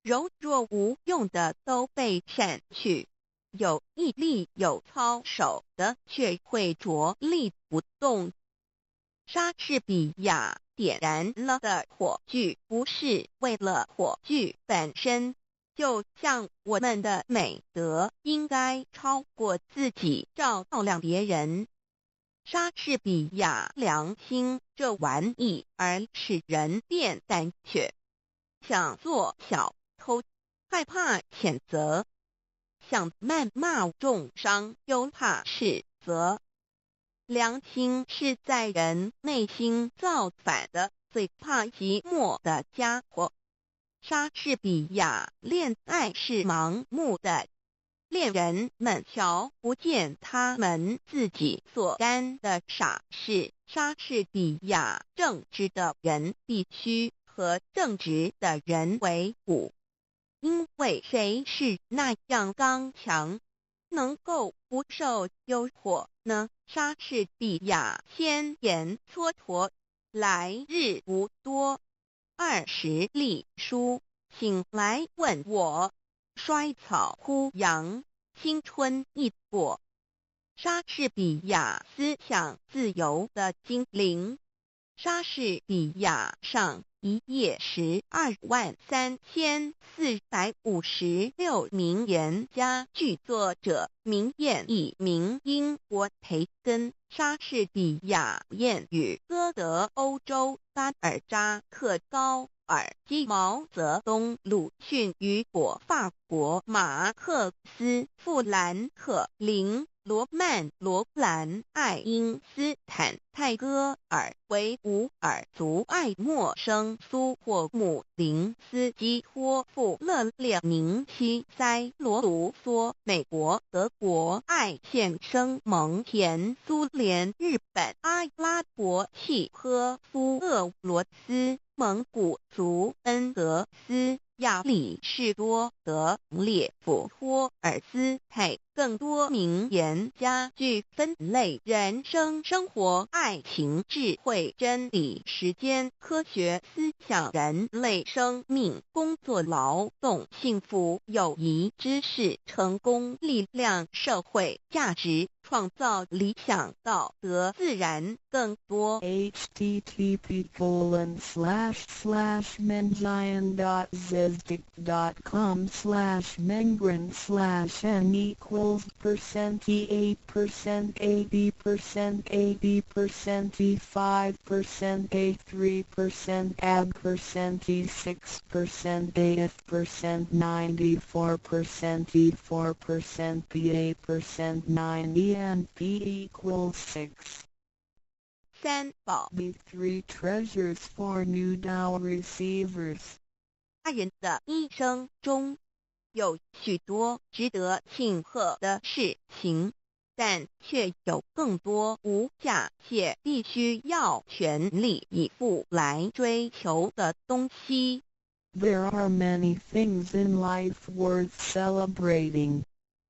柔弱无用的都被扇去，有毅力有操守的却会着力不动。莎士比亚点燃了的火炬不是为了火炬本身，就像我们的美德应该超过自己照亮别人。莎士比亚良心这玩意儿使人变胆怯，想做小偷，害怕谴责；想谩骂重伤，又怕斥责。良心是在人内心造反的最怕寂寞的家伙。莎士比亚恋爱是盲目的，恋人们瞧不见他们自己所干的傻事。莎士比亚正直的人必须和正直的人为伍，因为谁是那样刚强，能够不受诱惑呢？莎士比亚先言蹉跎，来日无多，20隶书，请来问我。衰草枯杨，青春易过。莎士比亚思想自由的精灵。莎士比亚上一页123456名言家剧作者名言一名英国培根。莎士比亚谚语歌德欧洲巴尔扎克高尔基毛泽东鲁迅雨果法国马克思富兰克林罗曼罗兰爱因斯坦泰戈尔维吾尔族爱默生苏霍姆林斯基托夫勒列宁西塞罗卢梭美国德国艾现生蒙田苏联日本阿拉伯契诃夫俄罗斯蒙古族恩格斯亚里士多德列夫托尔斯泰。更多名言家具分类人生、生活、爱情、智慧、真理、时间、科学、思想、人类生命、工作、劳动、幸福、友谊、知识、成功、力量、社会价值、创造、理想、道德、自然。更多 E80%, 三宝 The 3 treasures for new doll receivers. 大人的一生中有许多值得庆贺的事情，但却有更多无价且必须要全力以赴来追求的东西。There are many things in life worth celebrating.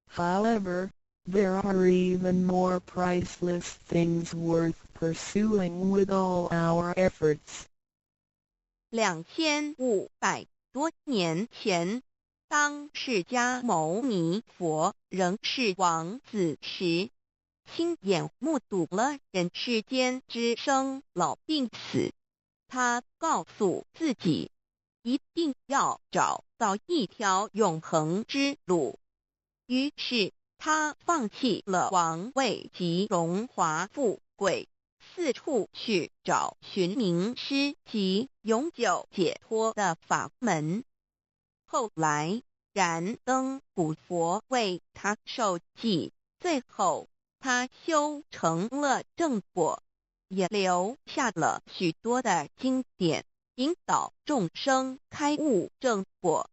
However, there are even more priceless things worth pursuing with all our efforts. 2500多年前，当释迦牟尼佛仍是王子时，亲眼目睹了人世间之生老病死。他告诉自己，一定要找到一条永恒之路。于是他放弃了王位及荣华富贵，四处去找寻名师及永久解脱的法门。后来燃灯古佛为他受记，最后他修成了正果，也留下了许多的经典，引导众生开悟正果。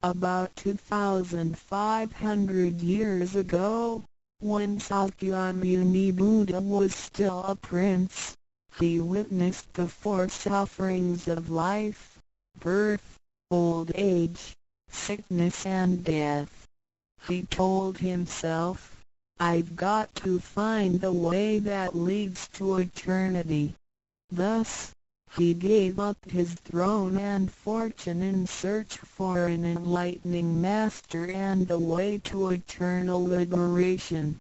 About 2,500 years ago, when Sakyamuni Buddha was still a prince, he witnessed the four sufferings of life: birth, old age, sickness and death. He told himself, "I've got to find the way that leads to eternity." Thus, he gave up his throne and fortune in search for an enlightening master and a way to eternal liberation.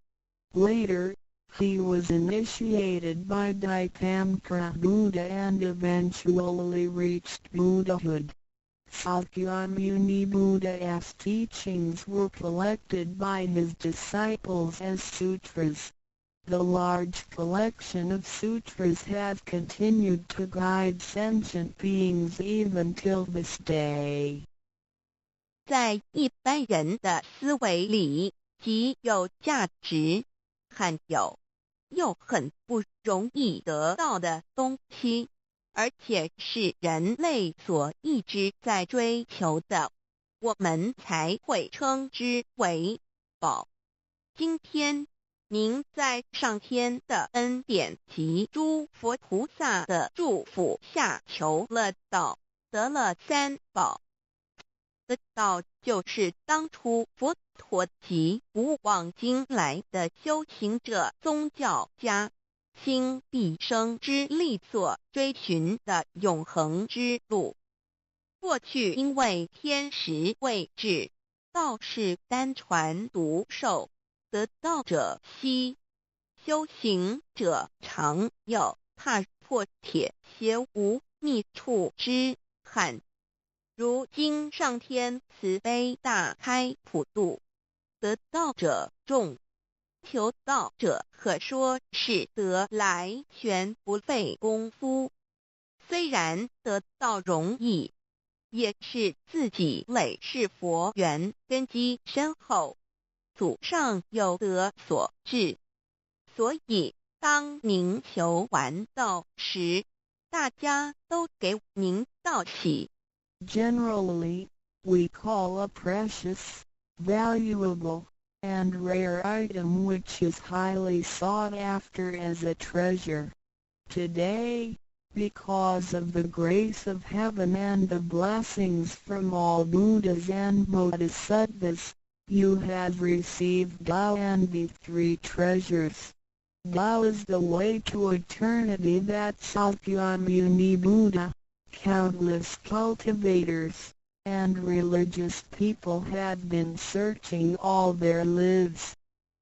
Later, he was initiated by Dipamkara Buddha and eventually reached Buddhahood. Sakyamuni Buddha's teachings were collected by his disciples as sutras. The large collection of sutras has continued to guide sentient beings even till this day. 在一般人的思维里，极有价值、罕有又很不容易得到的东西，而且是人类所一直在追求的，我们才会称之为宝。今天您在上天的恩典及诸佛菩萨的祝福下求了道，得了三宝。的道就是当初佛陀及古往今来的修行者、宗教家倾毕生之力所追寻的永恒之路。过去因为天时未至，道是单传独授，得道者稀，修行者常有，踏破铁鞋无觅处之憾。如今上天慈悲大开普度，得道者众，求道者可说是得来全不费功夫。虽然得道容易，也是自己累世佛缘根基深厚，祖上有德所致。所以当您求完道时，大家都给您道喜。Generally, we call a precious, valuable, and rare item which is highly sought after as a treasure. Today, because of the grace of heaven and the blessings from all Buddhas and Bodhisattvas, you have received Tao and the three treasures. Tao is the way to eternity that Sakyamuni Buddha, countless cultivators, and religious people had been searching all their lives.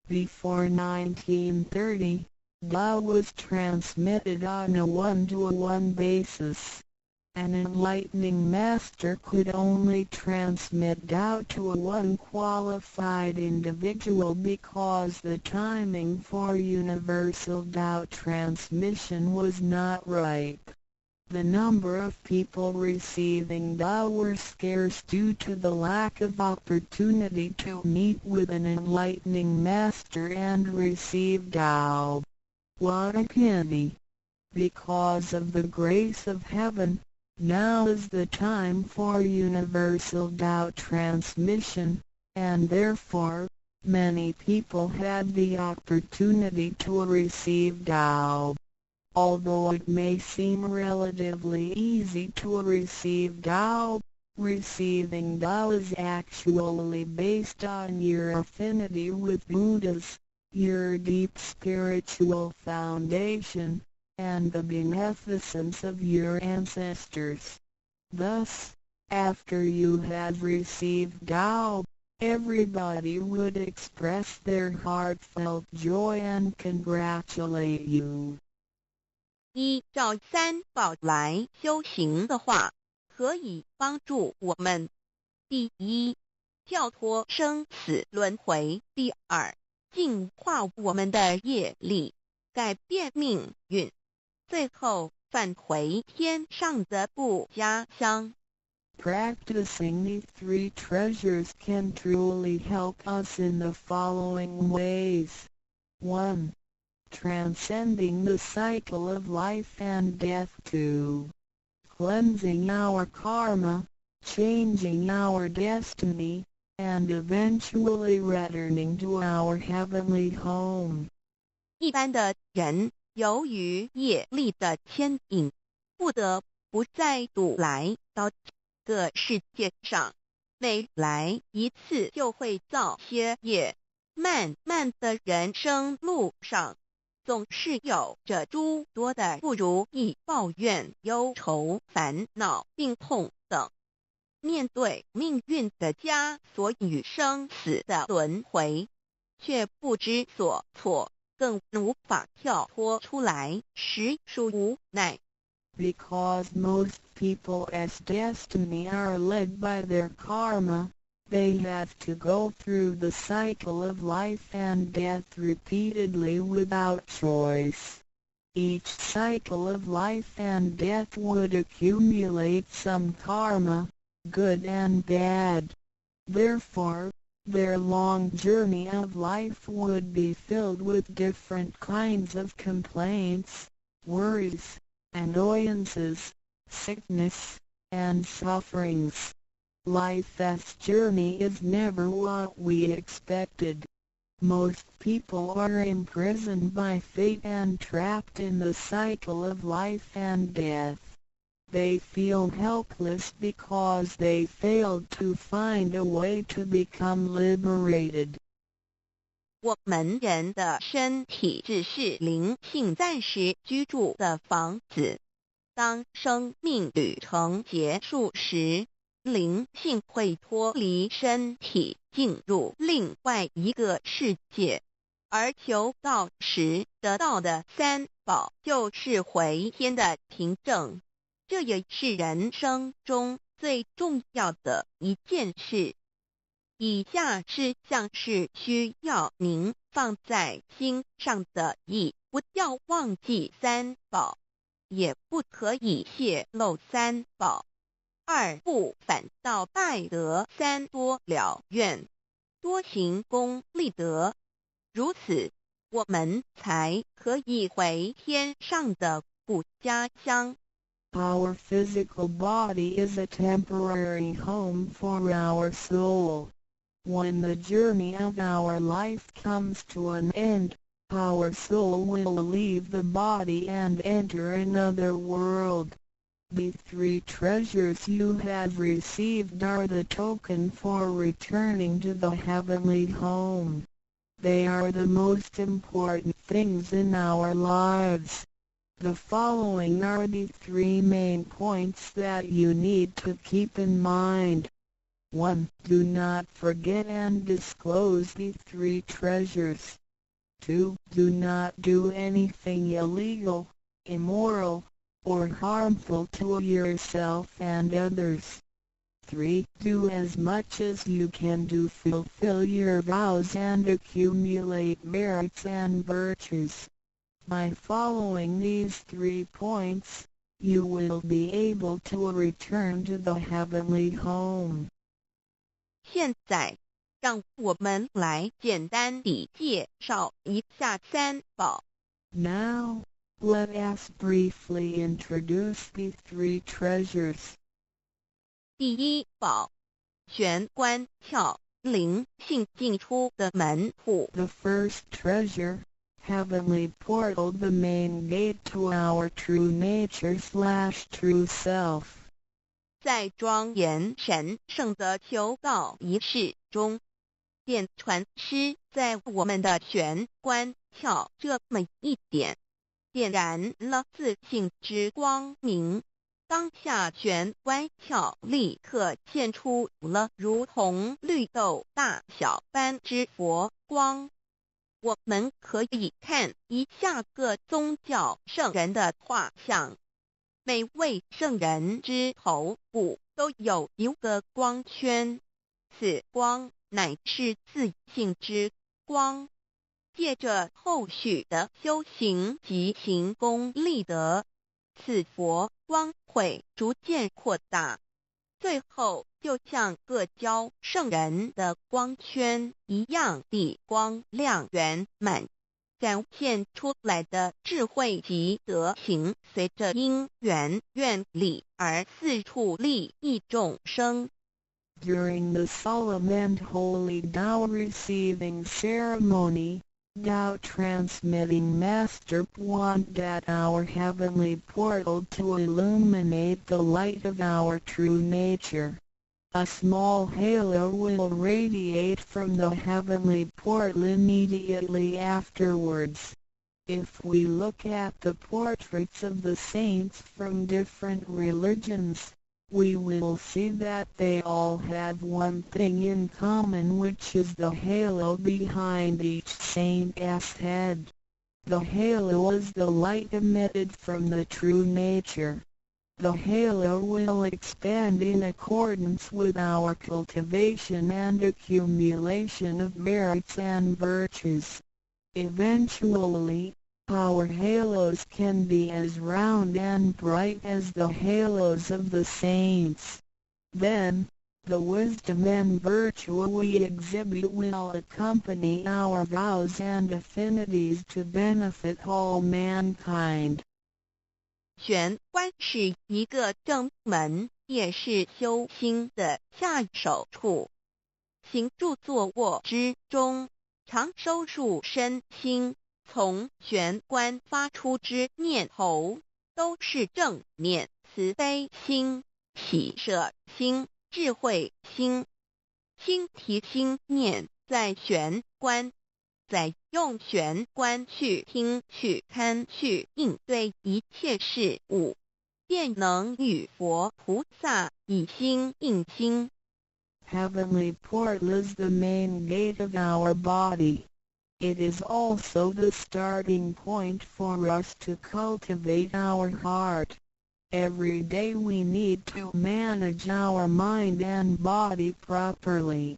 Before 1930, Tao was transmitted on a one-to-one basis. An enlightening master could only transmit Tao to one qualified individual because the timing for universal Tao transmission was not ripe. The number of people receiving Tao were scarce due to the lack of opportunity to meet with an enlightening master and receive Tao. What a pity! Because of the grace of heaven, now is the time for universal Tao transmission, and therefore, many people had the opportunity to receive Tao. Although it may seem relatively easy to receive Tao, Receiving Tao is actually based on your affinity with Buddhas, your deep spiritual foundation, and the beneficence of your ancestors. Thus, after you have received Tao, everybody would express their heartfelt joy and congratulate you. 依照三宝来修行的话，可以帮助我们：第一，跳脱生死轮回；第二，净化我们的业力，改变命运；最后返回天上的不家乡。Practicing these three treasures can truly help us in the following ways. 1. Transcending the cycle of life and death. 2. Cleansing our karma, changing our destiny, and eventually returning to our heavenly home. 一般的人由于业力的牵引，不得不再度来到这个世界上，每来一次就会造些业，漫漫的人生路上，总是有着诸多的不如意、抱怨、忧愁、烦恼、病痛等。面对命运的枷锁与生死的轮回，却不知所措，更无法跳脱出来，实属无奈。Because most people as destiny are led by their karma, they have to go through the cycle of life and death repeatedly without choice. Each cycle of life and death would accumulate some karma, good and bad. Therefore, their long journey of life would be filled with different kinds of complaints, worries, annoyances, sickness, and sufferings. Life's journey is never what we expected. Most people are imprisoned by fate and trapped in the cycle of life and death. They feel helpless because they failed to find a way to become liberated. 我们人的身体只是灵性暂时居住的房子，当生命旅程结束时，灵性会脱离身体，进入另外一个世界，而求道时得到的三宝就是回天的凭证。这也是人生中最重要的一件事。以下是像是需要您放在心上的意：不要忘记三宝，也不可以泄露三宝。二不反倒败德，三多了愿，多行功立德，如此我们才可以回天上的故家乡。Our physical body is a temporary home for our soul. When the journey of our life comes to an end, our soul will leave the body and enter another world. The three treasures you have received are the token for returning to the heavenly home. They are the most important things in our lives. The following are the three main points that you need to keep in mind. 1. Do not forget and disclose the three treasures. 2. Do not do anything illegal, immoral, or harmful to yourself and others. 3. Do as much as you can to fulfill your vows and accumulate merits and virtues. By following these 3 points, you will be able to return to the heavenly home. 现在，让我们来简单地介绍一下三宝。Now, let us briefly introduce the 3 treasures. 第一宝，玄关窍，灵性进出的门户。The first treasure, heavenly portal, the main gate to our true nature/true self. 在庄严神圣的求告仪式中，电传师在我们的玄关窍这么一点，点燃了自信之光明。当下玄关窍立刻现出了如同绿豆大小般之佛光。我们可以看一下各宗教圣人的画像，每位圣人之头部都有一个光圈，此光乃是自信之光。借着后续的修行及行功立德，此佛光会逐渐扩大，最后就像各教圣人的光圈一样地光亮圆满，展现出来的智慧及德行，随着因缘愿力而四处利益众生。During the solemn and holy Tao receiving ceremony, Tao transmitting Master pointed at our heavenly portal to illuminate the light of our true nature. A small halo will radiate from the heavenly portal immediately afterwards. If we look at the portraits of the saints from different religions, we will see that they all have one thing in common, which is the halo behind each saint's head. The halo is the light emitted from the true nature. The halo will expand in accordance with our cultivation and accumulation of merits and virtues. Eventually, our halos can be as round and bright as the halos of the saints. Then, the wisdom and virtue we exhibit will accompany our vows and affinities to benefit all mankind. 玄关是一个正门，也是修心的下手处。行住坐卧之中，常收束身心，从玄关发出之念头，都是正念、慈悲心、喜舍心、智慧心。心提心念在玄关，再用玄关去听、去看、去应对一切事物，便能与佛菩萨以心应心。Heavenly portal is the main gate of our body. It is also the starting point for us to cultivate our heart. Every day we need to manage our mind and body properly.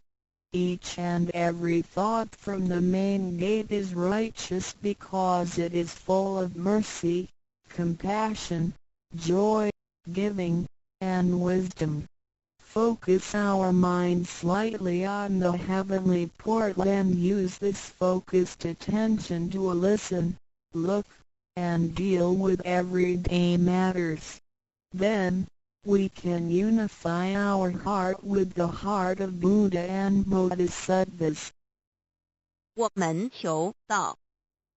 Each and every thought from the main gate is righteous because it is full of mercy, compassion, joy, giving, and wisdom. Focus our mind slightly on the heavenly portal and use this focused attention to listen, look, and deal with everyday matters. Then, we can unify our heart with the heart of Buddha and Bodhisattvas. 我们求道，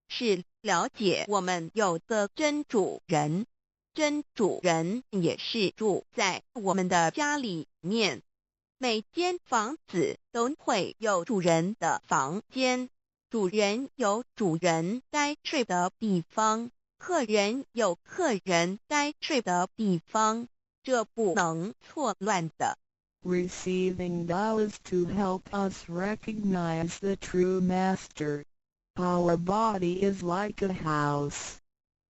是了解我们有个真主人。真主人也是住在我们的家里面，每间房子都会有主人的房间，主人有主人该睡的地方，客人有客人该睡的地方，这不能错乱的。Receiving Tao is to help us recognize the true Master. Our body is like a house.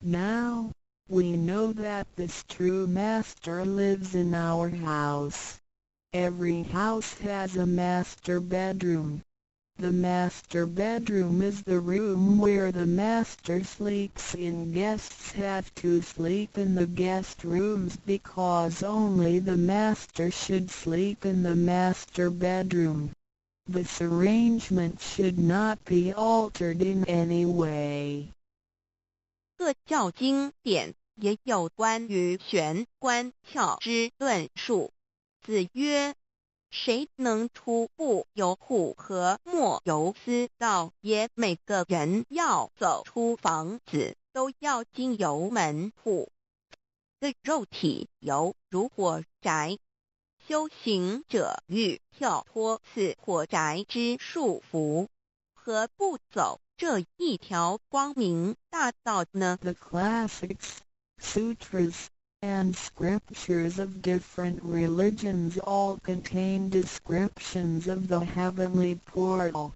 Now, we know that this true Master lives in our house. Every house has a master bedroom. The master bedroom is the room where the master sleeps in. Guests have to sleep in the guest rooms because only the master should sleep in the master bedroom. This arrangement should not be altered in any way. 各教经典也有关于玄关窍之论述。子曰：谁能出不由户和莫由私道也？每个人要走出房子，都要经由门户。个肉体犹如火宅，修行者欲跳脱此火宅之束缚，何不走这一条光明大道呢？ The classics, sutras, and scriptures of different religions all contain descriptions of the heavenly portal.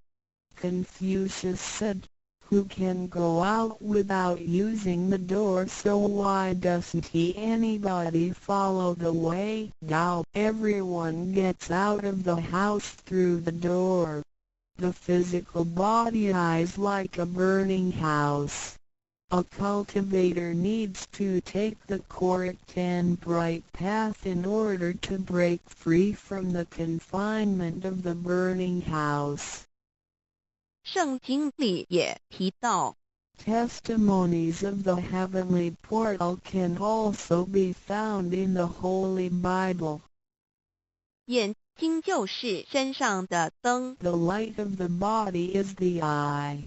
Confucius said, "Who can go out without using the door, so why doesn't anybody follow the way? Now everyone gets out of the house through the door. The physical body is like a burning house. A cultivator needs to take the correct and bright path in order to break free from the confinement of the burning house." 圣经里也提到， Testimonies of the heavenly portal can also be found in the Holy Bible. 眼睛就是身上的灯， The light of the body is the eye.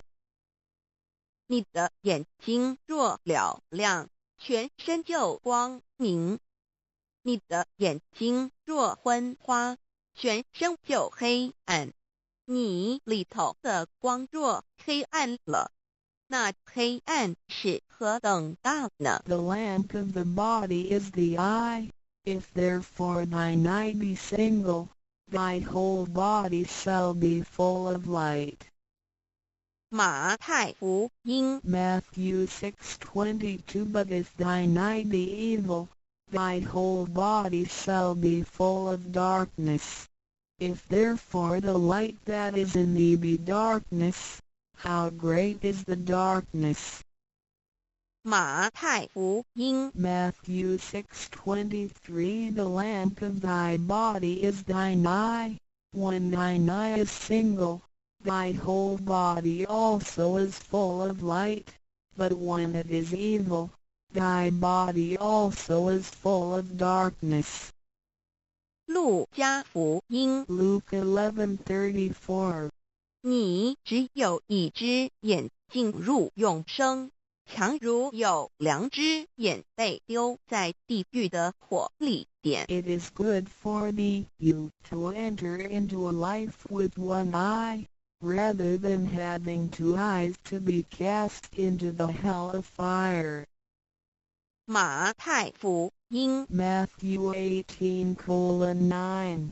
你的眼睛若嘹亮，全身就光明；你的眼睛若昏花，全身就黑暗。你里头的光若黑暗了，那黑暗是何等大呢？ The lamp of the body is the eye. If therefore thine eye be single, thy whole body shall be full of light. 马太福音 Matthew 6:22 But if thine eye be evil, thy whole body shall be full of darkness. If therefore the light that is in thee be darkness, how great is the darkness? 马太福音 Matthew 6:23 The lamp of thy body is thine eye. When thine eye is single, thy whole body also is full of light, but when it is evil, thy body also is full of darkness. 路加福音 Luke 11:34你只有一只眼进入永生，强如有两只眼被丢在地狱的火里点。 It is good for thee, you, to enter into a life with one eye, rather than having two eyes to be cast into the hell of fire. 马太福音 Matthew 18:9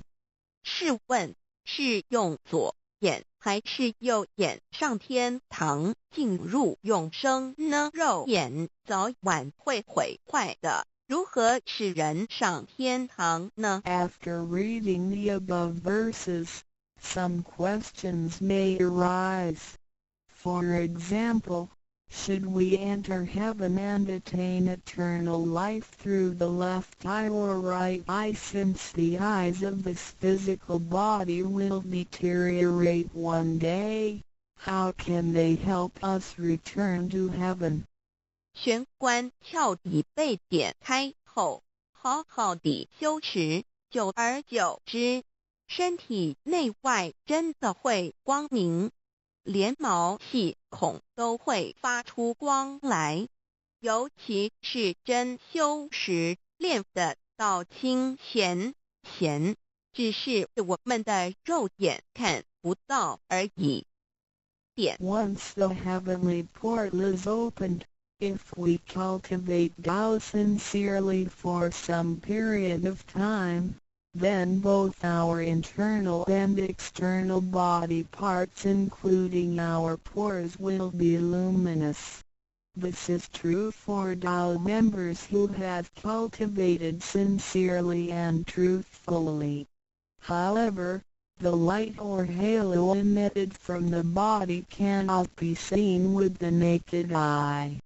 试问是用左眼还是右眼上天堂进入永生呢？肉眼早晚会毁坏的，如何使人上天堂呢？ After reading the above verses, some questions may arise. For example, should we enter heaven and attain eternal life through the left eye or right eye, since the eyes of this physical body will deteriorate one day? How can they help us return to heaven? 玄关窍已被点开后，好好地修持，久而久之，身体内外真的会光明，连毛细孔都会发出光来。尤其是真修持练得到清闲，只是我们的肉眼看不到而已。点 Once the heavenly portal is opened, if we cultivate Tao sincerely for some period of time, then both our internal and external body parts including our pores will be luminous. This is true for Tao members who have cultivated sincerely and truthfully. However, the light or halo emitted from the body cannot be seen with the naked eye.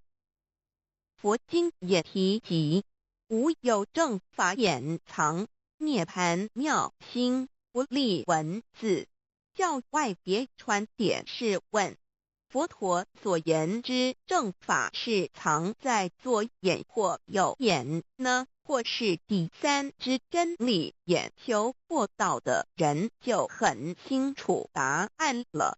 佛经也提及，无有正法掩藏，涅盘妙心，不立文字，教外别传点是问。佛陀所言之正法是藏在左眼或右眼呢，或是第三之真理眼？求过道的人就很清楚答案了。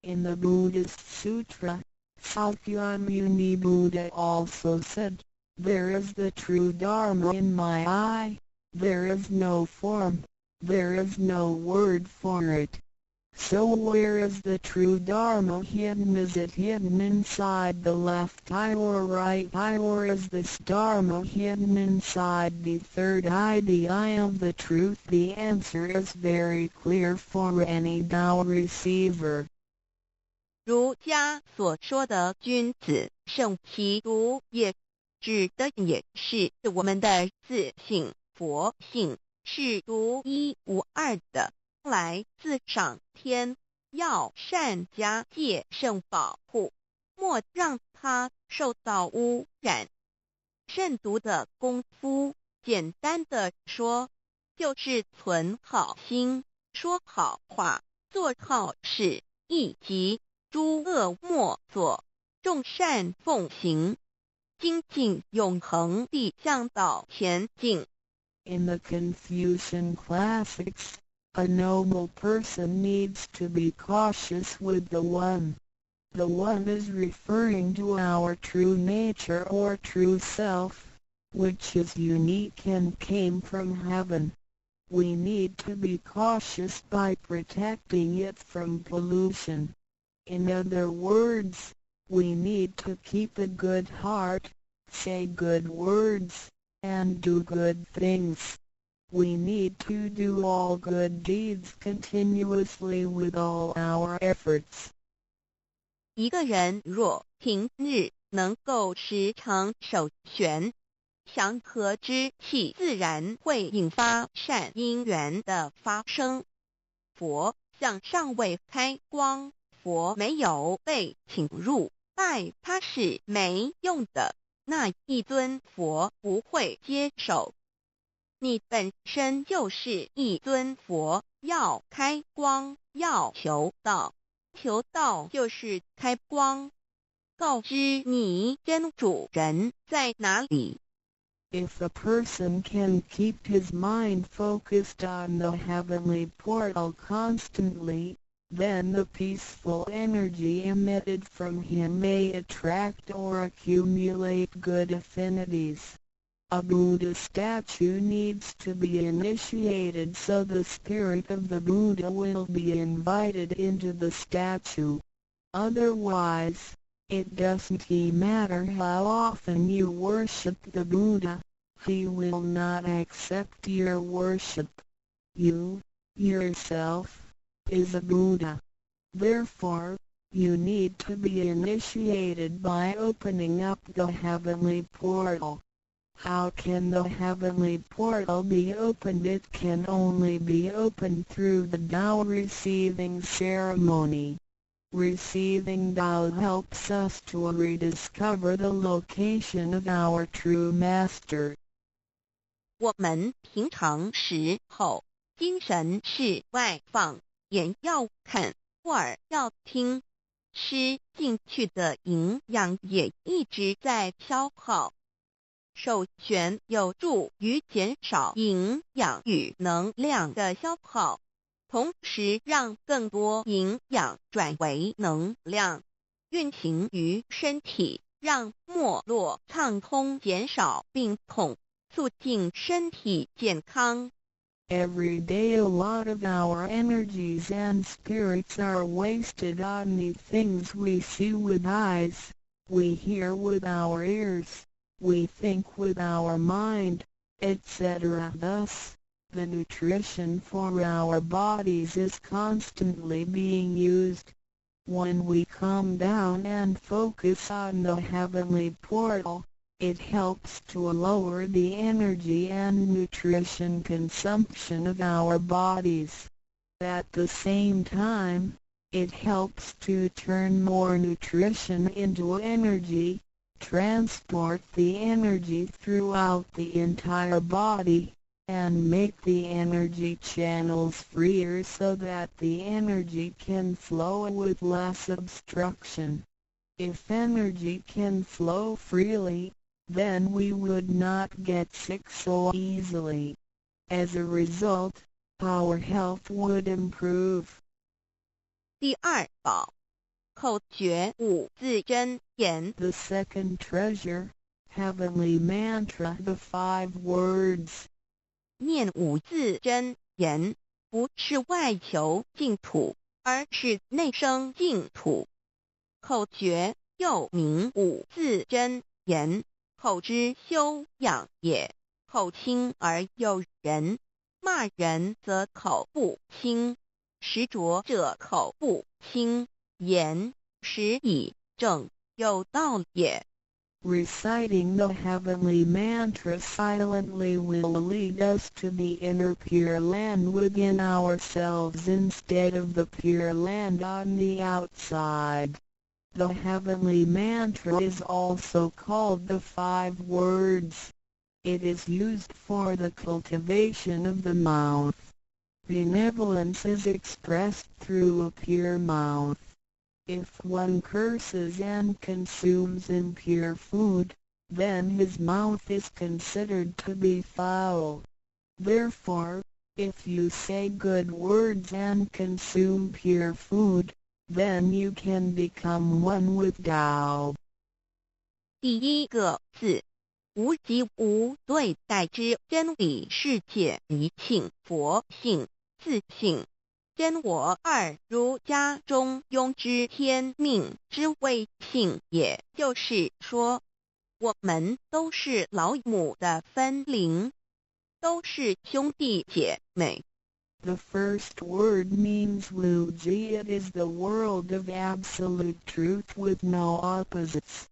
In the Buddhist Sutra, Sakyamuni Buddha also said, "There is the true Dharma in my eye. There is no form, there is no word for it. So where is the true Dharma hidden? Is it hidden inside the left eye or right eye, or is this Dharma hidden inside the third eye, the eye of the truth? The answer is very clear for any Tao receiver. 儒家所说的君子圣其独也，指的也是我们的自性佛性，是独一无二的，来自上天，要善加戒慎保护，莫让它受到污染。慎独的功夫，简单的说，就是存好心，说好话，做好事，以及诸恶莫作，众善奉行，精进永恒地向导前进。In the Confucian classics, a noble person needs to be cautious with the One. The One is referring to our true nature or true self, which is unique and came from heaven. We need to be cautious by protecting it from pollution. In other words, we need to keep a good heart, say good words, and do good things. We need to do all good deeds continuously with all our efforts. 一个人若平日能够时常守玄，祥和之气自然会引发善因缘的发生。佛像尚未开光，佛没有被请入，拜他是没用的，那一尊佛不会接受。你本身就是一尊佛，要开光，要求道，求道就是开光，告知你真主人在哪里。If a person can keep his mind focused on the heavenly portal constantly, then the peaceful energy emitted from him may attract or accumulate good affinities. A Buddha statue needs to be initiated so the spirit of the Buddha will be invited into the statue. Otherwise, it doesn't matter how often you worship the Buddha, he will not accept your worship. You, yourself, is a Buddha. Therefore, you need to be initiated by opening up the heavenly portal. How can the heavenly portal be opened? It can only be opened through the Tao receiving ceremony. Receiving Tao helps us to rediscover the location of our true master. 我们平常时候，精神是外放，眼要看，耳要听，吃进去的营养也一直在消耗。守玄有助于减少营养与能量的消耗，同时让更多营养转为能量，运行于身体，让脉络畅通，减少病痛，促进身体健康。Every day a lot of our energies and spirits are wasted on the things we see with eyes, we hear with our ears, we think with our mind, etc. Thus, the nutrition for our bodies is constantly being used. When we calm down and focus on the heavenly portal, it helps to lower the energy and nutrition consumption of our bodies. At the same time, it helps to turn more nutrition into energy, transport the energy throughout the entire body, and make the energy channels freer so that the energy can flow with less obstruction. If energy can flow freely, then we would not get sick so easily. As a result, our health would improve. 第二宝，口诀五字真言。 The second treasure, heavenly mantra, the 5 words. 念五字真言，不是外求净土，而是内生净土。口诀又名五字真言，口之修养也。口清而诱人，骂人则口不清，实着者口不清，言实以正，有道也。Reciting the heavenly mantra silently will lead us to the inner Pure Land within ourselves instead of the Pure Land on the outside. The heavenly mantra is also called the 5 words. It is used for the cultivation of the mouth. Benevolence is expressed through a pure mouth. If one curses and consumes impure food, then his mouth is considered to be foul. Therefore, if you say good words and consume pure food, then you can become one with Tao. 第一个字，无即无对待之真理世界一性佛性自性。真我二儒家中庸之天命之谓性，也就是说，我们都是老母的分灵，都是兄弟姐妹。The first word means Wuji. It is the world of absolute truth with no opposites.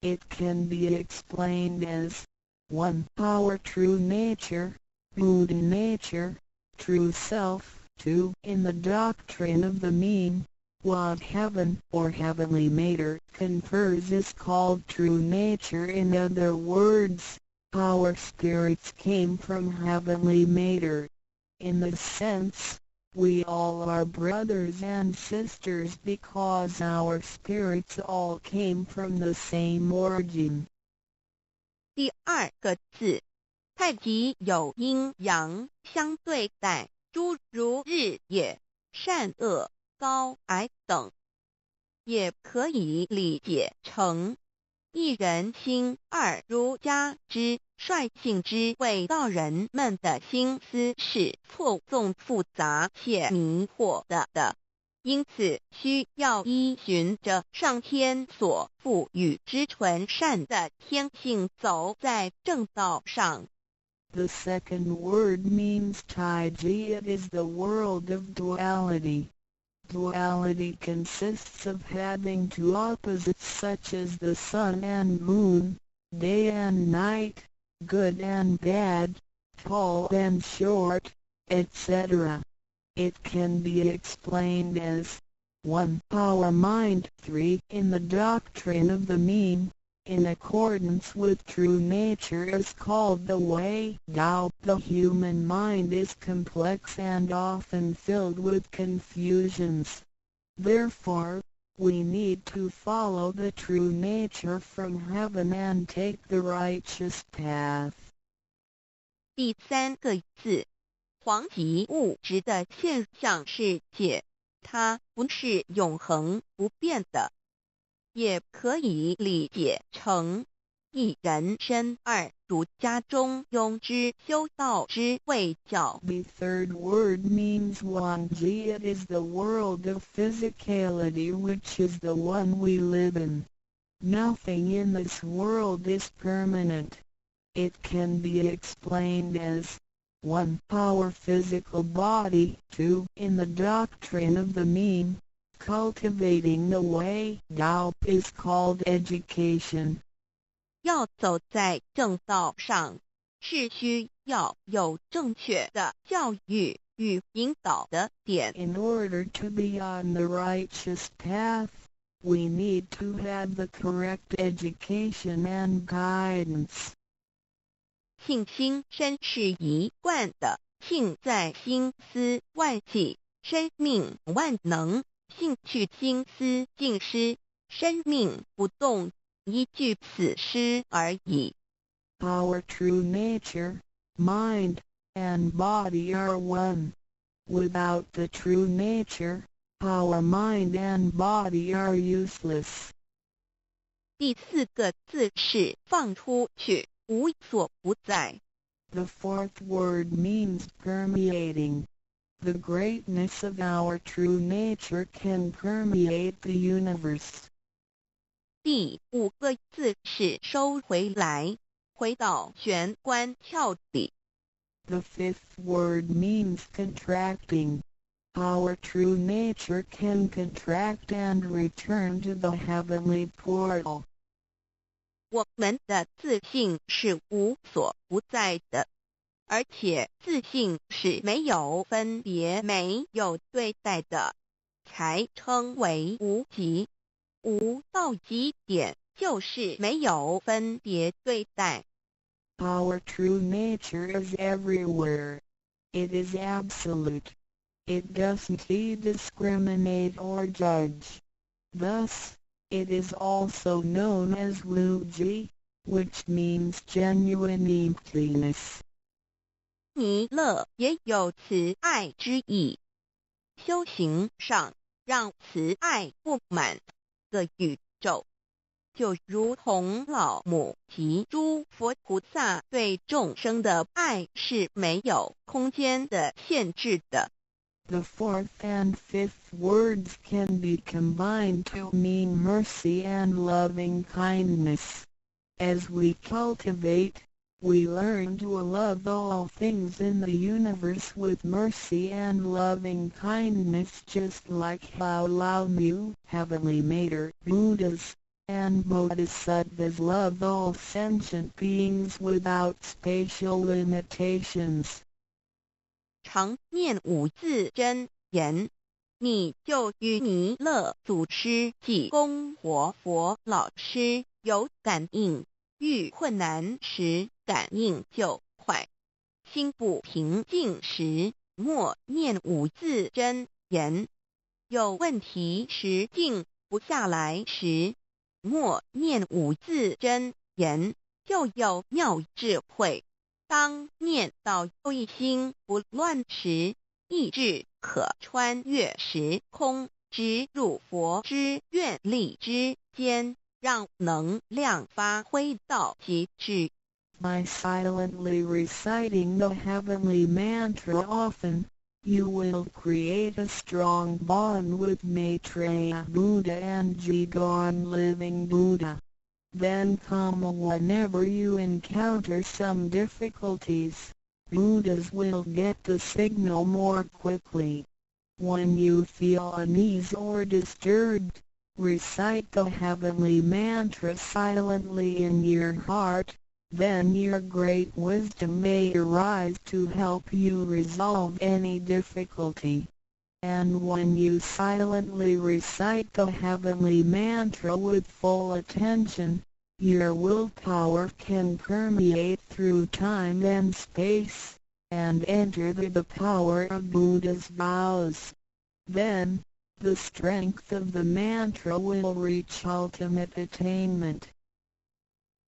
It can be explained as 1. Our true nature, Buddha nature, true self. 2. In the doctrine of the mean, what heaven or heavenly matter confers is called true nature. In other words, our spirits came from heavenly matter. In this sense, we all are brothers and sisters because our spirits all came from the same origin. 第二个字，太极有阴阳相对待，诸如日也，善恶、高矮等，也可以理解成一人心二儒家之率性之谓道人们的心思是错综复杂且迷惑的，因此需要依循着上天所赋予之纯善的天性走在正道上。The second word means Taiji. It is the world of duality. Duality consists of having 2 opposites such as the sun and moon, day and night, good and bad, tall and short, etc. It can be explained as 1. Our mind. 3. In the doctrine of the mean, in accordance with true nature is called the way Tao. The human mind is complex and often filled with confusions. Therefore, we need to follow the true nature from heaven and take the righteous path. 第三个字，黄极物质的现象世界，它不是永恒不变的，也可以理解成一人身二儒家中庸之修道之谓教。 The third word means Wanji. It is the world of physicality, which is the one we live in. Nothing in this world is permanent. It can be explained as 1. Our physical body. 2. In the doctrine of the mean, cultivating the way Tao is called education. 要走在正道上，是需要有正确的教育与引导的点。 In order to be on the righteous path, we need to have the correct education and guidance. 性心身是一贯的，性在心思万计，生命万能；性去心思尽失，生命不动。依据此诗而已。 Our true nature, mind, and body are one. Without the true nature, our mind and body are useless. 第四个字是放出去，无所不在。The fourth word means permeating. The greatness of our true nature can permeate the universe. 第5个字是收回来，回到玄关窍里。The fifth word means contracting. Our true nature can contract and return to the heavenly portal. 我们的自信是无所不在的，而且自信是没有分别、没有对待的，才称为无极。无到极点就是没有分别对待。Our true nature is everywhere. It is absolute. It doesn't discriminate or judge. Thus, it is also known as Wuji, which means genuine emptiness. 弥勒也有慈爱之意，修行上让慈爱布满个宇宙，就如同老母及诸佛菩萨对众生的爱是没有空间的限制的。The fourth and fifth words can be combined to mean mercy and loving kindness. As we cultivate, we learn to love all things in the universe with mercy and loving kindness, just like how Lao Mu, Heavenly Mater, Buddhas, and Bodhisattvas love all sentient beings without spatial limitations. 常念5字真言，你就与弥勒祖师及供活佛老师有感应，遇困难时感应就快，心不平静时默念5字真言，有问题时静不下来时默念5字真言，就有妙智慧。当念到一心不乱时，意志可穿越时空，直入佛之愿力之间，让能量发挥到极致。By silently reciting the heavenly mantra often, you will create a strong bond with Maitreya Buddha and Jigon Living Buddha. Then come whenever you encounter some difficulties, Buddhas will get the signal more quickly. When you feel unease or disturbed, recite the heavenly mantra silently in your heart, then your great wisdom may arise to help you resolve any difficulty. And when you silently recite the heavenly mantra with full attention, your willpower can permeate through time and space, and enter the power of Buddha's vows. Then, the strength of the mantra will reach ultimate attainment.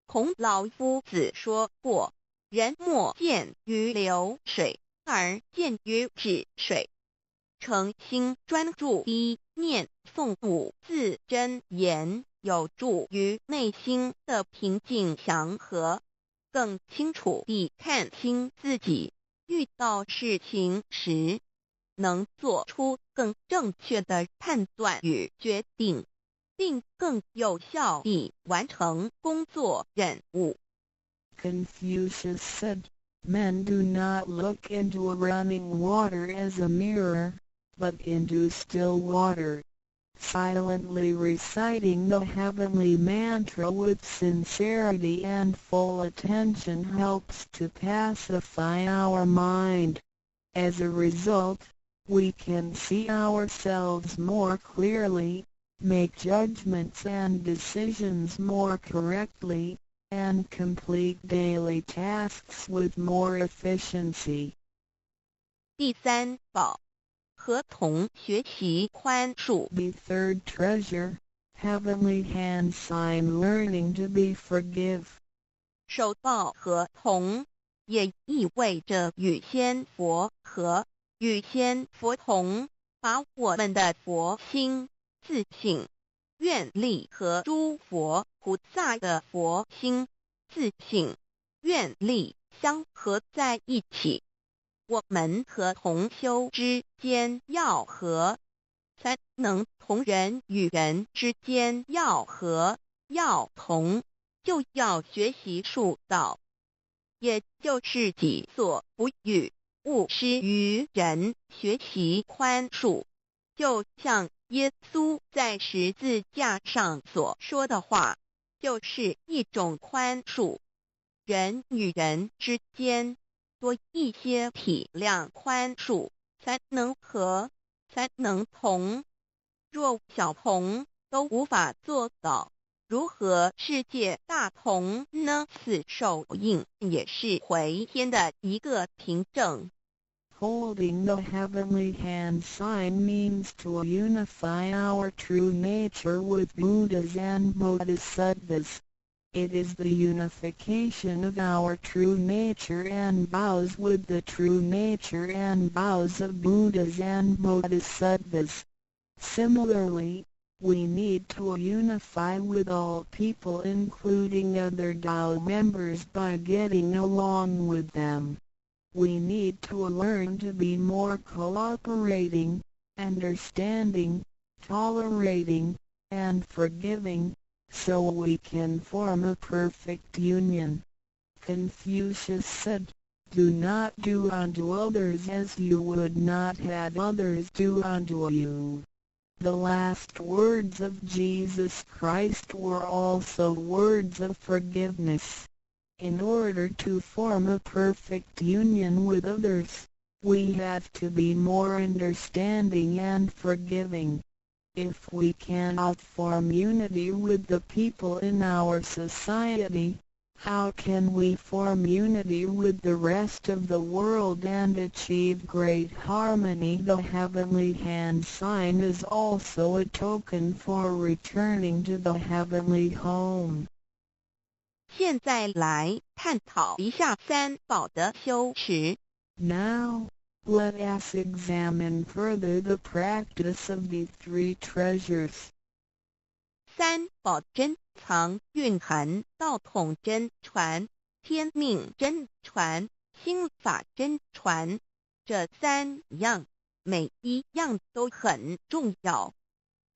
孔老夫子说过，人莫见于流水，而见于止水。诚心专注一念诵5字真言，有助于内心的平静祥和，更清楚地看清自己，遇到事情时能做出更正确的判断与决定，并更有效地完成工作任务。Confucius said, "Men do not look into running water as a mirror, but into still water." Silently reciting the heavenly mantra with sincerity and full attention helps to pacify our mind. As a result, we can see ourselves more clearly, make judgments and decisions more correctly, and complete daily tasks with more efficiency. 第3宝，合同学习宽恕。 The third treasure, heavenly hand sign learning to be forgive. 手抱合同也意味着与仙佛合，与仙佛同，把我们的佛心、自信、愿力和诸佛菩萨的佛心、自信、愿力相合在一起。我们和同修之间要和，三能同人与人之间要和要同，就要学习恕道，也就是己所不欲，勿施于人，学习宽恕。就像耶稣在十字架上所说的话，就是一种宽恕。人与人之间多一些体谅宽恕，才能和，才能同。若小同都无法做到，如何世界大同呢？此手印也是回天的一个凭证。Holding the heavenly hand sign means to unify our true nature with Buddhas and Bodhisattvas. It is the unification of our true nature and vows with the true nature and vows of Buddhas and Bodhisattvas. Similarly, we need to unify with all people including other Tao members by getting along with them. We need to learn to be more cooperating, understanding, tolerating, and forgiving, so we can form a perfect union. Confucius said, "Do not do unto others as you would not have others do unto you." The last words of Jesus Christ were also words of forgiveness. In order to form a perfect union with others, we have to be more understanding and forgiving. If we cannot form unity with the people in our society, how can we form unity with the rest of the world and achieve great harmony? The heavenly hand sign is also a token for returning to the heavenly home. 现在来探讨一下三宝的修持。Now, let us examine further the practice of the three treasures. 三宝珍藏蕴含道统真传、天命真传、心法真传，这三样每一样都很重要。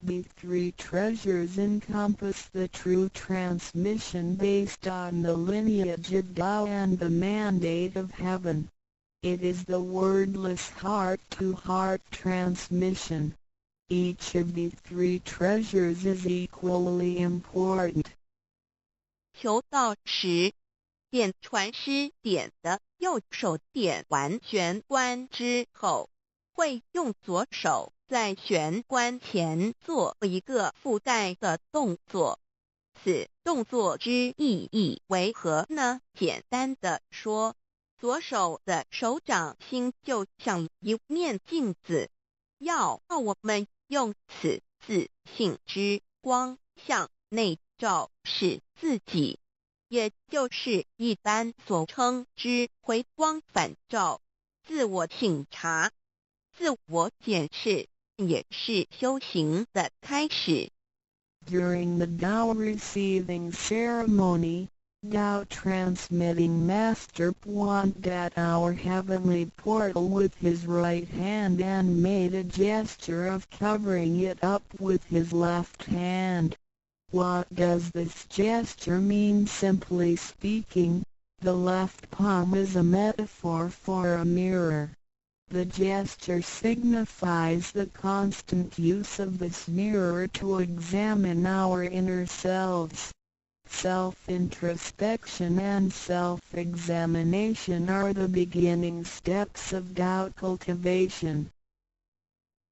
The three treasures encompass the true transmission based on the lineage of Tao and the mandate of heaven. It is the wordless heart-to-heart transmission. Each of the three treasures is equally important. 求道时，点传师点的右手点完玄关之后，会用左手在玄关前做一个附带的动作。此动作之意义为何呢？简单的说，左手的手掌心就像一面镜子，要我们用此自信之光向内照视自己，也就是一般所称之回光返照，自我省察、自我检视，也是修行的开始。During the Tao receiving ceremony, Tao transmitting Master pointed at our heavenly portal with his right hand and made a gesture of covering it up with his left hand. What does this gesture mean? Simply speaking, the left palm is a metaphor for a mirror. The gesture signifies the constant use of this mirror to examine our inner selves. Self-introspection and self-examination are the beginning steps of Tao cultivation.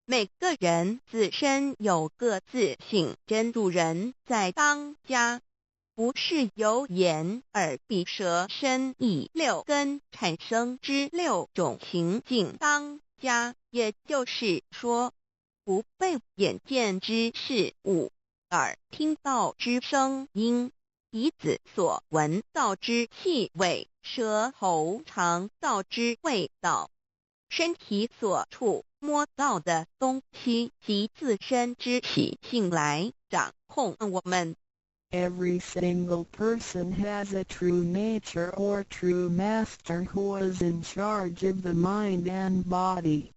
每个人自身有个自性真主人在当家，不是由眼、耳、鼻、舌、身、意六根产生之六种情境当家，也就是说，不被眼见之事物、耳听到之声音、鼻子所闻到之气味、舌头尝到之味道、身体所触摸到的东西及自身之习性来掌控我们。Every single person has a true nature or true master who is in charge of the mind and body.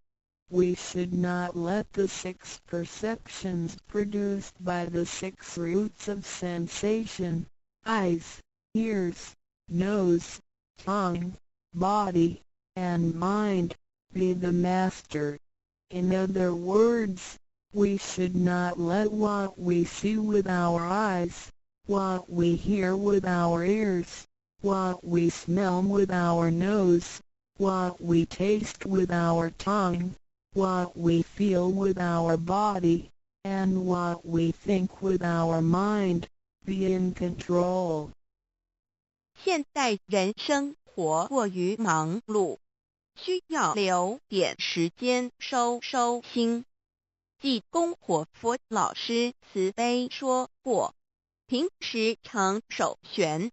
We should not let the 6 perceptions produced by the 6 roots of sensation, eyes, ears, nose, tongue, body, and mind, be the master. In other words, we should not let what we see with our eyes, what we hear with our ears, what we smell with our nose, what we taste with our tongue, what we feel with our body, and what we think with our mind, be in control. 现代人生活过于忙碌，需要留点时间收心。济公活佛老师慈悲说过，平时常手旋，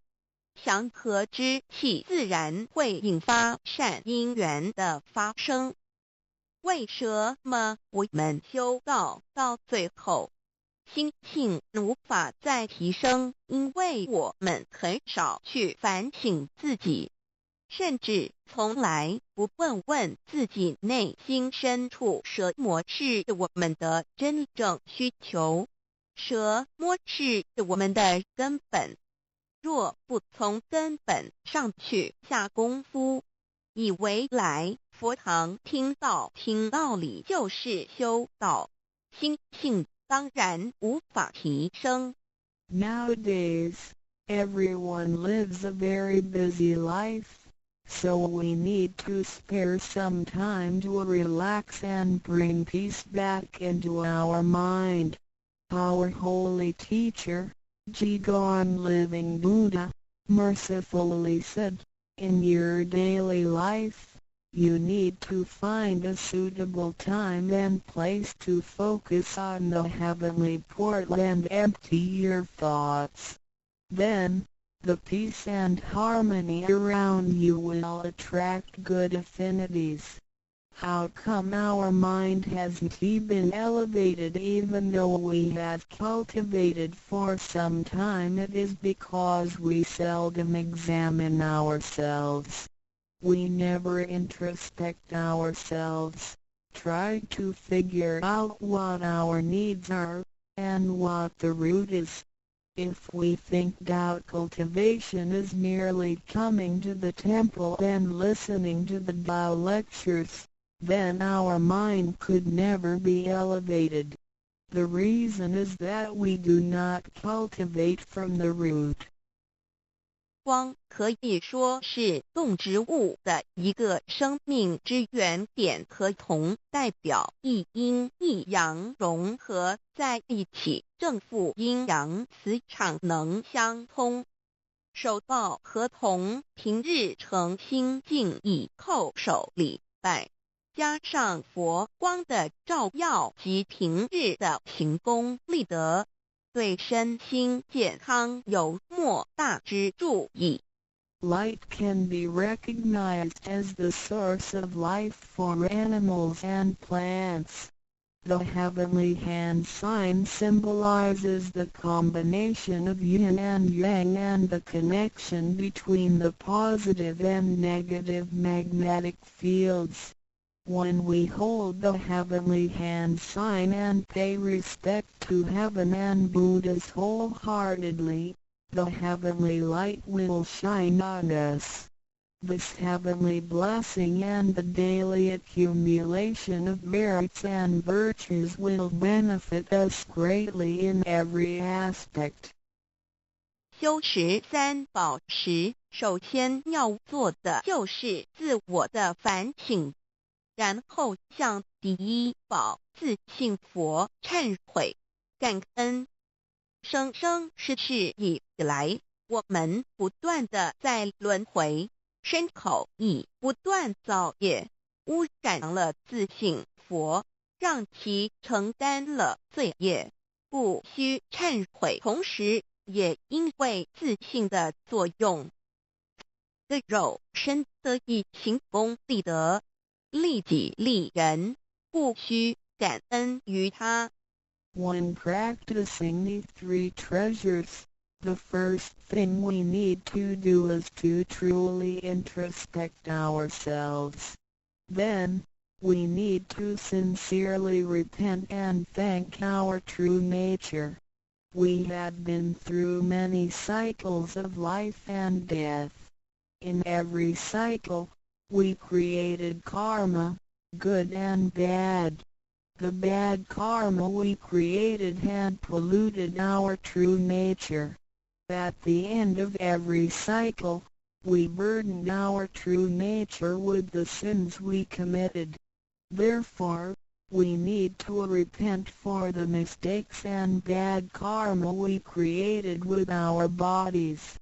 祥和之气自然会引发善因缘的发生。为什么我们修道到最后，心性无法再提升？因为我们很少去反省自己，甚至从来不问自己内心深处什么是我们的真正需求，什么是我们的根本。若不从根本上去下功夫，以为来佛堂听道理就是修道，心性当然无法提升。 Nowadays, everyone lives a very busy life, so we need to spare some time to relax and bring peace back into our mind. Our holy teacher, Jigon Living Buddha, mercifully said, in your daily life, you need to find a suitable time and place to focus on the heavenly portal and empty your thoughts. Then, the peace and harmony around you will attract good affinities. How come our mind hasn't been elevated even though we have cultivated for some time? It is because we seldom examine ourselves. We never introspect ourselves, try to figure out what our needs are, and what the root is. If we think doubt cultivation is merely coming to the temple and listening to the Tao lectures, then our mind could never be elevated. The reason is that we do not cultivate from the root. 光可以说是动植物的一个生命之原点和铜代表一阴一阳融合在一起，正负阴阳磁场能相通。手抱和铜平日诚心敬意叩首礼拜，加上佛光的照耀及平日的行功立德，对身心健康有莫大之助益。 Light can be recognized as the source of life for animals and plants. The heavenly hand sign symbolizes the combination of yin and yang and the connection between the positive and negative magnetic fields. When we hold the heavenly hand sign and pay respect to heaven and Buddhas wholeheartedly, the heavenly light will shine on us. This heavenly blessing and the daily accumulation of merits and virtues will benefit us greatly in every aspect. 修持三宝时，首先要做的就是自我的反省，然后向第一宝自信佛忏悔、感恩。生世世以来，我们不断的在轮回，身口意不断造业，污染了自信佛，让其承担了罪业，不需忏悔。同时，也因为自信的作用，的肉身得以行功立德，利己利人，不需感恩于他。When practicing the 3 treasures, The first thing we need to do is to truly introspect ourselves. Then, we need to sincerely repent and thank our true nature. We had been through many cycles of life and death. In every cycle, we created karma, good and bad. The bad karma we created had polluted our true nature. At the end of every cycle, we burdened our true nature with the sins we committed. Therefore, we need to repent for the mistakes and bad karma we created with our bodies.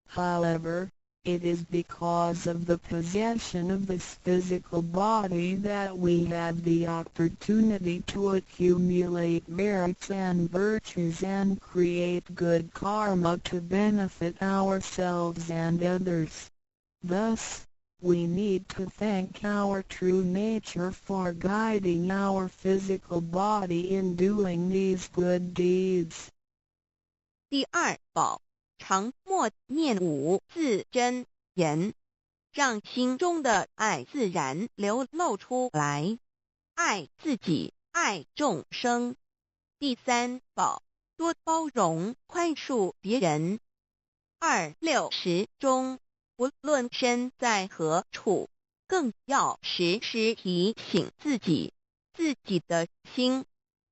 However, it is because of the possession of this physical body that we had the opportunity to accumulate merits and virtues and create good karma to benefit ourselves and others. Thus, we need to thank our true nature for guiding our physical body in doing these good deeds. 第二宝，常默念五字真言，让心中的爱自然流露出来，爱自己，爱众生。第三宝，多包容宽恕别人。26时中，无论身在何处，更要时时提醒自己的心，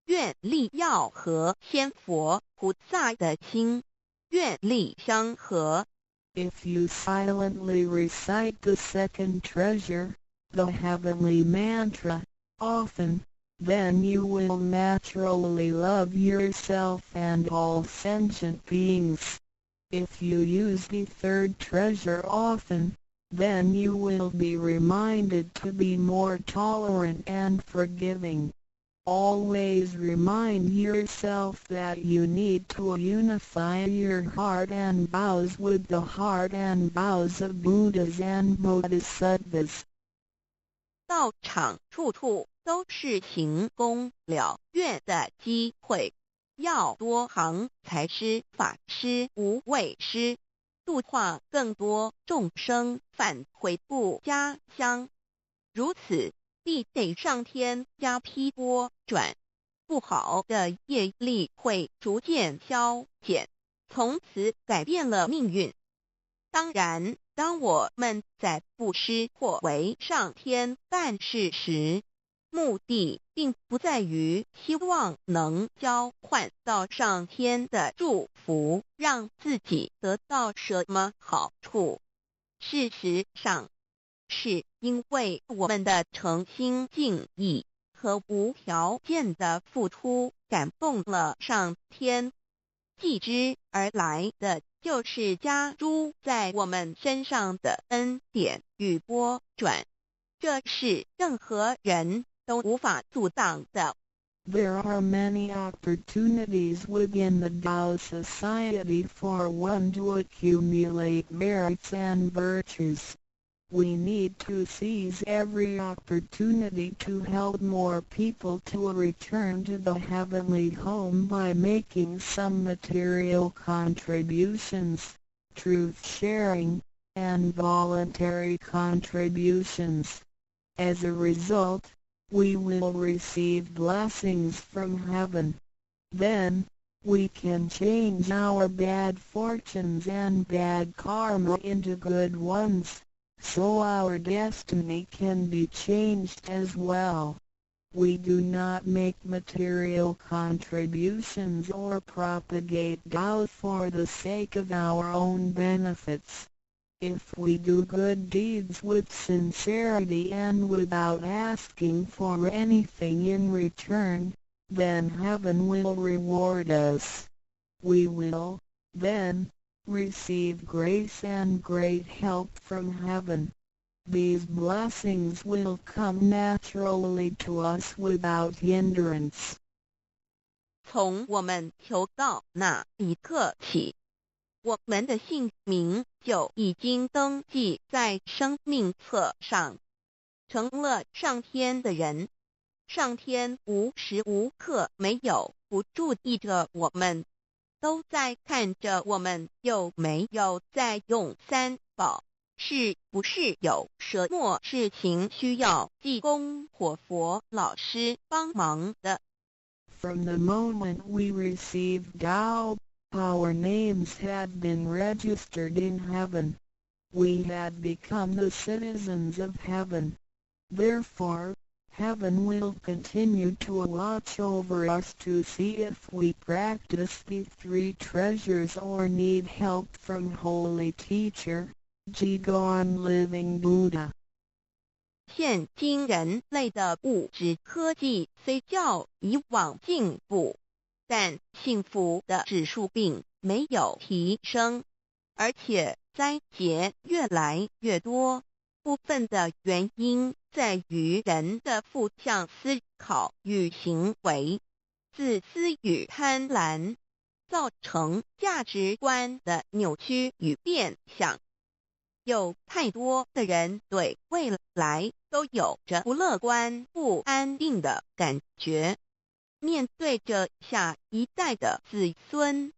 愿力要和仙佛菩萨的心，愿力相合。If you silently recite the second treasure, the heavenly mantra, often, then you will naturally love yourself and all sentient beings. If you use the third treasure often, then you will be reminded to be more tolerant and forgiving. Always remind yourself that you need to unify your heart and vows with the heart and vows of Buddhas and Bodhisattvas. 道场处处都是行功了愿的机会，要多行财施法施无畏施，度化更多众生返回故家乡。如此，必得上天加批拨转，不好的业力会逐渐消减，从此改变了命运。当然，当我们在布施或为上天办事时，目的并不在于希望能交换到上天的祝福，让自己得到什么好处。事实上，是因为我们的诚心敬意和无条件的付出感动了上天，继之而来的就是加诸在我们身上的恩典与拨转，这是任何人都无法阻挡的。There are many opportunities within the Tao Society for one to accumulate merits and virtues. We need to seize every opportunity to help more people to return to the heavenly home by making some material contributions, truth sharing, and voluntary contributions. As a result, we will receive blessings from heaven. Then, we can change our bad fortunes and bad karma into good ones, so our destiny can be changed as well. We do not make material contributions or propagate Tao for the sake of our own benefits. If we do good deeds with sincerity and without asking for anything in return, then heaven will reward us. We will, then, receive grace and great help from heaven. These blessings will come naturally to us without hindrance. 从我们求道那一刻起，我们的姓名就已经登记在生命册上，成了上天的人。上天无时无刻没有不注意着我们，都在看着我们有没有在用三宝，是不是有什么事情需要济公活佛老师帮忙的。From the moment we received Tao, our names had been registered in heaven. We had become the citizens of heaven. Therefore, heaven will continue to watch over us to see if we practice the three treasures or need help from Holy Teacher, Jigon Living Buddha. 现今人类的物质科技虽较以往进步，但幸福的指数并没有提升，而且灾劫越来越多。部分的原因在于人的负向思考与行为、自私与贪婪，造成价值观的扭曲与变相。有太多的人对未来都有着不乐观、不安定的感觉。面对着下一代的子孙，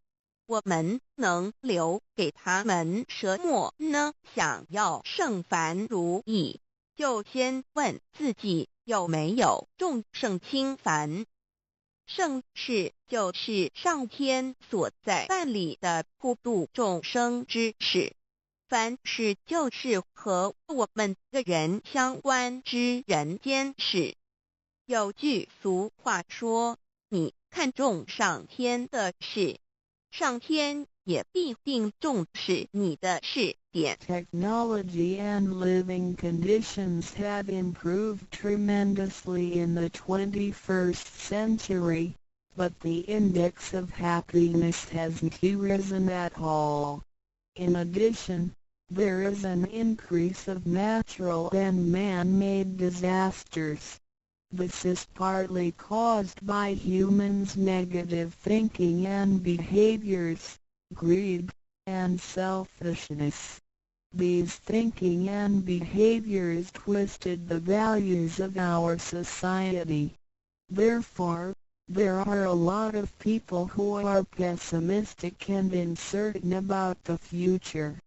我们能留给他们什么呢？想要圣凡如意，就先问自己有没有众圣轻凡。圣事就是上天所在办理的普度众生之事，凡事就是和我们个人相关之人间事。有句俗话说，你看重上天的事，上天也必定重视你的事点。 Technology and living conditions have improved tremendously in the 21st century, but the index of happiness hasn't risen at all. In addition, there is an increase of natural and man-made disasters. This is partly caused by humans' negative thinking and behaviors, greed, and selfishness. These thinking and behaviors twisted the values of our society. Therefore, there are a lot of people who are pessimistic and uncertain about the future.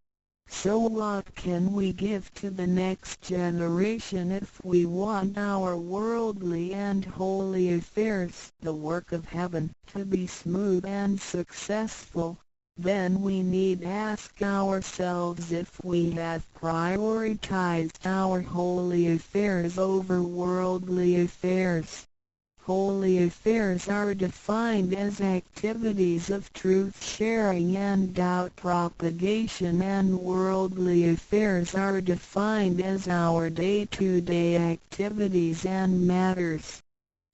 So what can we give to the next generation if we want our worldly and holy affairs, the work of heaven, to be smooth and successful? Then we need ask ourselves if we have prioritized our holy affairs over worldly affairs. Holy affairs are defined as activities of truth-sharing and doubt propagation, and worldly affairs are defined as our day-to-day activities and matters.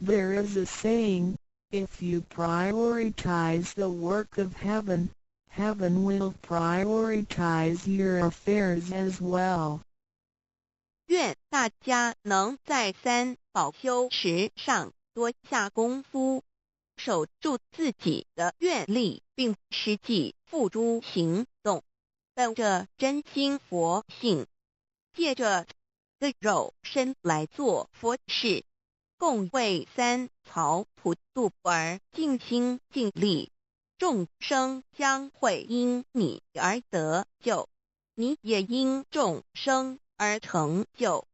There is a saying, if you prioritize the work of heaven, heaven will prioritize your affairs as well. 愿大家能在三宝修持上多下功夫，守住自己的愿力，并实际付诸行动，本着真心佛性，借着的肉身来做佛事，共为三曹普度而尽心尽力，众生将会因你而得救，你也因众生而成就。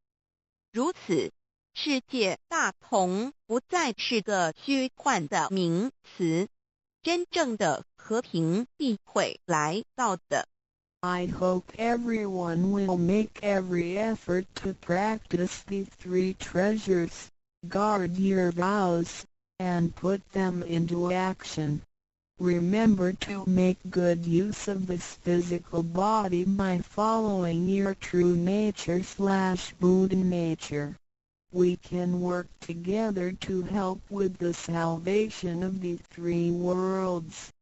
如此，世界大同不再是个虚幻的名词，真正的和平必会来到的。I hope everyone will make every effort to practice the three treasures, guard your vows, and put them into action. Remember to make good use of this physical body by following your true nature/Buddha nature. We can work together to help with the salvation of the three worlds.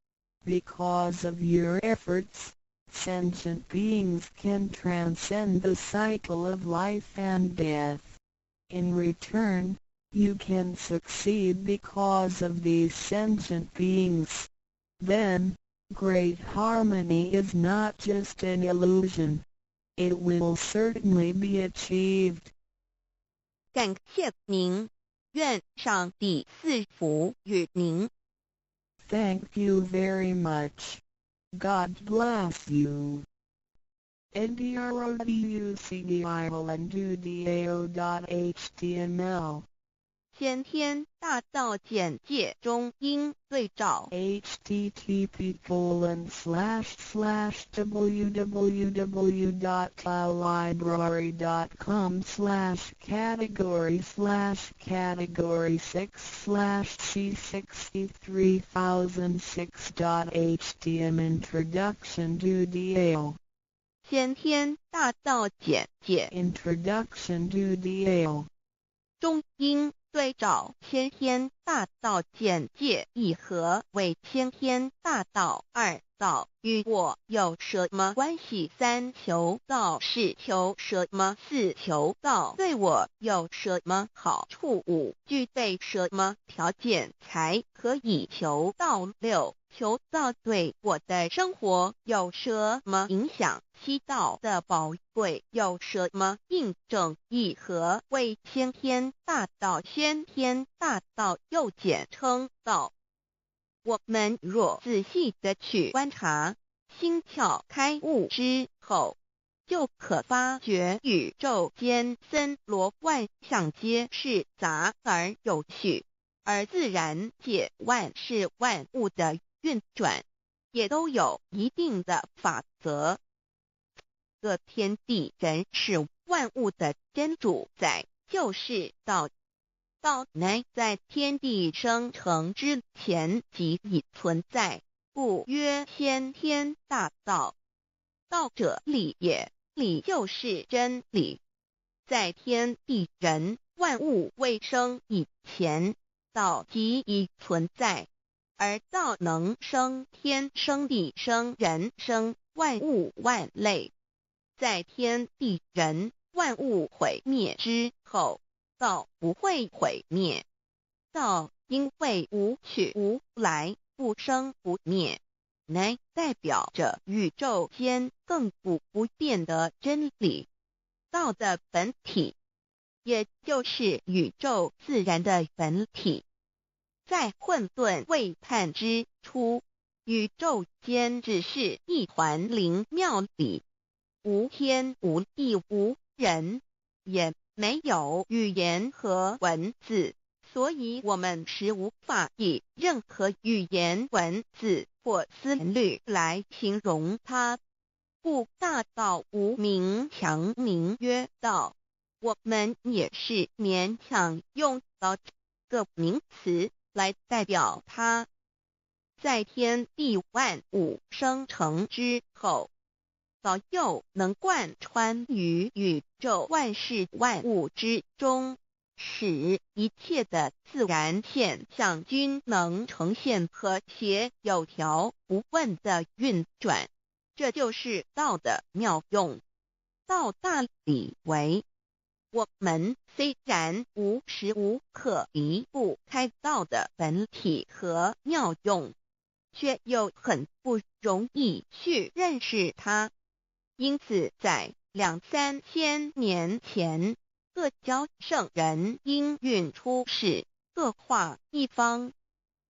Because of your efforts, sentient beings can transcend the cycle of life and death. In return, you can succeed because of these sentient beings. Then, great harmony is not just an illusion. It will certainly be achieved. 感谢您，愿上帝赐福与您。Thank you very much. God bless you. ndroducdialandudao.html 先天大道简介中应对照 http://www.cloudlibrary.com/category/c63006.htm Introduction to DAO 先天大道简介 Introduction to DAO 中应对照先天大道简介一和为先天大道二道与我有什么关系？三求道是求什么？四求道对我有什么好处？五具备什么条件才可以求道？六求道对我的生活有什么影响？七道的宝贵有什么印证？一和为先天大道，先天大道又简称道。我们若仔细地去观察，心窍开悟之后，就可发觉宇宙间森罗万象皆是杂而有序，而自然界万事万物的运转，也都有一定的法则。这天地人是万物的真主宰，就是道。道乃在天地生成之前即已存在，故曰先天大道。道者理也，理就是真理。在天地人万物未生以前，道即已存在，而道能生天、生地、生人、生万物万类。在天地人万物毁灭之后，道不会毁灭。道因为无去无来，不生不灭，乃代表着宇宙间亘古不变的真理。道的本体，也就是宇宙自然的本体。在混沌未判之初，宇宙间只是一团灵妙理，无天无地无人，也没有语言和文字，所以我们实无法以任何语言、文字或思虑来形容它。故大道无名强名曰道，我们也是勉强用到这个名词来代表它。在天地万物生成之后，道又能贯穿于宇宙万事万物之中，使一切的自然现象均能呈现和谐有条不紊的运转。这就是道的妙用。道大理为，我们虽然无时无刻离不开道的本体和妙用，却又很不容易去认识它。因此在2-3千年前，各教圣人应运出世，各化一方，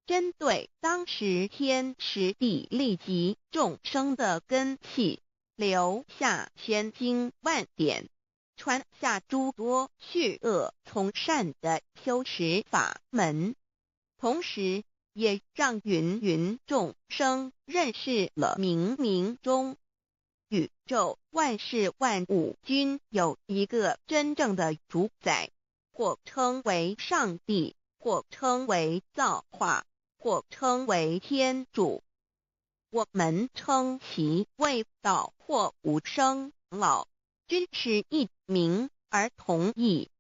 针对当时天时地利及众生的根器，留下千经万典，传下诸多去恶从善的修持法门，同时也让芸芸众生认识了冥冥中宇宙万事万物均有一个真正的主宰，或称为上帝，或称为造化，或称为天主。我们称其为道或无生老，均是一名而同义。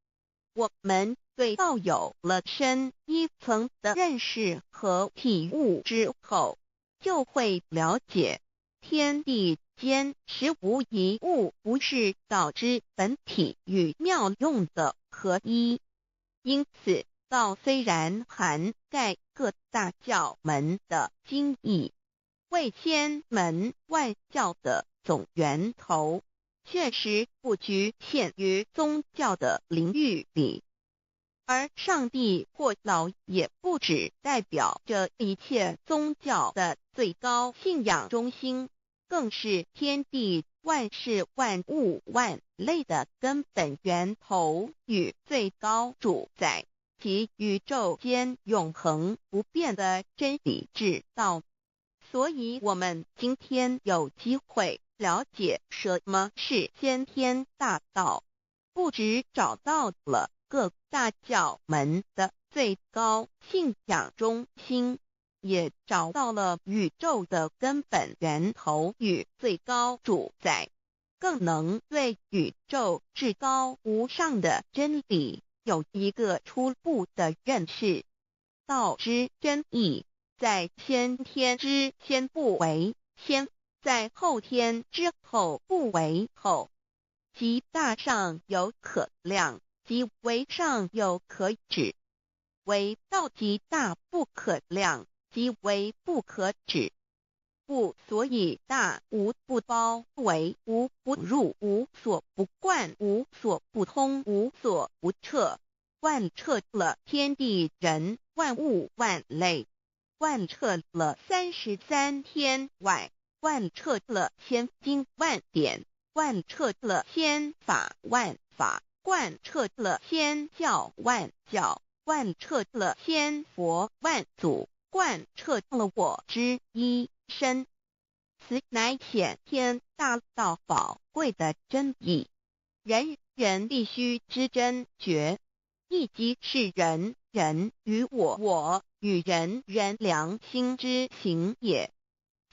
我们对道有了深一层的认识和体悟之后，就会了解天地间实无一物不是道之本体与妙用的合一。因此道虽然涵盖各大教门的经义，为千门万教的总源头，确实不局限于宗教的领域里，而上帝或老也不只代表着一切宗教的最高信仰中心，更是天地万事万物万类的根本源头与最高主宰，及宇宙间永恒不变的真理之道。所以我们今天有机会了解什么是先天大道，不只找到了各大教门的最高信仰中心，也找到了宇宙的根本源头与最高主宰，更能对宇宙至高无上的真理有一个初步的认识。道之真义，在先天之先不为先，在后天之后不为后，即大上有可量，即为上有可止，为道即大不可量，即为不可止。不所以大无不包，为无不入，无所不贯，无所不通，无所不彻，贯彻了天地人万物万类，贯彻了33天外，贯彻了千经万典，贯彻了千法万法，贯彻了千教万教，贯彻了千佛万祖，贯彻了我之一身。此乃显天大道宝贵的真义，人人必须知真觉，亦即是人人与我与人人良心之行也。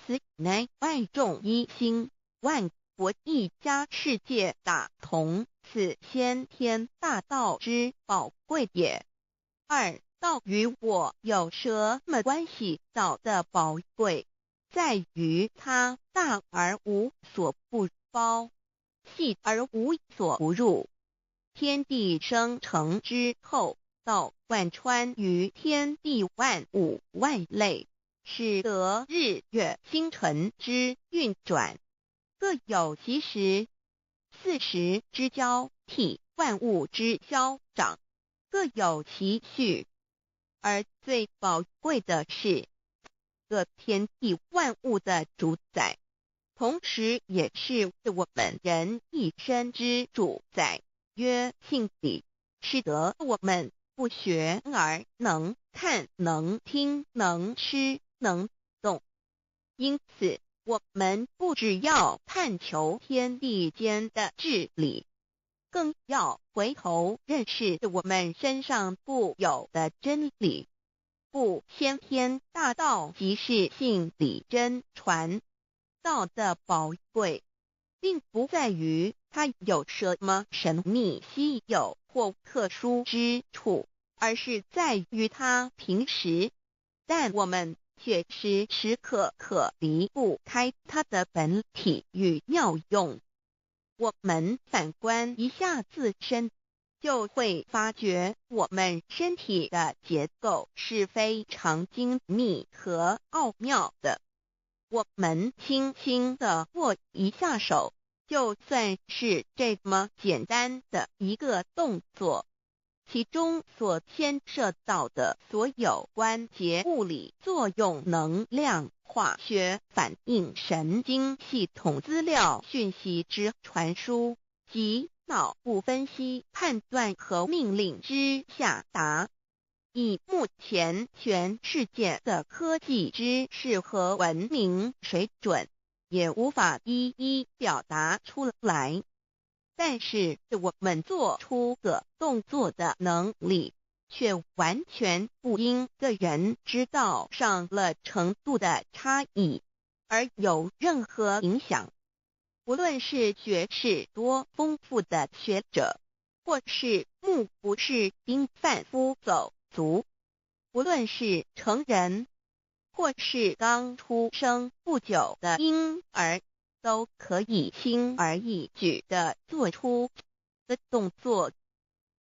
此乃万众一心，万国一家，世界大同，此先天大道之宝贵也。二，道与我有什么关系？道的宝贵在于它大而无所不包，细而无所不入。天地生成之后，道贯穿于天地万物万类，使得日月星辰之运转各有其时，4时之交替，万物之消长各有其序。而最宝贵的是各天地万物的主宰，同时也是我们人一生之主宰，曰性理，使得我们不学而能看，能听，能吃，能动。因此我们不只要探求天地间的治理，更要回头认识我们身上固有的真理。不，先天大道即是性理真传。道的宝贵并不在于它有什么神秘稀有或特殊之处，而是在于它平时，但我们却时时刻刻离不开它的本体与妙用。我们反观一下自身，就会发觉我们身体的结构是非常精密和奥妙的。我们轻轻地握一下手，就算是这么简单的一个动作，其中所牵涉到的所有关节物理作用、能量、化学反应、神经系统资料讯息之传输及脑部分析、判断和命令之下达，以目前全世界的科技知识和文明水准，也无法一一表达出来。但是我们做出个动作的能力，却完全不因个人知道上了程度的差异而有任何影响。无论是学识多丰富的学者，或是目不识丁贩夫走卒，无论是成人，或是刚出生不久的婴儿，都可以轻而易举地做出的动作。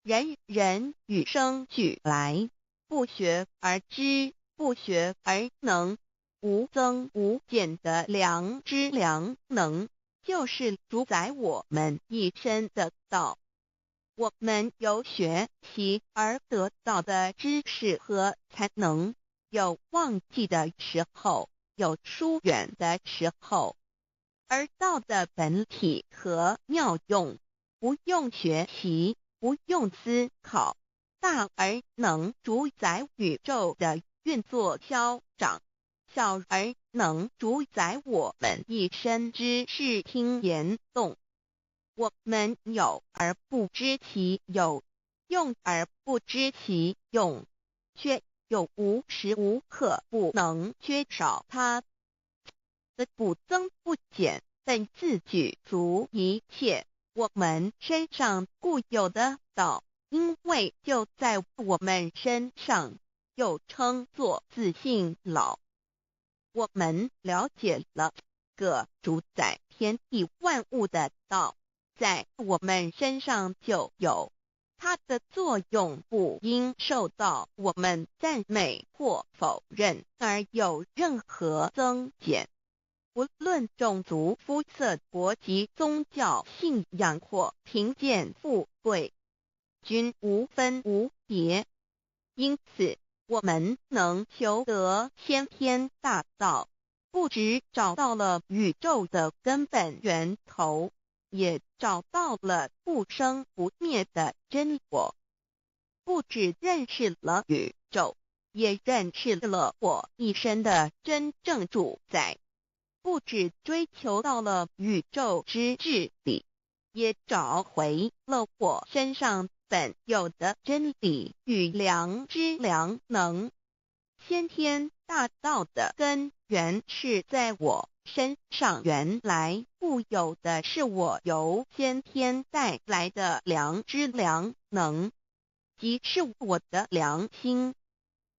人人与生俱来，不学而知，不学而能，无增无减的良知良能，就是主宰我们一生的道。我们有学习而得到的知识和才能，有忘记的时候，有疏远的时候，而道的本体和妙用，不用学习，不用思考，大而能主宰宇宙的运作消长，小而能主宰我们一生之视听言动。我们有而不知其有，用而不知其用，却又无时无刻不能缺少它的不增不减，本自具足一切。我们身上固有的道，因为就在我们身上，又称作自性老。我们了解了个主宰天地万物的道，在我们身上就有，它的作用不应受到我们赞美或否认而有任何增减。无论种族、肤色、国籍、宗教、信仰或贫贱富贵，均无分无别。因此，我们能求得先天大道，不只找到了宇宙的根本源头，也找到了不生不灭的真我。不只认识了宇宙，也认识了我一生的真正主宰。不只追求到了宇宙之治理，也找回了我身上本有的真理与良知良能。先天大道的根源是在我身上，原来固有的是我由先天带来的良知良能，即是我的良心。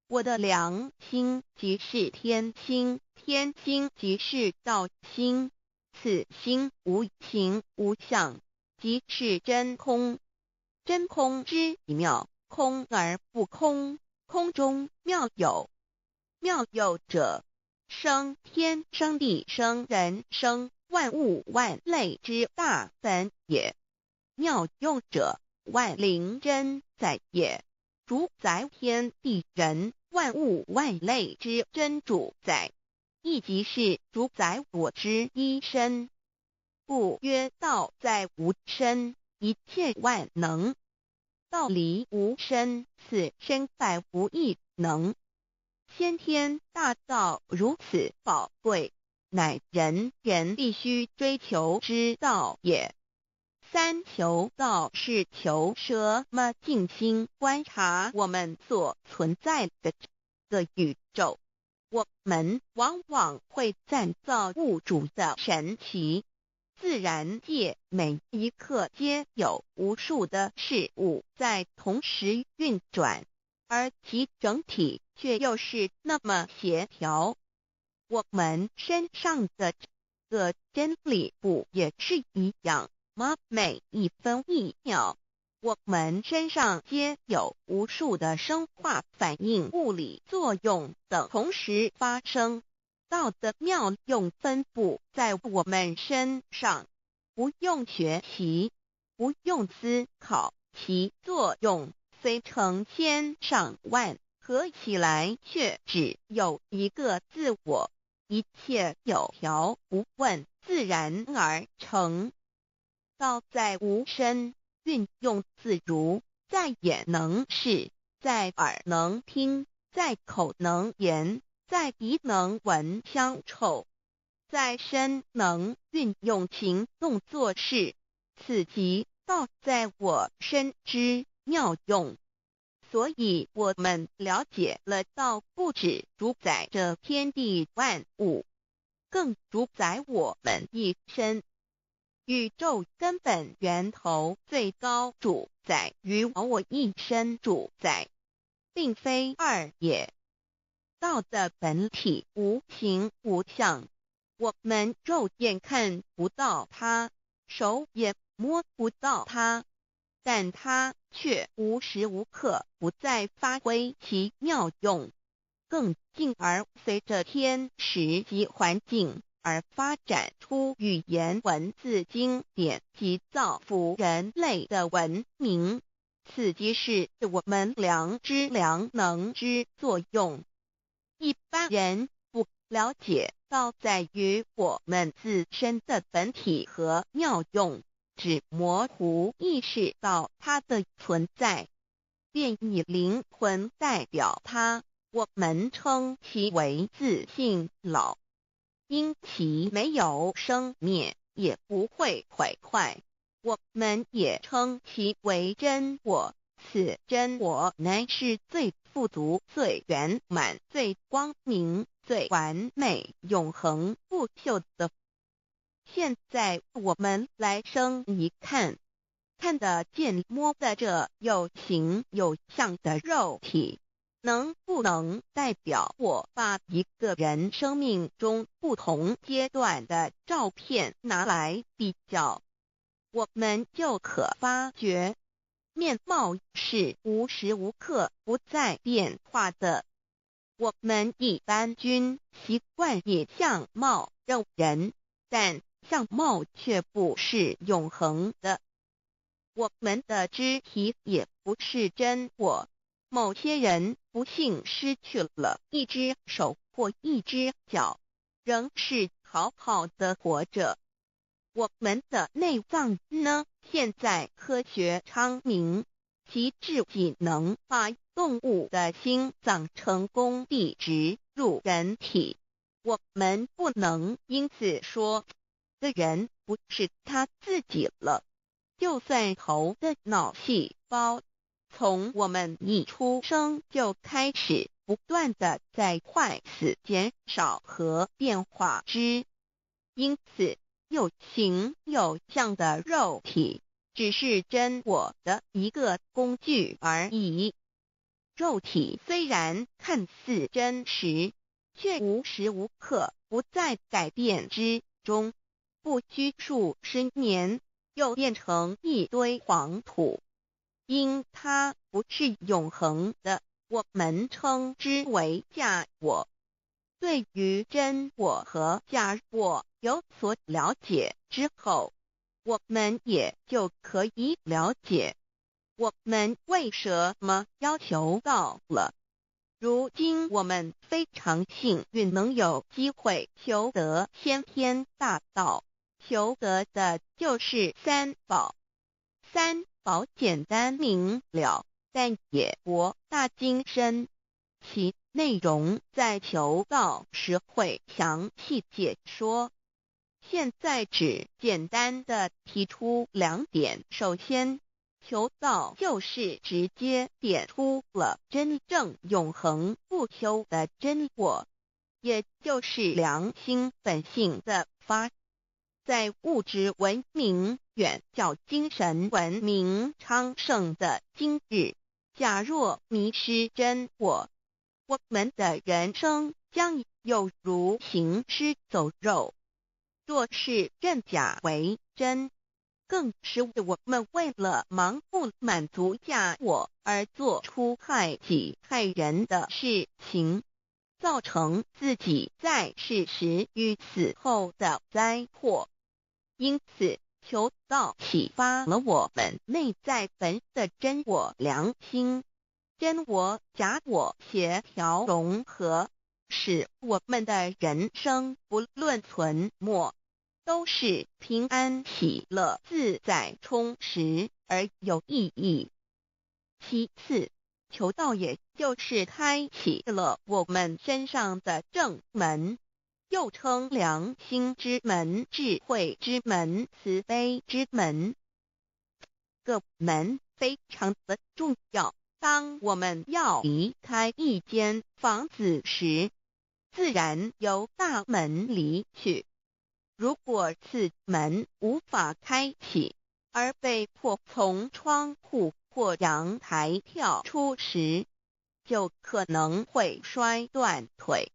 我的良心即是天心，天心即是道心，此心无形无相，即是真空。真空之妙，空而不空，空中妙有。妙有者，生天生地生人生万物万类之大本也。妙用者，万灵真在也，主宰天地人万物万类之真主宰，亦即是主宰我之一身。故曰道在无身，一切万能。道离无身，此身在无一能。先天大道如此宝贵，乃人人必须追求之道也。三求道是求什么？静心观察我们所存在的这个宇宙，我们往往会赞造物主的神奇。自然界每一刻皆有无数的事物在同时运转，而其整体却又是那么协调。我们身上的这个真理不也是一样吗？每一分一秒，我们身上皆有无数的生化反应、物理作用等同时发生。道的妙用分布在我们身上，不用学习，不用思考，其作用虽成千上万，合起来却只有一个自我。一切有条不紊，自然而成。道在无身，运用自如，在眼能视，在耳能听，在口能言，在鼻能闻香臭，在身能运用行动做事，此即道在我身之妙用。所以我们了解了道不只主宰着天地万物，更主宰我们一生。宇宙根本源头最高主宰与我一生主宰，并非二也。道的本体无形无相，我们肉眼看不到它，手也摸不到它，但它却无时无刻不在发挥其妙用，更进而随着天时及环境而发展出语言文字经典及造福人类的文明。此即是我们良知良能之作用。一般人不了解到在于我们自身的本体和妙用，只模糊意识到它的存在，便以灵魂代表它，我们称其为自性老。因其没有生灭，也不会毁坏，我们也称其为真我。此真我乃是最富足、最圆满、最光明、最完美、永恒不朽的。现在我们来生一看，看得见摸得着有形有相的肉体，能不能代表我把一个人生命中不同阶段的照片拿来比较，我们就可发觉面貌是无时无刻不在变化的。我们一般均习惯以相貌认人，但相貌却不是永恒的。我们的肢体也不是真我，某些人不幸失去了一只手或一只脚，仍是好好的活着。我们的内脏呢？现在科学昌明，其自己能把动物的心脏成功地植入人体。我们不能因此说这人不是他自己了。就算头的脑细胞从我们一出生就开始不断的在坏死、减少和变化之，因此有形有相的肉体只是真我的一个工具而已。肉体虽然看似真实，却无时无刻不在改变之中，不需数十年又变成一堆黄土。因它不是永恒的，我们称之为假我。对于真我和假我有所了解之后，我们也就可以了解我们为什么要求到了。如今我们非常幸运能有机会求得先天大道，求得的就是三宝。三宝简单明了，但也博大精深，其内容在求道时会详细解说。现在只简单的提出两点。首先，求道就是直接点出了真正永恒不朽的真我，也就是良心本性的发。在物质文明远较精神文明昌盛的今日，假若迷失真我，我们的人生将有如行尸走肉。若是认假为真，更是我们为了盲目满足假我而做出害己害人的事情，造成自己在世时与死后的灾祸。因此，求道启发了我们内在本的真我良心，真我假我协调融合，使我们的人生不论存没，都是平安喜乐自在充实而有意义。其次，求道也就是开启了我们身上的正门，又称良心之门、智慧之门、慈悲之门。这个门非常的重要。当我们要离开一间房子时，自然由大门离去。如果此门无法开启，而被迫从窗户或阳台跳出时，就可能会摔断腿。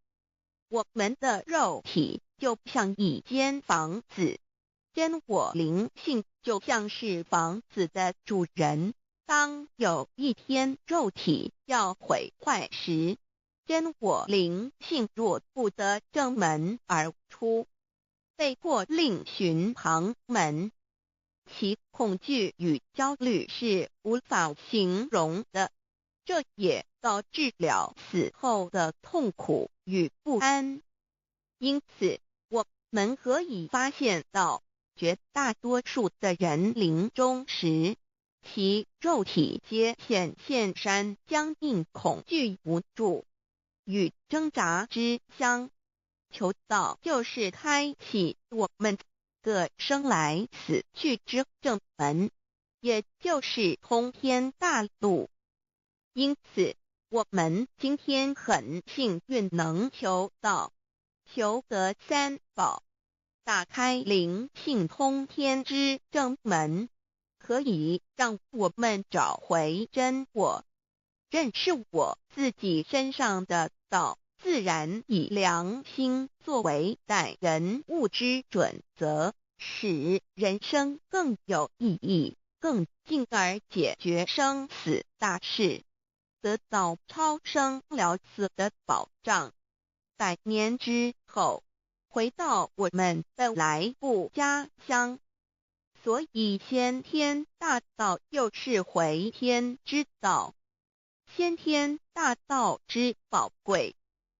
我们的肉体就像一间房子，真我灵性就像是房子的主人。当有一天肉体要毁坏时，真我灵性若不得正门而出，被迫另寻旁门，其恐惧与焦虑是无法形容的，这也导致了死后的痛苦与不安。因此，我们可以发现到，绝大多数的人临终时，其肉体皆显现山僵硬、恐惧、无助与挣扎之相。求道就是开启我们的生来死去之正门，也就是通天大路。因此，我们今天很幸运能求道，求得三宝，打开灵性通天之正门，可以让我们找回真我，认识我自己身上的道，自然以良心作为待人物之准则，使人生更有意义，更进而解决生死大事，得到超生了死的保障。100年之后，回到我们的来故家乡。所以先天大道又是回天之道。先天大道之宝贵，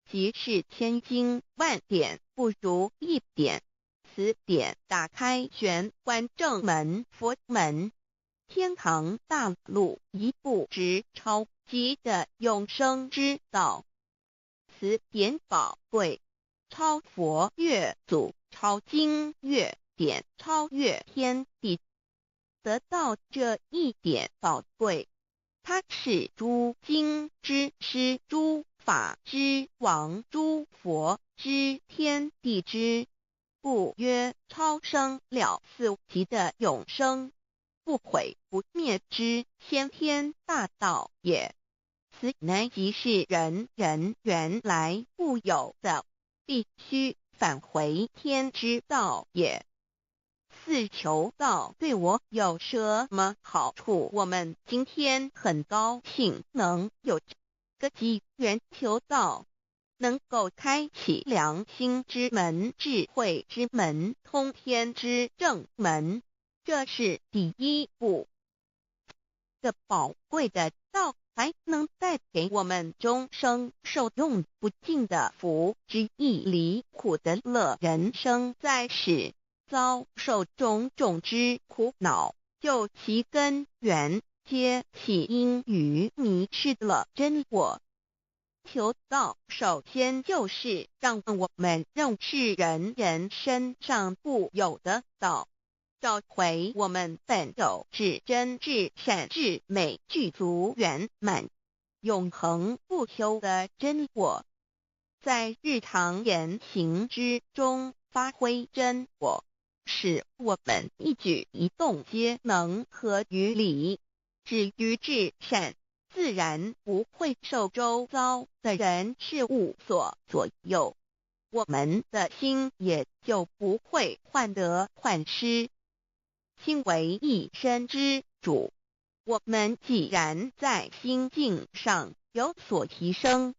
即是千经万典不如一点，此点打开玄关正门佛门，天堂大路一步直超级的永生之道。此点宝贵，超佛越祖，超经越典，超越天地。得到这一点宝贵，它是诸经之师，诸法之王，诸佛之天地之故曰超生了死级的永生，不毁不灭之先天大道也。此乃即是人人原来固有的，必须返回天之道也。四求道对我有什么好处？我们今天很高兴能有这个机缘求道，能够开启良心之门、智慧之门、通天之正门，这是第一步。这宝贵的道还能带给我们终生受用不尽的福之益，离苦的乐。人生在世，遭受种种之苦恼，就其根源皆起因于迷失了真我。求道首先就是让我们认识人人身上固有的道，找回我们本有至真至善至美具足圆满永恒不朽的真我，在日常言行之中发挥真我，使我们一举一动皆能合于理，止于至善，自然不会受周遭的人事物所左右，我们的心也就不会患得患失。心为一身之主，我们既然在心境上有所提升，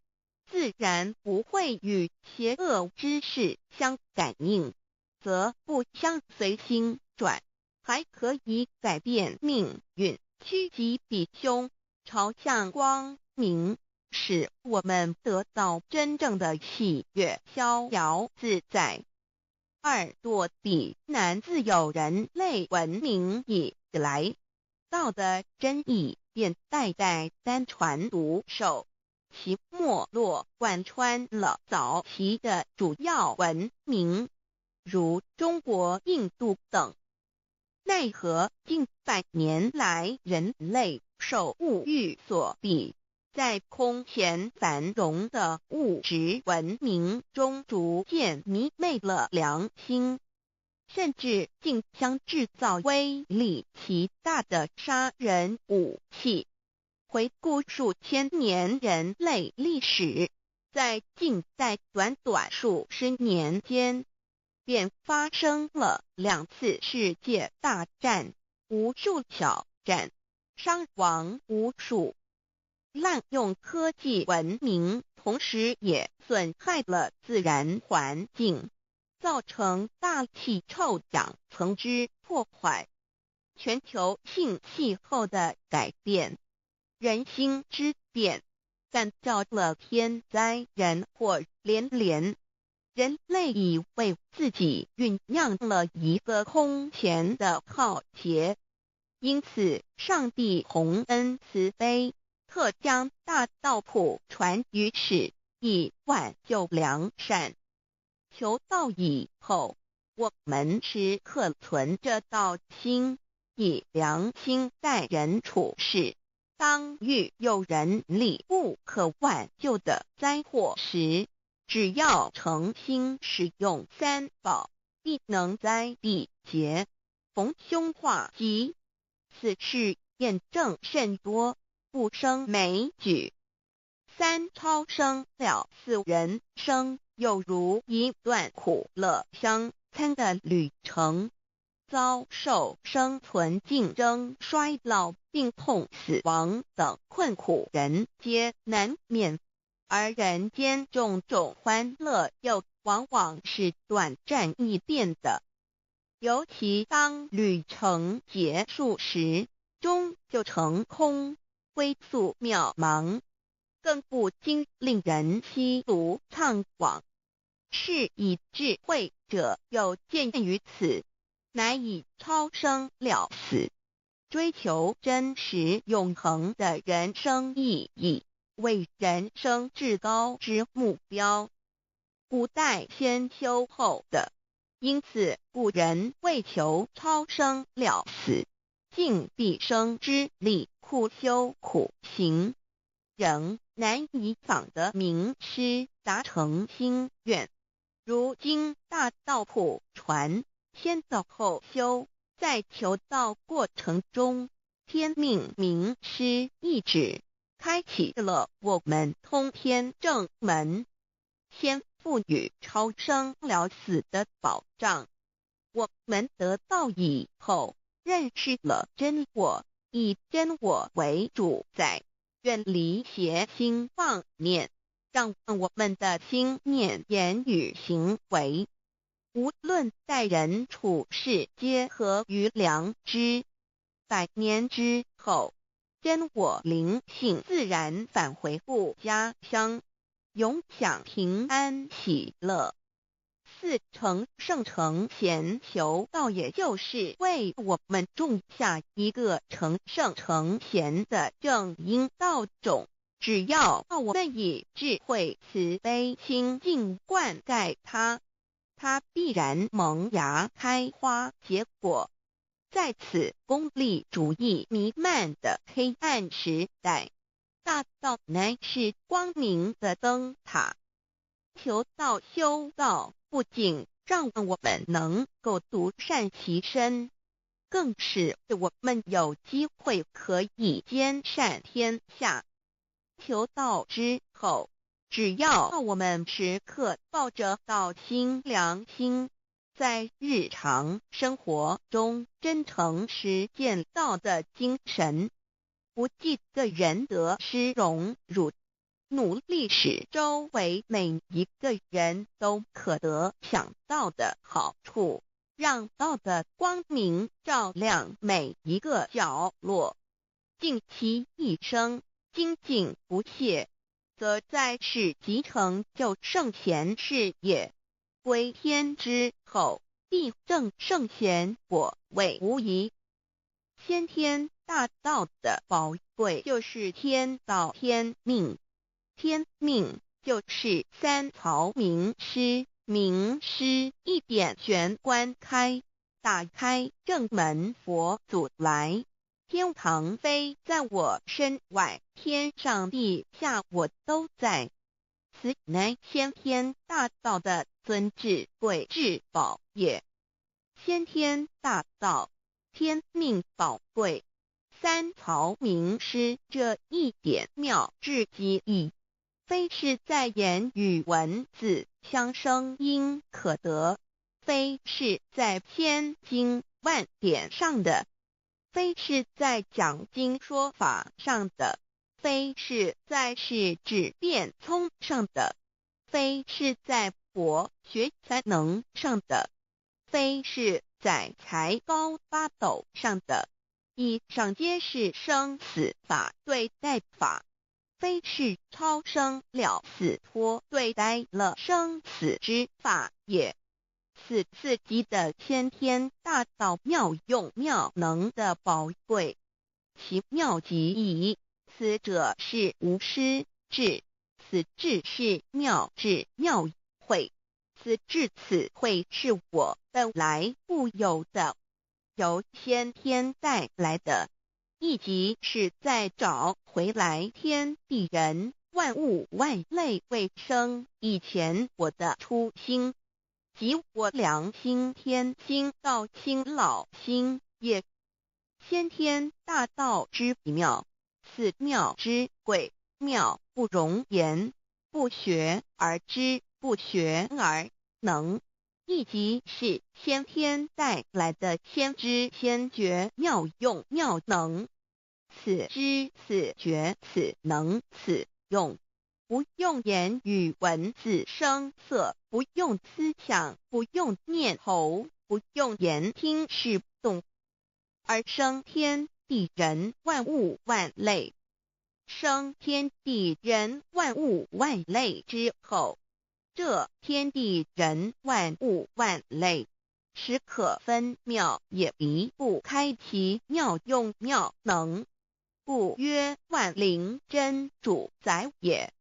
自然不会与邪恶之事相感应，则不相随心转，还可以改变命运，趋吉避凶，朝向光明，使我们得到真正的喜悦、逍遥自在。2堕地难，自有人类文明以来，道的真意便代代单传独授，其没落贯穿了早期的主要文明，如中国、印度等。奈何近100年来，人类受物欲所逼，在空前繁荣的物质文明中逐渐迷昧了良心，甚至竟将制造威力极大的杀人武器。回顾数千年人类历史，在近代短短数十年间，便发生了2次世界大战，无数小战，伤亡无数。滥用科技文明，同时也损害了自然环境，造成大气臭氧层之破坏、全球性气候的改变、人心之变，干造了天灾人祸连连。人类已为自己酝酿了一个空前的浩劫，因此上帝洪恩慈悲，特将大道谱传于世，以挽救良善。求道以后，我们时刻存着道心，以良心待人处事。当遇有人力不可挽救的灾祸时，只要诚心使用三宝，必能灾必劫，逢凶化吉。此事验证甚多，不胜枚举。三超生了四人生，有如一段苦乐相参的旅程，遭受生存竞争、衰老、病痛、死亡等困苦，人皆难免。而人间种种欢乐又往往是短暂易变的，尤其当旅程结束时，终究成空，归宿渺茫，更不禁令人凄独怅惘。是以智慧者有见于此，乃以超生了死，追求真实永恒的人生意义为人生至高之目标。古代先修后的，因此古人为求超生了死，尽毕生之力苦修苦行，仍难以访得名师达成心愿。如今大道谱传，先道后修，在求道过程中，天命名师一指，开启了我们通天正门，先赋予超生了死的保障。我们得道以后，认识了真我，以真我为主宰，远离邪心妄念，让我们的心念、言语、行为，无论待人处事，皆合于良知。100年之后，真我灵性自然返回故家乡，永享平安喜乐。4成圣成贤求道，也就是为我们种下一个成圣成贤的正因道种。只要我们以智慧慈悲心境灌溉它，它必然萌芽开花结果。在此功利主义弥漫的黑暗时代，大道乃是光明的灯塔。求道修道，不仅让我们能够独善其身，更使我们有机会可以兼善天下。求道之后，只要我们时刻抱着道心良心，在日常生活中真诚实践道的精神，不计个人得失荣辱，努力使周围每一个人都可得享道的好处，让道的光明照亮每一个角落，尽其一生精进不懈，则在世即成就圣贤事业。归天之后，必证圣贤果位无疑。先天大道的宝贵就是天道天命，天命就是三曹名师，名师一点玄关开，打开正门佛祖来。天堂非在我身外，天上地下我都在。此乃先天大道的尊至贵至宝也。先天大道，天命宝贵，三曹名师这一点妙至极意，非是在言语文字相声音可得，非是在千经万典上的，非是在讲经说法上的，非是在是指变聪上的，非是在活学才能上的，非是在才高八斗上的，以上皆是生死法对待法，非是超生了死脱对待了生死之法也。此次级的先天大道妙用妙能的宝贵，其妙极矣。此者是无师智，此智是妙智妙慧，此智此慧是我本来固有的，由先天带来的，亦即是在找回来天地人万物万类未生以前我的初心，即我良心天心道心老心也。先天大道之妙，此妙之贵，妙不容言，不学而知，不学而能，亦即是先天带来的先知先觉妙用妙能。此知此觉此能此用，不用言语文字声色，不用思想，不用念头，不用言听是动，而生天地人万物万类。生天地人万物万类之后，这天地人万物万类，实可分妙，也离不开其妙用妙能，故曰万灵真主宰也。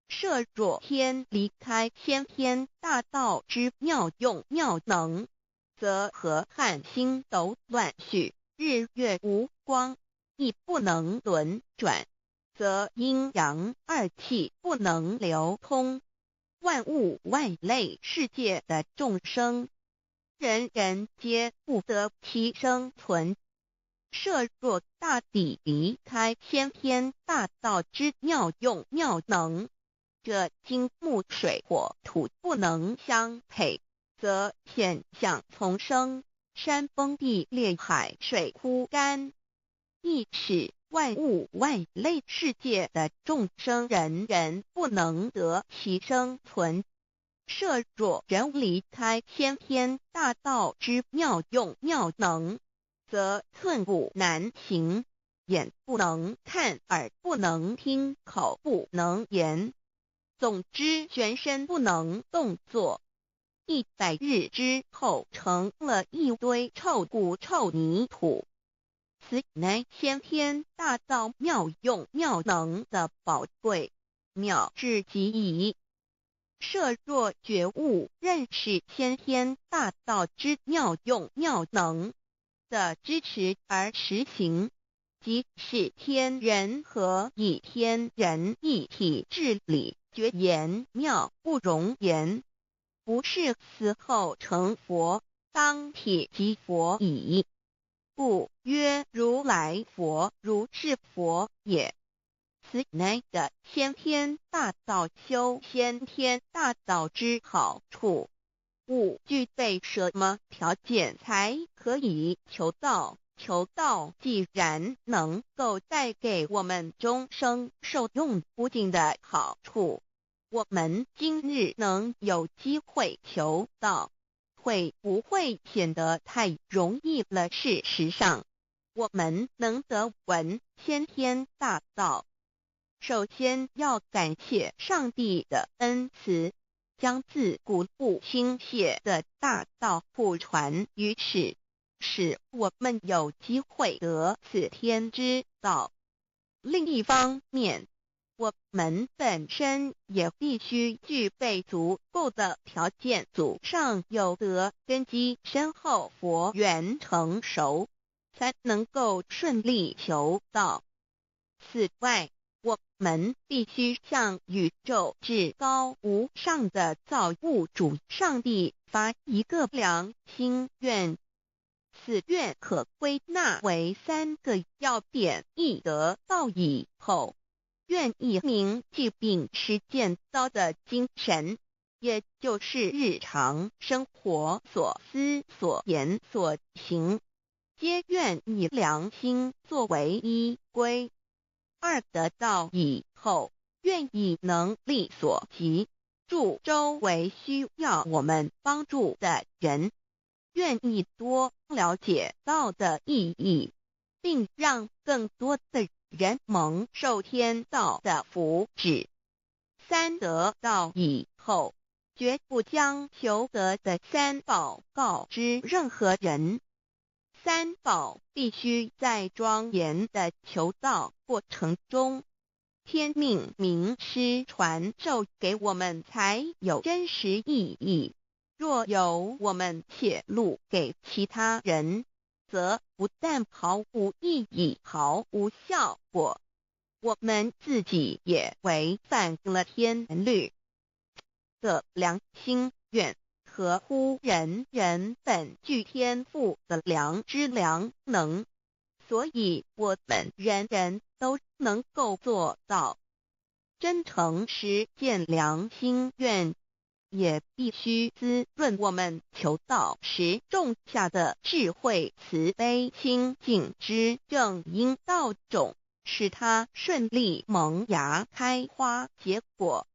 设若天离开先天大道之妙用妙能，则河汉星斗乱序，日月无光，亦不能轮转，则阴阳二气不能流通，万物万类世界的众生，人人皆不得其生存。设若大地离开先天大道之妙用妙能，这金木水火土不能相配，则现象丛生，山崩地裂，海水枯干，亦使万物万类世界的众生人人不能得其生存。设若人离开先天大道之妙用妙能，则寸步难行，眼不能看，耳不能听，口不能言，总之全身不能动作。100日之后，成了一堆臭骨臭泥土。此乃先天大道妙用妙能的宝贵，妙至极矣。设若觉悟认识先天大道之妙用妙能的支持而实行，即是天人合一，天人一体治理，绝言妙不容言，不是死后成佛，当体即佛矣。故曰如来佛，如是佛也。此乃的先天大道修先天大道之好处。勿具备什么条件才可以求道？求道既然能够带给我们终生受用不尽的好处，我们今日能有机会求道，会不会显得太容易了？事实上，我们能得闻先天大道，首先要感谢上帝的恩慈，将自古不倾泻的大道普传于世，使我们有机会得此天之道。另一方面，我们本身也必须具备足够的条件，祖上有德，根基深厚，佛缘成熟，才能够顺利求道。此外，我们必须向宇宙至高无上的造物主上帝发一个良心愿，此愿可归纳为3个要点：一得道以后，愿以明具并实践道的精神，也就是日常生活所思所言所行，皆愿以良心作为依归。2得道以后，愿以能力所及，助周围需要我们帮助的人，愿意多了解道的意义，并让更多的人蒙受天道的福祉。三得到以后，绝不将求得的三宝告知任何人。三宝必须在庄严的求道过程中，天命名师传授给我们才有真实意义。若由我们泄露给其他人，则不但毫无意义、毫无效果，我们自己也违反了天律的良心愿，合乎人人本具天赋的良知良能。所以我们人人都能够做到真诚实践良心愿，也必须滋润我们求道时种下的智慧、慈悲、清净之正因道种，使它顺利萌芽、开花结果，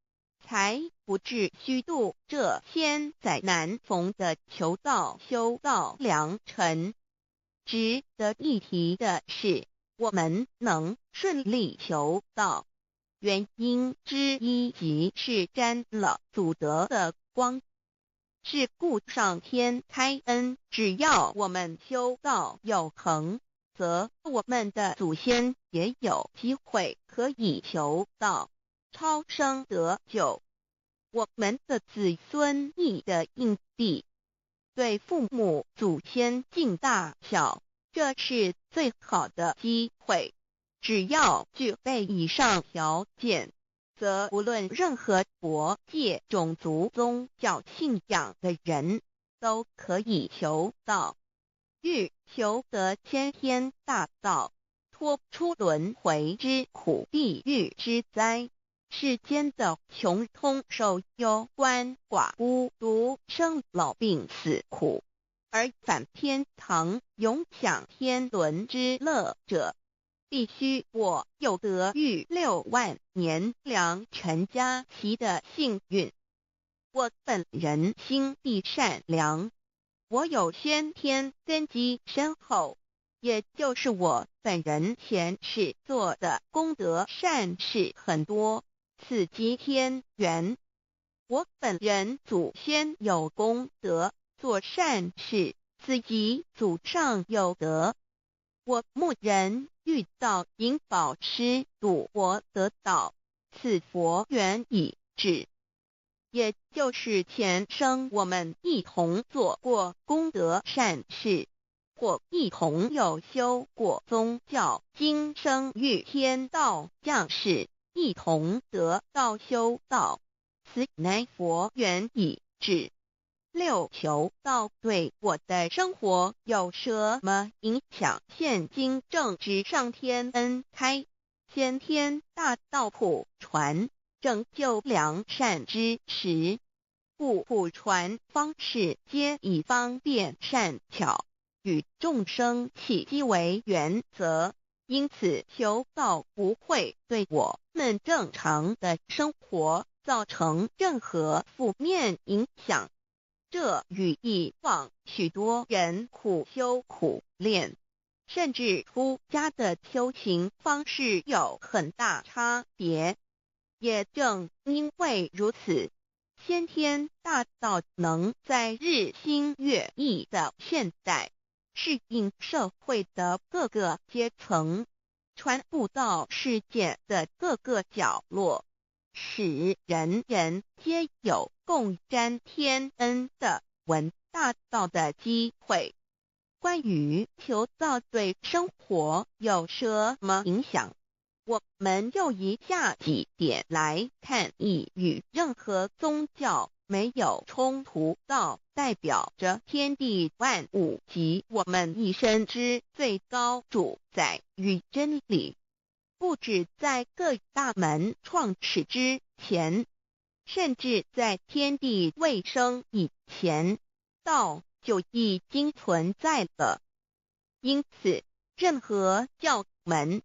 才不致虚度这千载难逢的求道修道良辰。值得一提的是，我们能顺利求道，原因之一即是沾了祖德的光。是故上天开恩，只要我们修道有恒，则我们的祖先也有机会可以求道超生得救。我们的子孙亦的印地，对父母祖先尽大孝，这是最好的机会。只要具备以上条件，则无论任何国界、种族、宗教信仰的人，都可以求道。欲求得先天大道，脱出轮回之苦、地狱之灾，世间的穷通受忧、鳏寡孤独、生老病死苦，而返天堂永享天伦之乐者，必须我有得遇6万年良辰佳期的幸运。我本人心地善良，我有先天根基深厚，也就是我本人前世做的功德善事很多，此即天缘。我本人祖先有功德，做善事，此即祖上有德。我目人遇到引导师度我得道，此佛缘已至。也就是前生我们一同做过功德善事，或一同有修过宗教，今生遇天道降世，一同得道修道，此乃佛缘已至。6求道对我的生活有什么影响？现今正值上天恩开，先天大道普传，拯救良善之时，故普传方式皆以方便善巧，与众生契机为原则，因此求道不会对我们正常的生活造成任何负面影响。这与以往许多人苦修苦练，甚至出家的修行方式有很大差别。也正因为如此，先天大道能在日新月异的现代，适应社会的各个阶层，传布到世界的各个角落，使人人皆有共沾天恩的闻大道的机会。关于求道对生活有什么影响，我们就以下几点来看。亦与任何宗教没有冲突，道代表着天地万物及我们一生之最高主宰与真理。不止在各大门创始之前，甚至在天地未生以前，道就已经存在了。因此，任何教门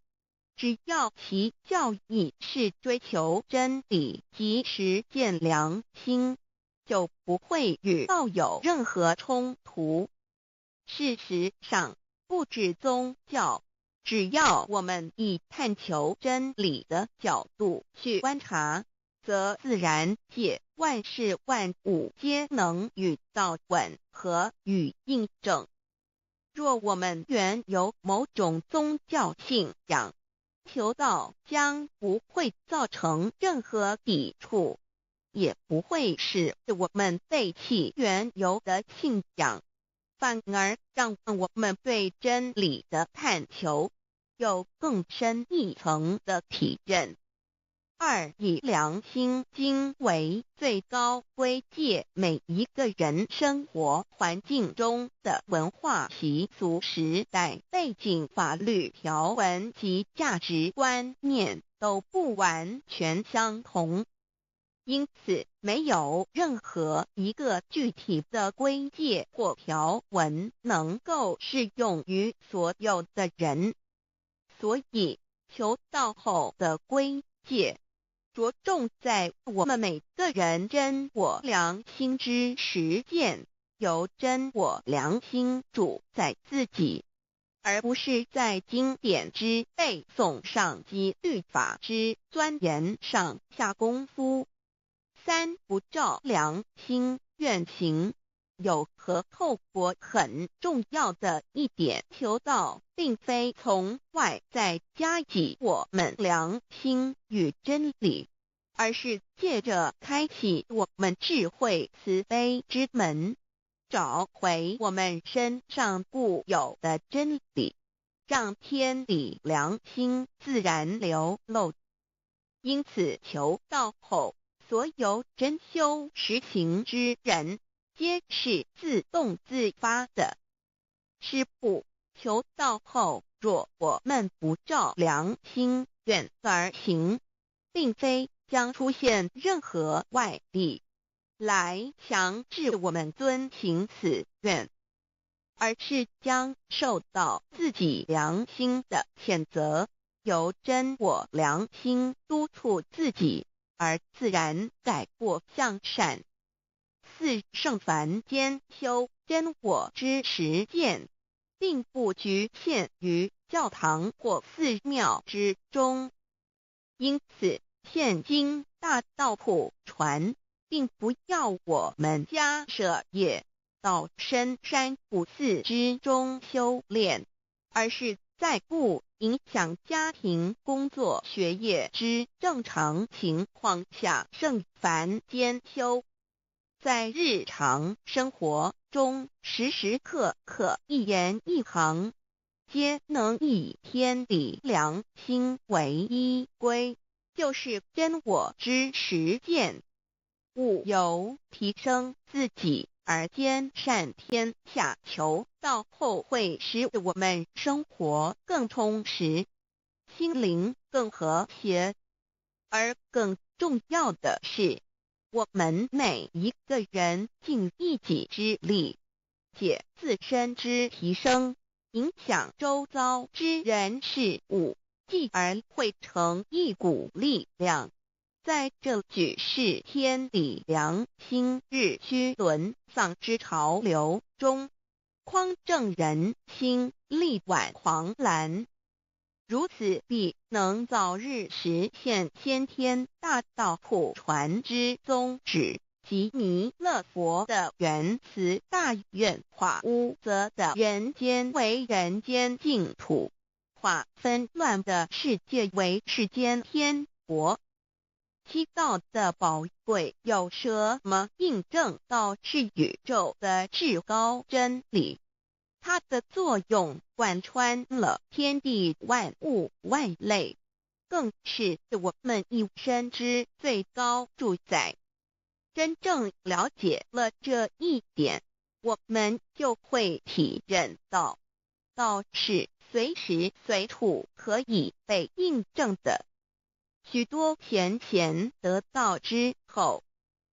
只要其教义是追求真理及实践良心，就不会与道有任何冲突。事实上，不止宗教，只要我们以探求真理的角度去观察，则自然界万事万物皆能与道吻合与印证。若我们原有某种宗教信仰，求道将不会造成任何抵触，也不会使我们背弃原有的信仰，反而让我们对真理的探求有更深一层的体认。二、以良心经为最高规戒每一个人生活环境中的文化习俗、时代背景、法律条文及价值观念都不完全相同，因此没有任何一个具体的规戒或条文能够适用于所有的人。所以求道后的规戒着重在我们每个人真我良心之实践，由真我良心主宰自己，而不是在经典之背诵上及律法之钻研上下功夫。三、不照良心愿行。有和透过很重要的一点，求道并非从外在加给我们良心与真理，而是借着开启我们智慧慈悲之门，找回我们身上固有的真理，让天理良心自然流露。因此求道后，所有真修实行之人皆是自动自发的。是不，求道后，若我们不照良心愿而行，并非将出现任何外力来强制我们遵行此愿，而是将受到自己良心的谴责，由真我良心督促自己，而自然改过向善。四、圣凡间修真我之实践，并不局限于教堂或寺庙之中。因此，现今大道普传，并不要我们家舍业到深山古寺之中修炼，而是在不影响家庭、工作、学业之正常情况下圣凡间修。在日常生活中，时时刻刻一言一行，皆能以天理良心为依归，就是真我之实践。务由提升自己而兼善天下，求道后会使我们生活更充实，心灵更和谐。而更重要的是，我们每一个人尽一己之力，借自身之提升，影响周遭之人事物，继而汇成一股力量，在这举世天理良心日趋沦丧之潮流中，匡正人心，力挽狂澜。如此必能早日实现先天大道普传之宗旨，及弥勒佛的原慈大愿，化污浊的人间为人间净土，化纷乱的世界为世间天国。七道的宝贵有什么印证道是宇宙的至高真理？它的作用贯穿了天地万物万类，更是我们一生之最高主宰。真正了解了这一点，我们就会体认到，道是随时随处可以被印证的。许多贤贤得道之后，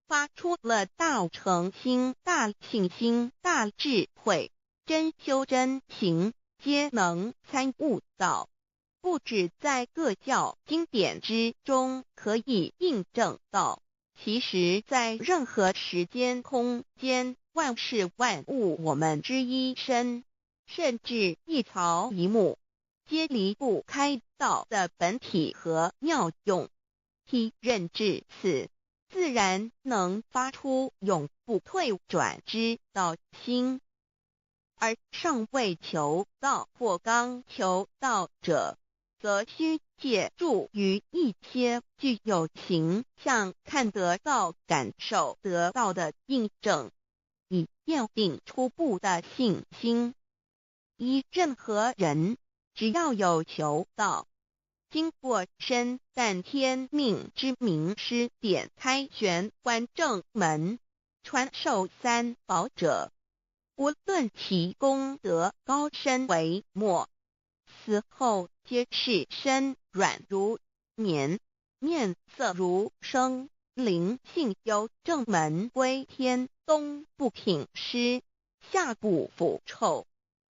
发出了大诚心、大信心、大智慧，真修真行，皆能参悟到。不止在各教经典之中可以印证到，其实在任何时间空间万事万物我们之一身，甚至一草一木，皆离不开道的本体和妙用。体认至此，自然能发出永不退转之道心。而尚未求道或刚求道者，则需借助于一些具有形象看得到、感受得到的印证，以奠定初步的信心。任何人只要有求道，经过身但天命之名师点开玄关正门，传授三宝者，无论其功德高深为末，死后皆是身软如棉，面色如生，灵性由正门归天，东不品湿，下不腐臭，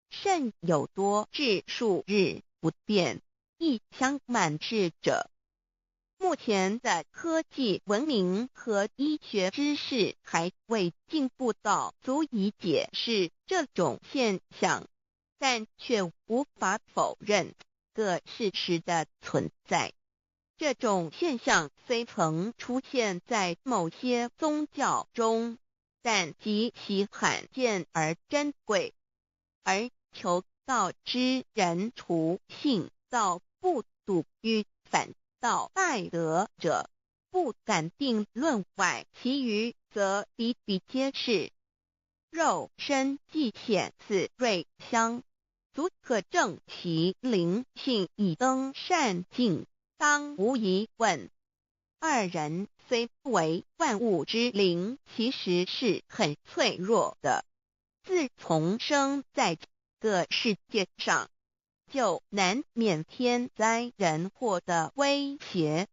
甚有多至数日不变，亦相满至者。目前的科技文明和医学知识还未进步到足以解释这种现象，但却无法否认个事实的存在。这种现象虽曾出现在某些宗教中，但极其罕见而珍贵，而求道之人除信道不笃于反道拜德者，不敢定论外，其余则比比皆是。肉身既显似瑞香，足可证其灵性已登善境，当无疑问。二人虽不为万物之灵，其实是很脆弱的。自从生在这个世界上，就难免天灾人祸的威胁，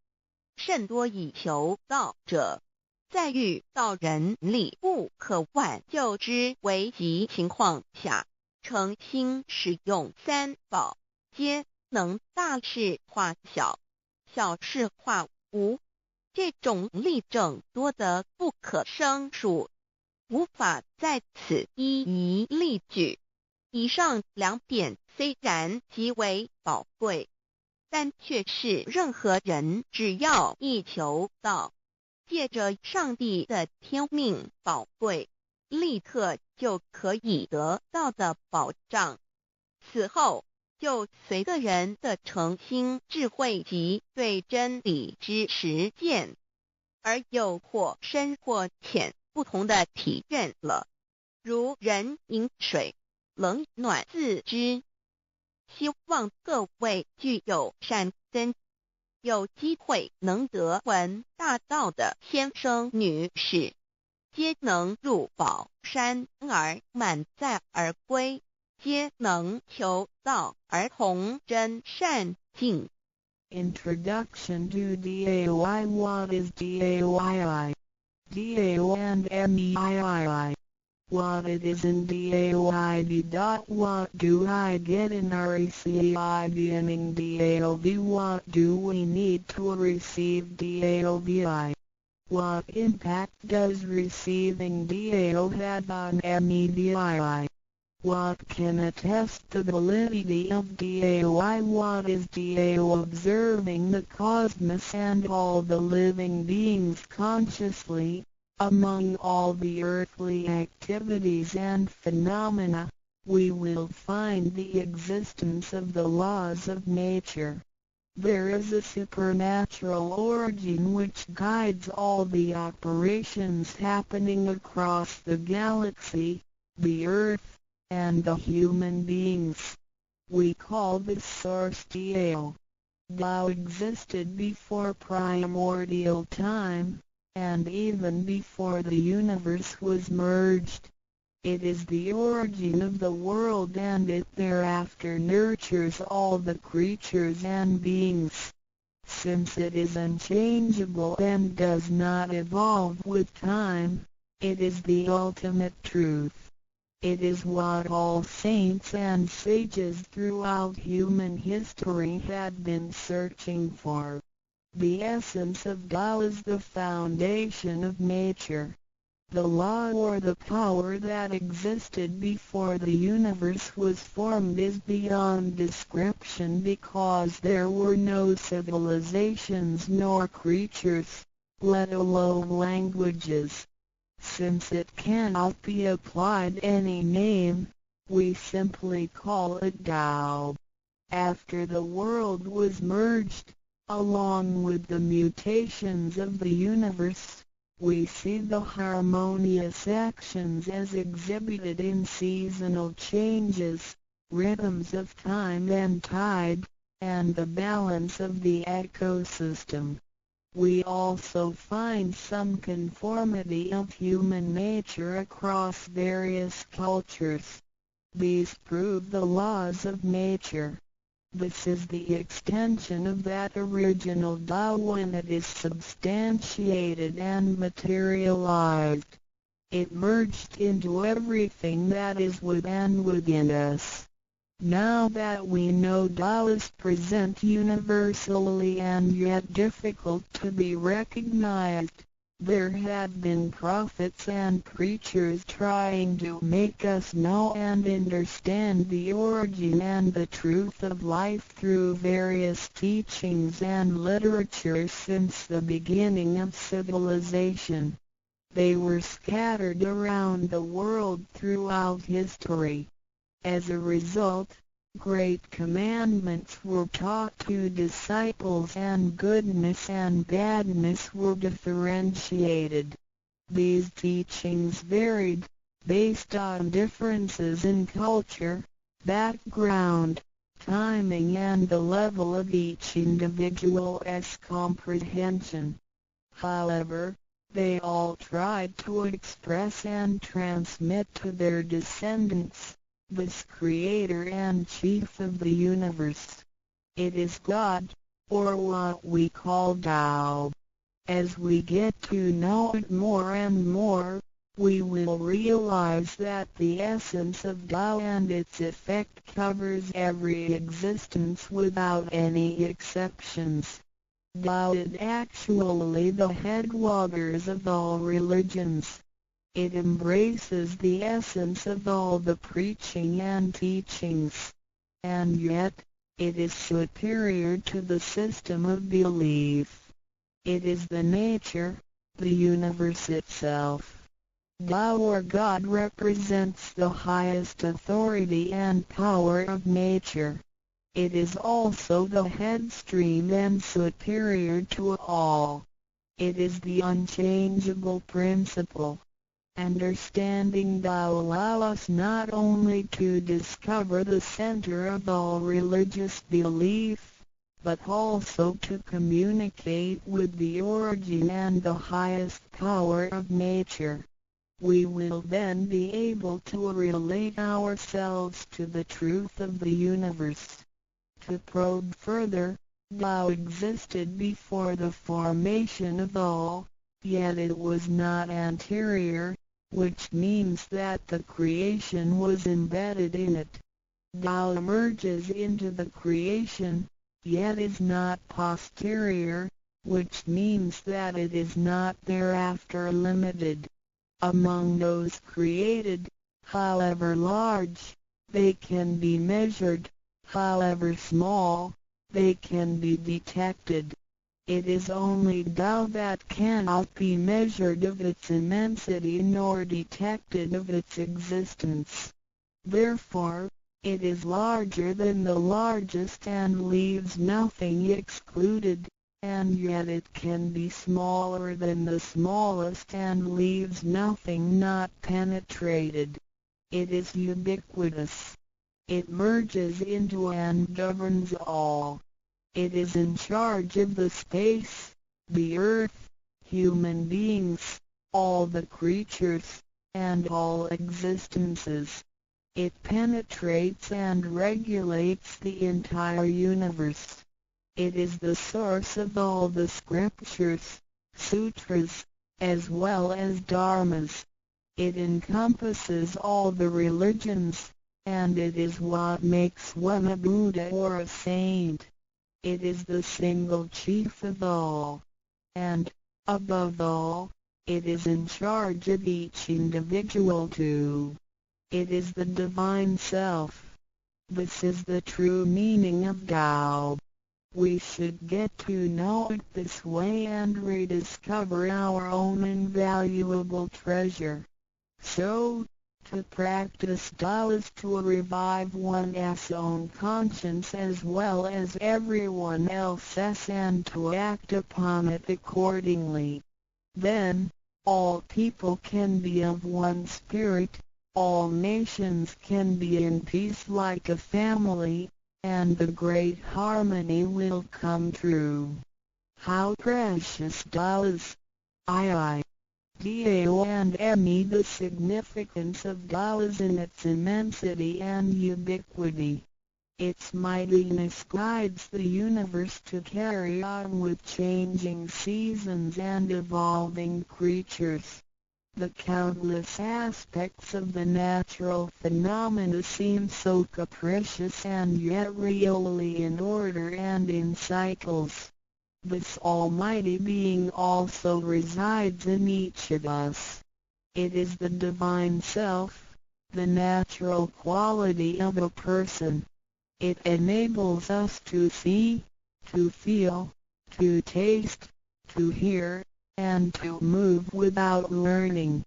甚多以求道者，在遇到人力不可挽救之危急情况下，诚心使用三宝，皆能大事化小，小事化无。这种例证多得不可胜数，无法在此一一例举。以上两点虽然极为宝贵，但却是任何人只要一求道，借着上帝的天命宝贵，立刻就可以得到的保障。此后就随个人的诚心、智慧及对真理之实践，而有或深或浅不同的体认了。如人饮水，冷暖自知。希望各位具有善根，有机会能得闻大道的先生女士，皆能入宝山而满载而归，皆能求道而同真善境。 Introduction to DAY. What is DAYI? DAO and MEII. What it is in DAOID. What do I get in RECI beginning DAOB? What do we need to receive DAOBI? What impact does receiving DAO have on MEDII? What can attest the validity of DAOI? What is DAO? Observing the cosmos and all the living beings consciously, among all the earthly activities and phenomena, we will find the existence of the laws of nature. There is a supernatural origin which guides all the operations happening across the galaxy, the earth, and the human beings. We call this source Tao. Tao existed before primordial time, and even before the universe was merged. It is the origin of the world, and it thereafter nurtures all the creatures and beings. Since it is unchangeable and does not evolve with time, it is the ultimate truth. It is what all saints and sages throughout human history had been searching for. The essence of Tao is the foundation of nature. The law or the power that existed before the universe was formed is beyond description because there were no civilizations nor creatures, let alone languages. Since it cannot be applied any name, we simply call it Tao. After the world was merged, along with the mutations of the universe, we see the harmonious actions as exhibited in seasonal changes, rhythms of time and tide, and the balance of the ecosystem. We also find some conformity of human nature across various cultures. These prove the laws of nature. This is the extension of that original Tao when it is substantiated and materialized. It merged into everything that is with and within us. Now that we know Tao is present universally and yet difficult to be recognized, there have been prophets and preachers trying to make us know and understand the origin and the truth of life through various teachings and literature since the beginning of civilization. They were scattered around the world throughout history. As a result, great commandments were taught to disciples and goodness and badness were differentiated. These teachings varied, based on differences in culture, background, timing and the level of each individual's comprehension. However, they all tried to express and transmit to their descendants this Creator and Chief of the universe. It is God, or what we call Tao. As we get to know it more and more, we will realize that the essence of Tao and its effect covers every existence without any exceptions. Tao is actually the headwaters of all religions. It embraces the essence of all the preaching and teachings. And yet, it is superior to the system of belief. It is the nature, the universe itself. Tao or God represents the highest authority and power of nature. It is also the headstream and superior to all. It is the unchangeable principle. Understanding Tao allows us not only to discover the center of all religious belief, but also to communicate with the origin and the highest power of nature. We will then be able to relate ourselves to the truth of the universe. To probe further, Tao existed before the formation of all, yet it was not anterior, which means that the creation was embedded in it. Tao emerges into the creation, yet is not posterior, which means that it is not thereafter limited. Among those created, however large, they can be measured, however small, they can be detected. It is only Tao that cannot be measured of its immensity nor detected of its existence. Therefore, it is larger than the largest and leaves nothing excluded, and yet it can be smaller than the smallest and leaves nothing not penetrated. It is ubiquitous. It merges into and governs all. It is in charge of the space, the earth, human beings, all the creatures, and all existences. It penetrates and regulates the entire universe. It is the source of all the scriptures, sutras, as well as dharmas. It encompasses all the religions, and it is what makes one a Buddha or a saint. It is the single chief of all. And, above all, it is in charge of each individual too. It is the Divine Self. This is the true meaning of Tao. We should get to know it this way and rediscover our own invaluable treasure. So, to practice Tao is to revive one's own conscience as well as everyone else's and to act upon it accordingly. Then, all people can be of one spirit, all nations can be in peace like a family, and the great harmony will come true. How precious Tao is! Tao and Me. The significance of Tao is in its immensity and ubiquity. Its mightiness guides the universe to carry on with changing seasons and evolving creatures. The countless aspects of the natural phenomena seem so capricious and yet really in order and in cycles. This almighty being also resides in each of us. It is the Divine Self, the natural quality of a person. It enables us to see, to feel, to taste, to hear, and to move without learning.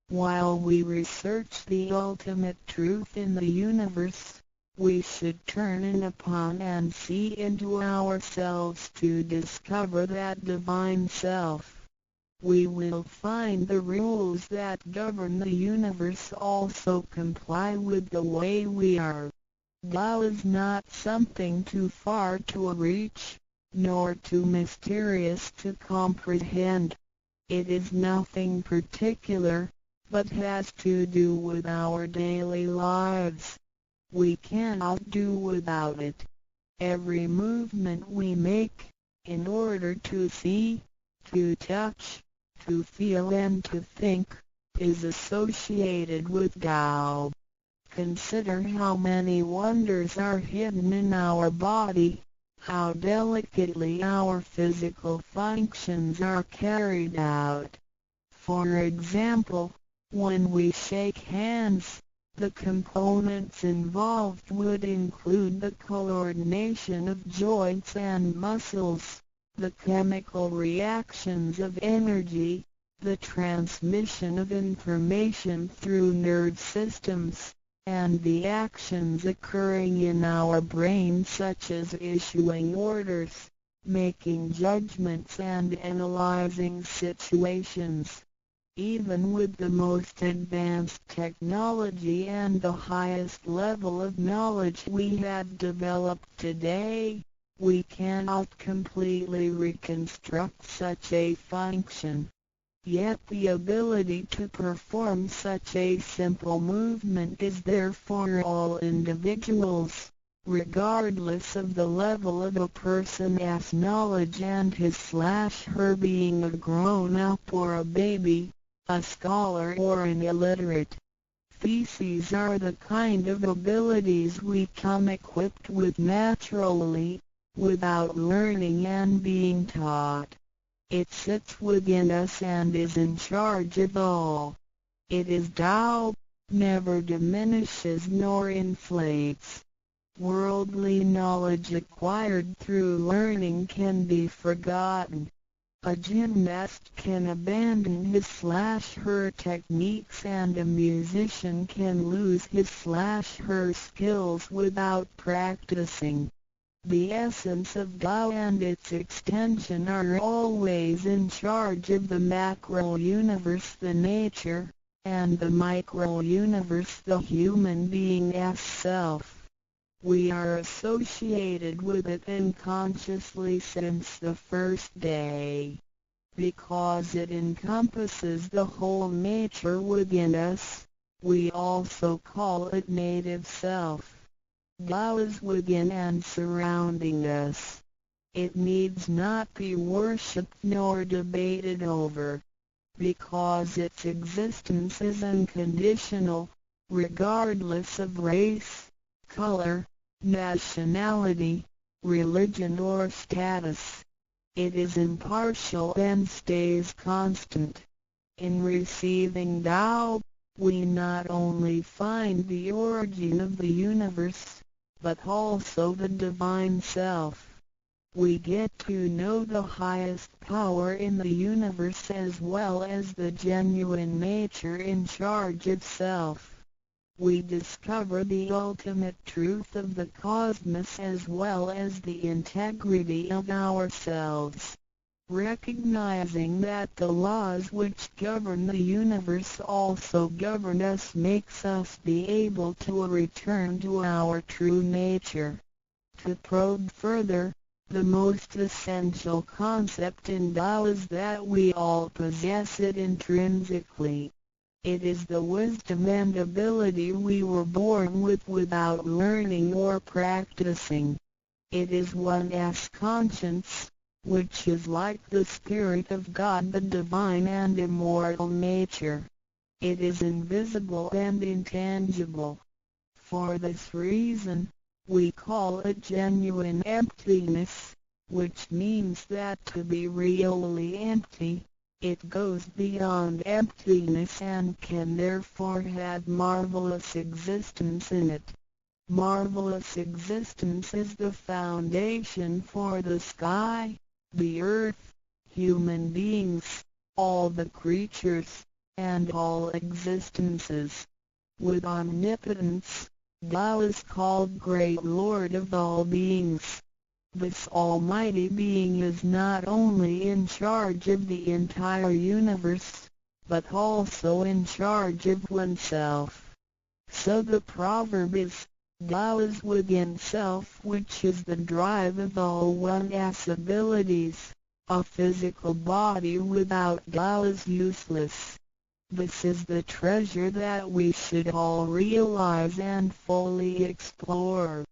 While we research the ultimate truth in the universe, we should turn in upon and see into ourselves to discover that Divine Self. We will find the rules that govern the universe also comply with the way we are. Tao is not something too far to reach, nor too mysterious to comprehend. It is nothing particular, but has to do with our daily lives. We cannot do without it. Every movement we make, in order to see, to touch, to feel and to think, is associated with Tao. Consider how many wonders are hidden in our body, how delicately our physical functions are carried out. For example, when we shake hands, the components involved would include the coordination of joints and muscles, the chemical reactions of energy, the transmission of information through nerve systems, and the actions occurring in our brain such as issuing orders, making judgments and analyzing situations. Even with the most advanced technology and the highest level of knowledge we have developed today, we cannot completely reconstruct such a function. Yet the ability to perform such a simple movement is there for all individuals, regardless of the level of a person's knowledge and his/her being a grown-up or a baby, a scholar or an illiterate. These are the kind of abilities we come equipped with naturally, without learning and being taught. It sits within us and is in charge of all. It is Tao, never diminishes nor inflates. Worldly knowledge acquired through learning can be forgotten. A gymnast can abandon his/her techniques and a musician can lose his/her skills without practicing. The essence of Tao and its extension are always in charge of the macro-universe, the nature, and the micro-universe, the human being's self. We are associated with it unconsciously since the first day. Because it encompasses the whole nature within us, we also call it native self. Tao is within and surrounding us. It needs not be worshipped nor debated over. because its existence is unconditional, regardless of race, color, nationality, religion or status. It is impartial and stays constant. In receiving Tao, we not only find the origin of the universe, but also the Divine Self. We get to know the highest power in the universe as well as the genuine nature in charge of self. We discover the ultimate truth of the cosmos as well as the integrity of ourselves. Recognizing that the laws which govern the universe also govern us makes us be able to return to our true nature. To probe further, the most essential concept in Tao is that we all possess it intrinsically. It is the wisdom and ability we were born with without learning or practicing. It is one's conscience, which is like the Spirit of God, the divine and immortal nature. It is invisible and intangible. For this reason, we call it genuine emptiness, which means that to be really empty, it goes beyond emptiness and can therefore have marvelous existence in it. Marvelous existence is the foundation for the sky, the earth, human beings, all the creatures, and all existences. With omnipotence, Tao is called Great Lord of all beings. This almighty being is not only in charge of the entire universe, but also in charge of oneself. So the proverb is, Tao is within self, which is the drive of all one's abilities. A physical body without Tao is useless. This is the treasure that we should all realize and fully explore.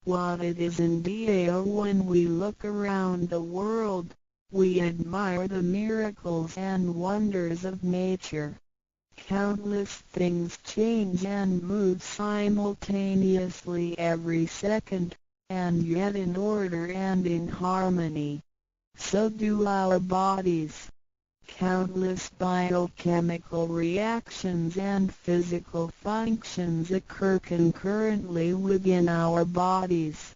What it is indeed when we look around the world, we admire the miracles and wonders of nature. Countless things change and move simultaneously every second, and yet in order and in harmony. So do our bodies. Countless biochemical reactions and physical functions occur concurrently within our bodies.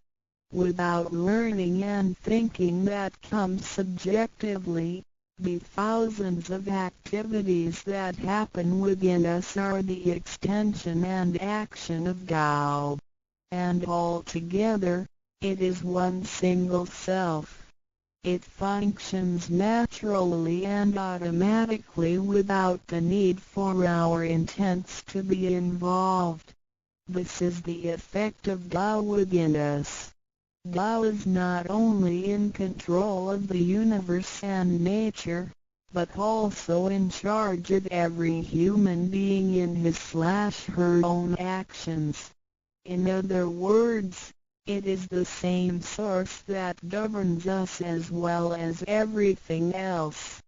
Without learning and thinking that comes subjectively, the thousands of activities that happen within us are the extension and action of Tao. And altogether, it is one single self. It functions naturally and automatically without the need for our intents to be involved. This is the effect of Tao within us. Tao is not only in control of the universe and nature, but also in charge of every human being in his/her own actions. In other words, it is the same source that governs us as well as everything else.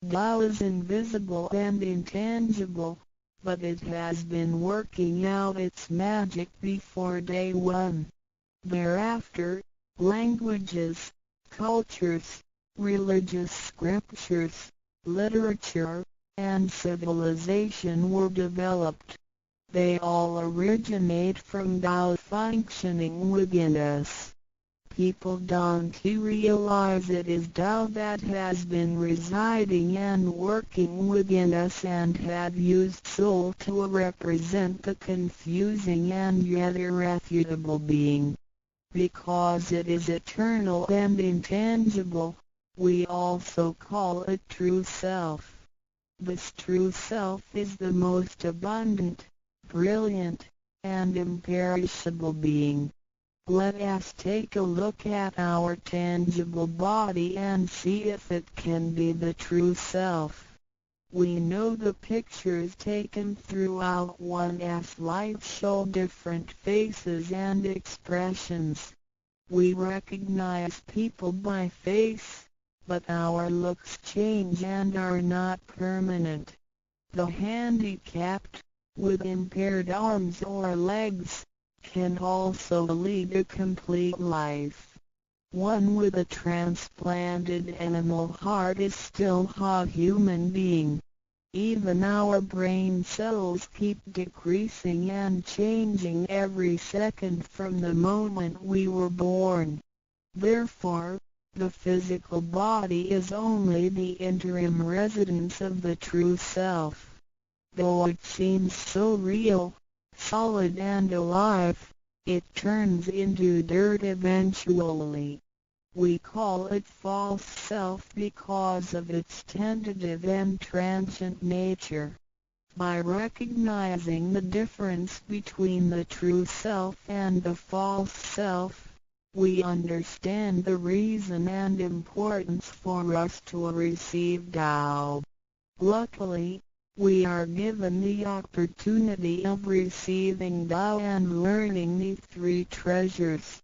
Tao is invisible and intangible, but it has been working out its magic before day one. Thereafter, languages, cultures, religious scriptures, literature, and civilization were developed. They all originate from Tao functioning within us. People don't realize it is Tao that has been residing and working within us and have used soul to represent the confusing and yet irrefutable being. Because it is eternal and intangible, we also call it true self. This true self is the most abundant, brilliant, and imperishable being. Let us take a look at our tangible body and see if it can be the true self. We know the pictures taken throughout one's life show different faces and expressions. We recognize people by face, but our looks change and are not permanent. The handicapped, with impaired arms or legs, can also lead a complete life. One with a transplanted animal heart is still a human being. Even our brain cells keep decreasing and changing every second from the moment we were born. Therefore, the physical body is only the interim residence of the true self. Though it seems so real, solid and alive, it turns into dirt eventually. We call it false self because of its tentative and transient nature. By recognizing the difference between the true self and the false self, we understand the reason and importance for us to receive Tao. Luckily, we are given the opportunity of receiving Tao and learning the three treasures.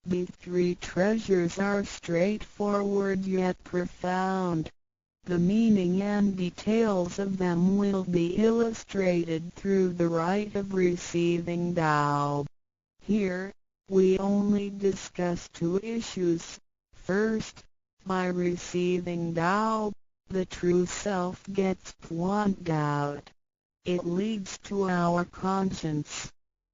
The three treasures are straightforward yet profound. The meaning and details of them will be illustrated through the rite of receiving Tao. Here, we only discuss two issues. First, by receiving Tao, the true self gets plucked out. It leads to our conscience.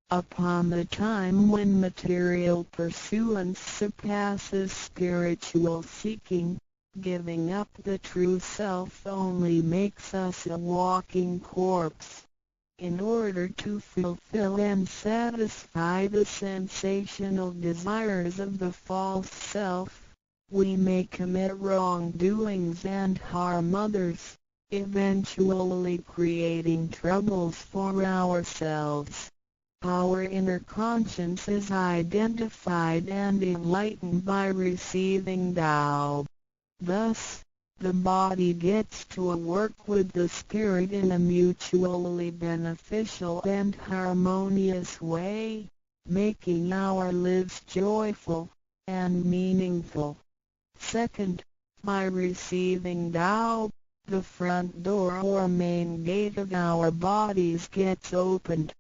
Upon the time when material pursuance surpasses spiritual seeking, giving up the true self only makes us a walking corpse. In order to fulfill and satisfy the sensational desires of the false self, we may commit wrongdoings and harm others, eventually creating troubles for ourselves. Our inner conscience is identified and enlightened by receiving Tao. Thus, the body gets to work with the spirit in a mutually beneficial and harmonious way, making our lives joyful and meaningful. Second, by receiving Tao, the front door or main gate of our bodies gets opened.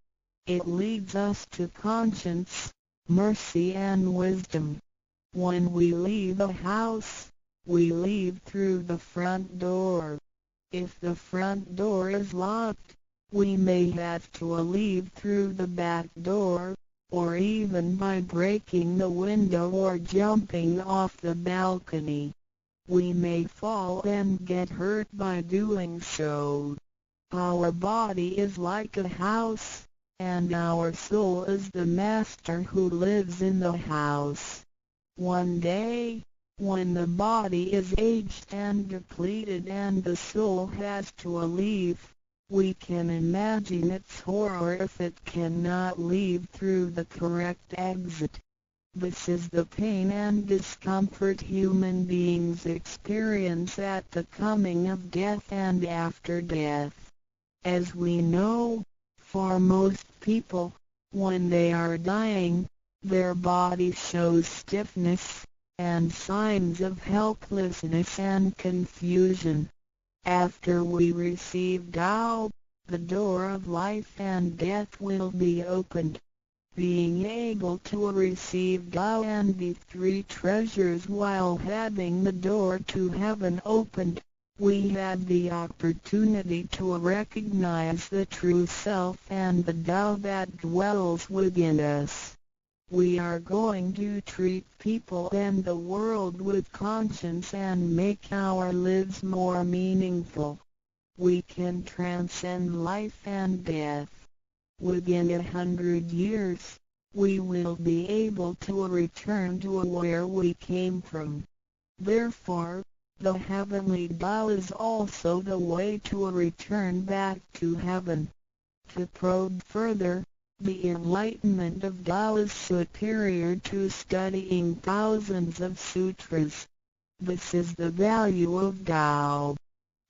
It leads us to conscience, mercy and wisdom. When we leave a house, we leave through the front door. If the front door is locked, we may have to leave through the back door, or even by breaking the window or jumping off the balcony. We may fall and get hurt by doing so. Our body is like a house, and our soul is the master who lives in the house. One day, when the body is aged and depleted and the soul has to leave, we can imagine its horror if it cannot leave through the correct exit. This is the pain and discomfort human beings experience at the coming of death and after death. As we know, for most people, when they are dying, their body shows stiffness and signs of helplessness and confusion. After we receive Tao, the door of life and death will be opened. Being able to receive Tao and the three treasures while having the door to heaven opened, we had the opportunity to recognize the true self and the Tao that dwells within us. We are going to treat people and the world with conscience and make our lives more meaningful. We can transcend life and death. Within 100 years, we will be able to return to where we came from. Therefore, the heavenly Tao is also the way to return back to heaven. To probe further, the enlightenment of Tao is superior to studying thousands of sutras. This is the value of Tao.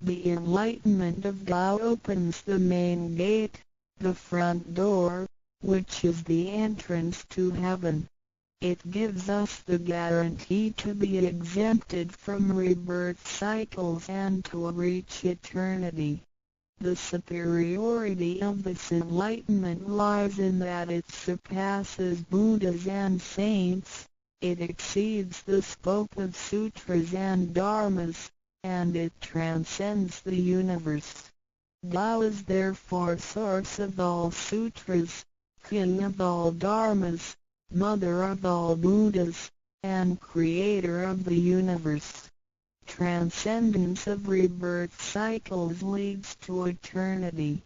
The enlightenment of Tao opens the main gate, the front door, which is the entrance to heaven. It gives us the guarantee to be exempted from rebirth cycles and to reach eternity. The superiority of this enlightenment lies in that it surpasses Buddhas and saints, it exceeds the scope of sutras and dharmas, and it transcends the universe. Tao is therefore source of all sutras, king of all dharmas, mother of all Buddhas, and creator of the universe. Transcendence of rebirth cycles leads to eternity.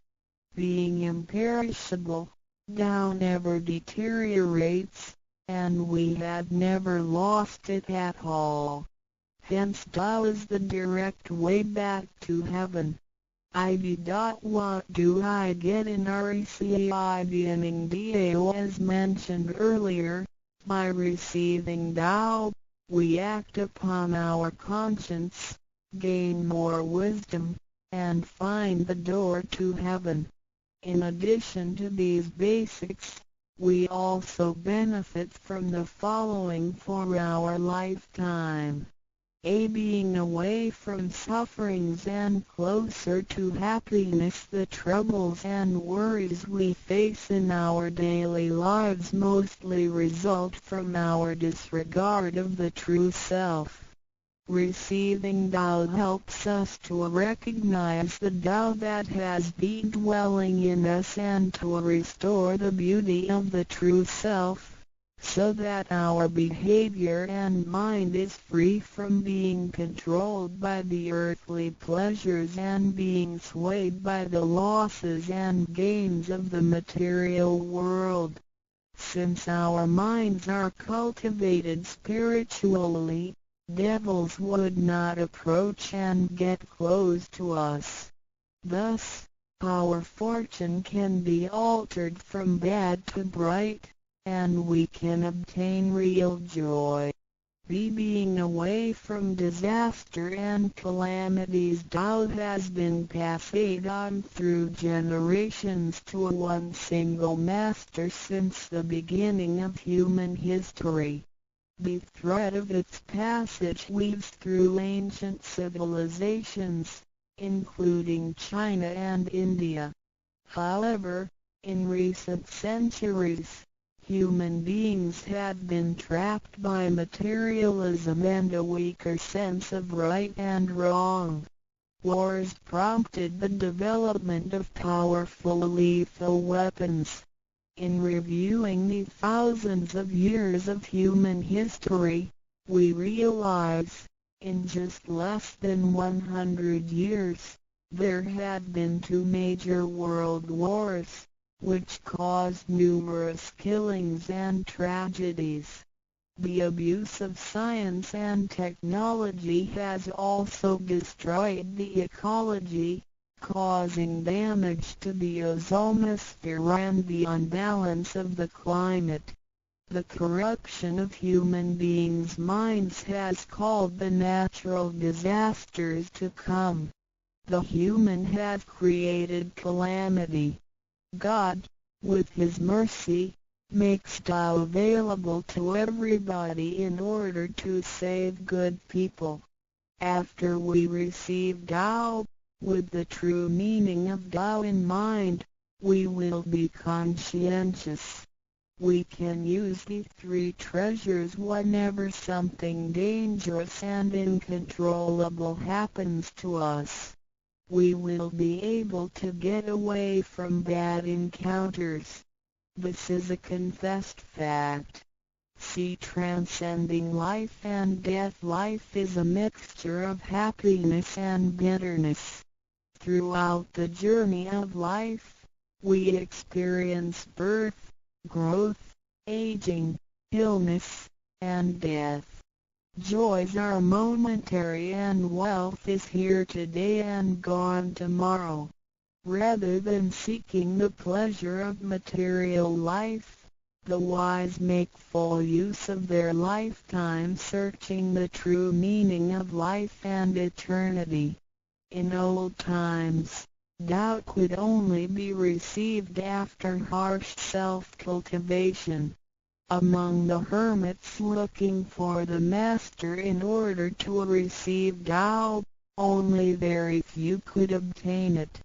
Being imperishable, Tao never deteriorates, and we had never lost it at all. Hence Tao is the direct way back to heaven. What do I get in RECI beginning DAO as mentioned earlier? By receiving Tao, we act upon our conscience, gain more wisdom, and find the door to heaven. In addition to these basics, we also benefit from the following for our lifetime. Being away from sufferings and closer to happiness. The troubles and worries we face in our daily lives mostly result from our disregard of the true self. Receiving Tao helps us to recognize the Tao that has been dwelling in us and to restore the beauty of the true self, so that our behavior and mind is free from being controlled by the earthly pleasures and being swayed by the losses and gains of the material world. Since our minds are cultivated spiritually, devils would not approach and get close to us. Thus, our fortune can be altered from bad to bright, and we can obtain real joy. Being away from disaster and calamities. Tao has been passed on through generations to one single master since the beginning of human history. The thread of its passage weaves through ancient civilizations, including China and India. However, in recent centuries, human beings have been trapped by materialism and a weaker sense of right and wrong. Wars prompted the development of powerful lethal weapons. In reviewing the thousands of years of human history, we realize, in just less than 100 years, there had been 2 major world wars, which caused numerous killings and tragedies. The abuse of science and technology has also destroyed the ecology, causing damage to the ozonosphere and the unbalance of the climate. The corruption of human beings' minds has called the natural disasters to come. The human has created calamity. God, with His mercy, makes Tao available to everybody in order to save good people. After we receive Tao, with the true meaning of Tao in mind, we will be conscientious. We can use the 3 treasures whenever something dangerous and uncontrollable happens to us. We will be able to get away from bad encounters. This is a confessed fact. See, transcending life and death. Life is a mixture of happiness and bitterness. Throughout the journey of life, we experience birth, growth, aging, illness, and death. Joys are momentary and wealth is here today and gone tomorrow. Rather than seeking the pleasure of material life, the wise make full use of their lifetime searching the true meaning of life and eternity. In old times, Tao could only be received after harsh self-cultivation. Among the hermits looking for the Master in order to receive Tao, only very few could obtain it.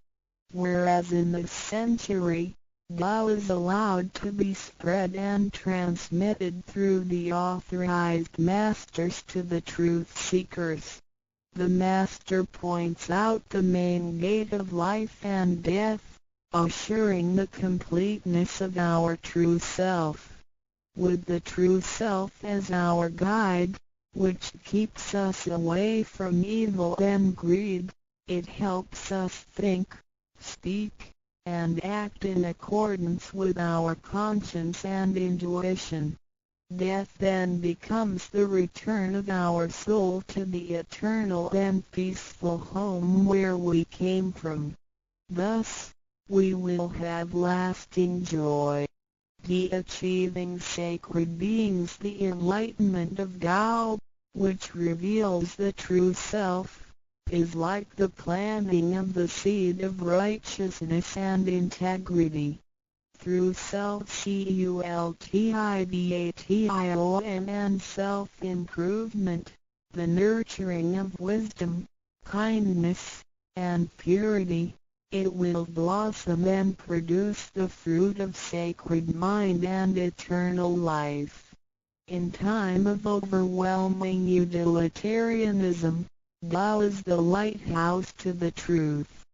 Whereas in this century, Tao is allowed to be spread and transmitted through the authorized masters to the truth seekers. The Master points out the main gate of life and death, assuring the completeness of our true self. With the true self as our guide, which keeps us away from evil and greed, it helps us think, speak, and act in accordance with our conscience and intuition. Death then becomes the return of our soul to the eternal and peaceful home where we came from. Thus, we will have lasting joy. The achieving sacred beings the enlightenment of Tao, which reveals the true self, is like the planting of the seed of righteousness and integrity. Through self-cultivation and self-improvement, the nurturing of wisdom, kindness, and purity, it will blossom and produce the fruit of sacred mind and eternal life. In time of overwhelming utilitarianism, Tao is the lighthouse to the truth.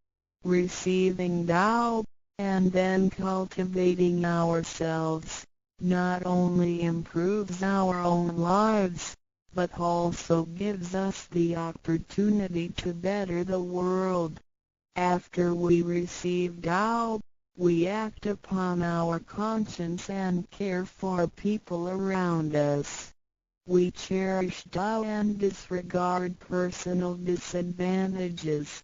Receiving Tao, and then cultivating ourselves, not only improves our own lives, but also gives us the opportunity to better the world. After we receive Tao, we act upon our conscience and care for people around us. We cherish Tao and disregard personal disadvantages.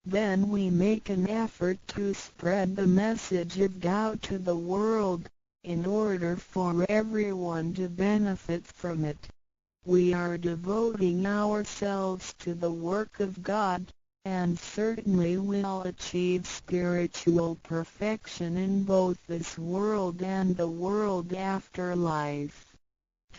Then we make an effort to spread the message of Tao to the world, in order for everyone to benefit from it. We are devoting ourselves to the work of God, and certainly will achieve spiritual perfection in both this world and the world after life.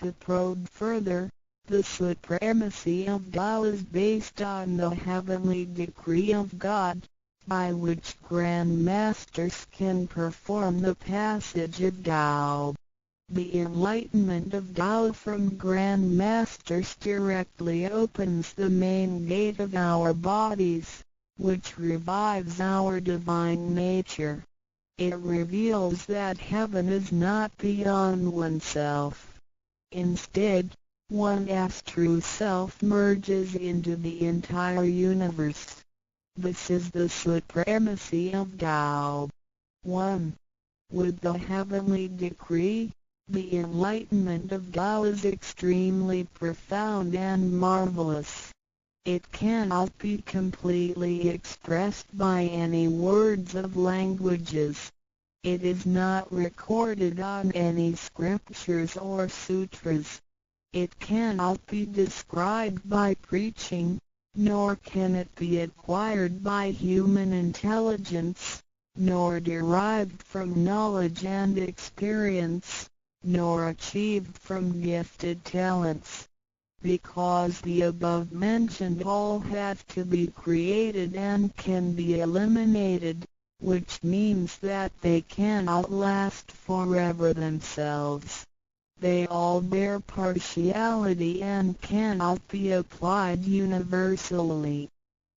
To probe further, the supremacy of Tao is based on the heavenly decree of God, by which Grand Masters can perform the passage of Tao. The enlightenment of Tao from Grand Masters directly opens the main gate of our bodies, which revives our divine nature. It reveals that heaven is not beyond oneself. Instead, one's true self merges into the entire universe. This is the supremacy of Tao. 1. With the heavenly decree, the enlightenment of Tao is extremely profound and marvelous. It cannot be completely expressed by any words of languages. It is not recorded on any scriptures or sutras. It cannot be described by preaching, nor can it be acquired by human intelligence, nor derived from knowledge and experience, nor achieved from gifted talents. Because the above-mentioned all have to be created and can be eliminated, which means that they cannot last forever themselves. They all bear partiality and cannot be applied universally.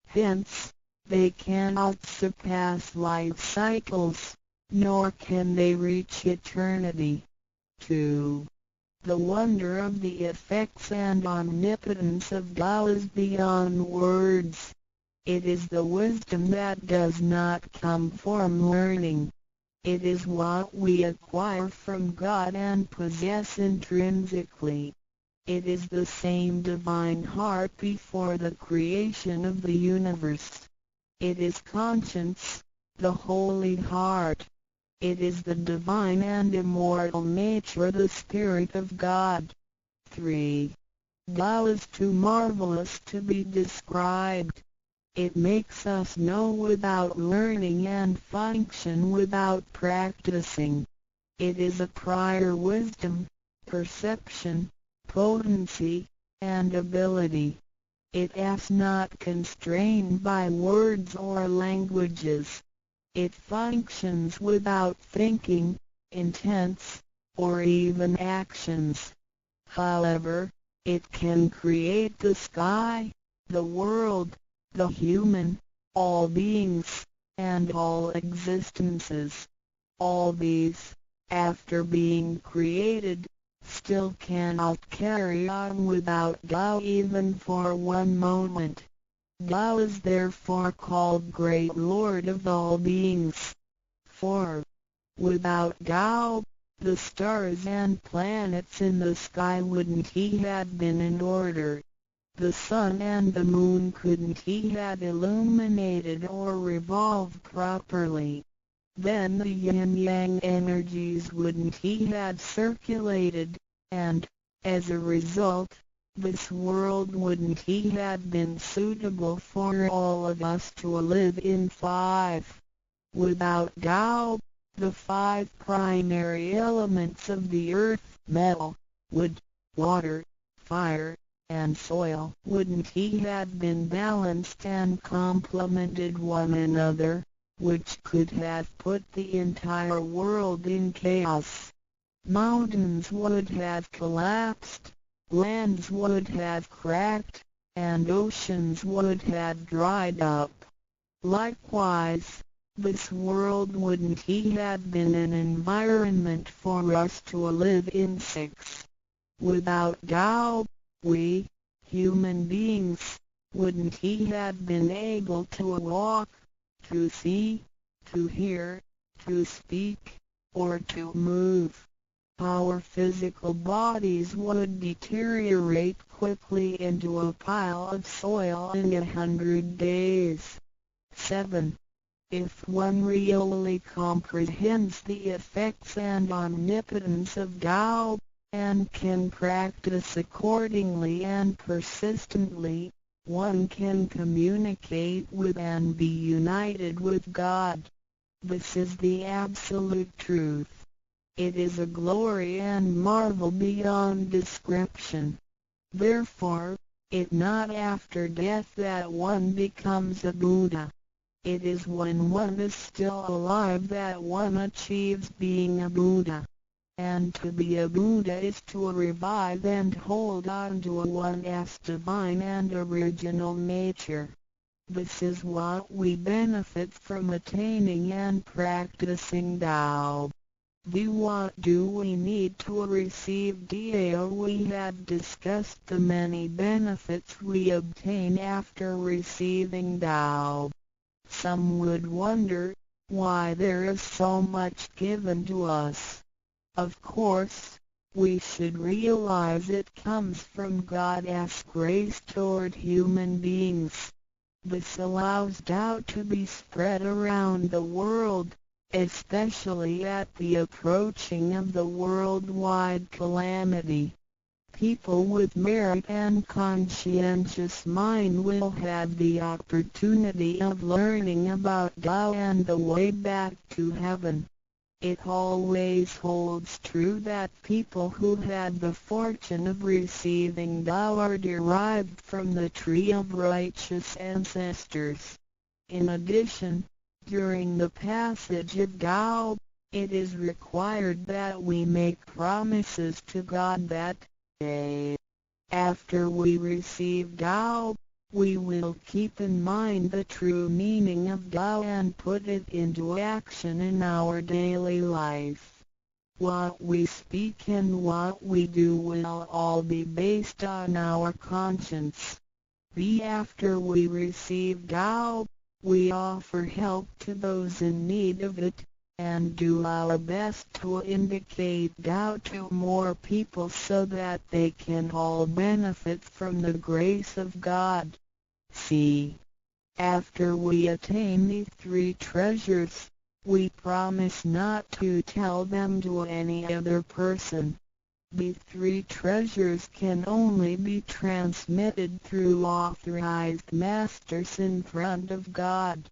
Hence, they cannot surpass life cycles, nor can they reach eternity. 2. The wonder of the effects and omnipotence of Tao is beyond words. It is the wisdom that does not come from learning. It is what we acquire from God and possess intrinsically. It is the same divine heart before the creation of the universe. It is conscience, the holy heart. It is the divine and immortal nature, the Spirit of God. 3. Tao is too marvelous to be described. It makes us know without learning and function without practicing. It is a prior wisdom, perception, potency, and ability. It is not constrained by words or languages. It functions without thinking, intents, or even actions. However, it can create the sky, the world, the human, all beings, and all existences. All these, after being created, still cannot carry on without Tao even for one moment. Tao is therefore called Great Lord of all beings. For, without Tao, the stars and planets in the sky wouldn't he had been in order. The sun and the moon couldn't he had illuminated or revolved properly. Then the yin-yang energies wouldn't he had circulated, and, as a result, this world wouldn't he had been suitable for all of us to live in. 5. Without Tao, the 5 primary elements of the earth, metal, wood, water, fire, and soil, wouldn't he had been balanced and complemented one another, which could have put the entire world in chaos. Mountains would have collapsed, lands would have cracked, and oceans would have dried up. Likewise, this world wouldn't he have been an environment for us to live in. 6. Without Tao, we, human beings, wouldn't he have been able to walk, to see, to hear, to speak, or to move. Our physical bodies would deteriorate quickly into a pile of soil in 100 days. 7. If one really comprehends the effects and omnipotence of Tao, and can practice accordingly and persistently, one can communicate with and be united with God. This is the absolute truth. It is a glory and marvel beyond description. Therefore, it not after death that one becomes a Buddha. It is when one is still alive that one achieves being a Buddha. And to be a Buddha is to revive and hold on to one's divine and original nature. This is what we benefit from attaining and practicing Tao. What do we need to receive Tao? We have discussed the many benefits we obtain after receiving Tao. Some would wonder why there is so much given to us. Of course, we should realize it comes from God's grace toward human beings. This allows Tao to be spread around the world, especially at the approaching of the worldwide calamity. People with merit and conscientious mind will have the opportunity of learning about Tao and the way back to heaven. It always holds true that people who had the fortune of receiving Tao are derived from the tree of righteous ancestors. In addition, during the passage of Tao, it is required that we make promises to God that, after we receive Tao, we will keep in mind the true meaning of Tao and put it into action in our daily life. What we speak and what we do will all be based on our conscience. After we receive Tao, we offer help to those in need of it, and do our best to indicate Tao to more people so that they can all benefit from the grace of God. After we attain these 3 treasures, we promise not to tell them to any other person. These 3 treasures can only be transmitted through authorized masters in front of God.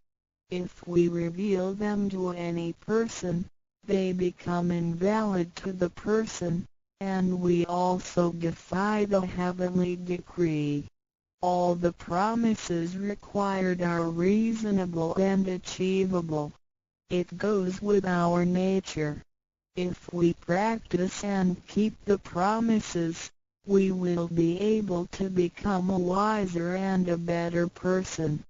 If we reveal them to any person, they become invalid to the person, and we also defy the heavenly decree. All the promises required are reasonable and achievable. It goes with our nature. If we practice and keep the promises, we will be able to become a wiser and a better person.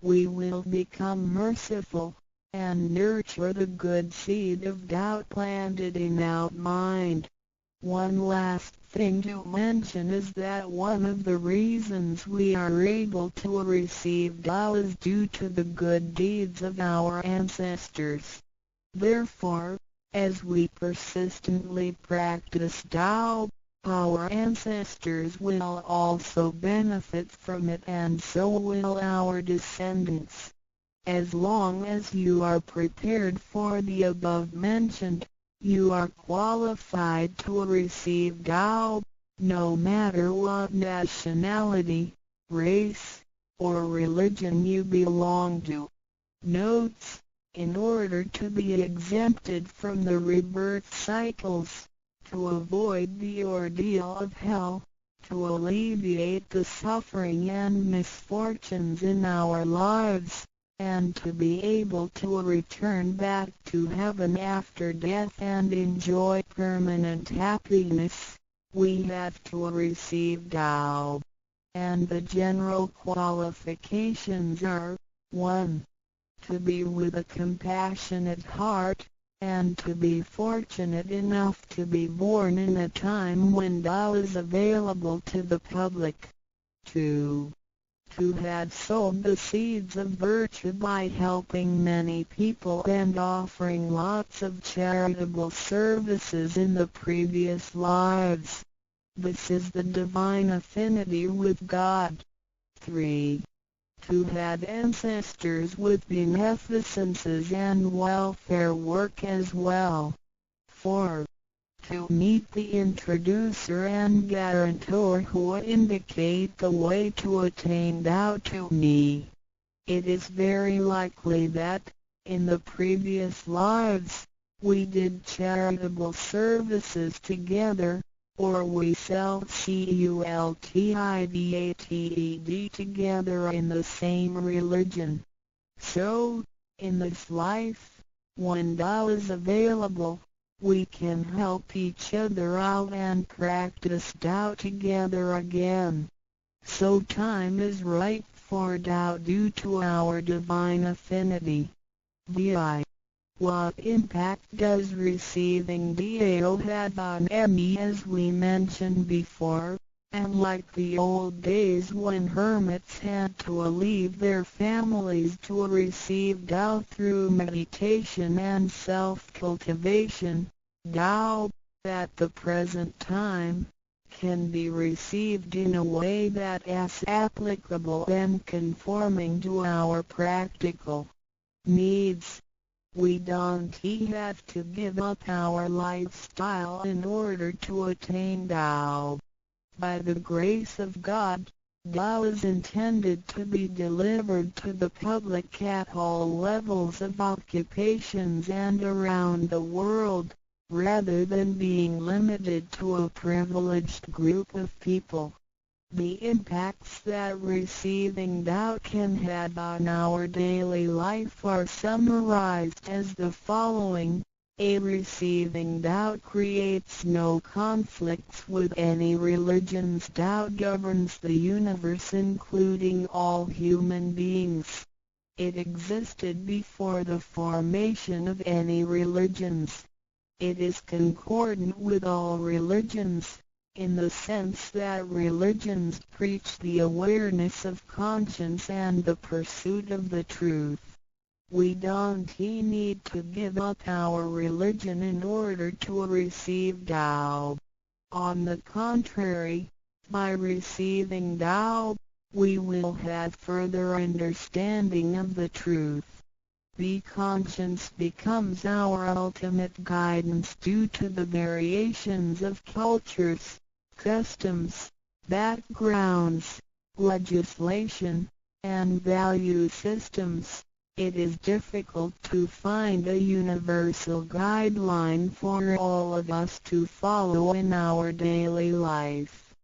We will become merciful, and nurture the good seed of doubt planted in our mind. One last thing to mention is that one of the reasons we are able to receive Tao is due to the good deeds of our ancestors. Therefore, as we persistently practice Tao, our ancestors will also benefit from it, and so will our descendants. As long as you are prepared for the above mentioned, you are qualified to receive Tao, no matter what nationality, race, or religion you belong to. Notes: in order to be exempted from the rebirth cycles, to avoid the ordeal of hell, to alleviate the suffering and misfortunes in our lives, and to be able to return back to heaven after death and enjoy permanent happiness, we have to receive Tao. And the general qualifications are: 1. To be with a compassionate heart, and to be fortunate enough to be born in a time when Tao is available to the public. 2. To have sown the seeds of virtue by helping many people and offering lots of charitable services in the previous lives. This is the divine affinity with God. 3. To have ancestors with beneficences and welfare work as well. 4. To meet the introducer and guarantor who indicate the way to attain Tao to me. It is very likely that, in the previous lives, we did charitable services together, or we cultivated together in the same religion. So, in this life, when Tao is available, we can help each other out and practice Tao together again. So time is right for Tao due to our divine affinity. Vi. What impact does receiving Tao have on me? As we mentioned before, and like the old days when hermits had to leave their families to receive Tao through meditation and self-cultivation, Tao, at the present time, can be received in a way that is applicable and conforming to our practical needs. We don't have to give up our lifestyle in order to attain Tao. By the grace of God, Tao is intended to be delivered to the public at all levels of occupations and around the world, rather than being limited to a privileged group of people. The impacts that receiving Tao can have on our daily life are summarized as the following. A receiving Tao creates no conflicts with any religions. Tao governs the universe, including all human beings. It existed before the formation of any religions. It is concordant with all religions, in the sense that religions preach the awareness of conscience and the pursuit of the truth. We don't need to give up our religion in order to receive Tao. On the contrary, by receiving Tao, we will have further understanding of the truth. The conscience becomes our ultimate guidance due to the variations of cultures, customs, backgrounds, legislation, and value systems, it is difficult to find a universal guideline for all of us to follow in our daily life.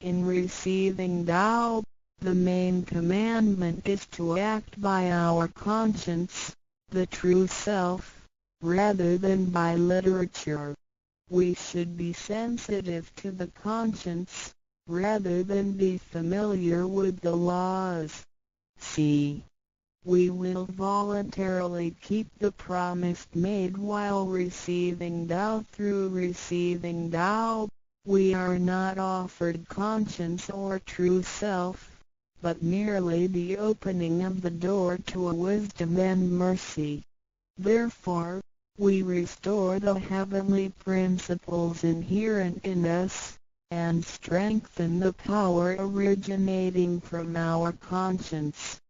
In receiving Tao, the main commandment is to act by our conscience, the true self, rather than by literature. We should be sensitive to the conscience, rather than be familiar with the laws. C. We will voluntarily keep the promise made while receiving Tao. Through receiving Tao, we are not offered conscience or true self, but merely the opening of the door to a wisdom and mercy. Therefore, we restore the heavenly principles inherent in us, and strengthen the power originating from our conscience.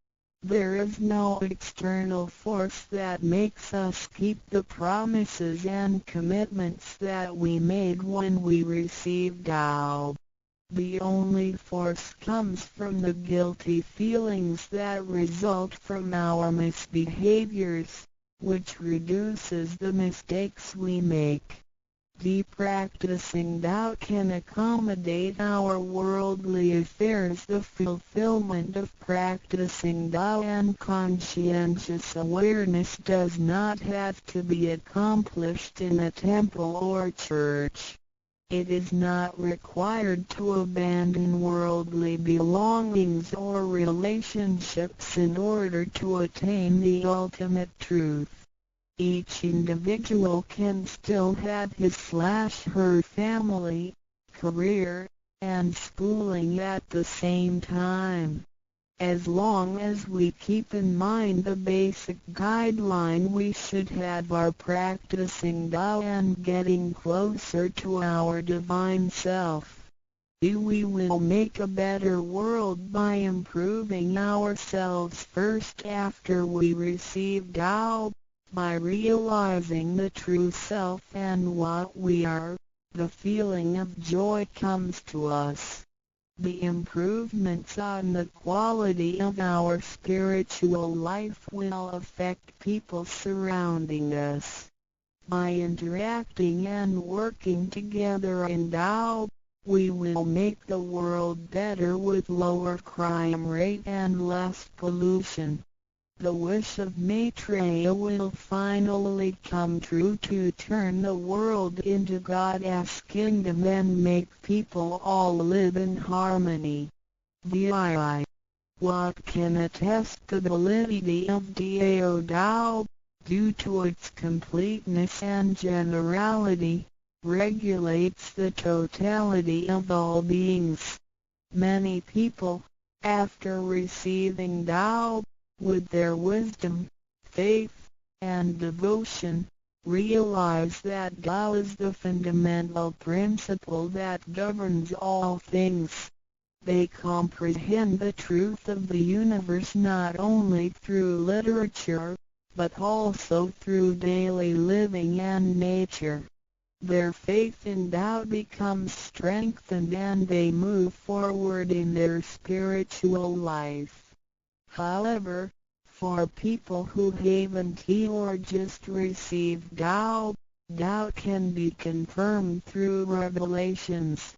There is no external force that makes us keep the promises and commitments that we made when we received Tao. The only force comes from the guilty feelings that result from our misbehaviors, which reduces the mistakes we make. Practicing Tao can accommodate our worldly affairs. The fulfillment of practicing Tao and conscientious awareness does not have to be accomplished in a temple or church. It is not required to abandon worldly belongings or relationships in order to attain the ultimate truth. Each individual can still have his/her family, career, and schooling at the same time. As long as we keep in mind the basic guideline, we should have our practicing Tao and getting closer to our divine self. We will make a better world by improving ourselves first after we receive Tao. By realizing the true self and what we are, the feeling of joy comes to us. The improvements on the quality of our spiritual life will affect people surrounding us. By interacting and working together in Tao, we will make the world better with lower crime rate and less pollution. The wish of Maitreya will finally come true to turn the world into God's kingdom and make people all live in harmony. VII. What can attest the validity of Dao Tao, due to its completeness and generality, regulates the totality of all beings. Many people, after receiving Tao, with their wisdom, faith, and devotion, realize that Tao is the fundamental principle that governs all things. They comprehend the truth of the universe not only through literature, but also through daily living and nature. Their faith in Tao becomes strengthened and they move forward in their spiritual life. However, for people who haven't or just received Tao, Tao can be confirmed through revelations.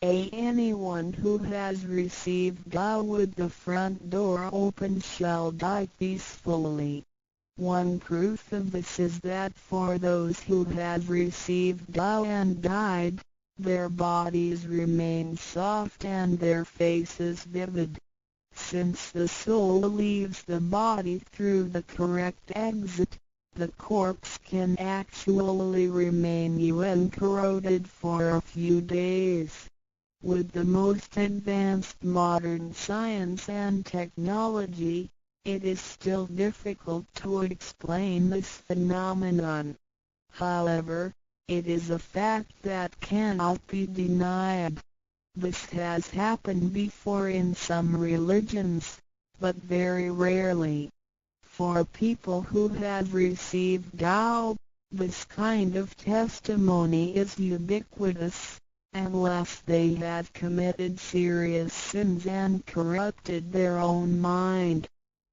Anyone who has received Tao with the front door open shall die peacefully. One proof of this is that for those who have received Tao and died, their bodies remain soft and their faces vivid. Since the soul leaves the body through the correct exit, the corpse can actually remain uncorroded for a few days. With the most advanced modern science and technology, it is still difficult to explain this phenomenon. However, it is a fact that cannot be denied. This has happened before in some religions, but very rarely. For people who have received Tao, this kind of testimony is ubiquitous, unless they have committed serious sins and corrupted their own mind.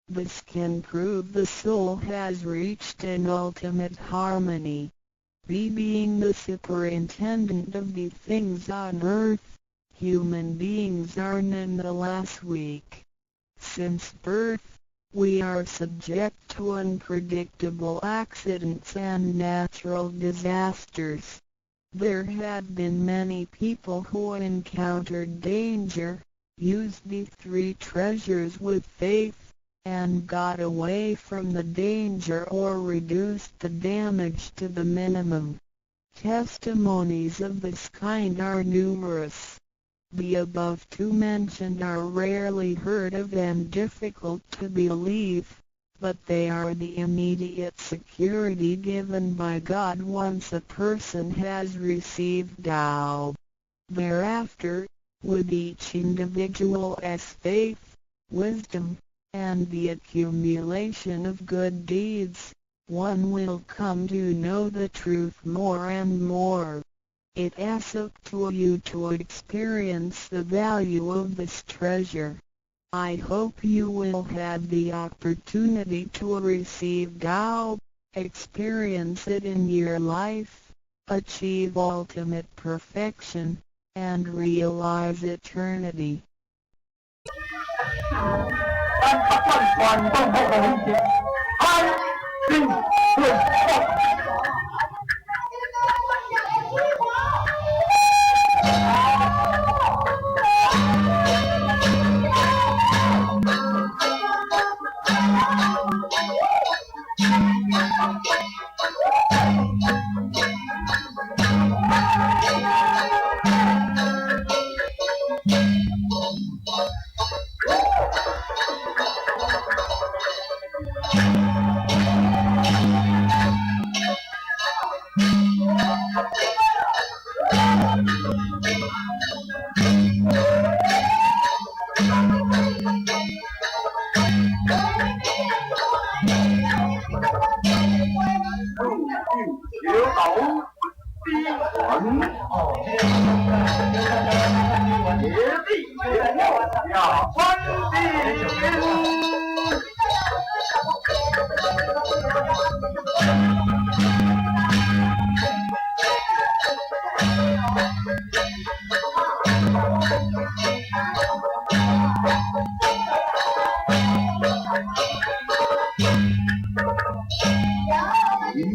This can prove the soul has reached an ultimate harmony. Being the superintendent of the things on earth, human beings are nonetheless weak. Since birth, we are subject to unpredictable accidents and natural disasters. There have been many people who encountered danger, used the three treasures with faith, and got away from the danger or reduced the damage to the minimum. Testimonies of this kind are numerous. The above two mentioned are rarely heard of and difficult to believe, but they are the immediate security given by God once a person has received Tao. Thereafter, with each individual's faith, wisdom, and the accumulation of good deeds, one will come to know the truth more and more. It is up to you to experience the value of this treasure. I hope you will have the opportunity to receive Tao, experience it in your life, achieve ultimate perfection, and realize eternity. 但万万都不容易，安定对话。小岛逼魂，野地野鸟呀翻地。已经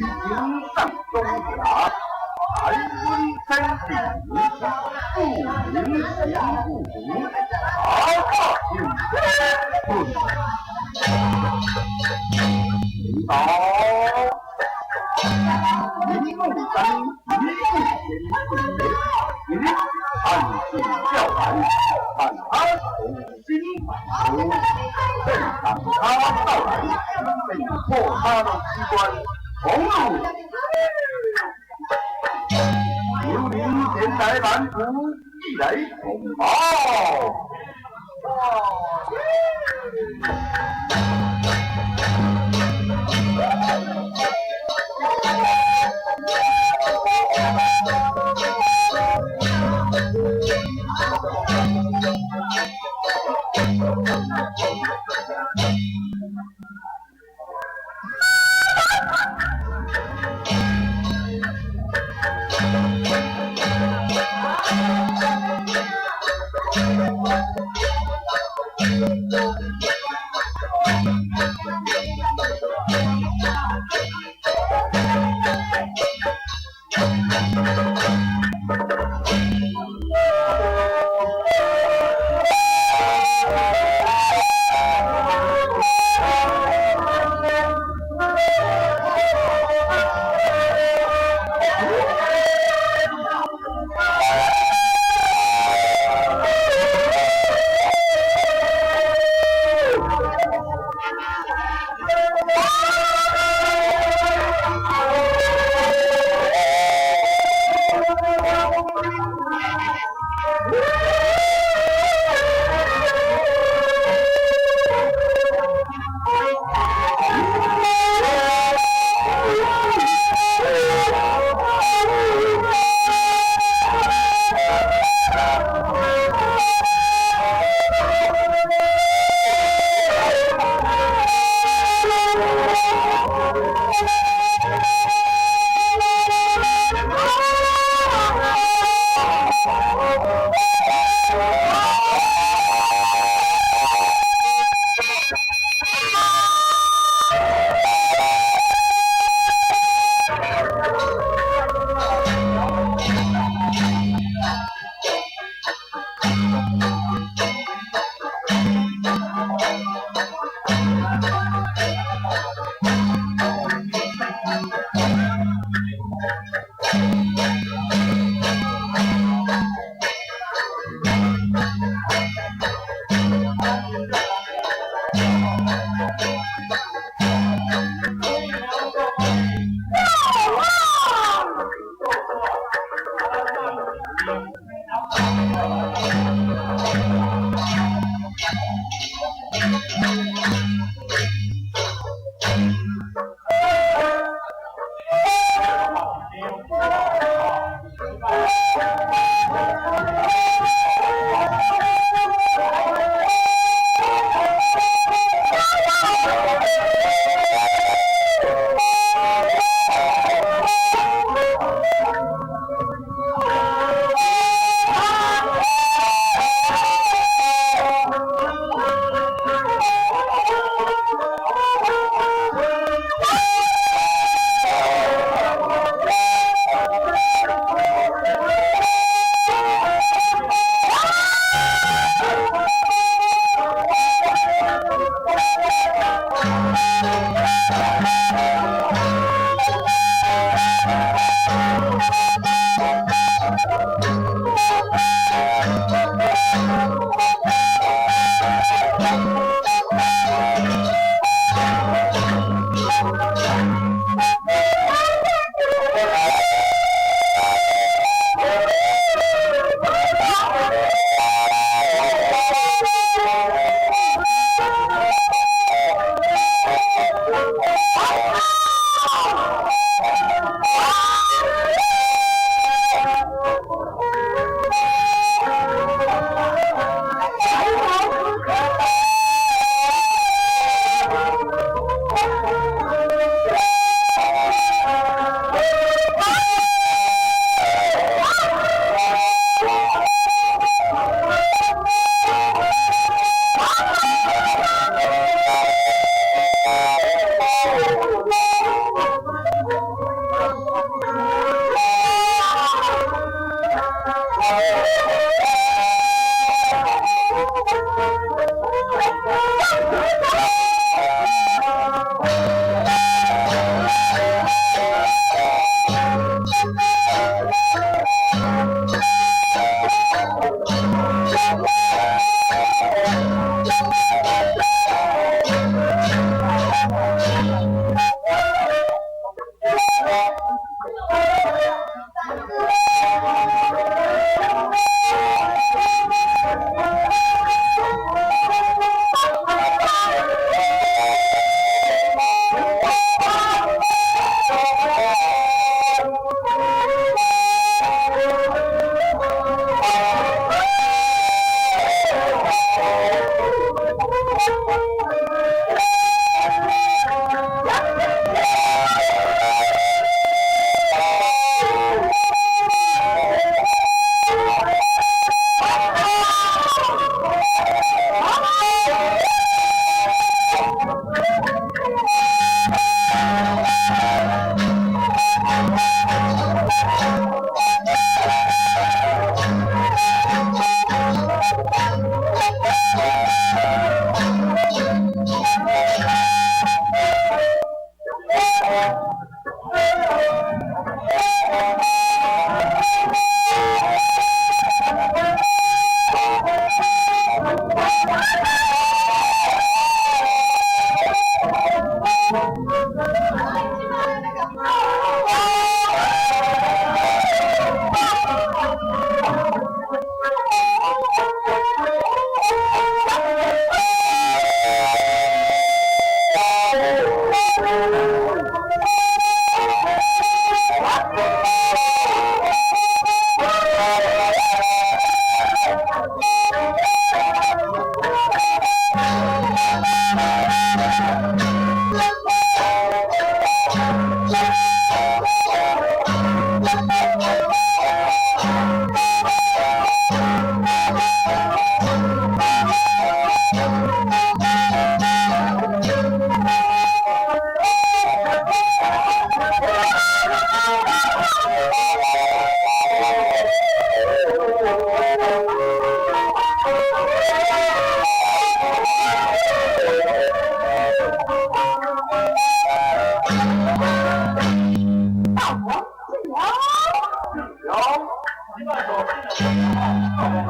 上中甲，才孙真体，不明贤不明，茶话有顺。领导，林梦山一步前进，一按时叫来，看他重新反出，正当他到来，被迫他的机关。红路，有领前来拦阻，一来恐报。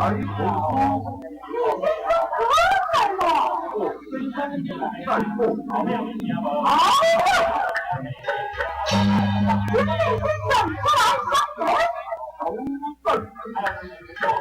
来红我深山在后好。人类身上出来相人。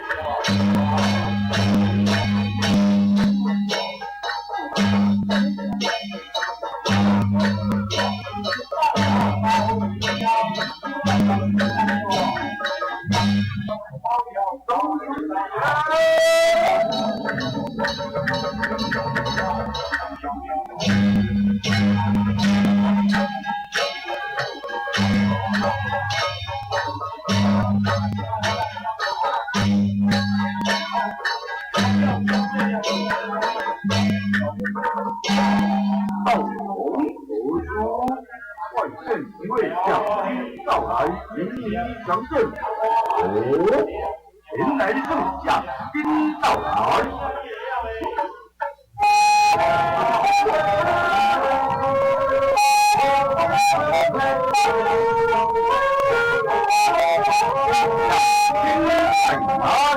道同佛说，万圣一位将军到来，迎敌降阵。哦，原来是将军到来。在哪里？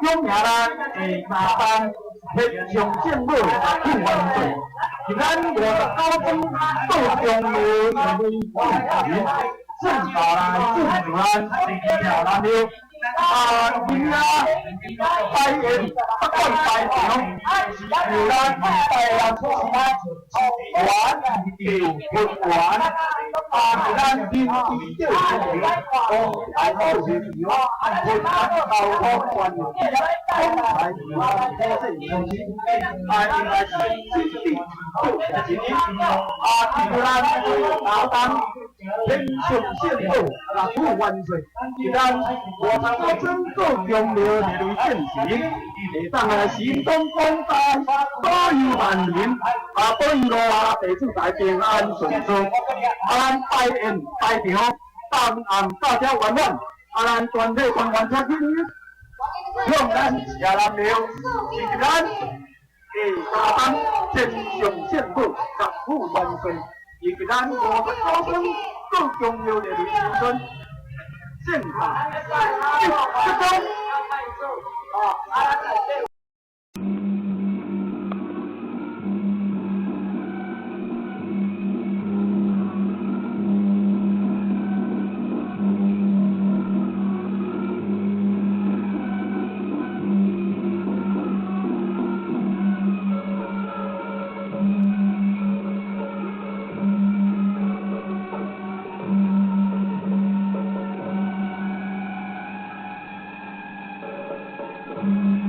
中nhà là下班翕上政府去万岁，咱我高中到中路为民，正道来正平安，条南路。今仔拜宴不管拜场，有咱拜人玩就玩，咱天地就平，大好平平，分道好关，公财平安，可正相心，应该是天地就一日，就咱老当天上圣母，祝万岁，咱我高中到中路列为正时，下当心中广大，保佑万年，保佑地主大平安顺遂，咱拜宴拜场，当暗到遮圆满，咱全体团圆出去，向咱谢南庙，是咱下当天上圣母，祝万岁，是咱高中到中路列为正顺。现场，这中。Mm-hmm.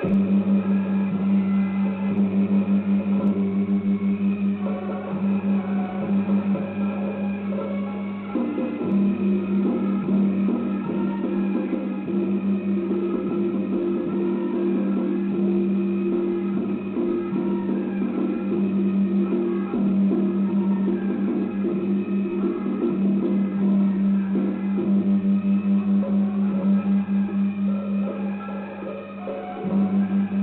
Thank you.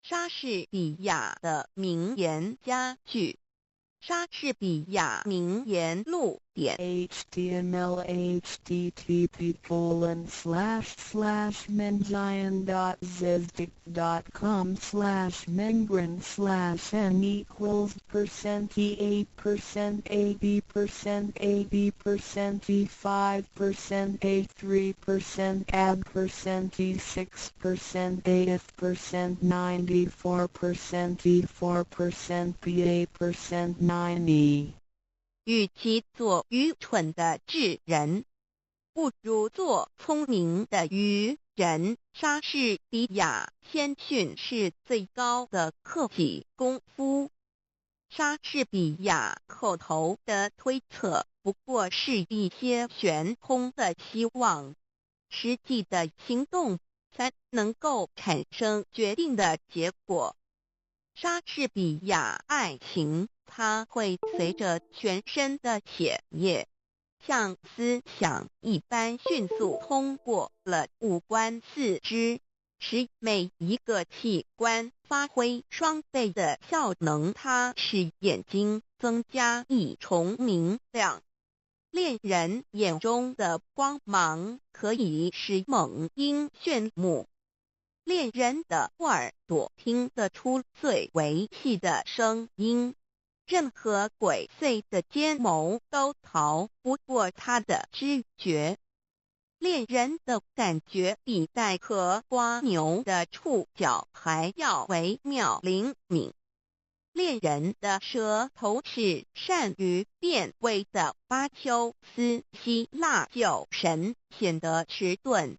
莎士比亚的名言佳句。莎士比亚名言录点 HTML//E/%, 与其做愚蠢的智人，不如做聪明的愚人。莎士比亚谦逊是最高的克己功夫。莎士比亚口头的推测不过是一些悬空的希望，实际的行动才能够产生决定的结果。莎士比亚爱情，它会随着全身的血液，像思想一般迅速通过了五官四肢，使每一个器官发挥双倍的效能。它使眼睛增加一重明亮，恋人眼中的光芒可以使猛鹰炫目。恋人的耳朵听得出最为细的声音，任何鬼祟的奸谋都逃不过他的知觉。恋人的感觉比带壳蜗牛的触角还要微妙灵敏。恋人的舌头是善于辨位的。巴丘斯希腊酒神显得迟钝。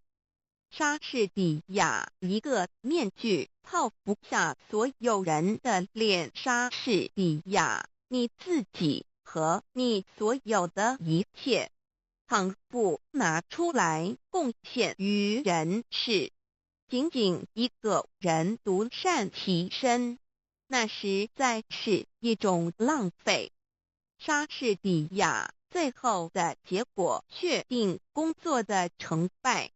莎士比亚一个面具套不下所有人的脸。莎士比亚，你自己和你所有的一切，倘不拿出来贡献于人世，仅仅一个人独善其身，那实在是一种浪费。莎士比亚最后的结果确定工作的成败。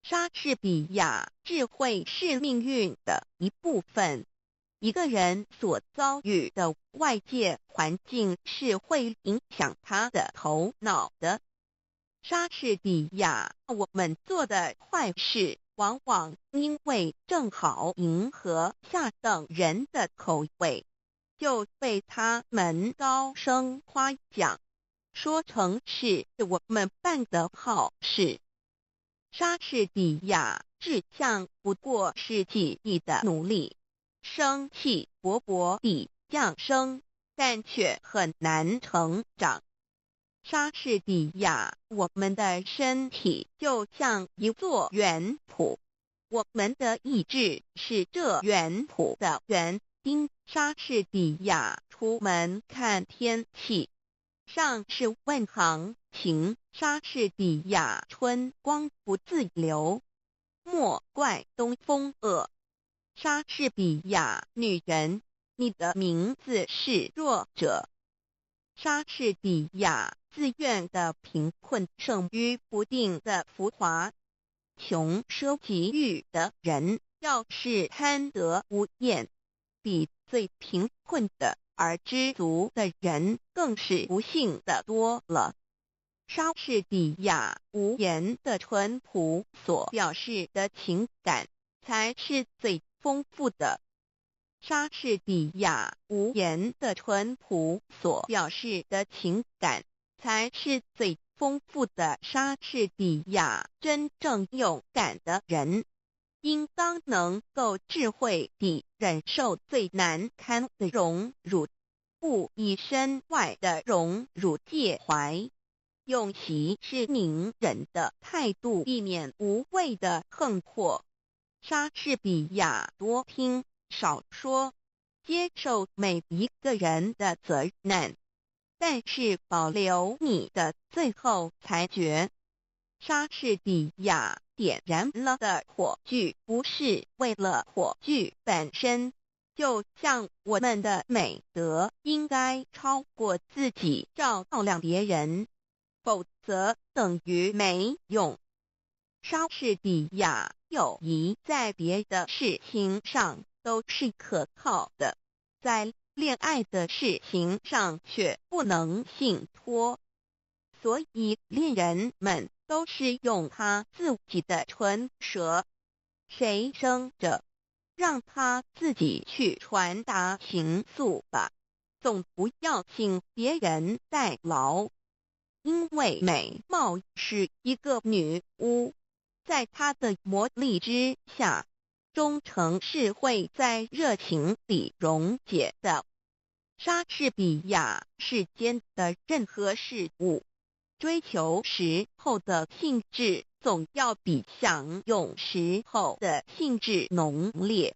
莎士比亚智慧是命运的一部分。一个人所遭遇的外界环境是会影响他的头脑的。莎士比亚，我们做的坏事往往因为正好迎合下等人的口味，就被他们高声夸奖，说成是我们办的好事。莎士比亚志向不过是几亿的努力，生气勃勃地降生，但却很难成长。莎士比亚，我们的身体就像一座园圃，我们的意志是这园圃的园丁。莎士比亚出门看天气，上是问行情。莎士比亚春光不自流，莫怪东风恶。莎士比亚女人，你的名字是弱者。莎士比亚自愿的贫困胜于不定的浮华。穷奢极欲的人要是贪得无厌，比最贫困的而知足的人更是不幸的多了。莎士比亚无言的淳朴所表示的情感才是最丰富的。莎士比亚无言的淳朴所表示的情感才是最丰富的。莎士比亚真正勇敢的人，应当能够智慧地忍受最难堪的荣辱，不以身外的荣辱介怀。用息事宁人的态度，避免无谓的横祸。莎士比亚多听少说，接受每一个人的责难，但是保留你的最后裁决。莎士比亚点燃了的火炬不是为了火炬本身，就像我们的美德应该超过自己照亮别人，否则等于没用。莎士比亚友谊在别的事情上都是可靠的，在恋爱的事情上却不能信托。所以恋人们都是用他自己的唇舌，谁生着，让他自己去传达情愫吧，总不要请别人代劳。因为美貌是一个女巫，在她的魔力之下，忠诚是会在热情里溶解的。莎士比亚世间的任何事物，追求时候的兴致总要比享用时候的兴致浓烈。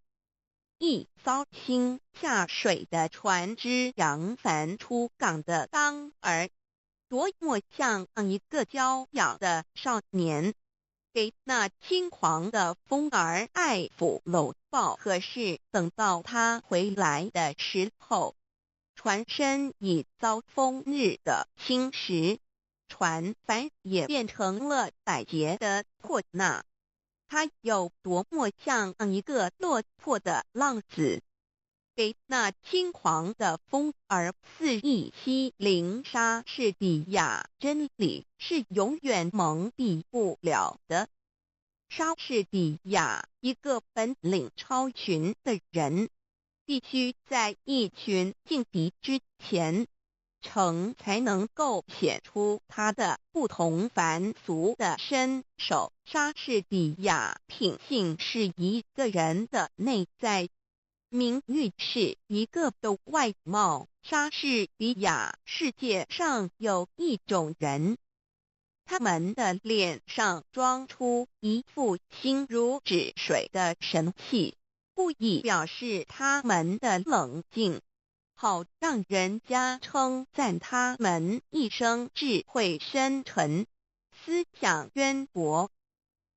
一艘新下水的船只扬帆出港的当儿，多么像一个娇养的少年，给那轻狂的风儿爱抚搂抱。可是等到他回来的时候，船身已遭风日的侵蚀，船帆也变成了百结的破捺。他有多么像一个落魄的浪子，给那轻狂的风儿肆意欺凌。莎士比亚真理是永远蒙蔽不了的。莎士比亚一个本领超群的人，必须在一群劲敌之前，才能够显出他的不同凡俗的身手。莎士比亚品性是一个人的内在，名誉是一个的外貌。莎士比亚世界上有一种人，他们的脸上装出一副心如止水的神气，故意表示他们的冷静，好让人家称赞他们一生智慧深沉，思想渊博。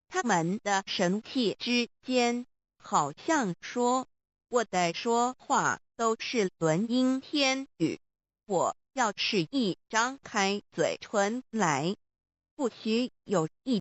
他们的神气之间，好像说，我的说话都是轮音天语，我要是一张开嘴唇来，不许有一